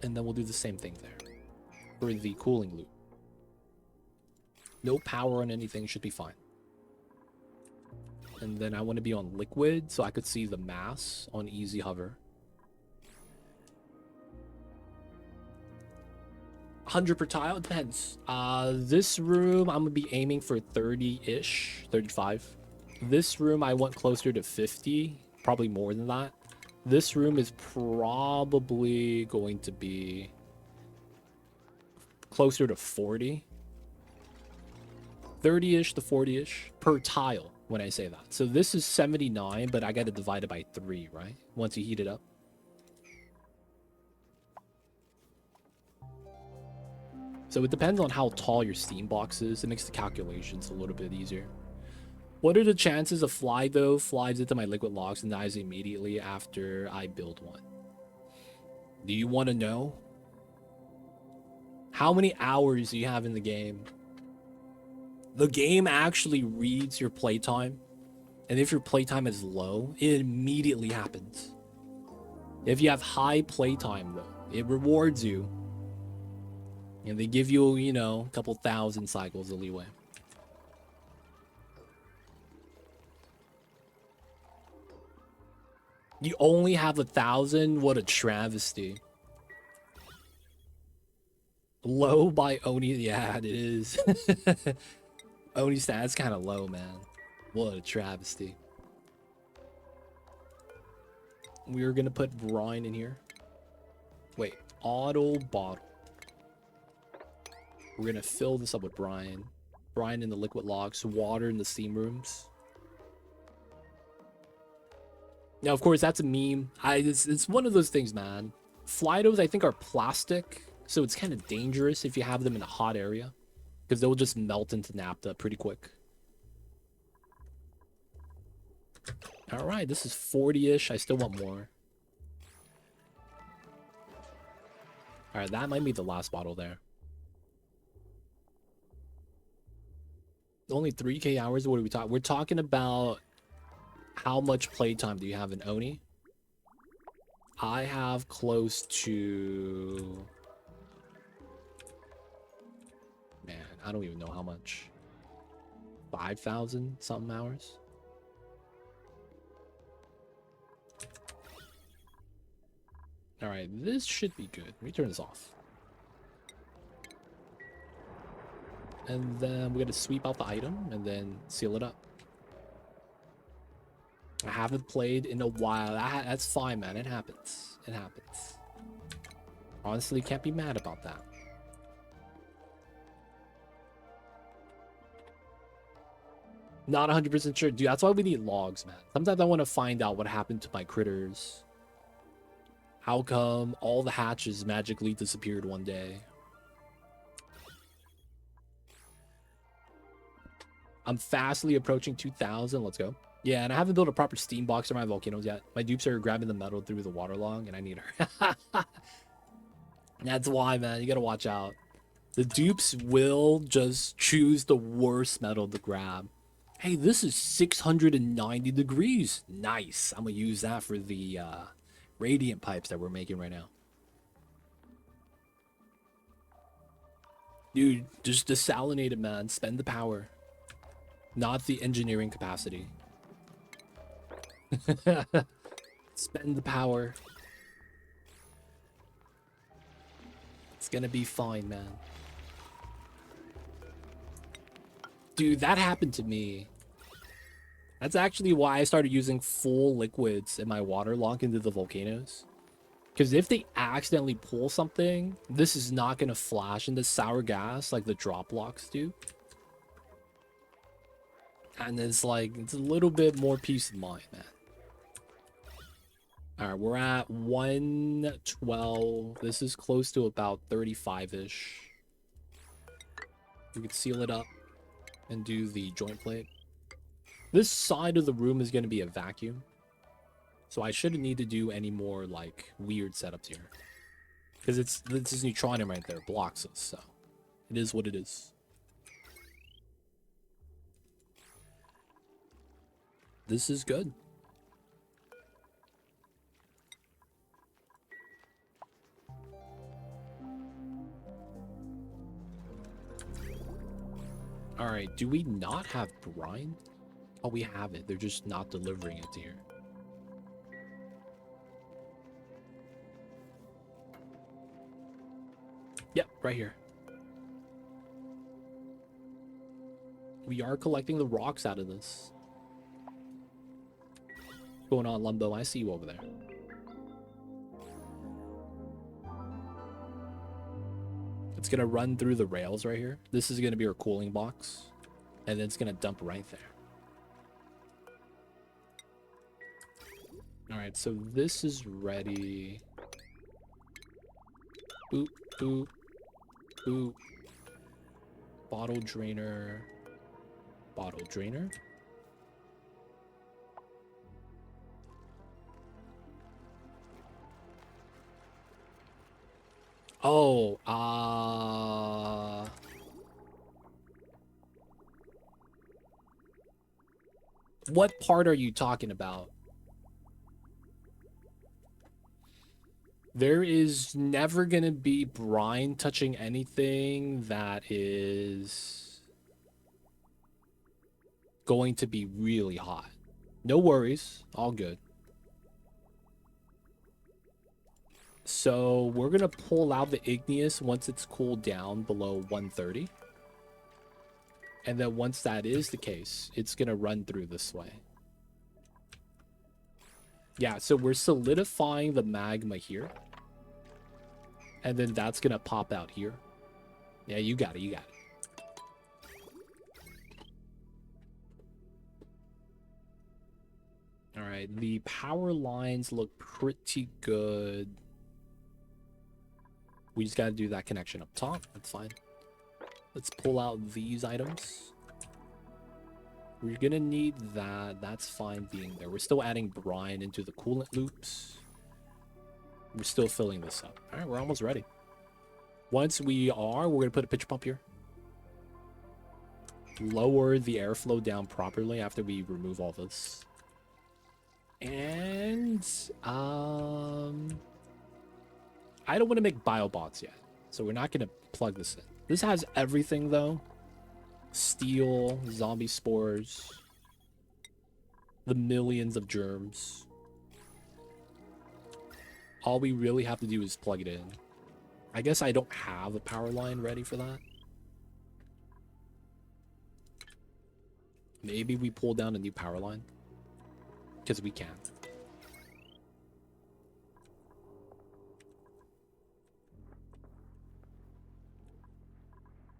And then we'll do the same thing there for the cooling loop. No power on anything, should be fine. And then I want to be on liquid so I could see the mass on easy hover. 100 per tile, it depends. This room I'm gonna be aiming for 30-ish, 35. This room I want closer to 50, probably more than that. This room is probably going to be closer to 40. 30-ish to 40-ish per tile when I say that. So this is 79, but I gotta divide it by 3, right? Once you heat it up. So it depends on how tall your steam box is. It makes the calculations a little bit easier. What are the chances a fly, though, flies into my liquid logs and dies immediately after I build one? Do you want to know? How many hours do you have in the game? The game actually reads your playtime. And if your playtime is low, it immediately happens. If you have high playtime, though, it rewards you. And they give you, you know, a couple thousand cycles of leeway. You only have 1,000? What a travesty. Low by Oni. Yeah, it is. Oni stats kind of low, man. What a travesty. We're going to put brine in here. Wait, auto bottle. We're going to fill this up with brine. Brine in the liquid logs, water in the steam rooms. Now, of course, that's a meme. It's one of those things, man. Flydos, I think, are plastic, so it's kind of dangerous if you have them in a hot area, because they'll just melt into naphtha pretty quick. All right, this is 40-ish. I still want more. All right, that might be the last bottle there. Only 3K hours? What are we talking? We're talking about how much playtime do you have in Oni? I have close to... Man, I don't even know how much. 5,000 something hours? Alright, this should be good. Let me turn this off. And then we're gonna sweep out the item and then seal it up. I haven't played in a while. That's fine, man. It happens. It happens. Honestly, can't be mad about that. Not 100% sure. Dude, that's why we need logs, man. Sometimes I want to find out what happened to my critters. How come all the hatches magically disappeared one day? I'm fastly approaching 2,000. Let's go. Yeah, and I haven't built a proper steam box for my volcanoes yet. My dupes are grabbing the metal through the waterlog, and I need her. That's why, man. You gotta watch out. The dupes will just choose the worst metal to grab. Hey, this is 690 degrees. Nice. I'm gonna use that for the radiant pipes that we're making right now. Dude, just desalinate it, man. Spend the power. Not the engineering capacity. Spend the power. It's gonna be fine, man. Dude, that happened to me. That's actually why I started using full liquids in my water log into the volcanoes. Because if they accidentally pull something, this is not gonna flash into sour gas like the drop blocks do. And it's like, it's a little bit more peace of mind, man. Alright, we're at 112. This is close to about 35-ish. We could seal it up and do the joint plate. This side of the room is going to be a vacuum. So I shouldn't need to do any more, like, weird setups here. Because this is neutronium right there, blocks us, so it is what it is. This is good. All right, do we not have brine? Oh, we have it. They're just not delivering it here. Yep, right here. We are collecting the rocks out of this. What's going on, Lumbo? I see you over there. It's going to run through the rails right here. This is going to be our cooling box. And then it's going to dump right there. All right, so this is ready. Boop, boop, boop. Bottle drainer. Bottle drainer. Oh, what part are you talking about? There is never going to be brine touching anything that is going to be really hot. No worries. All good. So we're going to pull out the igneous once it's cooled down below 130. And then once that is the case, it's going to run through this way. Yeah, so we're solidifying the magma here. And then that's going to pop out here. Yeah, you got it, you got it. All right, the power lines look pretty good. We just got to do that connection up top. That's fine. Let's pull out these items. We're going to need that. That's fine being there. We're still adding brine into the coolant loops. We're still filling this up. All right, we're almost ready. Once we are, we're going to put a pitch pump here. Lower the airflow down properly after we remove all this. And, I don't want to make biobots yet, so we're not going to plug this in. This has everything, though. Steel, zombie spores, the millions of germs. All we really have to do is plug it in. I guess I don't have a power line ready for that. Maybe we pull down a new power line. Because we can.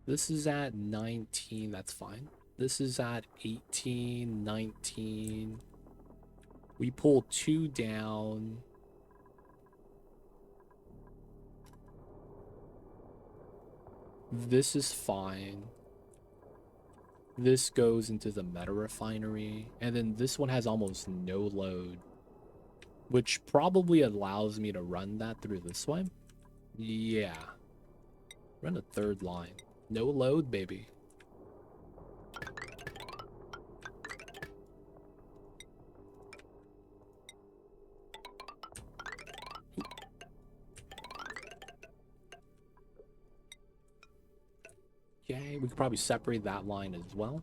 This is at 19, that's fine. This is at 18, 19. We pull 2 down. This is fine. This goes into the meta refinery. And then this one has almost no load, which probably allows me to run that through this way. Yeah. Run a third line. No load, baby. Okay, we could probably separate that line as well.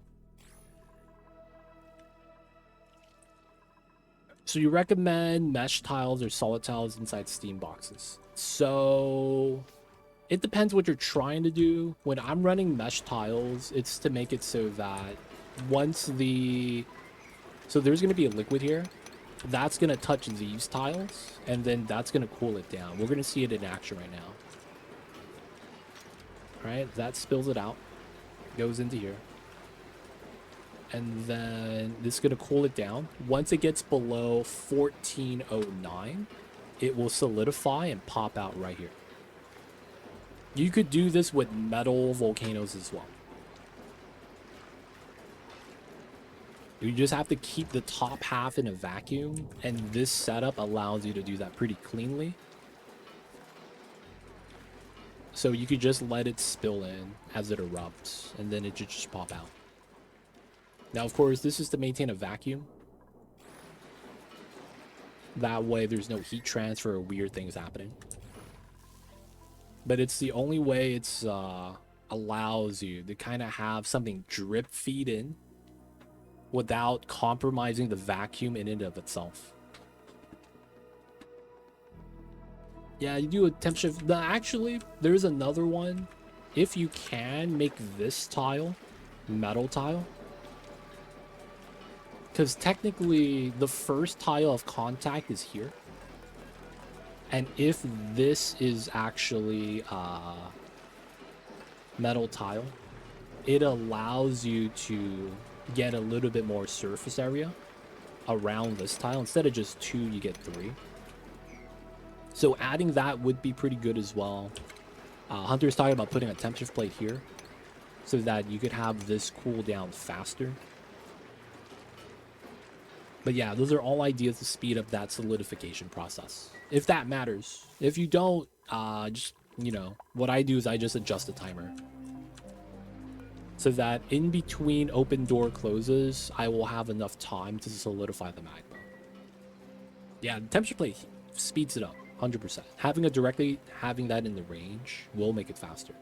So you recommend mesh tiles or solid tiles inside steam boxes. So it depends what you're trying to do. When I'm running mesh tiles, it's to make it so that once the... So there's going to be a liquid here. That's going to touch these tiles, and then that's going to cool it down. We're going to see it in action right now. All right, that spills it out. Goes into here. And then this is going to cool it down. Once it gets below 1409, it will solidify and pop out right here. You could do this with metal volcanoes as well. You just have to keep the top half in a vacuum, and this setup allows you to do that pretty cleanly. So you could just let it spill in as it erupts, and then it should just pop out. Now, of course, this is to maintain a vacuum. That way there's no heat transfer or weird things happening. But it's the only way it's allows you to kind of have something drip feed in without compromising the vacuum in and of itself. Yeah, you do a temp shift. Actually, there's another one. If you can make this tile metal tile, because technically the first tile of contact is here, and if this is actually metal tile, it allows you to get a little bit more surface area around this tile. Instead of just 2, you get 3. So adding that would be pretty good as well. Hunter's talking about putting a temp shift plate here so that you could have this cool down faster. But yeah, those are all ideas to speed up that solidification process, if that matters. If you don't, just, you know, what I do is I just adjust the timer so that in between open door closes, I will have enough time to solidify the magma. Yeah, the temperature plate speeds it up 100%. Having that in the range will make it faster.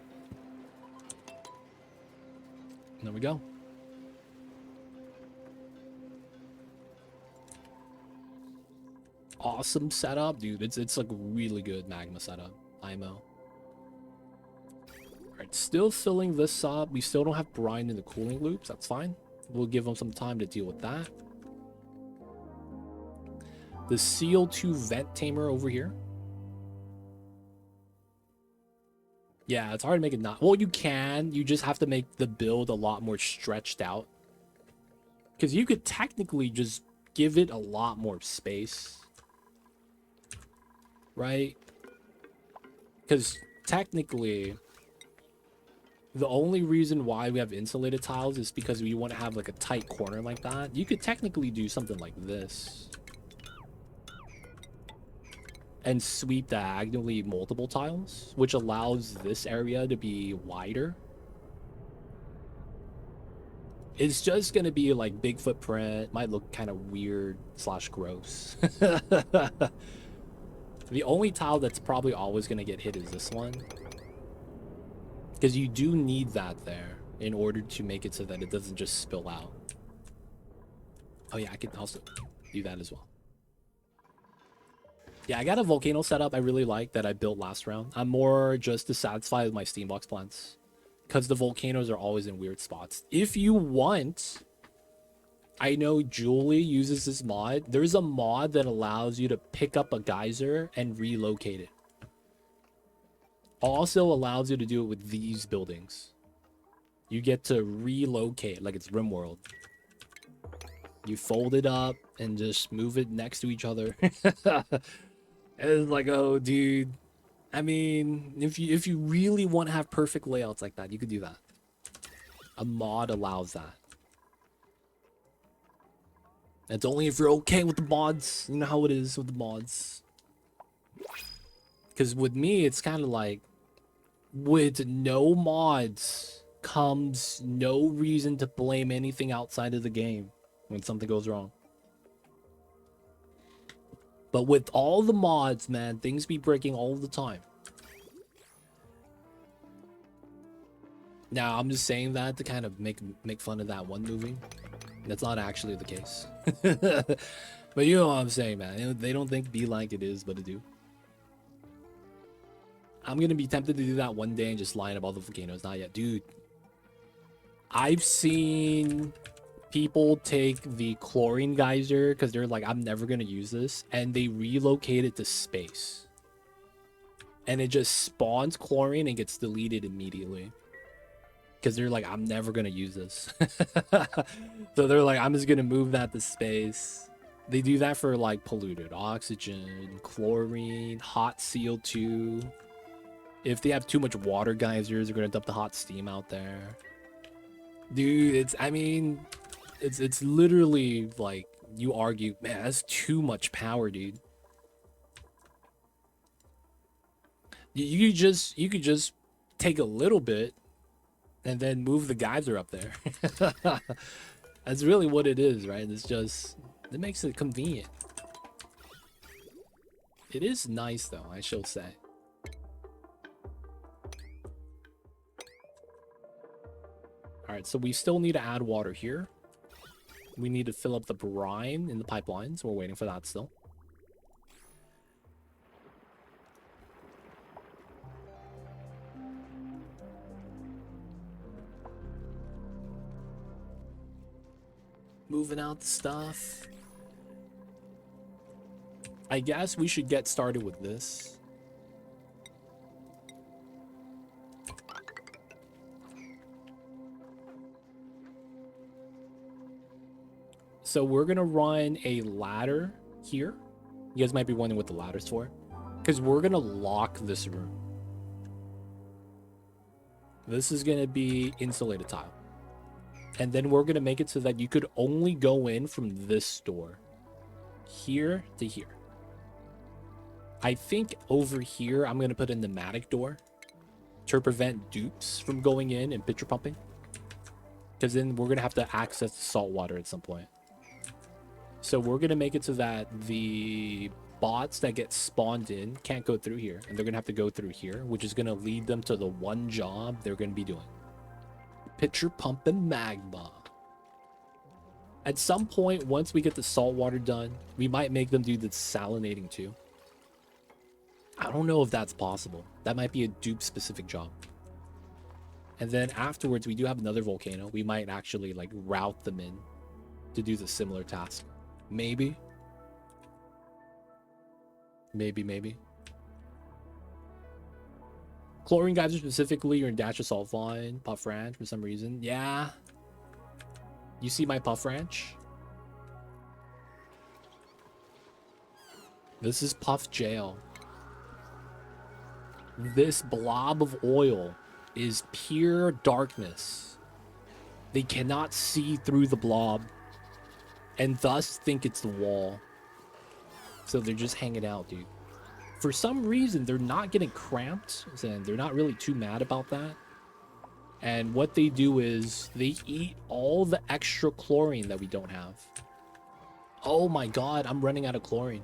And there we go. Awesome setup, dude. It's like really good magma setup. IMO. Alright, still filling this up. We still don't have brine in the cooling loops. That's fine. We'll give them some time to deal with that. The CO2 vent tamer over here. Yeah, it's hard to make it not... Well, you can. You just have to make the build a lot more stretched out. Because you could technically just give it a lot more space. Right? Because technically, the only reason why we have insulated tiles is because we want to have like a tight corner like that. You could technically do something like this and sweep diagonally multiple tiles, which allows this area to be wider. It's just going to be like big footprint. Might look kind of weird / gross. The only tile that's probably always going to get hit is this one, because you do need that there in order to make it so that it doesn't just spill out. Oh yeah, I can also do that as well. Yeah, I got a volcano setup I really like that I built last round. I'm more just dissatisfied with my steambox plants because the volcanoes are always in weird spots. If you want, I know Julie uses this mod. There's a mod that allows you to pick up a geyser and relocate it. Also allows you to do it with these buildings. You get to relocate like it's RimWorld. You fold it up and just move it next to each other. It's like, oh, dude. I mean, if you really want to have perfect layouts like that, you could do that. A mod allows that. It's only if you're okay with the mods. You know how it is with the mods. Because with me, it's kind of like, with no mods comes no reason to blame anything outside of the game when something goes wrong. But with all the mods, man, things be breaking all the time. Now, I'm just saying that to kind of make fun of that one movie. That's not actually the case. But you know what I'm saying, man. They don't think be like it is, but it do. I'm going to be tempted to do that one day and just line up all the volcanoes. Not yet. Dude, I've seen people take the chlorine geyser because they're like, I'm never going to use this. And they relocate it to space. And it just spawns chlorine and gets deleted immediately. Because they're like, I'm never going to use this. So they're like, I'm just going to move that to space. They do that for like polluted oxygen, chlorine, hot CO2. If they have too much water geysers, they're going to dump the hot steam out there. Dude, it's literally like, you argue, man, that's too much power, dude. You could just take a little bit and then move the geyser up there. That's really what it is, right? It's just, it makes it convenient. It is nice though, I shall say. All right, so we still need to add water here. We need to fill up the brine in the pipelines. We're waiting for that still. Moving out the stuff. I guess we should get started with this. So we're gonna run a ladder here. You guys might be wondering what the ladder's for. Because we're gonna lock this room. This is gonna be insulated tile. And then we're gonna make it so that you could only go in from this door. Here to here. I think over here, I'm gonna put a pneumatic door to prevent dupes from going in and pitcher pumping. Because then we're gonna have to access the salt water at some point. So we're going to make it so that the bots that get spawned in can't go through here. And they're going to have to go through here, which is going to lead them to the one job they're going to be doing. Pitcher pump and magma. At some point, once we get the salt water done, we might make them do the salinating too. I don't know if that's possible. That might be a dupe-specific job. And then afterwards, we do have another volcano. We might actually like route them in to do the similar task. Maybe. Maybe. Chlorine geyser specifically, you're in Dash of Salt Vine, Puff Ranch for some reason. Yeah. You see my Puff Ranch? This is Puff Jail. This blob of oil is pure darkness. They cannot see through the blob and thus think it's the wall. So they're just hanging out, dude. For some reason, they're not getting cramped, and they're not really too mad about that. And what they do is they eat all the extra chlorine that we don't have. Oh my god, I'm running out of chlorine.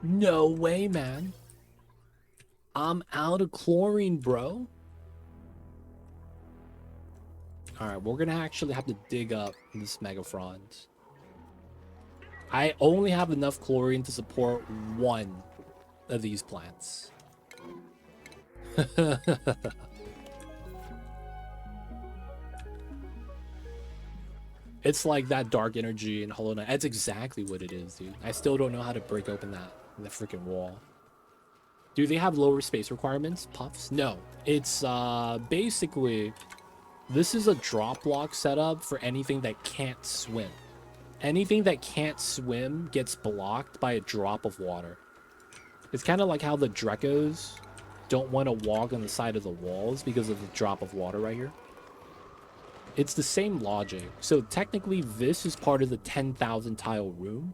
No way, man. I'm out of chlorine, bro. Alright, we're gonna actually have to dig up this Megafrond. I only have enough chlorine to support one of these plants. It's like that dark energy in Hollow Knight. That's exactly what it is, dude. I still don't know how to break open the freaking wall. Do they have lower space requirements? Puffs? No. It's basically, this is a drop block setup for anything that can't swim. Anything that can't swim gets blocked by a drop of water. It's kind of like how the Drekos don't want to walk on the side of the walls because of the drop of water right here. It's the same logic. So technically this is part of the 10,000 tile room.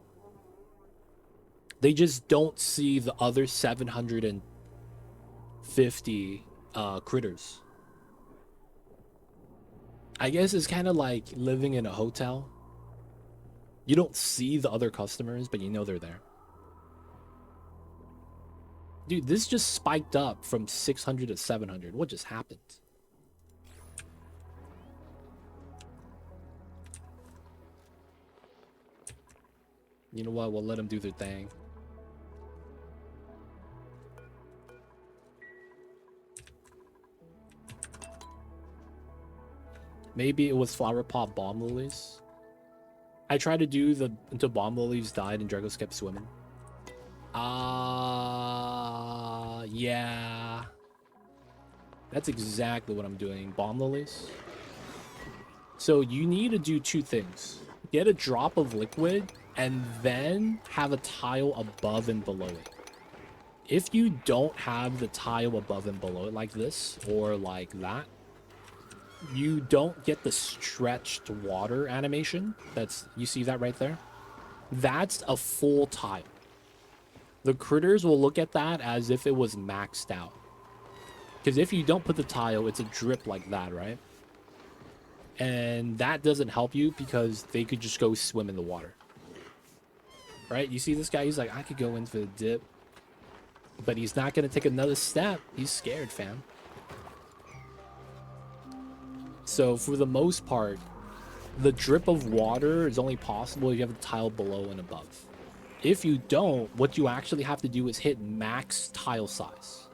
They just don't see the other 750 critters. I guess it's kind of like living in a hotel. You don't see the other customers, but you know they're there. Dude, this just spiked up from 600 to 700. What just happened? You know what? We'll let them do their thing. Maybe it was flower pot bomb lilies. I tried to do the until bomb lilies died and Dragos kept swimming. Yeah. That's exactly what I'm doing. Bomb lilies. So you need to do two things. Get a drop of liquid and then have a tile above and below it. If you don't have the tile above and below it like this or like that, you don't get the stretched water animation. You see that right there? That's a full tile. The critters will look at that as if it was maxed out. Because if you don't put the tile, it's a drip like that, right? And that doesn't help you because they could just go swim in the water. Right? You see this guy? He's like, I could go in for the dip. But he's not going to take another step. He's scared, fam. So for the most part, the drip of water is only possible if you have the tile below and above. If you don't, what you actually have to do is hit max tile size.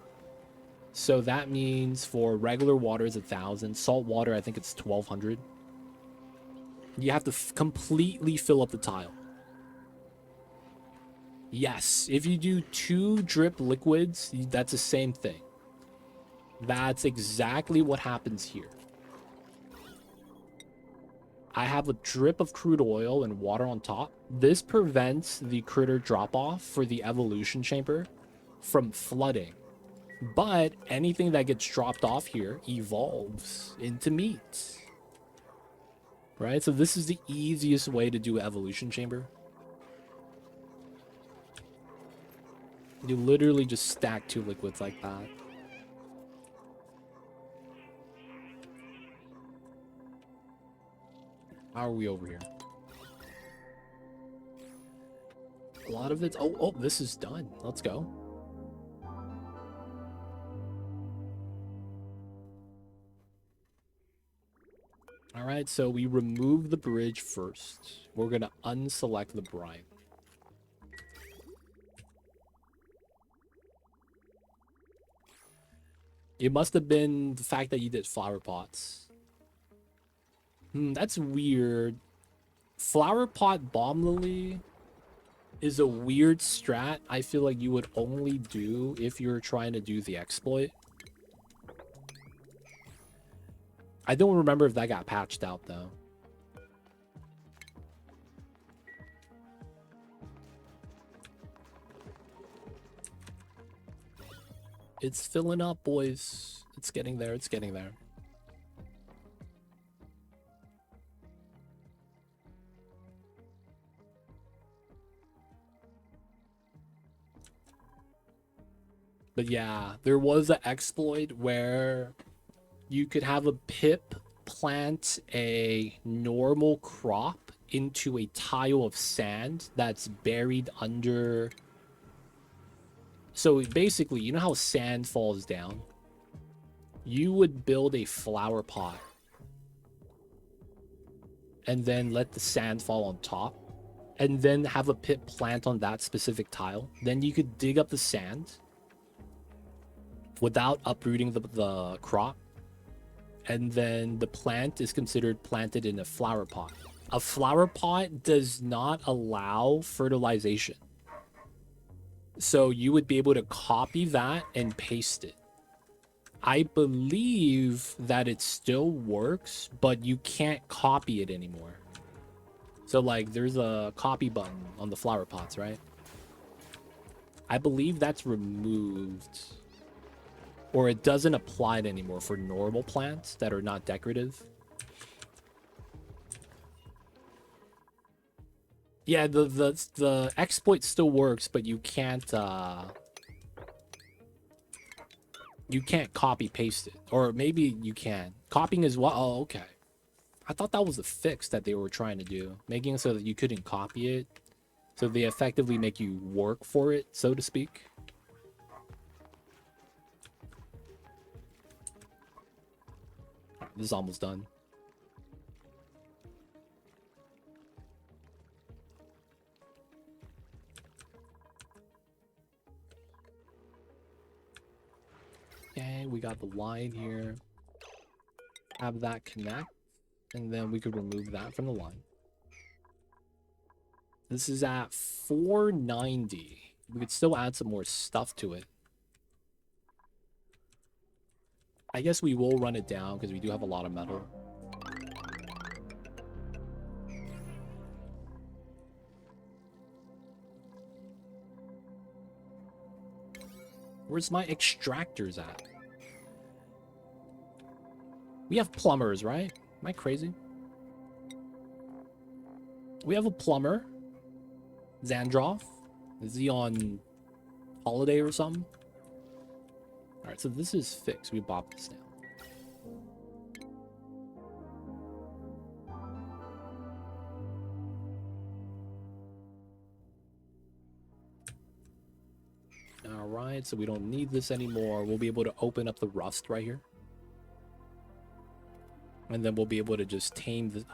So that means for regular water is 1,000. Salt water, I think it's 1,200. You have to completely fill up the tile. Yes, if you do 2 drip liquids, that's the same thing. That's exactly what happens here. I have a drip of crude oil and water on top. This prevents the critter drop-off for the evolution chamber from flooding. But anything that gets dropped off here evolves into meat. Right? So this is the easiest way to do an evolution chamber. You literally just stack 2 liquids like that. How are we over here? A lot of it's... Oh, this is done. Let's go. Alright, so we remove the bridge first. We're going to unselect the brine. It must have been the fact that you did flower pots. That's weird. Flower pot bomb lily is a weird strat I feel like you would only do if you're trying to do the exploit. I don't remember if that got patched out though. It's filling up, boys. It's getting there. It's getting there. But yeah, there was an exploit where you could have a pip plant a normal crop into a tile of sand that's buried under. So basically, you know how sand falls down? You would build a flower pot and then let the sand fall on top and then have a pip plant on that specific tile. Then you could dig up the sand without uprooting the crop. And then the plant is considered planted in a flower pot. A flower pot does not allow fertilization. So you would be able to copy that and paste it. I believe that it still works, but you can't copy it anymore. So like there's a copy button on the flower pots, right? I believe that's removed. Or it doesn't apply it anymore for normal plants that are not decorative. Yeah, the exploit still works, but you can't copy paste it. Or maybe you can. Copying is what? Oh, okay. I thought that was a fix that they were trying to do, making it so that you couldn't copy it. So they effectively make you work for it, so to speak. This is almost done. Okay, we got the line here. Have that connect, and then we could remove that from the line. This is at 490. We could still add some more stuff to it. I guess we will run it down because we do have a lot of metal. Where's my extractors at? We have plumbers, right? Am I crazy? We have a plumber. Zandroff. Is he on holiday or something? Alright, so this is fixed. We bop this now. Alright, so we don't need this anymore. We'll be able to open up the rust right here. And then we'll be able to just tame this.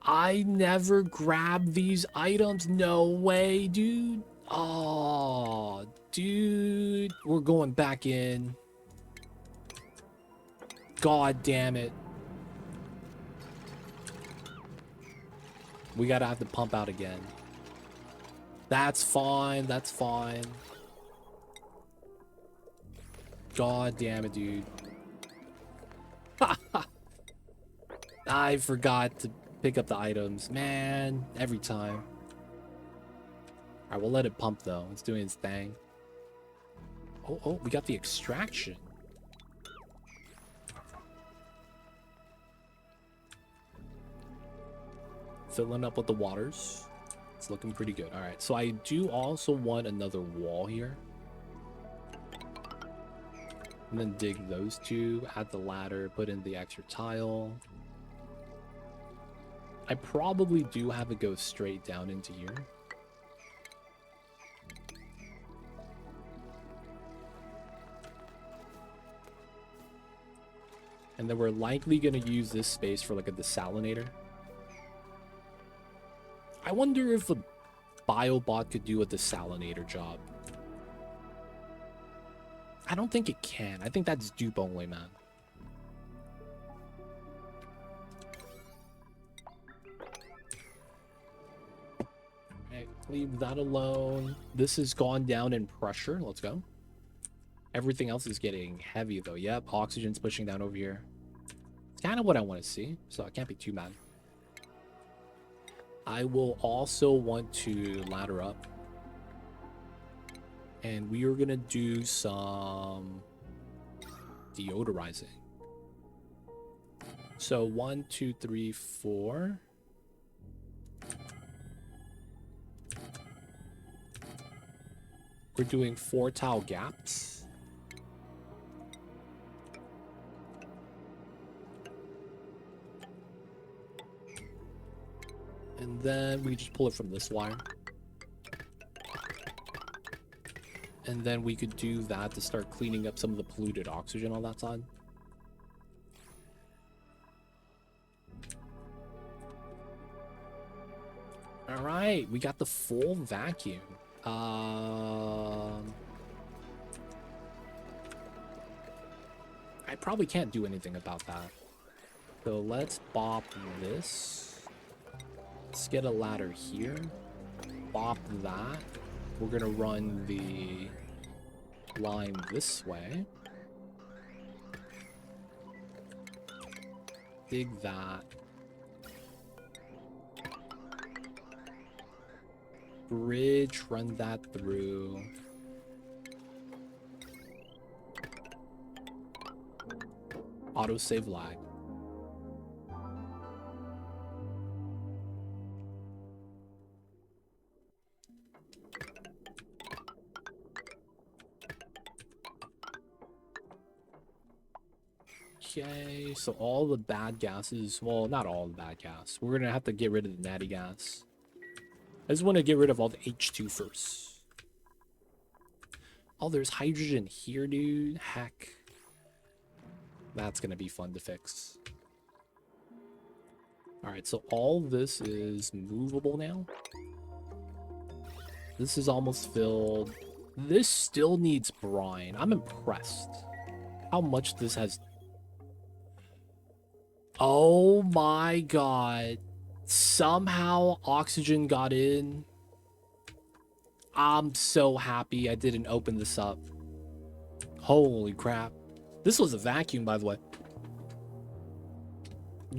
I never grabbed these items. No way, dude. Oh, dude. We're going back in. God damn it. We gotta have to pump out again. That's fine. That's fine. God damn it, dude. I forgot to pick up the items. Man, every time. Alright, we'll let it pump, though. It's doing its thing. Oh, we got the extraction. Filling up with the waters. It's looking pretty good. Alright, so I do also want another wall here. And then dig those two, add the ladder, put in the extra tile. I probably do have it go straight down into here. And then we're likely going to use this space for like a desalinator. I wonder if a biobot could do a desalinator job. I don't think it can. I think that's dupe only, man. Okay, leave that alone. This has gone down in pressure. Let's go. Everything else is getting heavy, though. Yep, oxygen's pushing down over here. It's kind of what I want to see, so I can't be too mad. I will also want to ladder up. And we are going to do some deodorizing. So 1, 2, 3, 4. We're doing 4 tile gaps. And then we just pull it from this wire. And then we could do that to start cleaning up some of the polluted oxygen on that side. All right, we got the full vacuum. I probably can't do anything about that. So let's bop this. Let's get a ladder here. Bop that. We're gonna run the line this way. Dig that. Bridge, run that through. Autosave lag. Okay, so all the bad gases, well, not all the bad gas. We're gonna have to get rid of the natty gas. I just want to get rid of all the H2 first. Oh, there's hydrogen here, dude. Heck. That's gonna be fun to fix. Alright, so all this is movable now. This is almost filled. This still needs brine. I'm impressed how much this has. Oh my god. Somehow oxygen got in. I'm so happy I didn't open this up. Holy crap. This was a vacuum, by the way.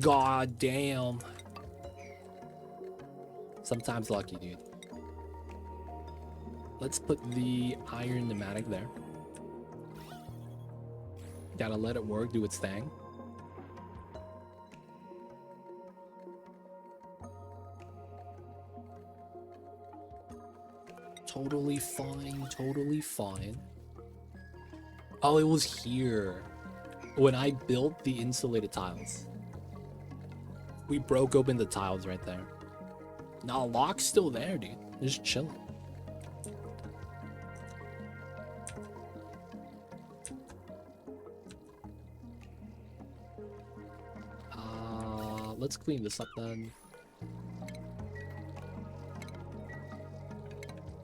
God damn. Sometimes lucky, dude. Let's put the iron pneumatic there. Gotta let it work, do its thing. Totally fine, totally fine. Oh, it was here. When I built the insulated tiles. We broke open the tiles right there. Now, lock's still there, dude. Just chilling. Let's clean this up then.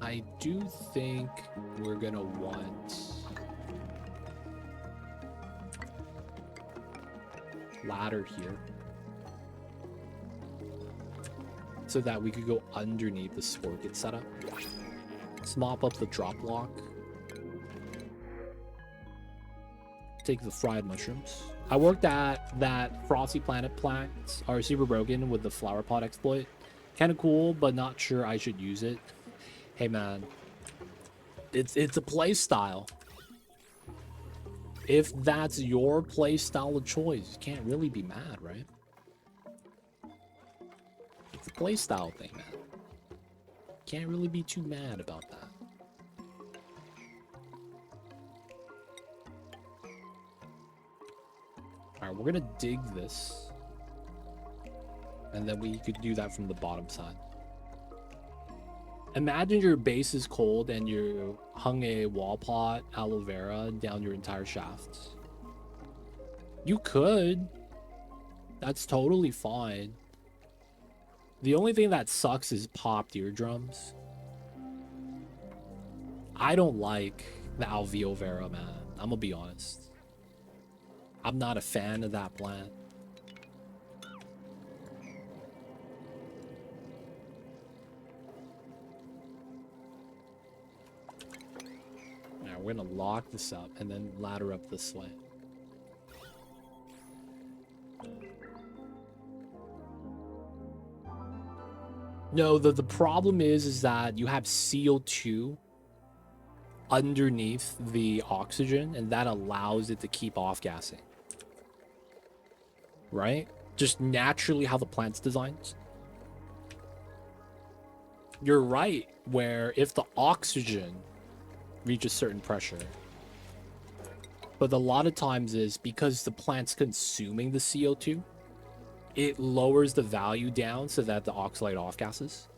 I do think we're gonna want ladder here so that we could go underneath the scorpion setup. Let's mop up the drop block. Take the fried mushrooms. I worked at that Frosty Planet plants are super broken with the flower pot exploit. Kind of cool, but not sure I should use it. Hey man, it's a play style. If that's your play style of choice, you can't really be mad, right? It's a play style thing, man. Can't really be too mad about that. Alright, we're gonna dig this. And then we could do that from the bottom side. Imagine your base is cold and you hung a wall pot aloe vera down your entire shaft. You could. That's totally fine. The only thing that sucks is popped eardrums. I don't like the aloe vera, man. I'm gonna be honest. I'm not a fan of that plant. Now we're gonna lock this up and then ladder up this way. No, the problem is that you have CO2 underneath the oxygen, and that allows it to keep off-gassing. Right? Just naturally how the plant's designed. You're right, where if the oxygen reaches certain pressure, but a lot of times is because the plant's consuming the CO2, it lowers the value down so that the oxalate off-gasses.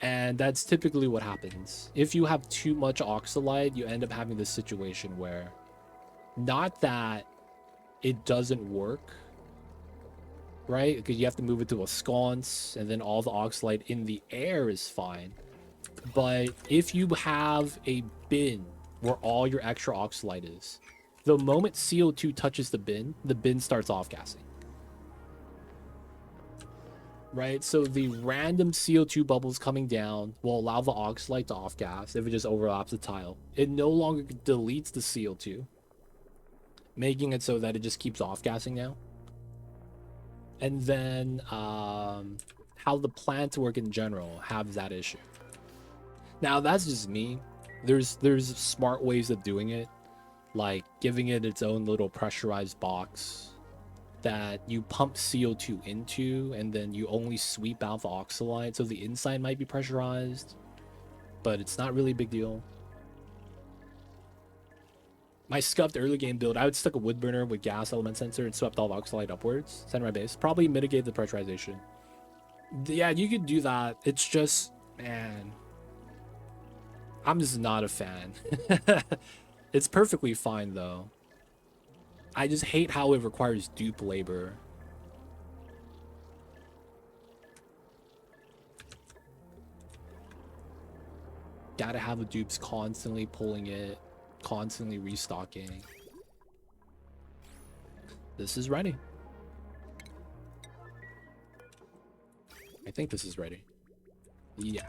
And that's typically what happens. If you have too much oxalate, you end up having this situation where, not that it doesn't work, right? Because you have to move it to a sconce, and then all the oxalate in the air is fine. But if you have a bin where all your extra oxalate is, the moment CO2 touches the bin starts off-gassing. Right? So the random CO2 bubbles coming down will allow the oxalate to off-gas if it just overlaps the tile. It no longer deletes the CO2, making it so that it just keeps off-gassing now. And then how the plants work in general have that issue. Now, that's just me. There's smart ways of doing it, like giving it its own little pressurized box that you pump CO2 into, and then you only sweep out the oxalate, so the inside might be pressurized, but it's not really a big deal. My scuffed early game build, I would stick a wood burner with gas element sensor and swept all the oxalate upwards, center my base. Probably mitigate the pressurization. Yeah, you could do that. It's just, man, I'm just not a fan. It's perfectly fine though. I just hate how it requires dupe labor. Gotta have the dupes constantly pulling it, constantly restocking. This is ready. I think this is ready. Yeah.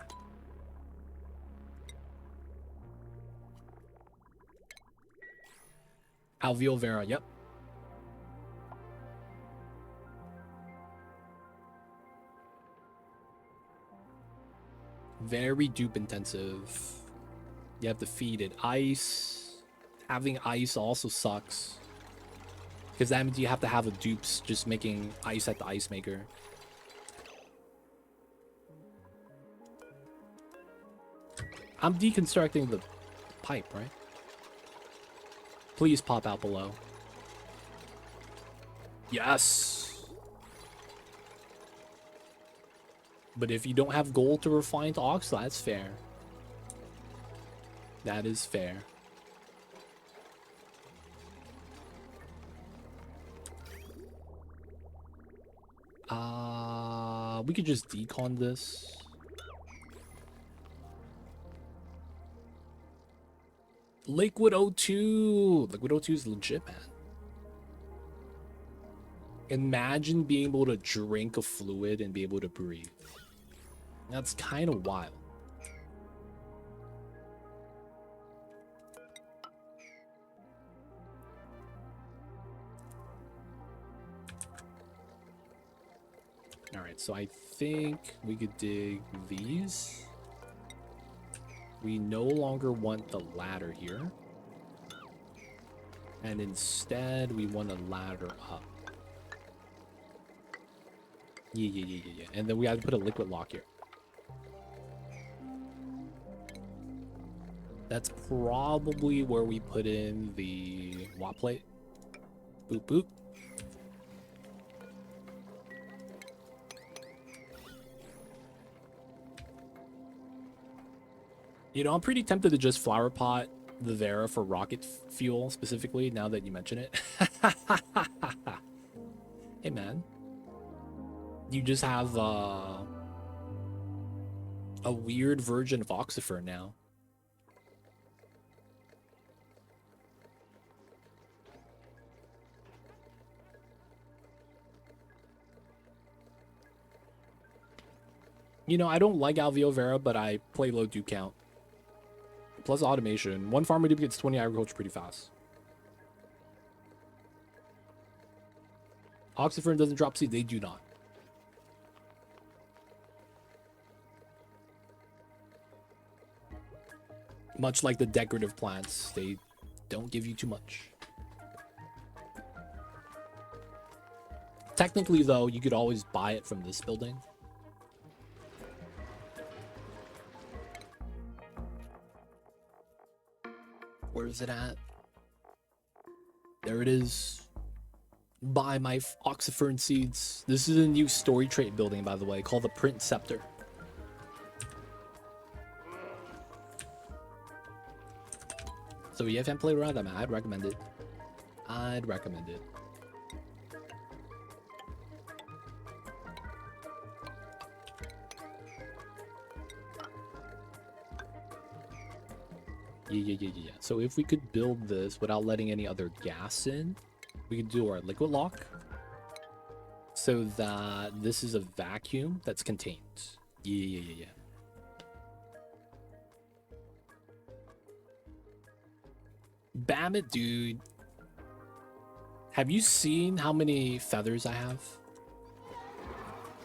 Aloe vera, yep. Very dupe intensive. You have to feed it ice. Having ice also sucks, because that means you have to have the dupes just making ice at the ice maker. I'm deconstructing the pipe, right? Please pop out below. Yes. But if you don't have gold to refine to ox, that's fair. That is fair. We could just decon this. Liquid O2. Liquid O2 is legit, man. Imagine being able to drink a fluid and be able to breathe. That's kind of wild. All right, so I think we could dig these. We no longer want the ladder here. And instead, we want a ladder up. Yeah. And then we have to put a liquid lock here. That's probably where we put in the watt plate. Boop, boop. You know, I'm pretty tempted to just flower pot the Vera for rocket fuel specifically, now that you mention it. Hey, man. You just have a weird version of Oxifer now. You know, I don't like Alveo Vera, but I play low do count. Plus automation. One farmer duplicates 20 agriculture pretty fast. Oxyfern doesn't drop seed. They do not. Much like the decorative plants, they don't give you too much. Technically, though, you could always buy it from this building. Where is it at? There it is. Buy my Oxyfern seeds. This is a new story trait building, by the way, called the Printcepter. So if you haven't played around with that, I'd recommend it. I'd recommend it. Yeah. So if we could build this without letting any other gas in, we could do our liquid lock so that this is a vacuum that's contained. Yeah. Bam it, dude. Have you seen how many feathers I have?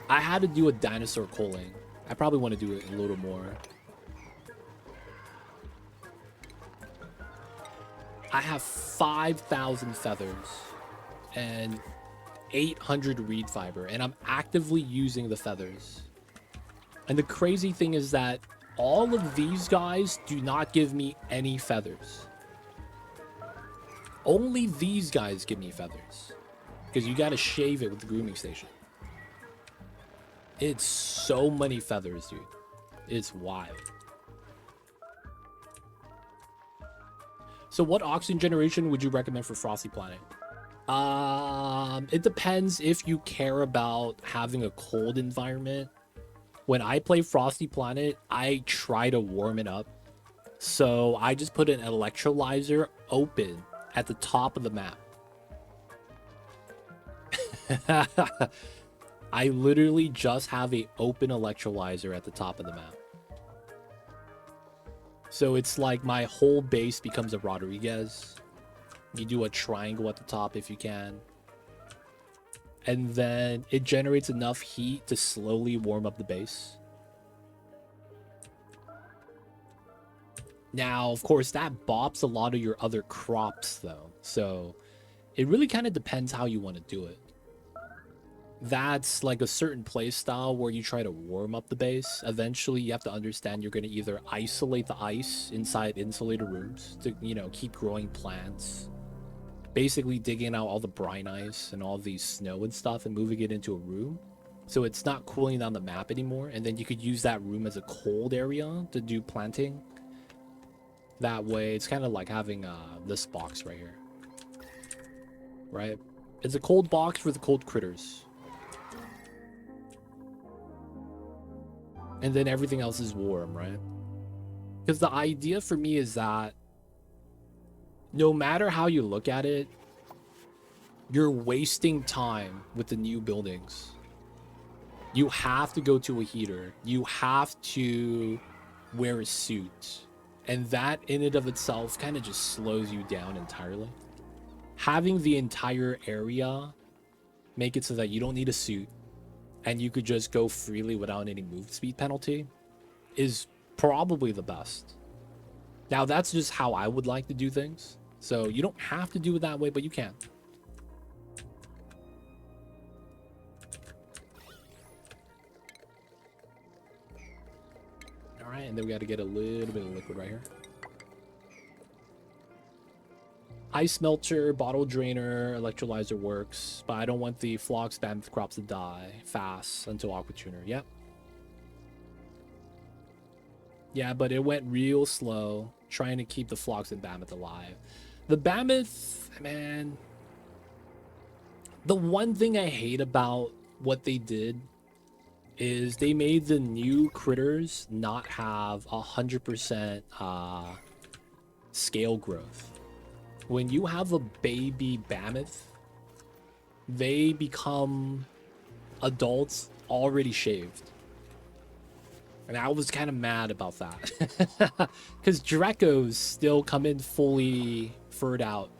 I had to do a dinosaur culling. I probably want to do it a little more. I have 5,000 feathers and 800 reed fiber, and I'm actively using the feathers. And the crazy thing is that all of these guys do not give me any feathers. Only these guys give me feathers, because you got to shave it with the grooming station. It's so many feathers, dude. It's wild. So what oxygen generation would you recommend for Frosty Planet? It depends if you care about having a cold environment. When I play Frosty Planet, I try to warm it up. So I just put an electrolyzer open at the top of the map. I literally just have an open electrolyzer at the top of the map. So it's like my whole base becomes a Rodriguez. You do a triangle at the top if you can. And then it generates enough heat to slowly warm up the base. Now, of course, that bops a lot of your other crops, though. So it really kind of depends how you want to do it. That's like a certain play style where you try to warm up the base. Eventually, you have to understand you're going to either isolate the ice inside insulated rooms to, you know, keep growing plants. basically digging out all the brine ice and all the snow and stuff and moving it into a room. So it's not cooling down the map anymore. And then you could use that room as a cold area to do planting. That way, it's kind of like having this box right here. Right? It's a cold box for the cold critters. And then everything else is warm, right? Because the idea for me is that no matter how you look at it, you're wasting time with the new buildings. You have to go to a heater. You have to wear a suit. And that in and of itself kind of just slows you down entirely. Having the entire area make it so that you don't need a suit and you could just go freely without any move speed penalty is probably the best. Now, that's just how I would like to do things. So you don't have to do it that way, but you can. All right, and then we got to get a little bit of liquid right here. Ice melter, bottle drainer, electrolyzer works, but I don't want the phlox mammoth crops to die fast until aqua tuner. Yep. Yeah, but it went real slow trying to keep the phlox and mammoth alive. The mammoth, man. The one thing I hate about what they did is they made the new critters not have 100% scale growth. When you have a baby mammoth, they become adults already shaved. And I was kind of mad about that. Because Drecos still come in fully furred out.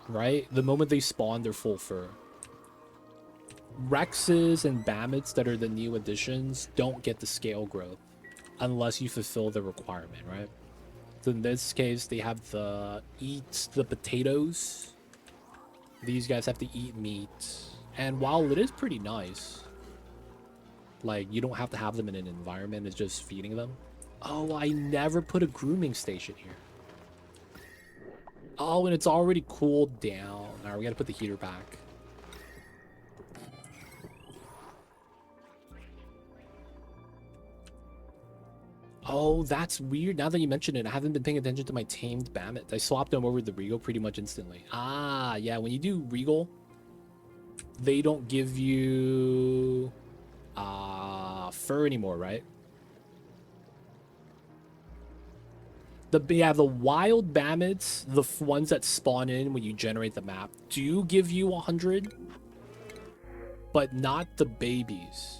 Right? The moment they spawn, they're full fur. Rexes and Mammoths that are the new additions don't get the scale growth unless you fulfill the requirement, right? So in this case, they have to eat the potatoes. These guys have to eat meat. And while it is pretty nice, like, you don't have to have them in an environment, it's just feeding them. Oh, I never put a grooming station here. Oh, and it's already cooled down. All right, we gotta put the heater back. Oh, that's weird. Now that you mention it, I haven't been paying attention to my tamed Mammoth. I swapped them over to the Regal pretty much instantly. Ah, yeah, when you do Regal, they don't give you fur anymore, right? The wild Mammoths, the ones that spawn in when you generate the map, do give you 100, but not the babies.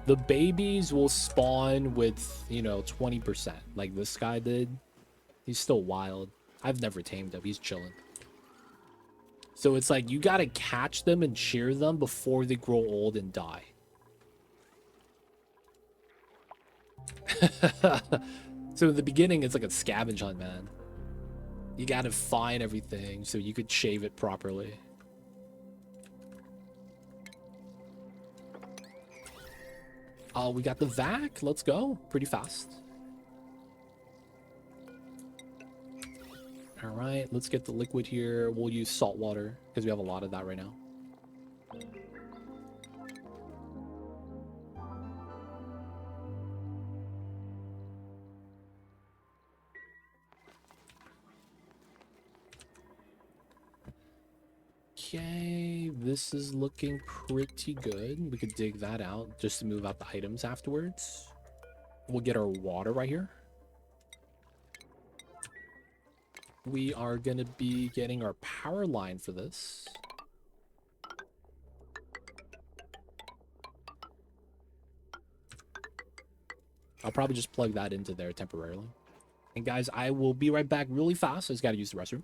The babies will spawn with, you know, 20%, like this guy did. He's still wild. I've never tamed him. He's chilling. So it's like you gotta catch them and shear them before they grow old and die. So in the beginning, it's like a scavenge hunt, man. You gotta find everything so you could shave it properly. Oh, we got the vac. Let's go. Pretty fast. All right, let's get the liquid here. We'll use salt water because we have a lot of that right now. Okay, this is looking pretty good. We could dig that out just to move out the items afterwards. We'll get our water right here. We are going to be getting our power line for this. I'll probably just plug that into there temporarily. And guys, I will be right back really fast. I just got to use the restroom.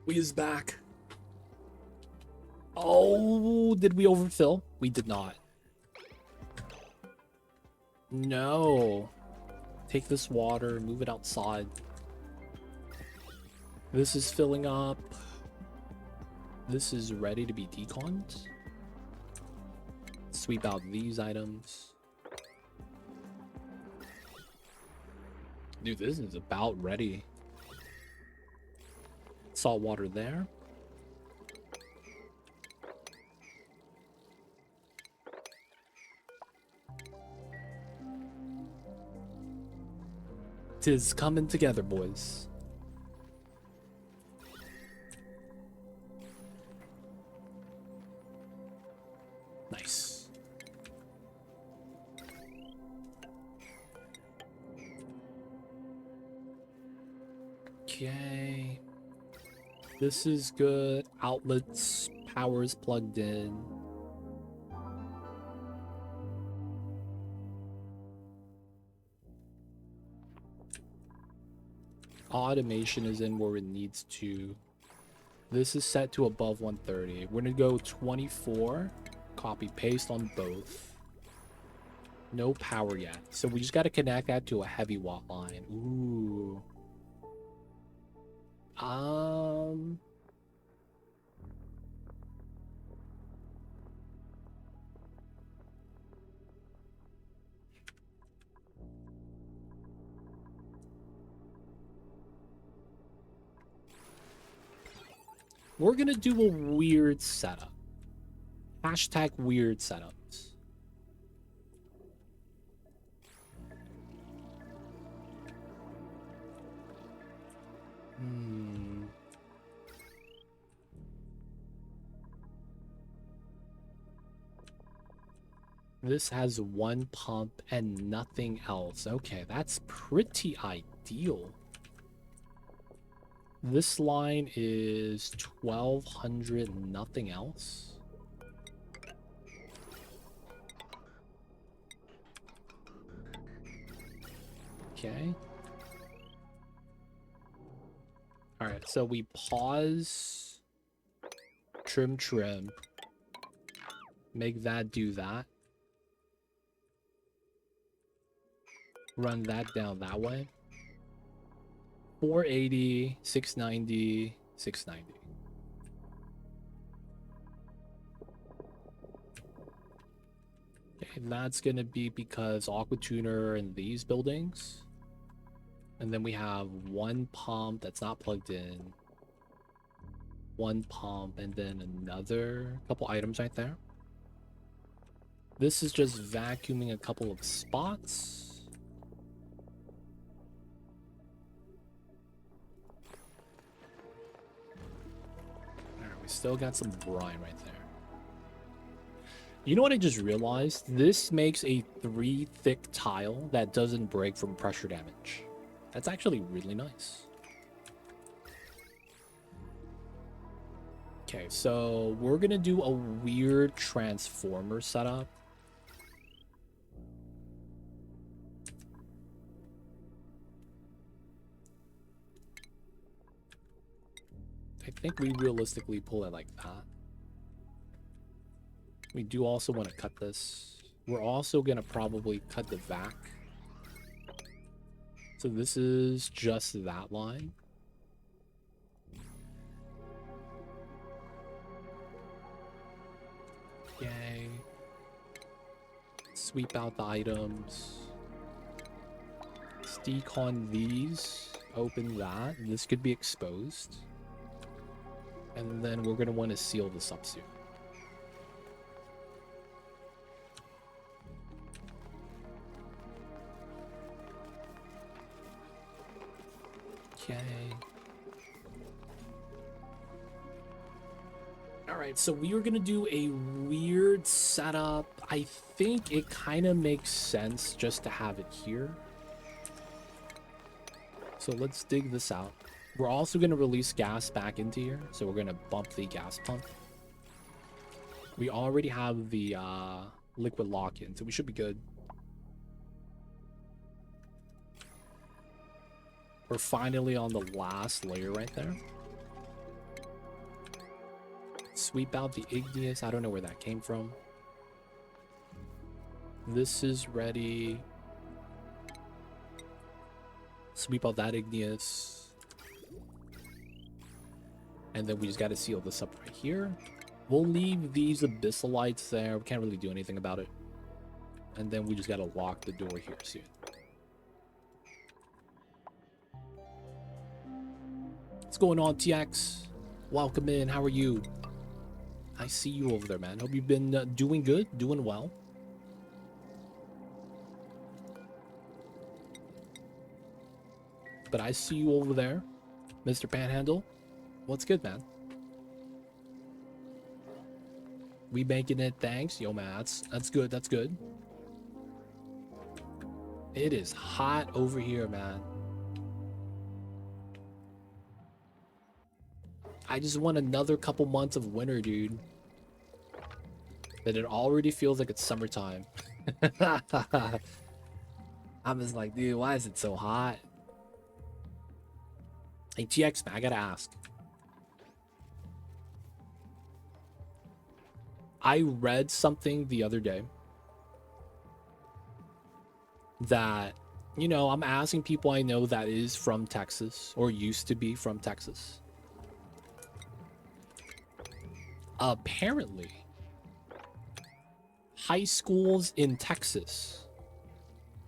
We is back. Oh, did we overfill? We did not. No. Take this water, move it outside. This is filling up. This is ready to be deconned. Sweep out these items. Dude, this is about ready. Salt water there. Tis coming together, boys. Nice. Okay. This is good. Outlets, power's plugged in. Automation is in where it needs to. This is set to above 130. We're gonna go 24. Copy paste on both. No power yet, so we just got to connect that to a heavy watt line. Ooh. We're gonna do a weird setup. Hashtag weird setups. This has one pump and nothing else. Okay, that's pretty ideal. This line is 1200 and nothing else. Okay. All right, so we pause, trim, make that do that. Run that down that way. 480, 690, 690. Okay, that's gonna be because Aqua Tuner in these buildings. And then we have one pump that's not plugged in. One pump and then another couple items right there. This is just vacuuming a couple of spots. We still got some brine right there. You know what I just realized? This makes a 3 thick tile that doesn't break from pressure damage. That's actually really nice. Okay, so we're gonna do a weird transformer setup. I think we realistically pull it like that. We do also want to cut this. We're also going to probably cut the vac. So this is just that line. Okay. Sweep out the items. Let's decon these. Open that. This could be exposed. And then we're going to want to seal this up soon. Okay. Alright, so we are going to do a weird setup. I think it kind of makes sense just to have it here. So let's dig this out. We're also going to release gas back into here, so we're going to bump the gas pump. We already have the liquid lock-in, so we should be good. We're finally on the last layer right there. Sweep out the igneous. I don't know where that came from. This is ready. Sweep out that igneous. And then we just got to seal this up right here. We'll leave these abyssal lights there. We can't really do anything about it. And then we just got to lock the door here soon. What's going on, TX? Welcome in. How are you? I see you over there, man. Hope you've been doing good, doing well. But I see you over there, Mr. Panhandle. What's good, man? We making it, thanks. Yo, man, that's good, that's good. It is hot over here, man. I just want another couple months of winter, dude. That it already feels like it's summertime. I'm just like, dude, why is it so hot? Hey, TX, man, I gotta ask. I read something the other day that, you know, I'm asking people I know that is from Texas or used to be from Texas. Apparently, high schools in Texas,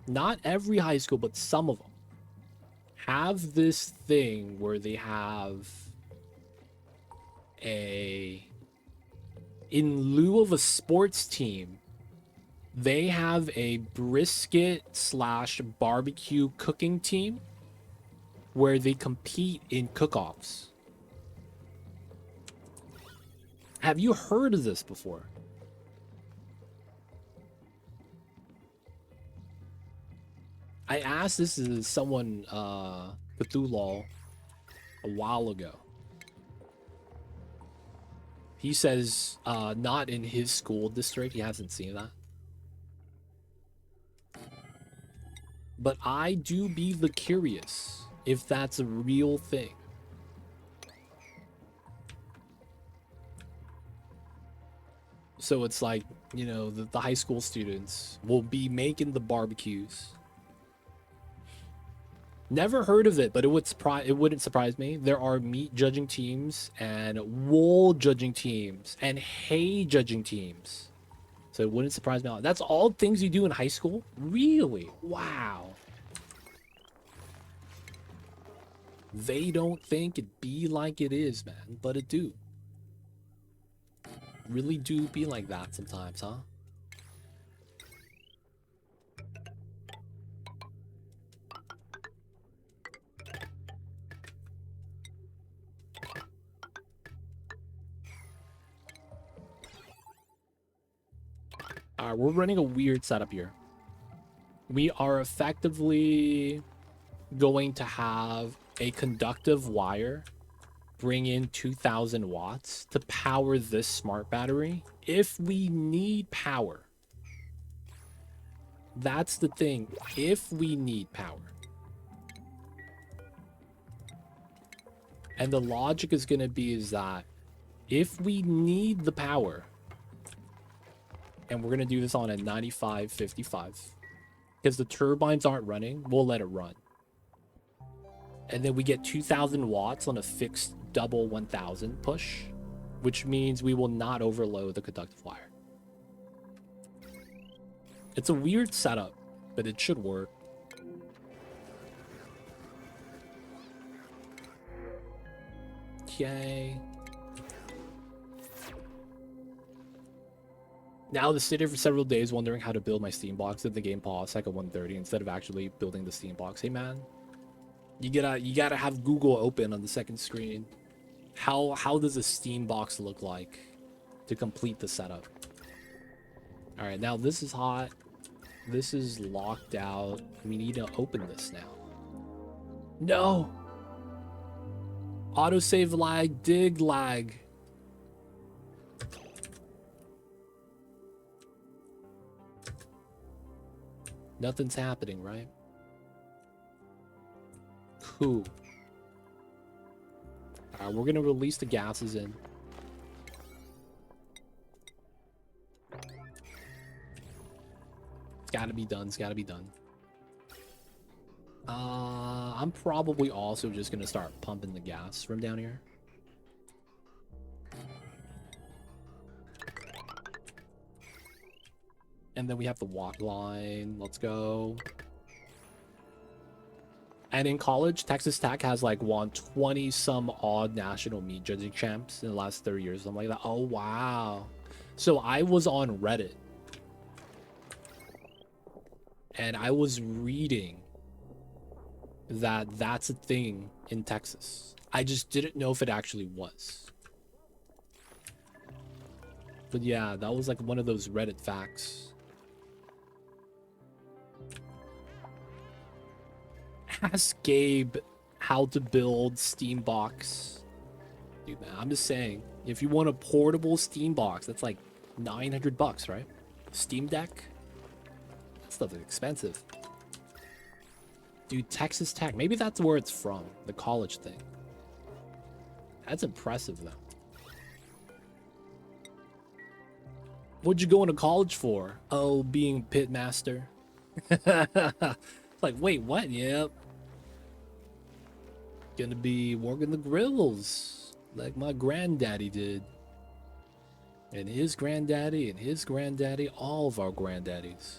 not every high school, but some of them, have this thing where they have in lieu of a sports team, they have a brisket / barbecue cooking team where they compete in cook-offs. Have you heard of this before? I asked this to someone, Cthulhu, a while ago. He says, not in his school district. He hasn't seen that. But I do be the curious if that's a real thing. So it's like, you know, the high school students will be making the barbecues. Never heard of it, but it wouldn't surprise me. There are meat judging teams and wool judging teams and hay judging teams. So it wouldn't surprise me. That's all things you do in high school? Really? Wow. They don't think it be like it is, man, but it do. Really do be like that sometimes, huh? Alright, we're running a weird setup here. We are effectively going to have a conductive wire bring in 2000 watts to power this smart battery if we need power. That's the thing, if we need power. And the logic is going to be is that if we need the power, and we're going to do this on a 95-55, because the turbines aren't running, we'll let it run. And then we get 2000 watts on a fixed double 1000 push, which means we will not overload the conductive wire. It's a weird setup, but it should work. Okay. Now the sitting for several days wondering how to build my Steam box at the game paused like at 1:30 instead of actually building the Steam box. Hey man, you gotta have Google open on the second screen. How does a Steam box look like to complete the setup? All right, now this is hot. This is locked out. We need to open this now. No. Autosave lag, dig lag. Nothing's happening, right? Cool. Alright, we're gonna release the gases in. gotta be done. It's gotta be done. I'm probably also just gonna start pumping the gas from down here. And then we have the water line. Let's go. And in college, Texas Tech has like won 20 some odd national meat judging champs in the last 30 years. Something like that. Oh, wow. So I was on Reddit. And I was reading that that's a thing in Texas. I just didn't know if it actually was. But yeah, that was like one of those Reddit facts. Ask Gabe how to build Steam box. Dude, man, I'm just saying, if you want a portable Steam box, that's like 900 bucks, right? Steam Deck? That stuff is expensive. Dude, Texas Tech. Maybe that's where it's from. The college thing. That's impressive, though. What'd you go into college for? Oh, being pit master. It's like, wait, what? Yep. Gonna be working the grills like my granddaddy did. And his granddaddy and his granddaddy, all of our granddaddies.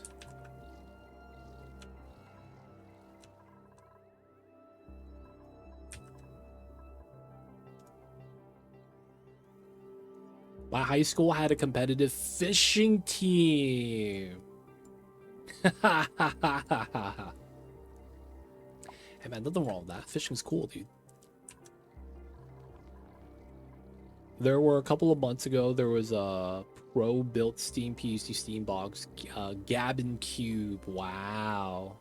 My high school had a competitive fishing team. Hey man, nothing wrong with that. Fishing's cool, dude. There were a couple of months ago, there was a pro-built Steam PC Steam box, Gabin Cube. Wow.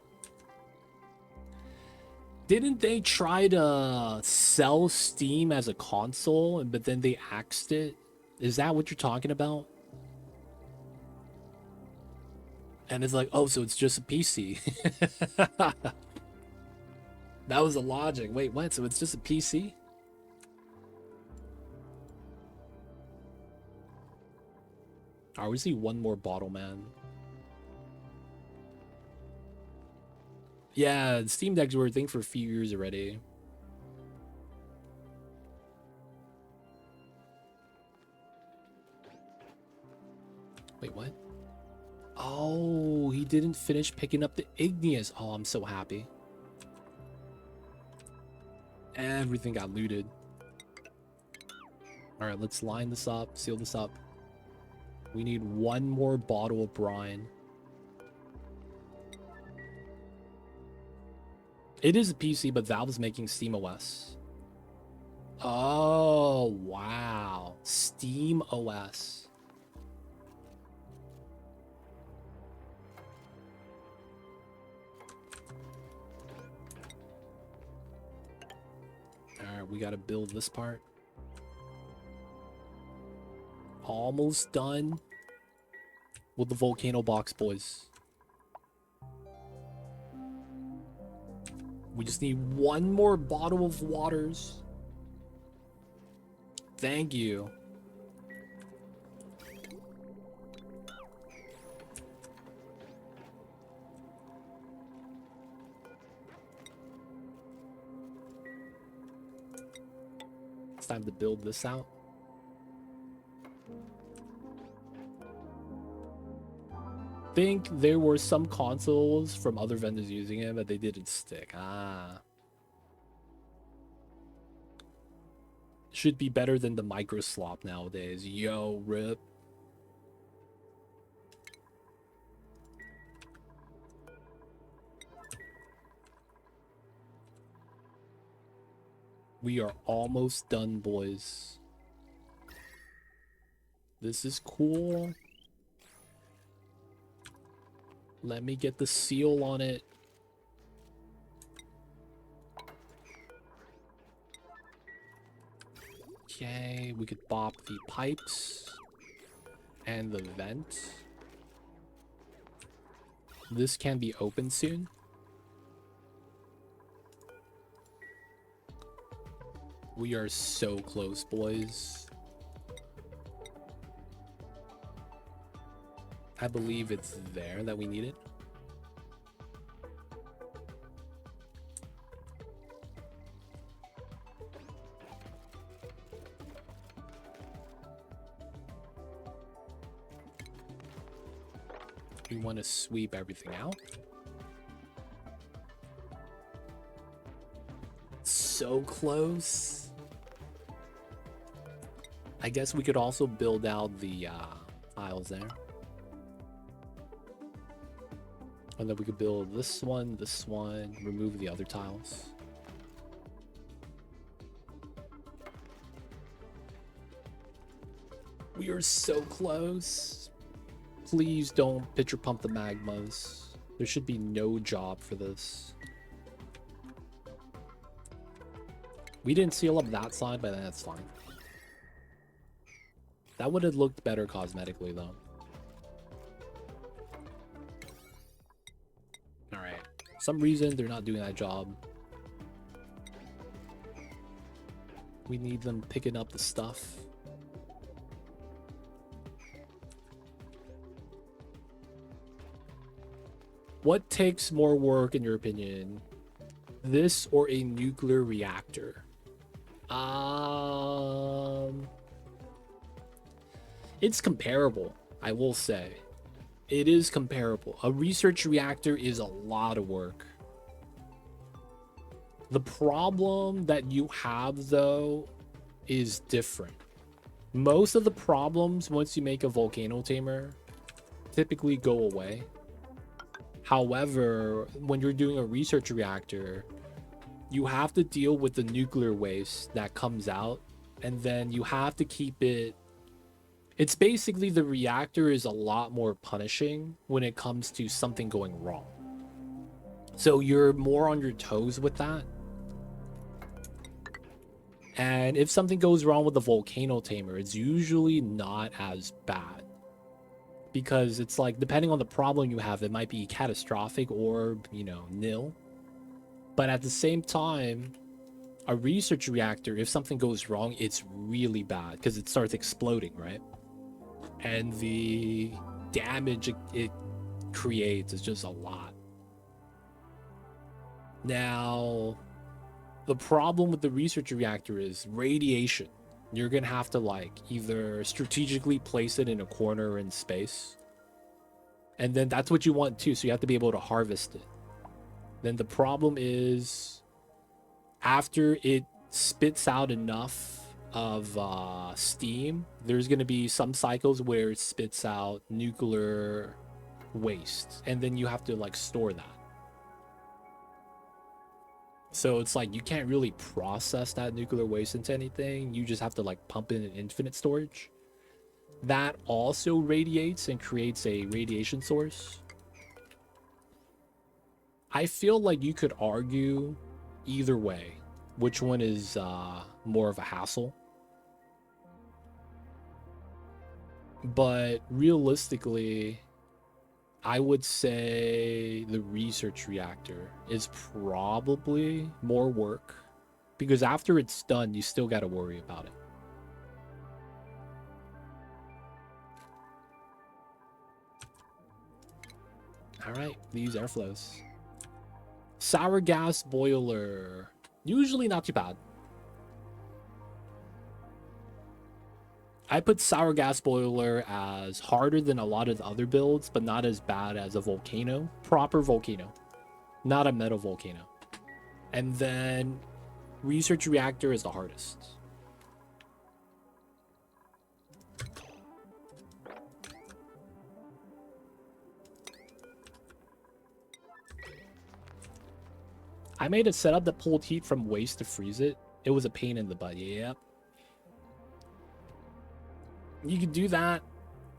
Didn't they try to sell Steam as a console, but then they axed it? Is that what you're talking about? And it's like, oh, so it's just a PC. That was the logic. Wait, what? So it's just a PC? Alright, we see one more bottle, man. Yeah, Steam Decks were a thing for a few years already. Wait, what? Oh, he didn't finish picking up the igneous. Oh, I'm so happy. Everything got looted. All right, let's line this up, seal this up. We need one more bottle of brine. It is a PC, but Valve's making Steam OS. Oh, wow. Steam OS. Alright, we gotta build this part. Almost done with the Volcano box, boys. We just need one more bottle of waters. Thank you. It's time to build this out. Think there were some consoles from other vendors using it, but they didn't stick. Ah. Should be better than the micro slop nowadays. Yo, rip. We are almost done, boys. This is cool. Let me get the seal on it. Okay, we could bop the pipes and the vent. This can be open soon. We are so close, boys. I believe it's there that we need it. We want to sweep everything out. So close. I guess we could also build out the tiles there. And then we could build this one, remove the other tiles. We are so close. Please don't pitcher pump the magmas. There should be no job for this. We didn't seal up that side, but that's fine. That would have looked better cosmetically, though. Alright. For some reason, they're not doing that job. We need them picking up the stuff. What takes more work, in your opinion? This or a nuclear reactor? It's comparable, I will say. It is comparable. A research reactor is a lot of work. The problem that you have, though, is different. Most of the problems, once you make a volcano tamer, typically go away. However, when you're doing a research reactor, you have to deal with the nuclear waste that comes out, and then you have to keep it. It's basically the reactor is a lot more punishing when it comes to something going wrong. So you're more on your toes with that. And if something goes wrong with the volcano tamer, it's usually not as bad. Because it's like, depending on the problem you have, it might be catastrophic or, you know, nil. But at the same time, a research reactor, if something goes wrong, it's really bad because it starts exploding, right? And the damage it creates is just a lot. Now, the problem with the research reactor is radiation. You're gonna have to like either strategically place it in a corner in space, and then that's what you want too, so you have to be able to harvest it. Then the problem is after it spits out enough of steam, there's gonna be some cycles where it spits out nuclear waste, and then you have to like store that. So it's like you can't really process that nuclear waste into anything. You just have to like pump in an infinite storage. That also radiates and creates a radiation source. I feel like you could argue either way, which one is more of a hassle. But realistically, I would say the research reactor is probably more work, because after it's done, you still got to worry about it. All right, these airflows. Sour gas boiler, usually not too bad. I put sour gas boiler as harder than a lot of the other builds, but not as bad as a volcano. Proper volcano, not a metal volcano. And then research reactor is the hardest. I made a setup that pulled heat from waste to freeze it. It was a pain in the butt. Yep. You could do that,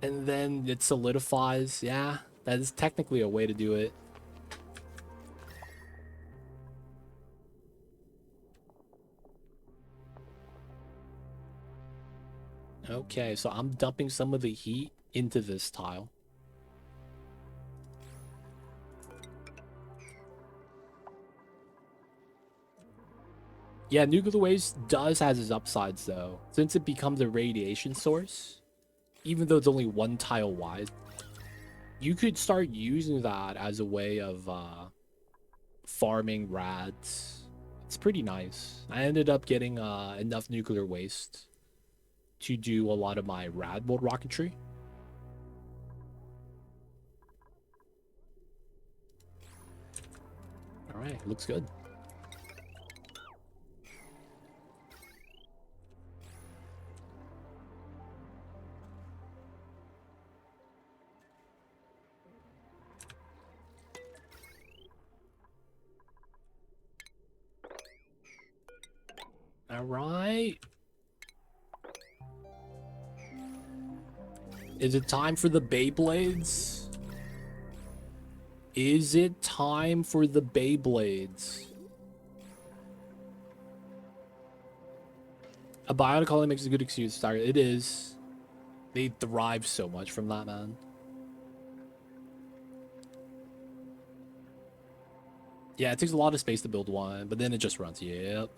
and then it solidifies. Yeah, that is technically a way to do it. Okay, so I'm dumping some of the heat into this tile. Yeah, nuclear waste does has its upsides, though. Since it becomes a radiation source, even though it's only one tile wide, you could start using that as a way of farming rads. It's pretty nice. I ended up getting enough nuclear waste to do a lot of my rad world rocketry. All right, looks good. All right. Is it time for the Beyblades? Is it time for the Beyblades? A biotic colony makes a good excuse to start. It is. They thrive so much from that, man. Yeah, it takes a lot of space to build one, but then it just runs. Yep.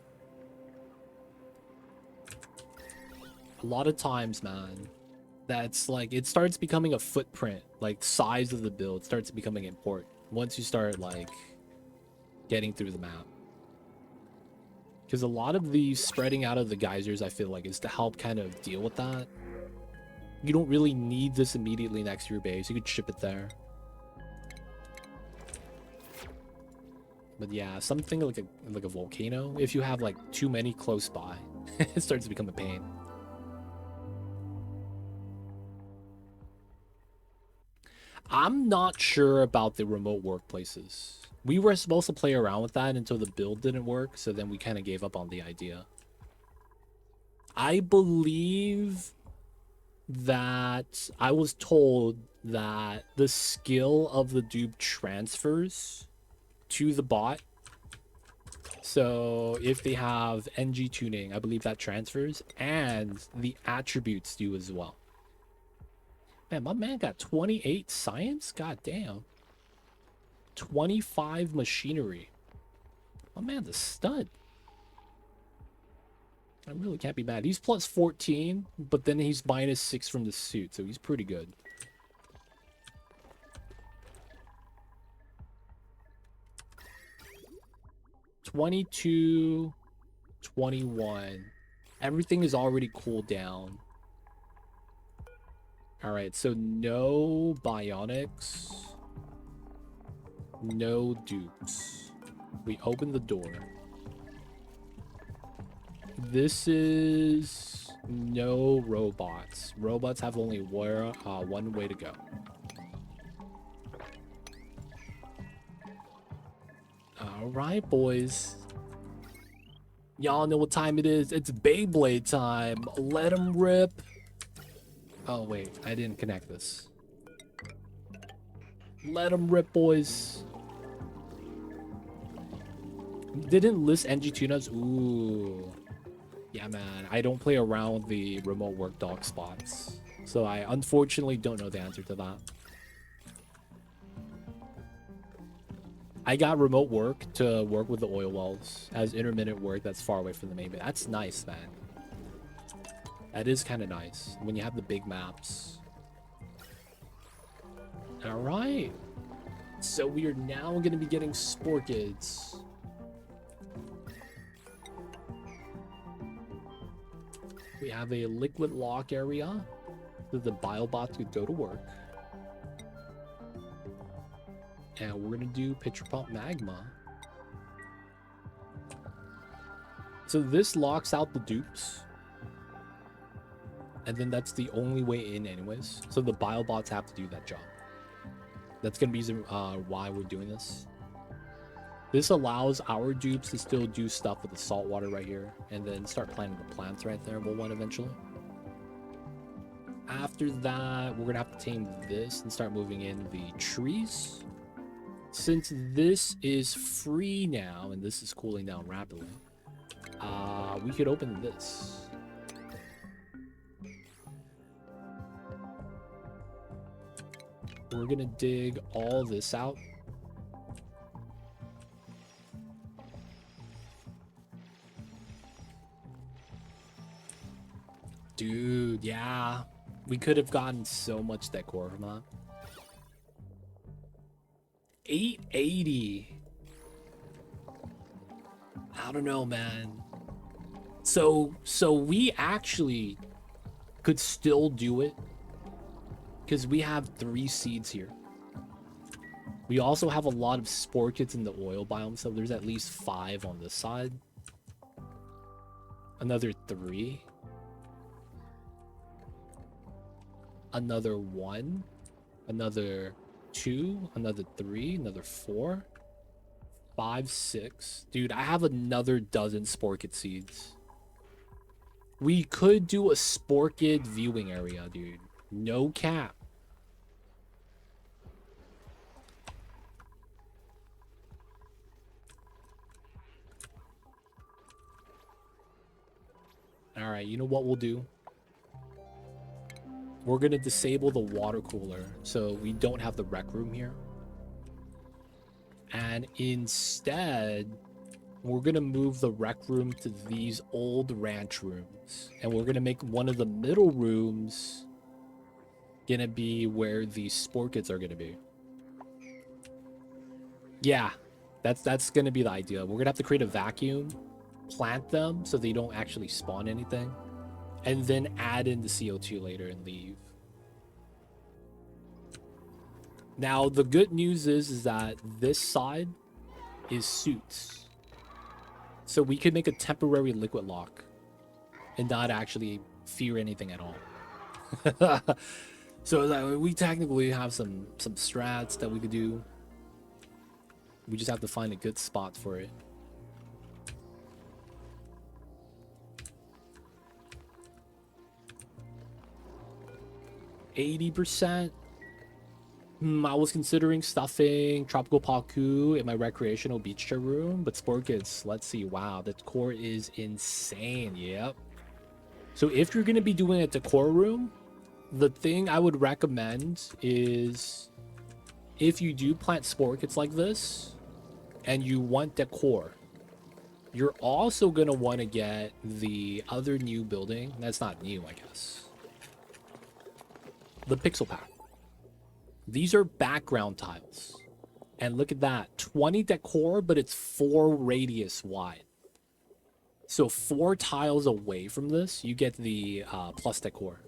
A lot of times, man, that's like, it starts becoming a footprint. Like, size of the build starts becoming important once you start, like, getting through the map. Because a lot of the spreading out of the geysers, I feel like, is to help kind of deal with that. You don't really need this immediately next to your base. You could ship it there. But yeah, something like a volcano, if you have like too many close by, it starts to become a pain. I'm not sure about the remote workplaces. We were supposed to play around with that until the build didn't work, so then we kind of gave up on the idea. I believe that I was told that the skill of the dupe transfers to the bot. So if they have NG tuning, I believe that transfers, and the attributes do as well. Man, my man got 28 science? God damn. 25 machinery. My man's a stud. I really can't be mad. He's plus 14, but then he's minus 6 from the suit, so he's pretty good. $22, 21. Everything is already cooled down. All right, so no bionics, no dupes. We open the door. This is no robots. Robots have only one way to go. All right, boys. Y'all know what time it is. It's Beyblade time. Let them rip. Oh, wait. I didn't connect this. Let them rip, boys. Didn't list NG tune-ups? Ooh. Yeah, man. I don't play around with the remote work dog spots. So I unfortunately don't know the answer to that. I got remote work to work with the oil wells as intermittent work that's far away from the main base. That's nice, man. That is kind of nice when you have the big maps. All right. So we are now going to be getting sporkids. We have a liquid lock area that the biobots could go to work. And we're going to do pitcher pump magma. So this locks out the dupes. And then that's the only way in anyways. So the biobots have to do that job. That's going to be why we're doing this. This allows our dupes to still do stuff with the salt water right here. And then start planting the plants right there. We'll want eventually. After that, we're going to have to tame this and start moving in the trees. Since this is free now, and this is cooling down rapidly, we could open this. We're gonna dig all this out. Dude, yeah. We could have gotten so much decor from that. 880. I don't know, man. So we actually could still do it because we have 3 seeds here. We also have a lot of spore kits in the oil biome, so there's at least 5 on this side. Another 3. Another 1. Another 2. Another 3. Another 4. 5, 6. Dude, I have another dozen spore kit seeds. We could do a spore kit viewing area, dude. No cap. Alright, you know what we'll do? We're going to disable the water cooler so we don't have the rec room here. And instead, we're going to move the rec room to these old ranch rooms. And we're going to make one of the middle rooms going to be where the spore kits are going to be. Yeah, that's going to be the idea. We're going to have to create a vacuum, plant them so they don't actually spawn anything, and then add in the CO2 later and leave. Now, the good news is that this side is suits. So we could make a temporary liquid lock and not actually fear anything at all. So like, we technically have some strats that we could do. We just have to find a good spot for it. %. I was considering stuffing tropical paku in my recreational beach chair room, but spore kits, let's see. Wow, the decor is insane. Yep. So if you're going to be doing a decor room, the thing I would recommend is if you do plant spore kits like this and you want decor, you're also going to want to get the other new building. That's not new, I guess. The pixel pack. These are background tiles. And look at that. 20 decor, but it's 4 radius wide. So 4 tiles away from this, you get the plus decor.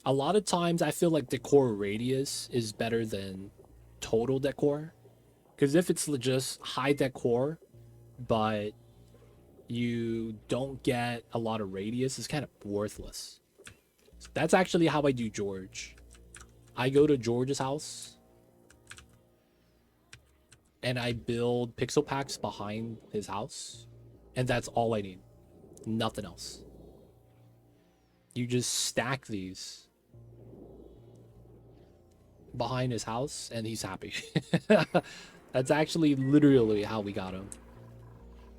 A lot of times, I feel like decor radius is better than total decor. Because if it's just high decor, but you don't get a lot of radius, it's kind of worthless. So that's actually how I do George. I go to George's house and I build pixel packs behind his house, and that's all I need. Nothing else. You just stack these behind his house and he's happy. That's actually literally how we got him.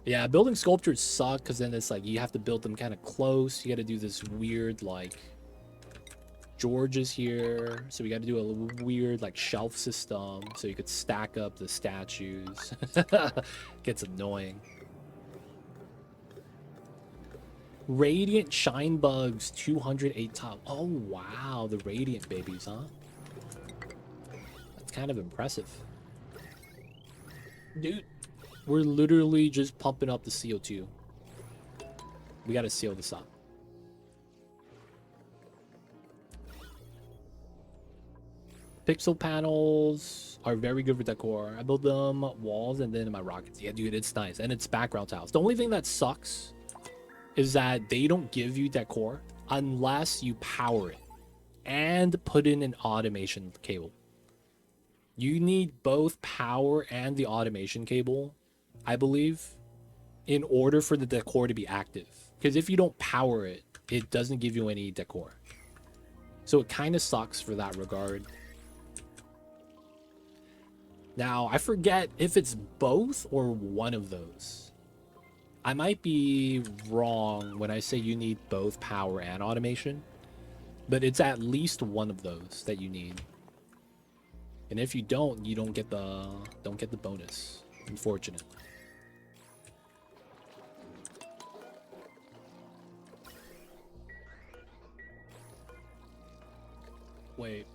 Yeah, building sculptures suck because then it's like you have to build them kind of close. You got to do this weird like George is here, so we got to do a weird like shelf system so you could stack up the statues. Gets annoying. Radiant shine bugs 208 tile. Oh wow, the radiant babies, huh? That's kind of impressive. Dude, we're literally just pumping up the CO2. We got to seal this up. Pixel panels are very good for decor. I build them walls and then my rockets. Yeah, dude, it's nice. And it's background tiles. The only thing that sucks is that they don't give you decor unless you power it and put in an automation cable. You need both power and the automation cable, I believe, in order for the decor to be active. Because if you don't power it, it doesn't give you any decor. So it kind of sucks for that regard. Now, I forget if it's both or one of those. I might be wrong when I say you need both power and automation, but it's at least one of those that you need. And if you don't get the bonus. Unfortunate. Wait.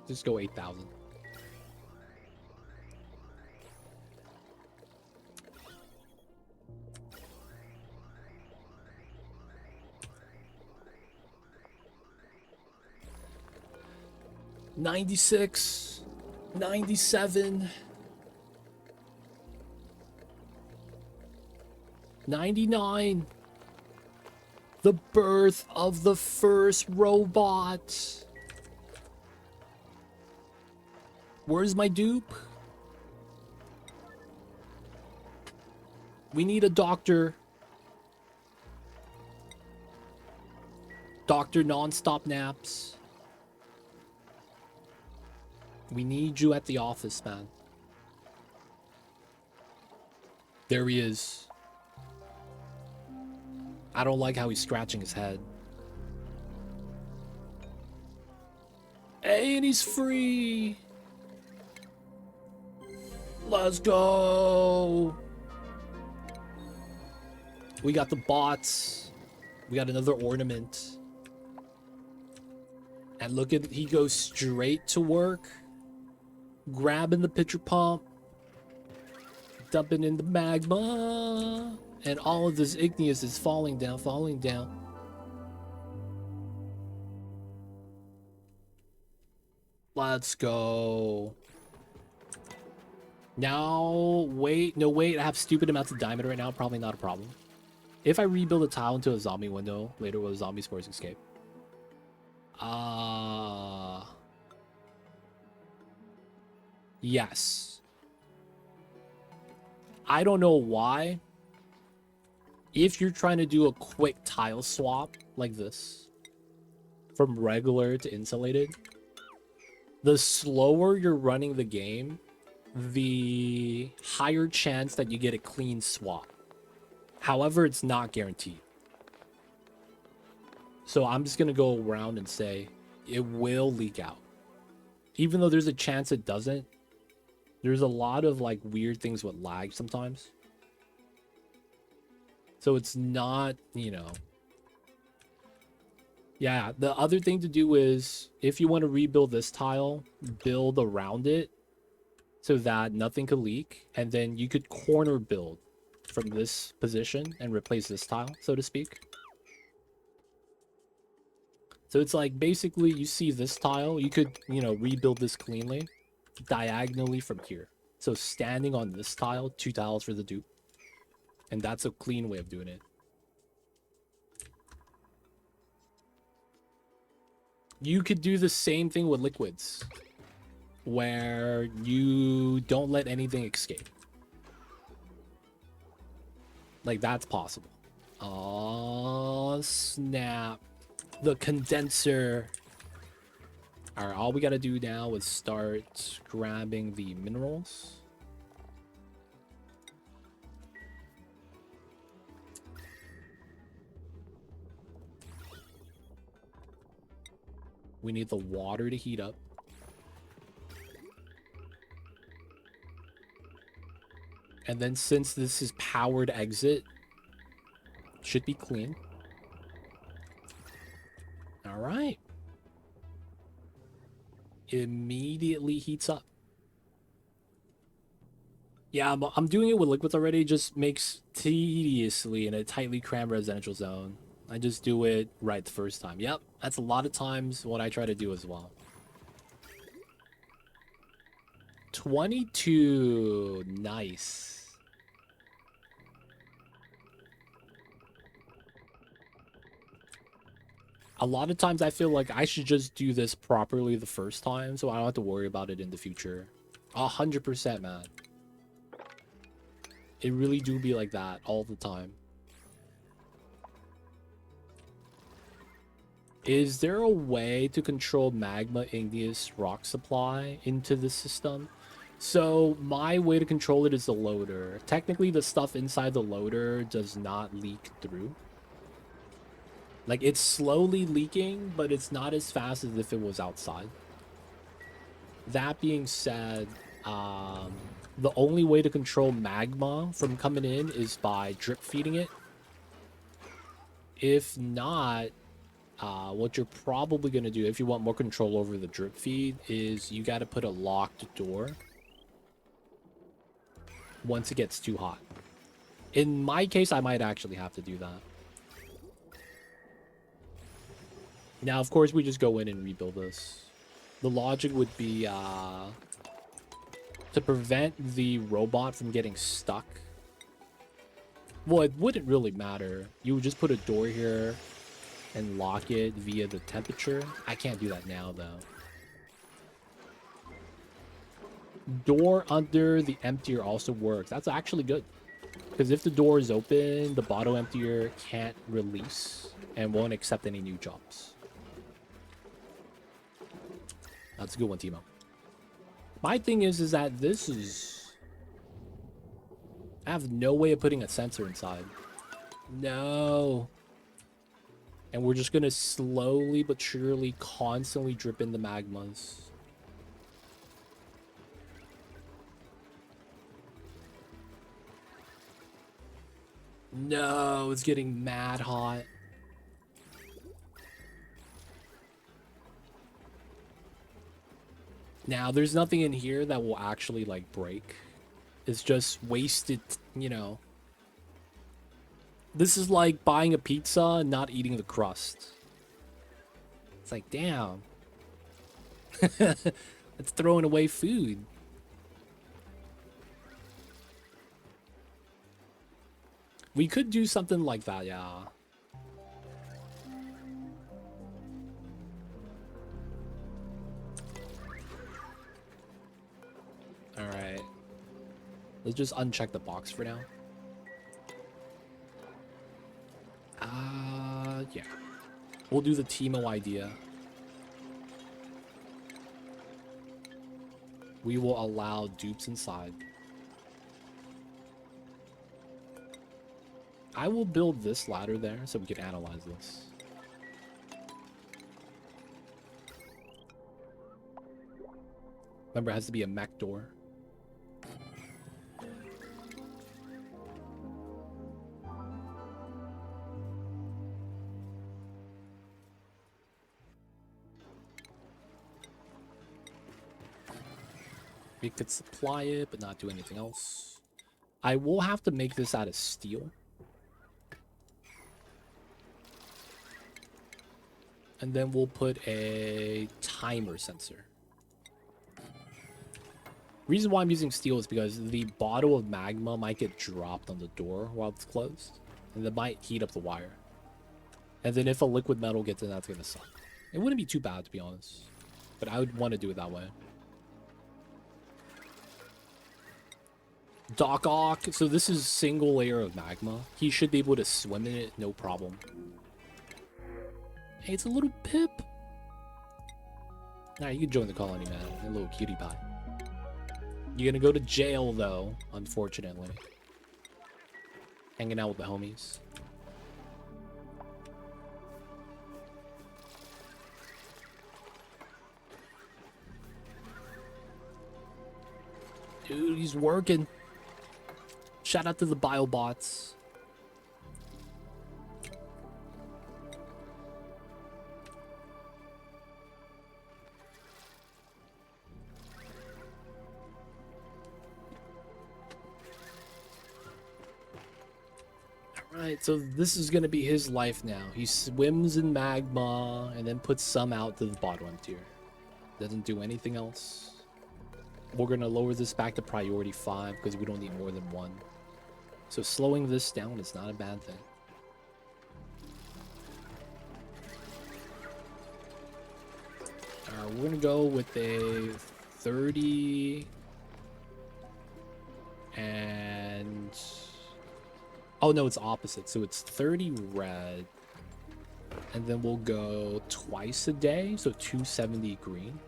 Just go 8,000. 96, 97, 99. The birth of the first robot. Where's my dupe? We need a doctor. Doctor non-stop naps. We need you at the office, man. There he is. I don't like how he's scratching his head. Hey, and he's free. Let's go. We got the bots. We got another ornament. And look at, he goes straight to work. Grabbing the pitcher pump. Dumping in the magma. And all of this igneous is falling down, falling down. Let's go. Now, wait. No, wait. I have stupid amounts of diamond right now. Probably not a problem. If I rebuild a tile into a zombie window, later will zombie spores escape? Yes. I don't know why. If you're trying to do a quick tile swap like this, from regular to insulated, the slower you're running the game, the higher chance that you get a clean swap. However, it's not guaranteed. So I'm just going to go around and say it will leak out. Even though there's a chance it doesn't, there's a lot of like weird things with lag sometimes. So it's not, you know. Yeah, the other thing to do is, if you want to rebuild this tile, build around it so that nothing could leak. And then you could corner build from this position and replace this tile, so to speak. So it's like, basically, you see this tile, you could, you know, rebuild this cleanly, diagonally from here. So standing on this tile, 2 tiles for the dupe. And that's a clean way of doing it. You could do the same thing with liquids, where you don't let anything escape. Like, that's possible. Oh, snap. The condenser. Alright, all we gotta do now is start grabbing the minerals. We need the water to heat up. And then since this is powered exit, should be clean. All right. Immediately heats up. Yeah, I'm doing it with liquids already. Just makes tediously in a tightly crammed residential zone. I just do it right the first time. Yep, that's a lot of times what I try to do as well. 22. Nice. A lot of times I feel like I should just do this properly the first time so I don't have to worry about it in the future. 100%, man. It really do be like that all the time. Is there a way to control magma igneous rock supply into the system? So my way to control it is the loader. Technically, the stuff inside the loader does not leak through. Like, it's slowly leaking, but it's not as fast as if it was outside. That being said, the only way to control magma from coming in is by drip feeding it. If not, what you're probably going to do if you want more control over the drip feed is you got to put a locked door once it gets too hot. In my case, I might actually have to do that. Now, of course, we just go in and rebuild this. The logic would be to prevent the robot from getting stuck. Well, it wouldn't really matter. You would just put a door here and lock it via the temperature. I can't do that now, though. Door under the emptier also works. That's actually good. Because if the door is open, the bottle emptier can't release and won't accept any new jobs. That's a good one, Timo. My thing is that this is... I have no way of putting a sensor inside. No. And we're just gonna slowly but surely constantly drip in the magmas. No, it's getting mad hot. Now, there's nothing in here that will actually, like, break. It's just wasted, you know. This is like buying a pizza and not eating the crust. It's like, damn. It's throwing away food. We could do something like that, yeah. Alright. Let's just uncheck the box for now. Yeah. We'll do the Timo idea. We will allow dupes inside. I will build this ladder there so we can analyze this. Remember, it has to be a mech door. We could supply it, but not do anything else. I will have to make this out of steel. And then we'll put a timer sensor. Reason why I'm using steel is because the bottle of magma might get dropped on the door while it's closed. And that might heat up the wire. And then if a liquid metal gets in, that's going to suck. It wouldn't be too bad, to be honest. But I would want to do it that way. Doc Ock. So this is single layer of magma. He should be able to swim in it, no problem. Hey, it's a little Pip. Nah, you can join the colony, man. A little cutie pie. You're gonna go to jail, though, unfortunately. Hanging out with the homies. Dude, he's working. Shout out to the biobots. Alright, so this is gonna be his life now. He swims in magma and then puts some out to the bottom tier. Doesn't do anything else. We're gonna lower this back to priority 5 because we don't need more than 1. So slowing this down is not a bad thing. We're gonna go with a 30 and... Oh no, it's opposite. So it's 30 red. And then we'll go twice a day, so 270 green.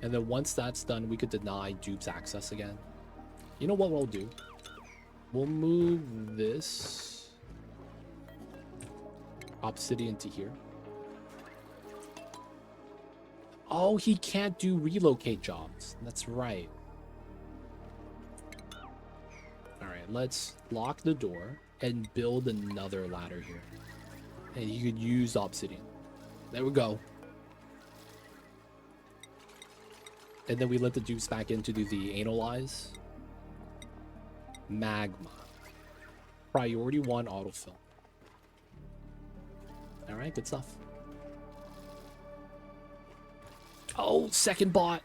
And then once that's done, we could deny dupes access again. You know what we'll do? We'll move this obsidian to here. Oh, he can't do relocate jobs. That's right. Alright, let's lock the door and build another ladder here. And you could use obsidian. There we go. And then we let the dupes back in to do the analyze. magma. Priority 1 autofill. Alright, good stuff. Oh, second bot.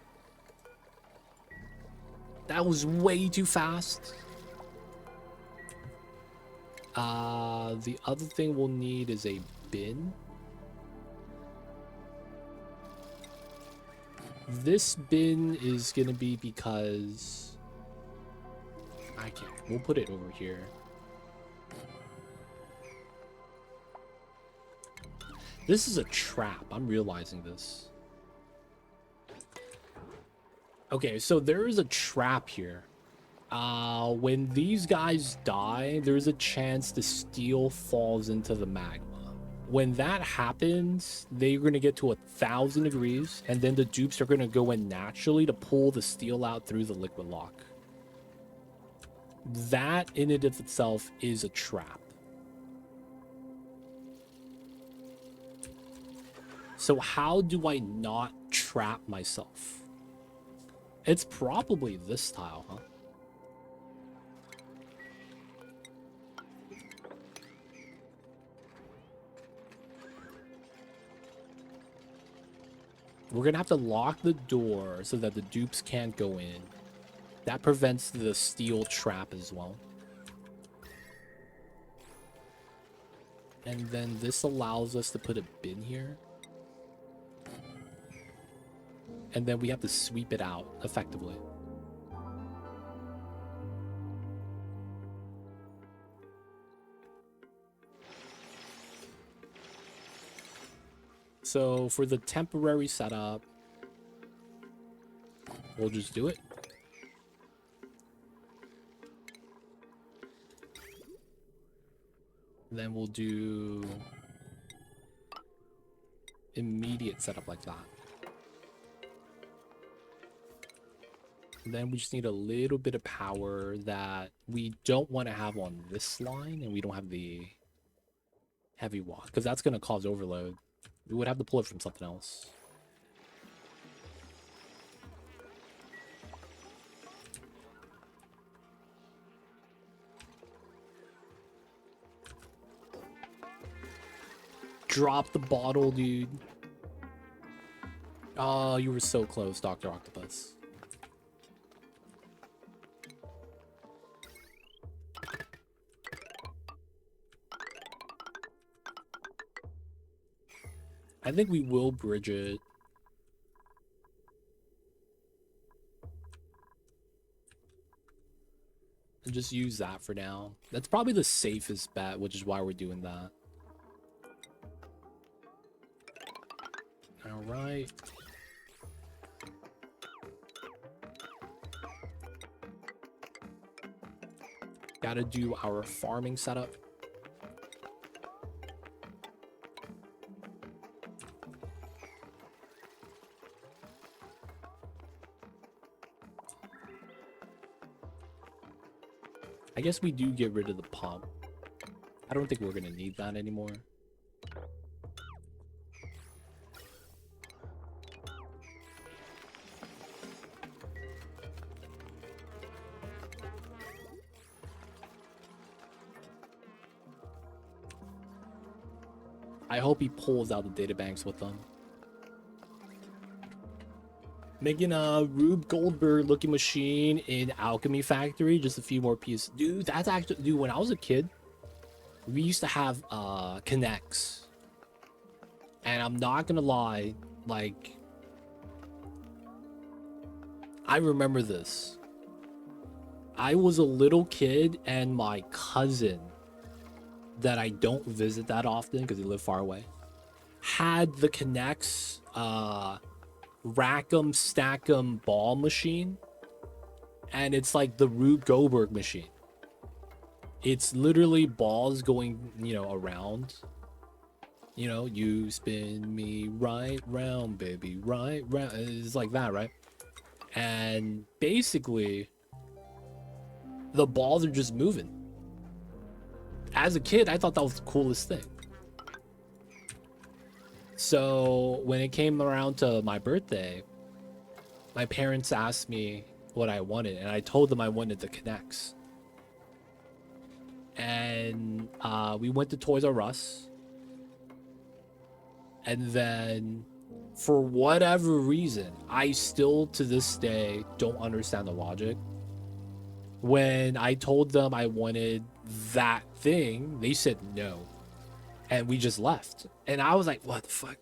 That was way too fast. The other thing we'll need is a bin. This bin is gonna be because I can't. We'll put it over here. This is a trap. I'm realizing this. Okay, so there is a trap here. When these guys die, there's a chance the steel falls into the magma. When that happens, they're going to get to 1,000 degrees, and then the dupes are going to go in naturally to pull the steel out through the liquid lock. That in and of itself is a trap. So how do I not trap myself? It's probably this tile, huh? We're gonna have to lock the door so that the dupes can't go in. That prevents the steel trap as well. And then this allows us to put a bin here. And then we have to sweep it out effectively. So for the temporary setup, we'll just do it. Then we'll do immediate setup like that. Then we just need a little bit of power that we don't want to have on this line, and we don't have the heavy walk because that's going to cause overload. We would have to pull it from something else. Drop the bottle, dude. Oh, you were so close, Dr. Octopus. I think we will bridge it. And just use that for now. That's probably the safest bet, which is why we're doing that. All right. Gotta do our farming setup. I guess we do get rid of the pump. I don't think we're gonna need that anymore. I hope he pulls out the databanks with them. Making a Rube Goldberg looking machine in Alchemy Factory. Just a few more pieces. Dude, that's actually... Dude, when I was a kid, we used to have connects. And I'm not gonna lie, like... I remember this. I was a little kid and my cousin, that I don't visit that often because he lived far away, had the connects... rack 'em, stack 'em ball machine, and it's like the Rube Goldberg machine. It's literally balls going, you know, around. You know, you spin me right round, baby, right round. It's like that, right? And basically, the balls are just moving. As a kid, I thought that was the coolest thing. So when it came around to my birthday, my parents asked me what I wanted, and I told them I wanted the connects. and we went to Toys R Us. And then, for whatever reason, I still to this day don't understand the logic. When I told them I wanted that thing, they said no. And we just left. And I was like, what the fuck?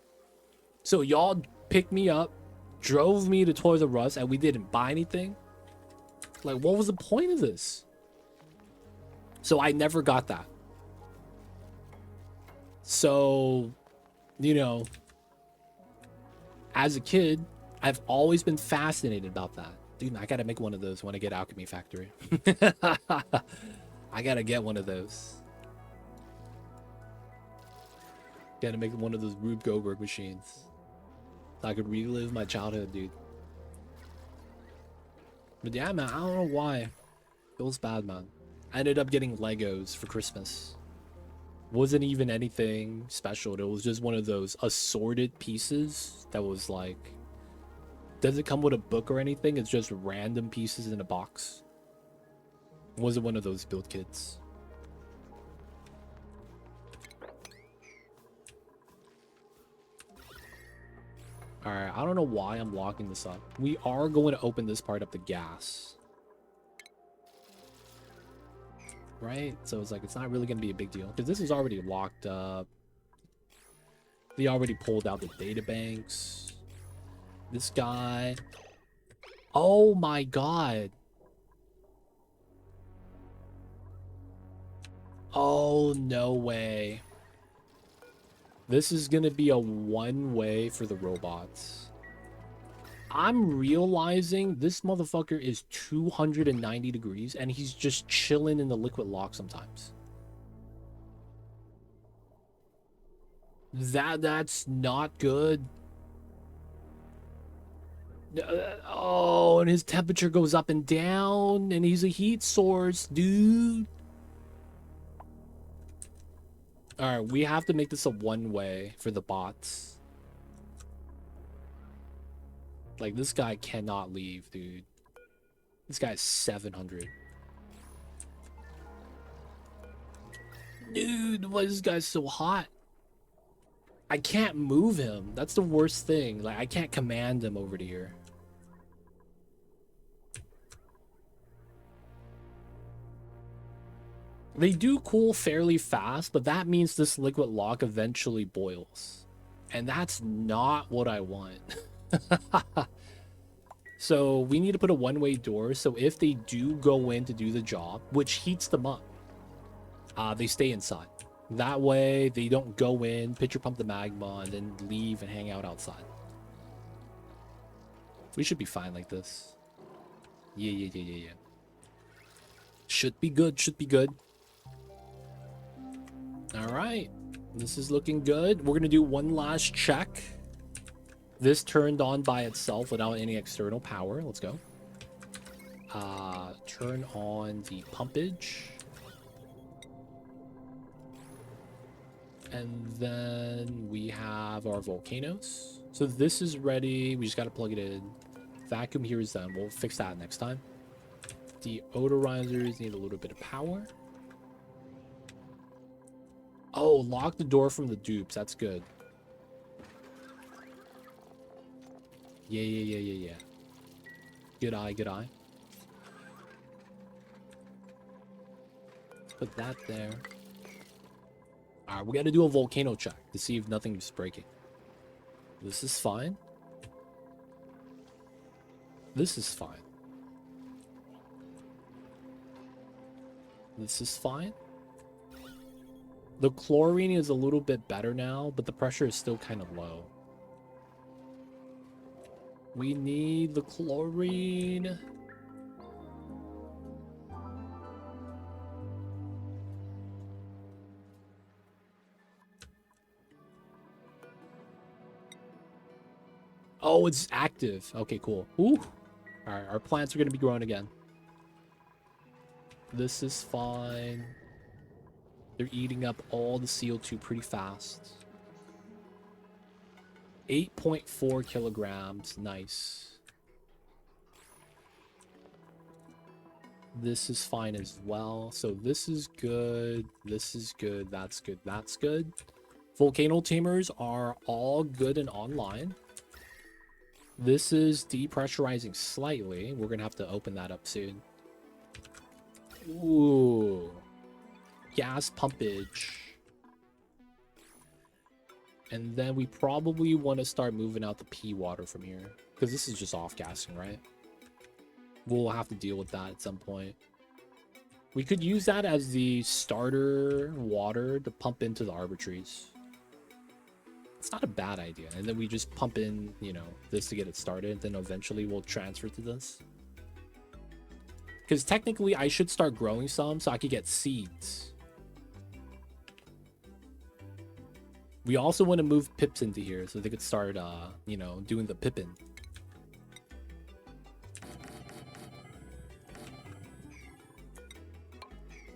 So y'all picked me up, drove me to Toys R Us, and we didn't buy anything? Like, what was the point of this? So I never got that. So, you know, as a kid, I've always been fascinated about that. Dude, I gotta make one of those when I get Alchemy Factory. I gotta get one of those. Gotta make one of those Rube Goldberg machines. So I could relive my childhood, dude. But yeah, man, I don't know why. Feels bad, man. I ended up getting Legos for Christmas. Wasn't even anything special. It was just one of those assorted pieces that was like, doesn't come with a book or anything. It's just random pieces in a box. Wasn't one of those build kits. Alright, I don't know why I'm locking this up. We are going to open this part up to gas. Right? So it's like, it's not really going to be a big deal. Because this is already locked up. They already pulled out the data banks. This guy. Oh my god. Oh, no way. This is going to be a one-way for the robots. I'm realizing this motherfucker is 290 degrees and he's just chilling in the liquid lock sometimes. That's not good. Oh, and his temperature goes up and down and he's a heat source, dude. Alright, we have to make this a one-way for the bots. Like, this guy cannot leave, dude. This guy's 700. Dude, why is this guy so hot? I can't move him. That's the worst thing. Like, I can't command him over to here. They do cool fairly fast, but that means this liquid lock eventually boils. And that's not what I want. So we need to put a one-way door, so if they do go in to do the job, which heats them up, they stay inside. That way they don't go in, pitcher pump the magma, and then leave and hang out outside. We should be fine like this. Yeah. Should be good, should be good. Alright, this is looking good. We're gonna do one last check. This turned on by itself without any external power. Let's go. Turn on the pumpage. And then we have our volcanoes. So this is ready. We just got to plug it in. Vacuum here is done. We'll fix that next time. Deodorizers need a little bit of power. Oh, lock the door from the dupes. That's good. Yeah. Good eye, good eye. Let's put that there. Alright, we gotta do a volcano check to see if nothing's breaking. This is fine. This is fine. This is fine. The chlorine is a little bit better now, but the pressure is still kind of low. We need the chlorine. Oh, it's active. Okay, cool. Ooh. Alright, our plants are going to be growing again. This is fine. They're eating up all the CO2 pretty fast. 8.4 kilograms. Nice. This is fine as well. So this is good. This is good. That's good. That's good. Volcano tamers are all good and online. This is depressurizing slightly. We're going to have to open that up soon. Ooh. Gas pumpage. And then we probably want to start moving out the pea water from here. Because this is just off-gassing, right? We'll have to deal with that at some point. We could use that as the starter water to pump into the arbor trees. It's not a bad idea. And then we just pump in, you know, this to get it started. Then eventually we'll transfer to this. Because technically I should start growing some so I could get seeds. We also want to move pips into here so they could start, you know, doing the pippin.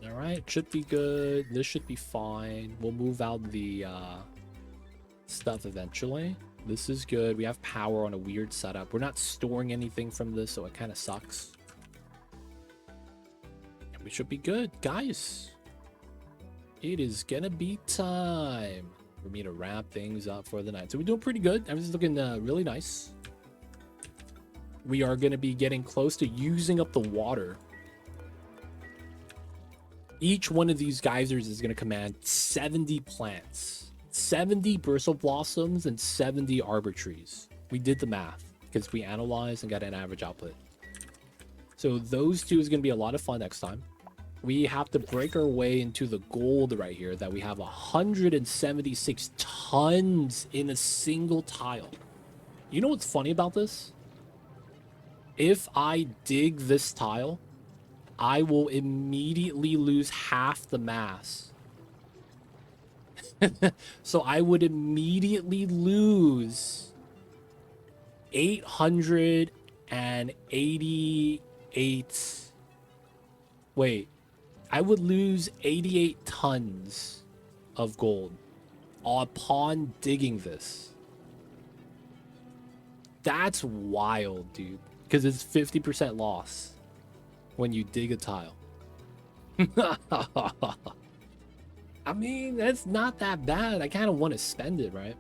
Alright, should be good. This should be fine. We'll move out the stuff eventually. This is good. We have power on a weird setup. We're not storing anything from this, so it kind of sucks. And we should be good. Guys, it is gonna be time for me to wrap things up for the night. So we're doing pretty good. Everything's looking really nice. We are going to be getting close to using up the water. Each one of these geysers is going to command 70 plants, 70 bristle blossoms, and 70 arbor trees. We did the math because we analyzed and got an average output. So those two is going to be a lot of fun next time. We have to break our way into the gold right here that we have 176 tons in a single tile. You know what's funny about this? If I dig this tile, I will immediately lose half the mass. So I would immediately lose 888. Wait. I would lose 88 tons of gold upon digging this. That's wild, dude. Because it's 50% loss when you dig a tile. I mean, that's not that bad. I kind of want to spend it, right?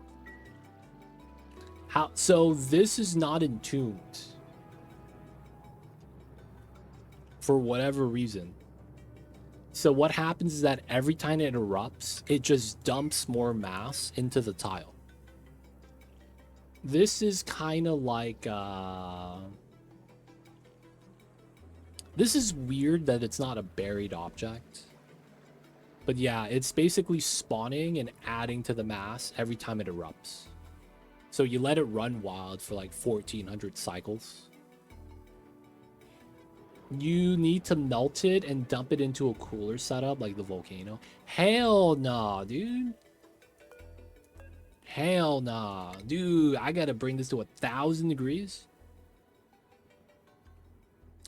So this is not entombed. For whatever reason. So what happens is that every time it erupts, it just dumps more mass into the tile. This is kind of like, this is weird that it's not a buried object. But yeah, it's basically spawning and adding to the mass every time it erupts. So you let it run wild for like 1400 cycles. You need to melt it and dump it into a cooler setup like the volcano. Hell nah, dude. Hell nah. Dude, I gotta bring this to 1,000 degrees.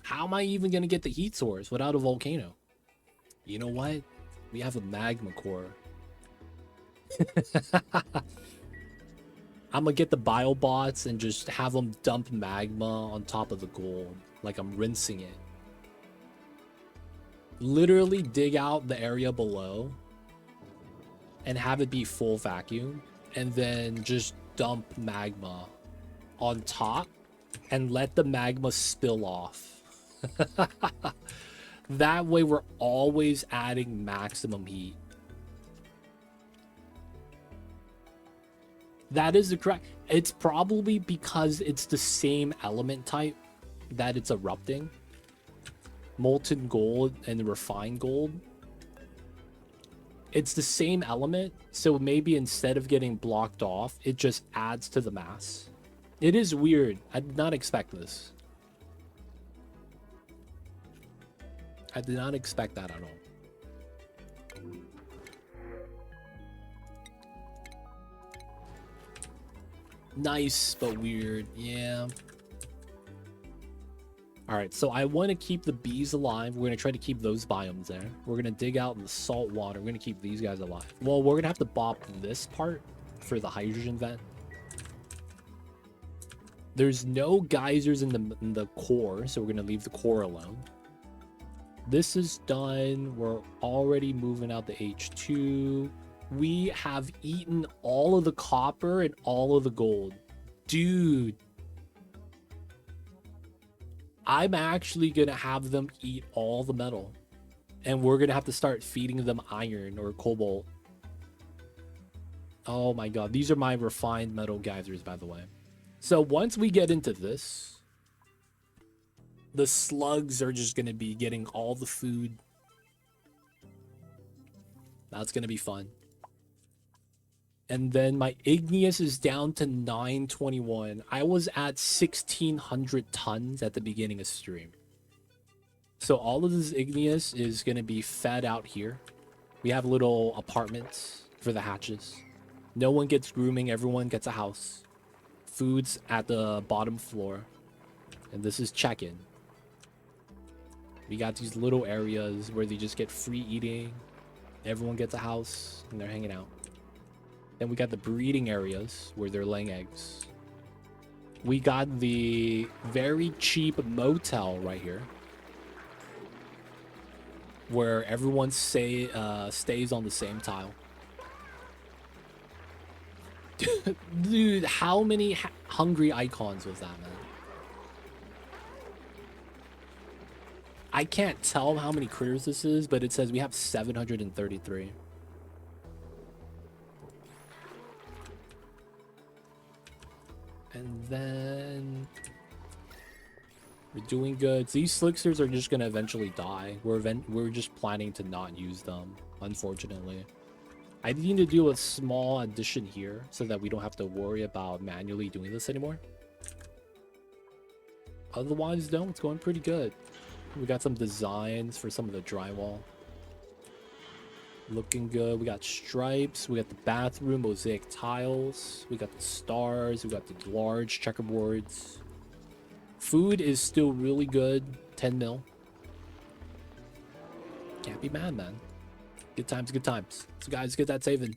How am I even gonna get the heat source without a volcano? You know what? We have a magma core. I'm gonna get the biobots and just have them dump magma on top of the gold. Like I'm rinsing it. Literally dig out the area below and have it be full vacuum. And then just dump magma on top and let the magma spill off. That way we're always adding maximum heat. That is the correct. It's probably because it's the same element type that it's erupting. Molten gold and refined gold. It's the same element, so maybe instead of getting blocked off, it just adds to the mass. It is weird. I did not expect this. I did not expect that at all. Nice, but weird. Yeah. Alright, so I want to keep the bees alive. We're going to try to keep those biomes there. We're going to dig out in the salt water. We're going to keep these guys alive. Well, we're going to have to bop this part for the hydrogen vent. There's no geysers in the core, so we're going to leave the core alone. This is done. We're already moving out the H2. We have eaten all of the copper and all of the gold. Dude. I'm actually going to have them eat all the metal. And we're going to have to start feeding them iron or cobalt. Oh my god. These are my refined metal geysers, by the way. So once we get into this, the slugs are just going to be getting all the food. That's going to be fun. And then my igneous is down to 921. I was at 1,600 tons at the beginning of stream. So all of this igneous is going to be fed out here. We have little apartments for the hatches. No one gets grooming. Everyone gets a house. Food's at the bottom floor. And this is check-in. We got these little areas where they just get free eating. Everyone gets a house and they're hanging out. Then we got the breeding areas where they're laying eggs. We got the very cheap motel right here, where everyone stays on the same tile. Dude, how many hungry icons was that, man? I can't tell how many critters this is, but it says we have 733. And then we're doing good. These slicksters are just gonna eventually die. We're just planning to not use them, unfortunately. I need to do a small addition here so that we don't have to worry about manually doing this anymore. Otherwise, though, it's going pretty good. We got some designs for some of the drywall. Looking good. We got stripes. We got the bathroom mosaic tiles. We got the stars. We got the large checkerboards. Food is still really good. 10 mil. Can't be mad, man. Good times, good times. So guys, get that saving.